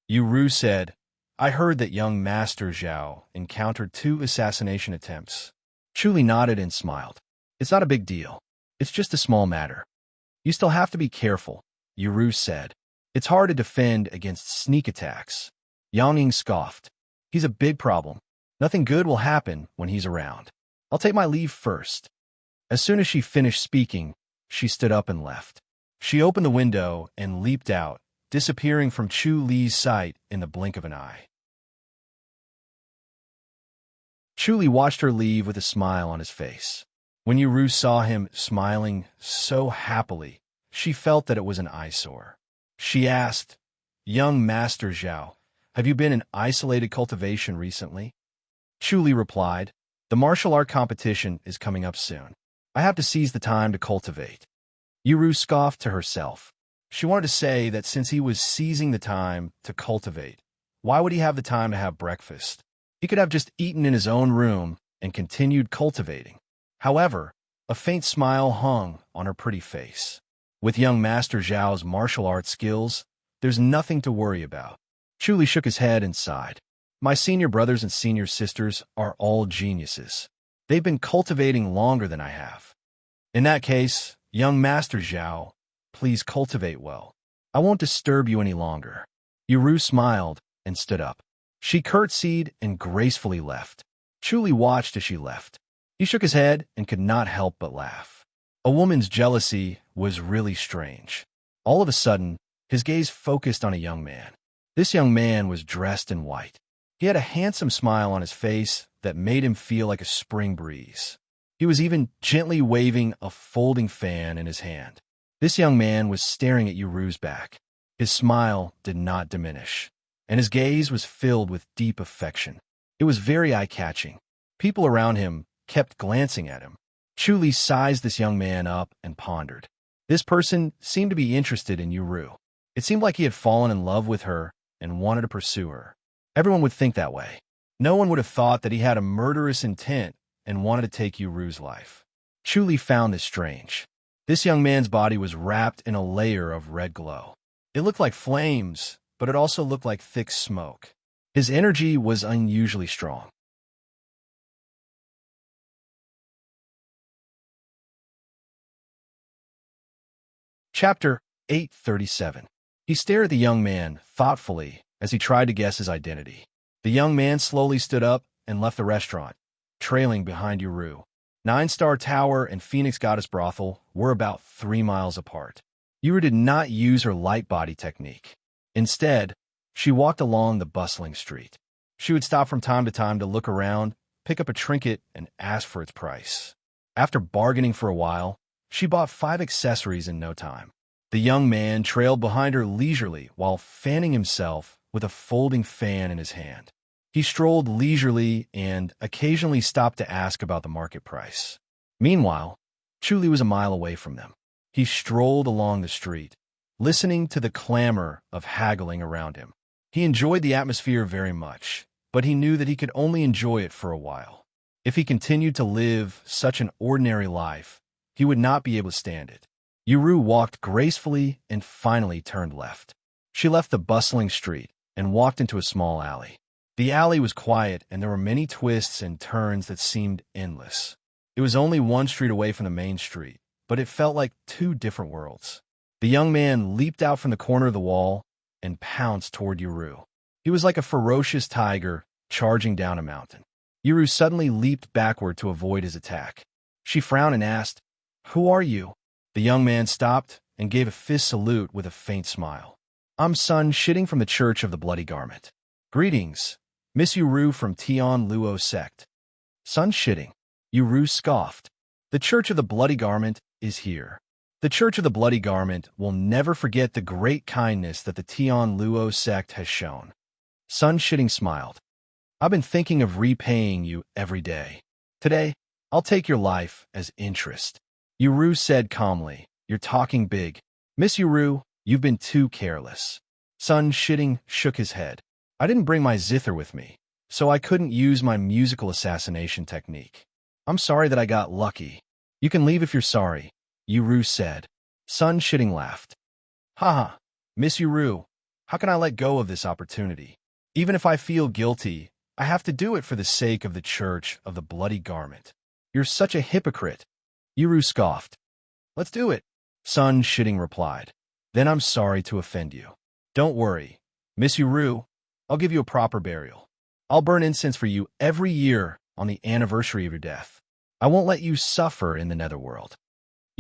Yu said, I heard that young Master Zhao encountered 2 assassination attempts. Chu Li nodded and smiled. It's not a big deal. It's just a small matter. You still have to be careful, Yu said. It's hard to defend against sneak attacks. Yang Ying scoffed. He's a big problem. Nothing good will happen when he's around. I'll take my leave first. As soon as she finished speaking, she stood up and left. She opened the window and leaped out, disappearing from Chu Li's sight in the blink of an eye. Chu Li watched her leave with a smile on his face. When Yu saw him smiling so happily, she felt that it was an eyesore. She asked, Young Master Zhao, have you been in isolated cultivation recently? Chu Li replied, The martial art competition is coming up soon. I have to seize the time to cultivate. Yu scoffed to herself. She wanted to say that since he was seizing the time to cultivate, why would he have the time to have breakfast? He could have just eaten in his own room and continued cultivating. However, a faint smile hung on her pretty face. With young Master Zhao's martial arts skills, there's nothing to worry about. Chu Li shook his head and sighed. My senior brothers and senior sisters are all geniuses. They've been cultivating longer than I have. In that case, young Master Zhao, please cultivate well. I won't disturb you any longer. Yu smiled and stood up. She curtsied and gracefully left. Chu Li watched as she left. He shook his head and could not help but laugh. A woman's jealousy was really strange. All of a sudden, his gaze focused on a young man. This young man was dressed in white. He had a handsome smile on his face that made him feel like a spring breeze. He was even gently waving a folding fan in his hand. This young man was staring at Yu's back. His smile did not diminish, and his gaze was filled with deep affection. It was very eye-catching. People around him kept glancing at him. Chu Li sized this young man up and pondered. This person seemed to be interested in Yu. It seemed like he had fallen in love with her and wanted to pursue her. Everyone would think that way. No one would have thought that he had a murderous intent and wanted to take Yu's life. Chu Li found this strange. This young man's body was wrapped in a layer of red glow. It looked like flames, but it also looked like thick smoke. His energy was unusually strong. Chapter 837. He stared at the young man thoughtfully as he tried to guess his identity. The young man slowly stood up and left the restaurant, trailing behind Yu. 9-Star Tower and Phoenix Goddess Brothel were about 3 miles apart. Yu did not use her light body technique. Instead, she walked along the bustling street. She would stop from time to time to look around, pick up a trinket, and ask for its price. After bargaining for a while, she bought 5 accessories in no time. The young man trailed behind her leisurely while fanning himself with a folding fan in his hand. He strolled leisurely and occasionally stopped to ask about the market price. Meanwhile, Chu Li was a mile away from them. He strolled along the street, listening to the clamor of haggling around him. He enjoyed the atmosphere very much, but he knew that he could only enjoy it for a while. If he continued to live such an ordinary life, he would not be able to stand it. Yu walked gracefully and finally turned left. She left the bustling street and walked into a small alley. The alley was quiet, and there were many twists and turns that seemed endless. It was only 1 street away from the main street, but it felt like 2 different worlds. The young man leaped out from the corner of the wall and pounced toward Yu. He was like a ferocious tiger charging down a mountain. Yu suddenly leaped backward to avoid his attack. She frowned and asked, "Who are you?" The young man stopped and gave a fist salute with a faint smile. "I'm Sun Shitting from the Church of the Bloody Garment. Greetings, Miss Yu from Tian Luo sect." Sun Shitting. Yu scoffed. "The Church of the Bloody Garment is here. The Church of the Bloody Garment will never forget the great kindness that the Tian Luo sect has shown." Sun Shitting smiled. "I've been thinking of repaying you every day. Today, I'll take your life as interest." Yu said calmly, "You're talking big. Miss Yu, you've been too careless." Sun Shitting shook his head. "I didn't bring my zither with me, so I couldn't use my musical assassination technique. I'm sorry that I got lucky." "You can leave if you're sorry," Yu said. Sun Shitting laughed. Haha, Miss Yuru, how can I let go of this opportunity? Even if I feel guilty, I have to do it for the sake of the Church of the Bloody Garment. You're such a hypocrite. Yuru scoffed. Let's do it, Sun Shitting replied. Then I'm sorry to offend you. Don't worry, Miss Yuru, I'll give you a proper burial. I'll burn incense for you every year on the anniversary of your death. I won't let you suffer in the netherworld.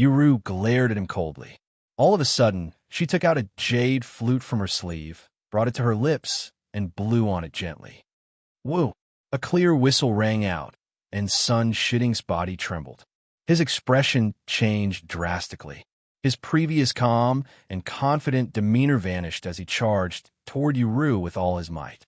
Yuru glared at him coldly. All of a sudden, she took out a jade flute from her sleeve, brought it to her lips, and blew on it gently. Woo! A clear whistle rang out, and Sun Shitting's body trembled. His expression changed drastically. His previous calm and confident demeanor vanished as he charged toward Yuru with all his might.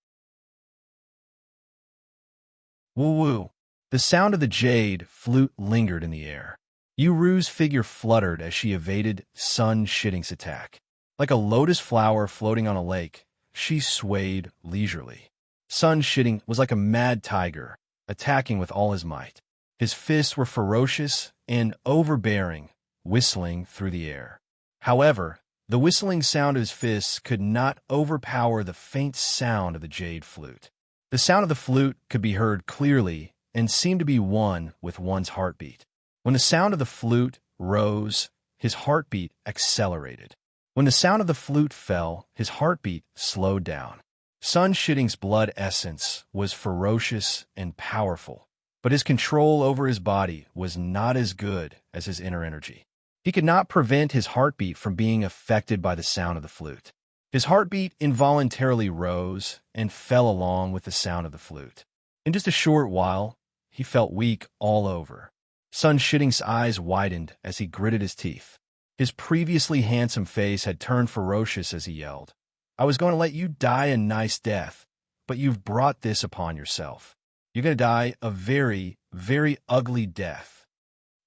Woo-woo! The sound of the jade flute lingered in the air. Yuru's figure fluttered as she evaded Sun Shitting's attack. Like a lotus flower floating on a lake, she swayed leisurely. Sun Shitting was like a mad tiger, attacking with all his might. His fists were ferocious and overbearing, whistling through the air. However, the whistling sound of his fists could not overpower the faint sound of the jade flute. The sound of the flute could be heard clearly and seemed to be one with one's heartbeat. When the sound of the flute rose, his heartbeat accelerated. When the sound of the flute fell, his heartbeat slowed down. Sun Shitting's blood essence was ferocious and powerful, but his control over his body was not as good as his inner energy. He could not prevent his heartbeat from being affected by the sound of the flute. His heartbeat involuntarily rose and fell along with the sound of the flute. In just a short while, he felt weak all over. Sun Shitting's eyes widened as he gritted his teeth. His previously handsome face had turned ferocious as he yelled, I was going to let you die a nice death, but you've brought this upon yourself. You're going to die a very, very ugly death.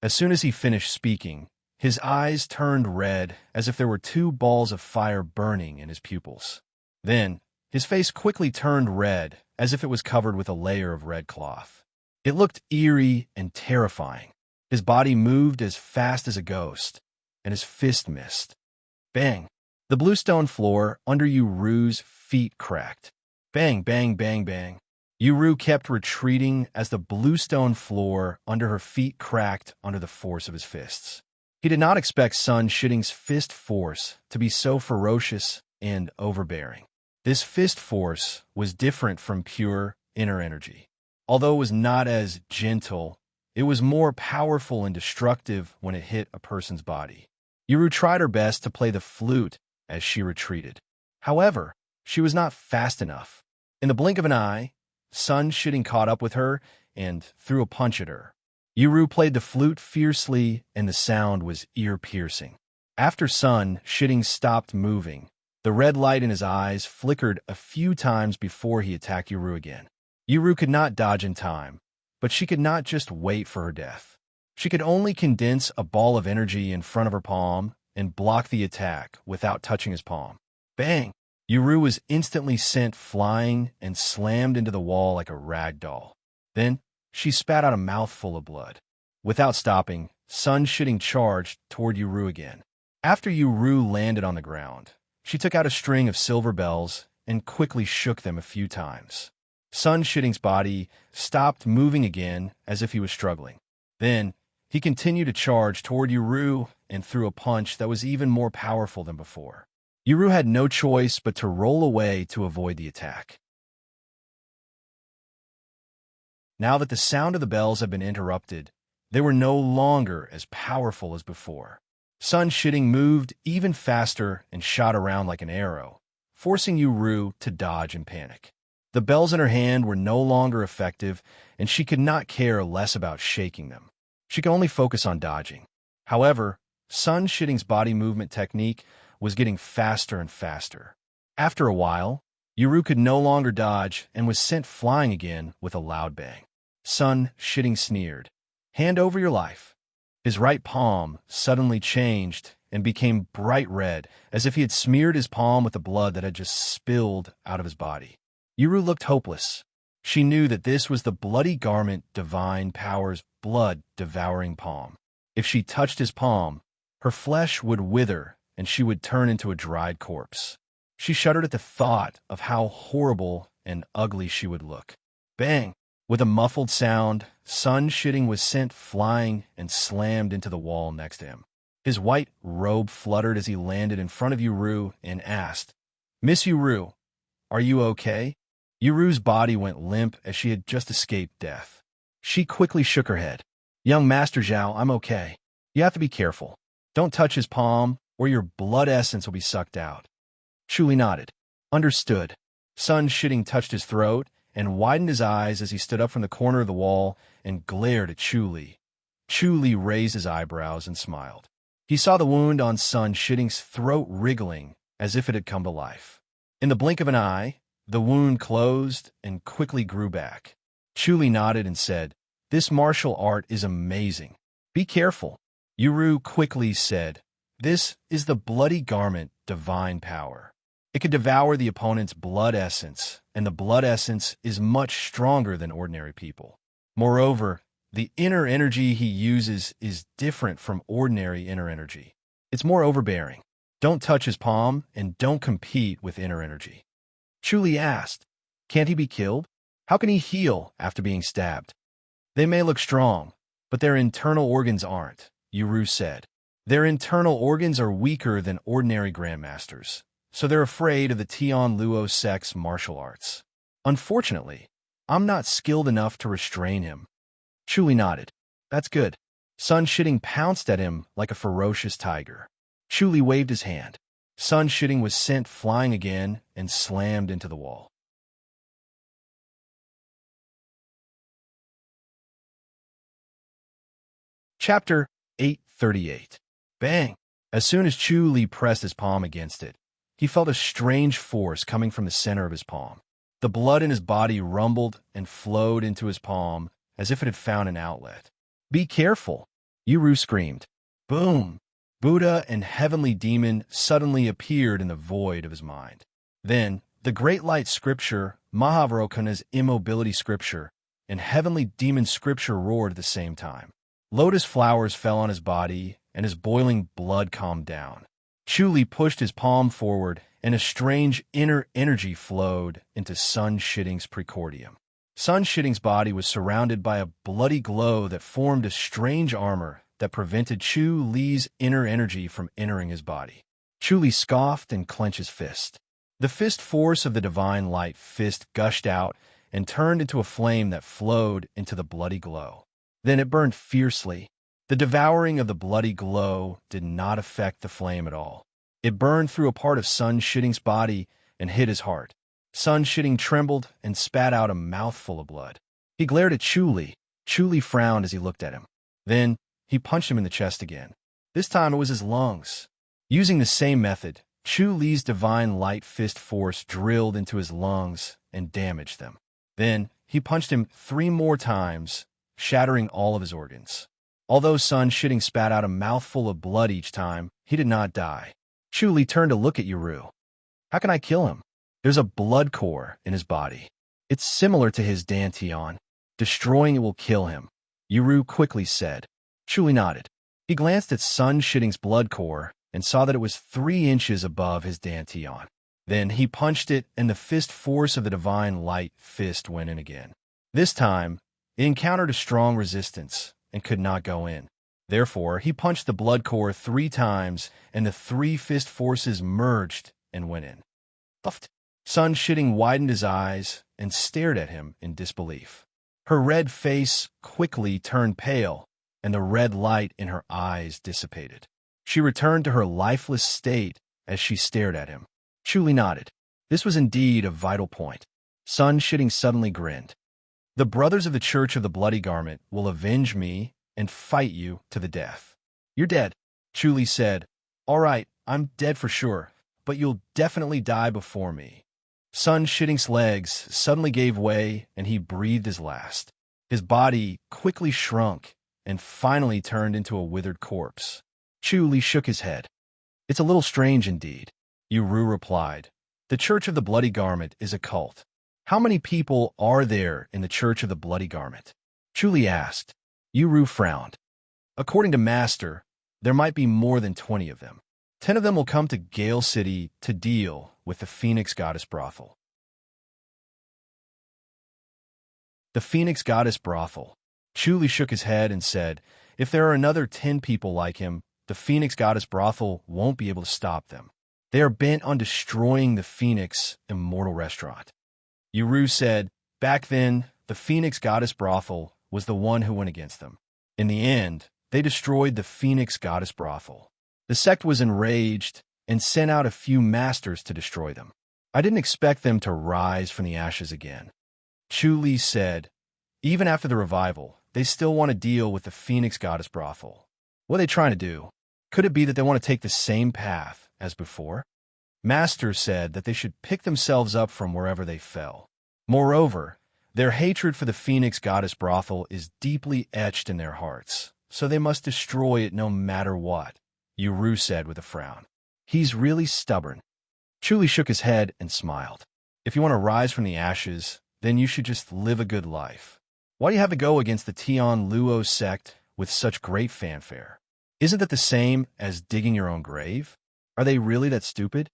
As soon as he finished speaking, his eyes turned red as if there were two balls of fire burning in his pupils. Then, his face quickly turned red as if it was covered with a layer of red cloth. It looked eerie and terrifying. His body moved as fast as a ghost, and his fist missed. Bang! The bluestone floor under Yuru's feet cracked. Bang, bang, bang, bang. Yuru kept retreating as the bluestone floor under her feet cracked under the force of his fists. He did not expect Sun Shitting's fist force to be so ferocious and overbearing. This fist force was different from pure inner energy. Although it was not as gentle, it was more powerful and destructive when it hit a person's body. Yuru tried her best to play the flute as she retreated. However, she was not fast enough. In the blink of an eye, Sun Shitting caught up with her and threw a punch at her. Yuru played the flute fiercely, and the sound was ear-piercing. After Sun Shitting stopped moving, the red light in his eyes flickered a few times before he attacked Yuru again. Yuru could not dodge in time, but she could not just wait for her death. She could only condense a ball of energy in front of her palm and block the attack without touching his palm. Bang! Yuru was instantly sent flying and slammed into the wall like a rag doll. Then, she spat out a mouthful of blood. Without stopping, Sun Shitting charged toward Yuru again. After Yuru landed on the ground, she took out a string of silver bells and quickly shook them a few times. Sun Shitting's body stopped moving again as if he was struggling. Then, he continued to charge toward Yuru and threw a punch that was even more powerful than before. Yuru had no choice but to roll away to avoid the attack. Now that the sound of the bells had been interrupted, they were no longer as powerful as before. Sun Shitting moved even faster and shot around like an arrow, forcing Yuru to dodge and panic. The bells in her hand were no longer effective, and she could not care less about shaking them. She could only focus on dodging. However, Sun Shitting's body movement technique was getting faster and faster. After a while, Yuru could no longer dodge and was sent flying again with a loud bang. Sun Shitting sneered. Hand over your life. His right palm suddenly changed and became bright red, as if he had smeared his palm with the blood that had just spilled out of his body. Yuru looked hopeless. She knew that this was the bloody garment divine power's blood-devouring palm. If she touched his palm, Her flesh would wither, and she would turn into a dried corpse. She shuddered at the thought of how horrible and ugly she would look. Bang! With a muffled sound, Sun Shitting was sent flying and slammed into the wall next to him. His white robe fluttered as he landed in front of Yuru and asked, "Miss Yuru, are you okay?" Yuru's body went limp as she had just escaped death. She quickly shook her head. "Young Master Zhao, I'm okay. You have to be careful. Don't touch his palm, or your blood essence will be sucked out." Chuli nodded. "Understood." Sun Shitting touched his throat and widened his eyes as he stood up from the corner of the wall and glared at Chuli. Chuli raised his eyebrows and smiled. He saw the wound on Sun Shitting's throat wriggling as if it had come to life. In the blink of an eye, the wound closed and quickly grew back. Chuli nodded and said, "This martial art is amazing. Be careful." Yuru quickly said, "This is the bloody garment divine power. It can devour the opponent's blood essence, and the blood essence is much stronger than ordinary people. Moreover, the inner energy he uses is different from ordinary inner energy. It's more overbearing. Don't touch his palm, and don't compete with inner energy." Chuli asked, "Can't he be killed? How can he heal after being stabbed?" "They may look strong, but their internal organs aren't," Yuru said. "Their internal organs are weaker than ordinary grandmasters, so they're afraid of the Tian Luo sect's martial arts. Unfortunately, I'm not skilled enough to restrain him." Chuli nodded. "That's good." Sun Shitting pounced at him like a ferocious tiger. Chuli waved his hand. Sun Shitting was sent flying again and slammed into the wall. Chapter 838. Bang! As soon as Chuli pressed his palm against it, he felt a strange force coming from the center of his palm. The blood in his body rumbled and flowed into his palm as if it had found an outlet. "Be careful!" Yuru screamed. Boom! Buddha and heavenly demon suddenly appeared in the void of his mind. Then, the great light scripture, Mahavarokkana's immobility scripture, and heavenly demon scripture roared at the same time. Lotus flowers fell on his body, and his boiling blood calmed down. Chuli pushed his palm forward, and a strange inner energy flowed into Sun Shitting's precordium. Sun Shitting's body was surrounded by a bloody glow that formed a strange armor that prevented Chu Li's inner energy from entering his body. Chuli scoffed and clenched his fist. The fist force of the divine light fist gushed out and turned into a flame that flowed into the bloody glow. Then it burned fiercely. The devouring of the bloody glow did not affect the flame at all. It burned through a part of Sun Shitting's body and hit his heart. Sun Shitting trembled and spat out a mouthful of blood. He glared at Chuli. Chuli frowned as he looked at him. Then he punched him in the chest again. This time it was his lungs. Using the same method, Chu Li's divine light fist force drilled into his lungs and damaged them. Then he punched him 3 more times, shattering all of his organs. Although Sun Shitting spat out a mouthful of blood each time, he did not die. Chu Li turned to look at Yuru. "How can I kill him? There's a blood core in his body. It's similar to his Dantian. Destroying it will kill him," Yuru quickly said. Chuli nodded. He glanced at Sun Shitting's blood core and saw that it was 3 inches above his Dantian. Then he punched it, and the fist force of the divine light fist went in again. This time, it encountered a strong resistance and could not go in. Therefore, he punched the blood core 3 times, and the 3 fist forces merged and went in. Puffed. Sun Shitting widened his eyes and stared at him in disbelief. Her red face quickly turned pale, and the red light in her eyes dissipated. She returned to her lifeless state as she stared at him. Chuli nodded. This was indeed a vital point. Sun Shitting suddenly grinned. "The brothers of the Church of the Bloody Garment will avenge me and fight you to the death." "You're dead," Chuli said. "All right, I'm dead for sure, but you'll definitely die before me." Sun Shitting's legs suddenly gave way, and he breathed his last. His body quickly shrunk and finally turned into a withered corpse. Chuli shook his head. "It's a little strange indeed," Yuru replied. "The Church of the Bloody Garment is a cult. How many people are there in the Church of the Bloody Garment?" Chuli asked. Yuru frowned. "According to Master, There might be more than 20 of them. 10 of them will come to Gale City to deal with the Phoenix Goddess Brothel. The Phoenix Goddess Brothel. Chuli shook his head and said, if there are another 10 people like him, the Phoenix Goddess Brothel won't be able to stop them. They are bent on destroying the Phoenix Immortal Restaurant. Uru said, back then, the Phoenix Goddess Brothel was the one who went against them. In the end, they destroyed the Phoenix Goddess Brothel. The sect was enraged and sent out a few masters to destroy them. I didn't expect them to rise from the ashes again. Chuli said, even after the revival, they still want to deal with the Phoenix Goddess Brothel. What are they trying to do? Could it be that they want to take the same path as before? Master said that they should pick themselves up from wherever they fell. Moreover, their hatred for the Phoenix Goddess Brothel is deeply etched in their hearts, so they must destroy it no matter what, Uru said with a frown. He's really stubborn. Chuli shook his head and smiled. If you want to rise from the ashes, then you should just live a good life. Why do you have to go against the Tian Luo sect with such great fanfare? Isn't that the same as digging your own grave? Are they really that stupid?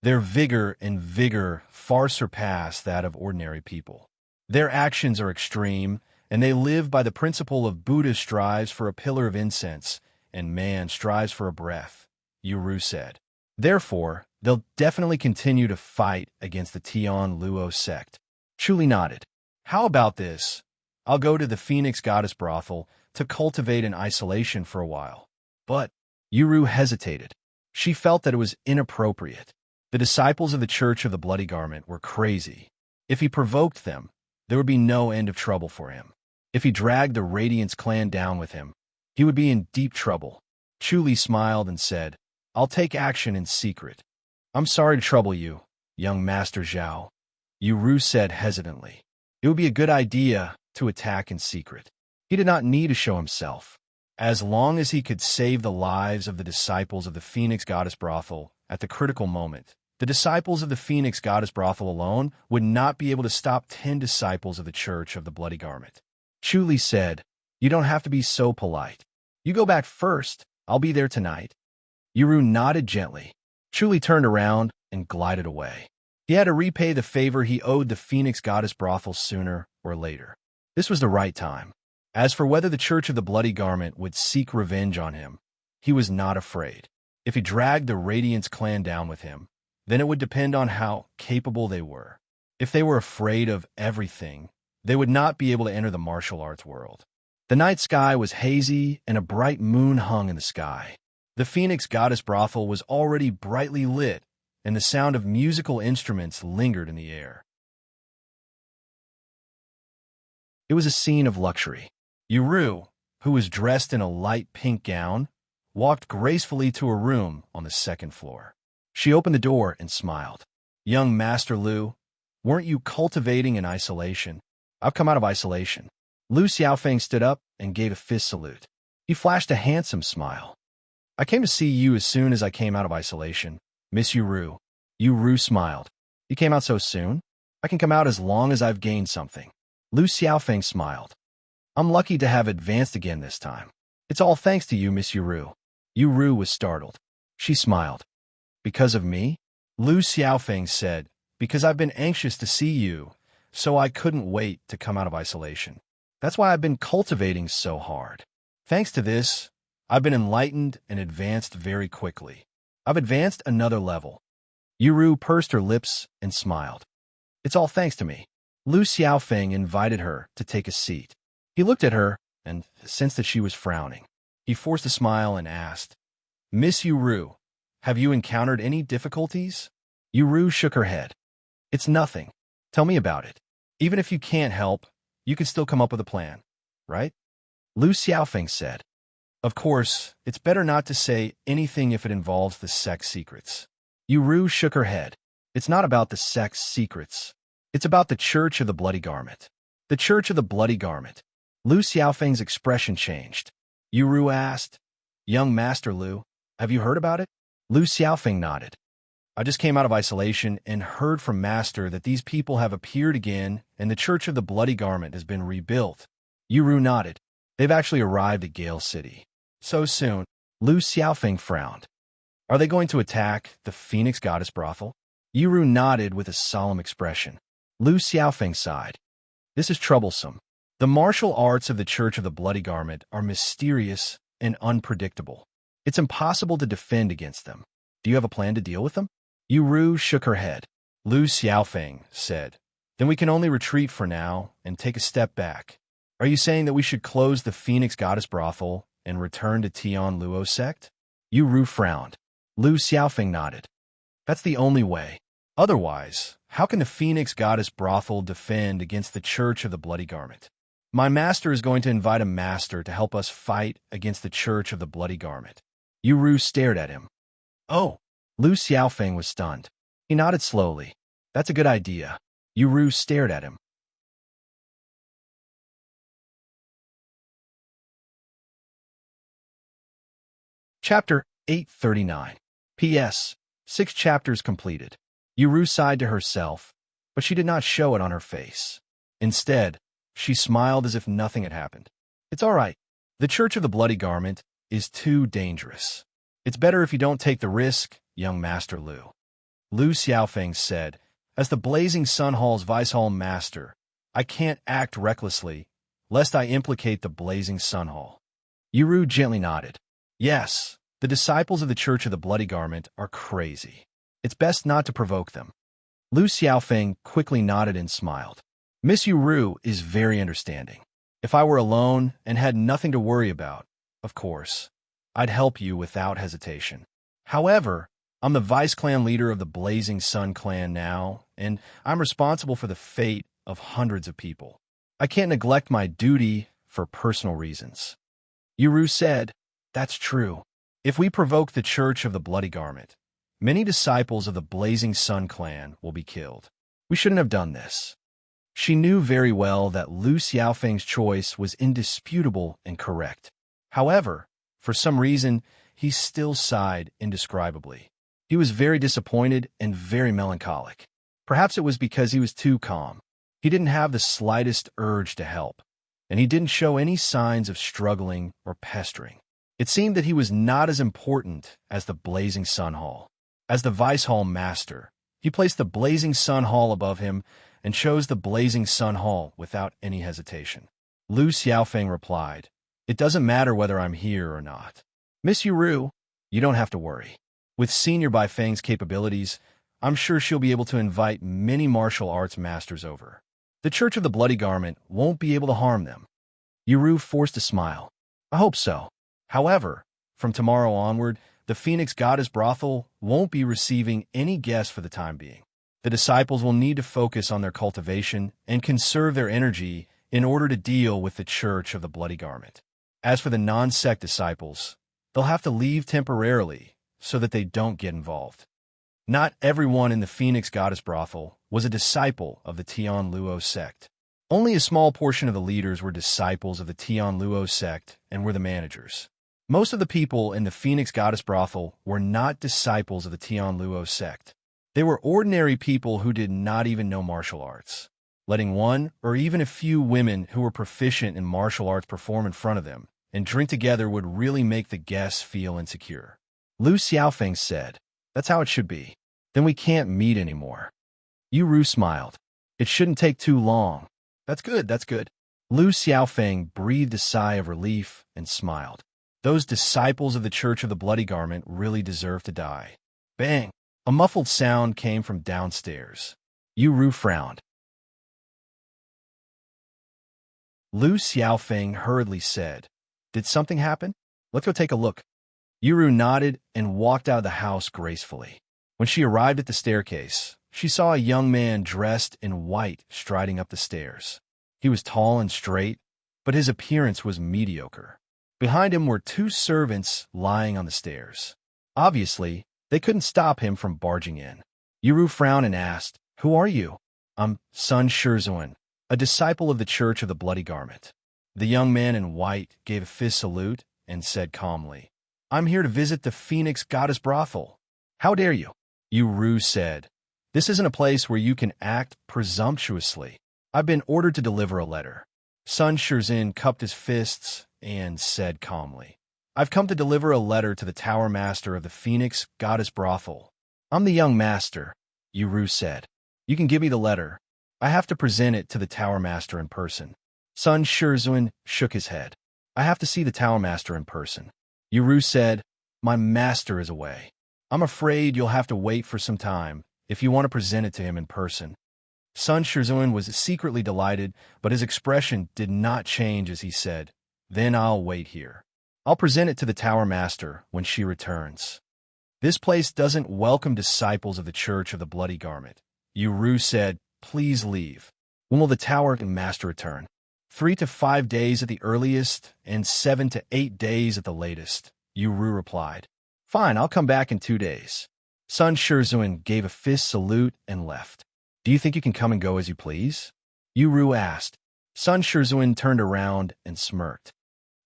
Their vigor and vigor far surpass that of ordinary people. Their actions are extreme, and they live by the principle of Buddha strives for a pillar of incense, and man strives for a breath, Uru said. Therefore, they'll definitely continue to fight against the Tian Luo sect. Chuli nodded. How about this? I'll go to the Phoenix Goddess Brothel to cultivate in isolation for a while. But Uru hesitated. She felt that it was inappropriate. The disciples of the Church of the Bloody Garment were crazy. If he provoked them, there would be no end of trouble for him. If he dragged the Radiance clan down with him, he would be in deep trouble. Chuli smiled and said, I'll take action in secret. I'm sorry to trouble you, young Master Zhao, Uru said hesitantly. It would be a good idea to attack in secret. He did not need to show himself. As long as he could save the lives of the disciples of the Phoenix Goddess Brothel at the critical moment, the disciples of the Phoenix Goddess Brothel alone would not be able to stop 10 disciples of the Church of the Bloody Garment. Chuli said, you don't have to be so polite. You go back first. I'll be there tonight. Uru nodded gently. Chuli turned around and glided away. He had to repay the favor he owed the Phoenix Goddess Brothel sooner or later. This was the right time. As for whether the Church of the Bloody Garment would seek revenge on him, he was not afraid. If he dragged the Radiance clan down with him, then it would depend on how capable they were. If they were afraid of everything, they would not be able to enter the martial arts world. The night sky was hazy and a bright moon hung in the sky. The Phoenix Goddess Brothel was already brightly lit, and the sound of musical instruments lingered in the air. It was a scene of luxury. Uru, who was dressed in a light pink gown, walked gracefully to a room on the second floor. She opened the door and smiled. Young Master Lu, weren't you cultivating in isolation? I've come out of isolation. Lu Xiaofeng stood up and gave a fist salute. He flashed a handsome smile. I came to see you as soon as I came out of isolation, Miss Uru. Uru smiled. You came out so soon? I can come out as long as I've gained something. Lu Xiaofeng smiled. I'm lucky to have advanced again this time. It's all thanks to you, Miss Uru. Uru was startled. She smiled. Because of me? Lu Xiaofeng said, because I've been anxious to see you, so I couldn't wait to come out of isolation. That's why I've been cultivating so hard. Thanks to this, I've been enlightened and advanced very quickly. I've advanced another level. Uru pursed her lips and smiled. It's all thanks to me. Lu Xiaofeng invited her to take a seat. He looked at her and sensed that she was frowning. He forced a smile and asked, Miss Uru, have you encountered any difficulties? Uru shook her head. It's nothing. Tell me about it. Even if you can't help, you can still come up with a plan, right? Lu Xiaofeng said. Of course, it's better not to say anything if it involves the sect's secrets. Uru shook her head. It's not about the sect's secrets. It's about the Church of the Bloody Garment. The Church of the Bloody Garment. Lu Xiaofeng's expression changed. Uru asked, Young Master Lu, have you heard about it? Lu Xiaofeng nodded. I just came out of isolation and heard from Master that these people have appeared again and the Church of the Bloody Garment has been rebuilt. Uru nodded. They've actually arrived at Gale City. So soon. Lu Xiaofeng frowned. Are they going to attack the Phoenix Goddess brothel? Yuru nodded with a solemn expression. Lu Xiaofeng sighed. This is troublesome. The martial arts of the Church of the Bloody Garment are mysterious and unpredictable. It's impossible to defend against them. Do you have a plan to deal with them? Yuru shook her head. Lu Xiaofeng said, Then we can only retreat for now and take a step back. Are you saying that we should close the Phoenix Goddess brothel and return to Tian Luo sect? Yuru frowned. Lu Xiaofeng nodded. That's the only way. Otherwise, how can the Phoenix Goddess brothel defend against the Church of the Bloody Garment? My master is going to invite a master to help us fight against the Church of the Bloody Garment. Yuru stared at him. Oh! Lu Xiaofeng was stunned. He nodded slowly. That's a good idea. Yuru stared at him. Chapter 839. P.S. 6 chapters completed. Yuru sighed to herself, but she did not show it on her face. Instead, she smiled as if nothing had happened. It's all right. The Church of the Bloody Garment is too dangerous. It's better if you don't take the risk, young Master Lu. Lu Xiaofeng said, As the Blazing Sun Hall's Vice Hall Master, I can't act recklessly, lest I implicate the Blazing Sun Hall. Yuru gently nodded. Yes, the disciples of the Church of the Bloody Garment are crazy. It's best not to provoke them. Lu Xiaofeng quickly nodded and smiled. Miss Yuru is very understanding. If I were alone and had nothing to worry about, of course, I'd help you without hesitation. However, I'm the vice clan leader of the Blazing Sun clan now, and I'm responsible for the fate of hundreds of people. I can't neglect my duty for personal reasons. Yuru said, That's true. If we provoke the Church of the Bloody Garment, many disciples of the Blazing Sun clan will be killed. We shouldn't have done this. She knew very well that Lu Xiaofeng's choice was indisputable and correct. However, for some reason, he still sighed indescribably. He was very disappointed and very melancholic. Perhaps it was because he was too calm. He didn't have the slightest urge to help, and he didn't show any signs of struggling or pestering. It seemed that he was not as important as the Blazing Sun Hall. As the Vice Hall Master, he placed the Blazing Sun Hall above him and chose the Blazing Sun Hall without any hesitation. Lu Xiaofeng replied, It doesn't matter whether I'm here or not. Miss Yuru, you don't have to worry. With Senior Bai Feng's capabilities, I'm sure she'll be able to invite many martial arts masters over. The Church of the Bloody Garment won't be able to harm them. Yuru forced a smile. I hope so. However, from tomorrow onward, the Phoenix Goddess brothel won't be receiving any guests for the time being. The disciples will need to focus on their cultivation and conserve their energy in order to deal with the Church of the Bloody Garment. As for the non-sect disciples, they'll have to leave temporarily so that they don't get involved. Not everyone in the Phoenix Goddess brothel was a disciple of the Tian Luo sect. Only a small portion of the leaders were disciples of the Tian Luo sect and were the managers. Most of the people in the Phoenix Goddess brothel were not disciples of the Tian Luo sect. They were ordinary people who did not even know martial arts. Letting one or even a few women who were proficient in martial arts perform in front of them and drink together would really make the guests feel insecure. Lu Xiaofeng said, That's how it should be. Then we can't meet anymore. Yuru smiled. It shouldn't take too long. That's good, that's good. Lu Xiaofeng breathed a sigh of relief and smiled. Those disciples of the Church of the Bloody Garment really deserve to die. Bang! A muffled sound came from downstairs. Yuru frowned. Lu Xiaofeng hurriedly said, Did something happen? Let's go take a look. Yuru nodded and walked out of the house gracefully. When she arrived at the staircase, she saw a young man dressed in white striding up the stairs. He was tall and straight, but his appearance was mediocre. Behind him were 2 servants lying on the stairs. Obviously, they couldn't stop him from barging in. Yuru frowned and asked, Who are you? I'm Sun Shizuan, a disciple of the Church of the Bloody Garment. The young man in white gave a fist salute and said calmly, I'm here to visit the Phoenix Goddess brothel. How dare you? Yuru said, This isn't a place where you can act presumptuously. I've been ordered to deliver a letter. Sun Shizuan cupped his fists and said calmly, I've come to deliver a letter to the Tower Master of the Phoenix Goddess Brothel. I'm the young master, Uru said. You can give me the letter. I have to present it to the Tower Master in person. Sun Shirzun shook his head. I have to see the Tower Master in person. Uru said, My master is away. I'm afraid you'll have to wait for some time if you want to present it to him in person. Sun Shirzun was secretly delighted, but his expression did not change as he said, Then I'll wait here. I'll present it to the Tower Master when she returns. This place doesn't welcome disciples of the Church of the Bloody Garment. Uru said, Please leave. When will the Tower Master return? 3 to 5 days at the earliest, and 7 to 8 days at the latest, Uru replied. Fine, I'll come back in 2 days. Sun Shirzun gave a fist salute and left. Do you think you can come and go as you please? Uru asked. Sun Shirzun turned around and smirked.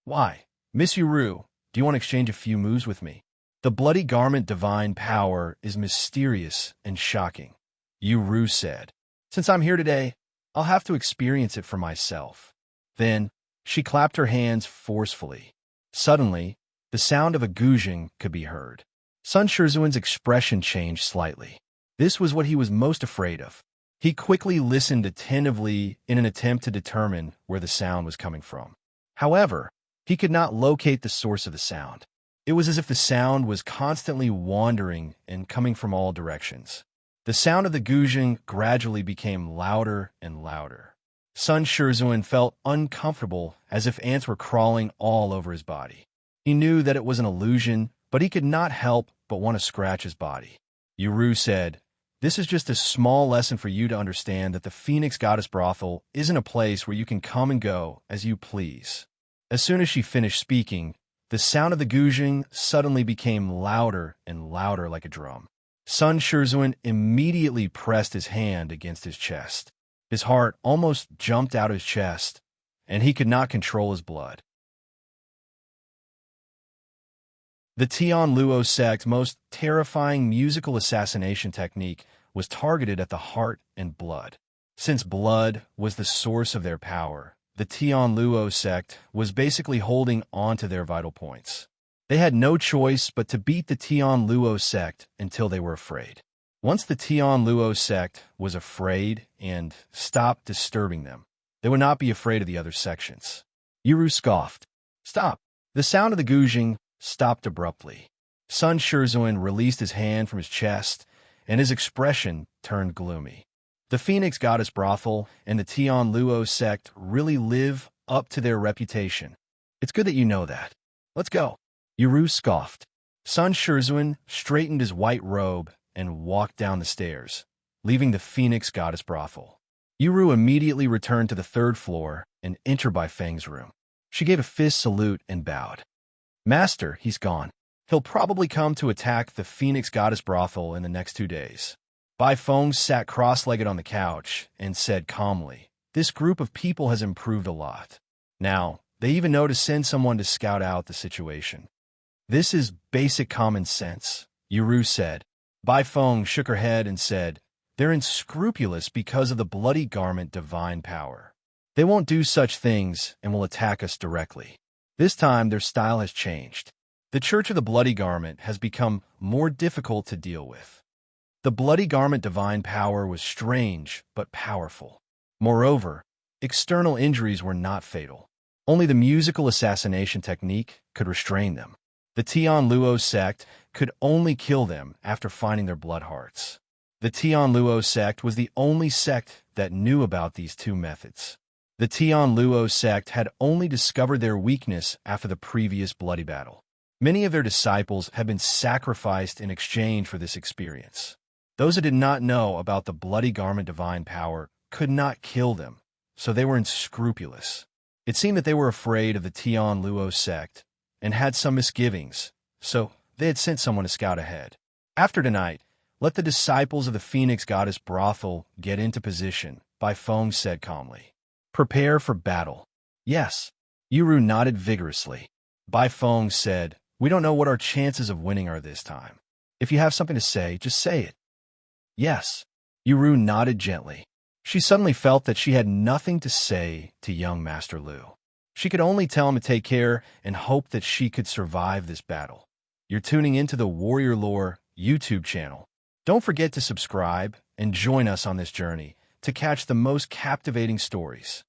Why? Miss Uru, do you want to exchange a few moves with me? The Bloody Garment divine power is mysterious and shocking, Uru said. Since I'm here today, I'll have to experience it for myself. Then, she clapped her hands forcefully. Suddenly, the sound of a guzheng could be heard. Sun Shirzun's expression changed slightly. This was what he was most afraid of. He quickly listened attentively in an attempt to determine where the sound was coming from. However, he could not locate the source of the sound. It was as if the sound was constantly wandering and coming from all directions. The sound of the guzheng gradually became louder and louder. Sun Shirzun felt uncomfortable, as if ants were crawling all over his body. He knew that it was an illusion, but he could not help but want to scratch his body. Uru said, This is just a small lesson for you to understand that the Phoenix Goddess Brothel isn't a place where you can come and go as you please. As soon as she finished speaking, the sound of the guzheng suddenly became louder and louder like a drum. Sun Shirzun immediately pressed his hand against his chest. His heart almost jumped out of his chest, and he could not control his blood. The Tian Luo sect's most terrifying musical assassination technique was targeted at the heart and blood. Since blood was the source of their power, the Tian Luo sect was basically holding on to their vital points. They had no choice but to beat the Tian Luo sect until they were afraid. Once the Tian Luo sect was afraid and stopped disturbing them, they would not be afraid of the other sections. Uru scoffed. Stop. The sound of the guzheng stopped abruptly. Sun Shirzun released his hand from his chest, and his expression turned gloomy. The Phoenix Goddess Brothel and the Tian Luo sect really live up to their reputation. It's good that you know that. Let's go. Uru scoffed. Sun Shirzun straightened his white robe and walked down the stairs, leaving the Phoenix Goddess Brothel. Uru immediately returned to the 3rd floor and entered Bai Feng's room. She gave a fist salute and bowed. Master, he's gone. He'll probably come to attack the Phoenix Goddess Brothel in the next 2 days. Bai Feng sat cross-legged on the couch and said calmly, This group of people has improved a lot. Now, they even know to send someone to scout out the situation. This is basic common sense, Uru said. Bai Feng shook her head and said, They're unscrupulous because of the Bloody Garment divine power. They won't do such things and will attack us directly. This time their style has changed. The Church of the Bloody Garment has become more difficult to deal with. The Bloody Garment divine power was strange but powerful. Moreover, external injuries were not fatal. Only the musical assassination technique could restrain them. The Tian Luo sect could only kill them after finding their blood hearts. The Tian Luo sect was the only sect that knew about these two methods. The Tian Luo sect had only discovered their weakness after the previous bloody battle. Many of their disciples had been sacrificed in exchange for this experience. Those who did not know about the Bloody Garment divine power could not kill them, so they were unscrupulous. It seemed that they were afraid of the Tian Luo sect and had some misgivings, so they had sent someone to scout ahead. After tonight, let the disciples of the Phoenix Goddess Brothel get into position, Bai Feng said calmly. Prepare for battle. Yes. Uru nodded vigorously. Bai Feng said, We don't know what our chances of winning are this time. If you have something to say, just say it. Yes. Uru nodded gently. She suddenly felt that she had nothing to say to young Master Lu. She could only tell him to take care and hope that she could survive this battle. You're tuning into the Warrior Lore YouTube channel. Don't forget to subscribe and join us on this journey to catch the most captivating stories.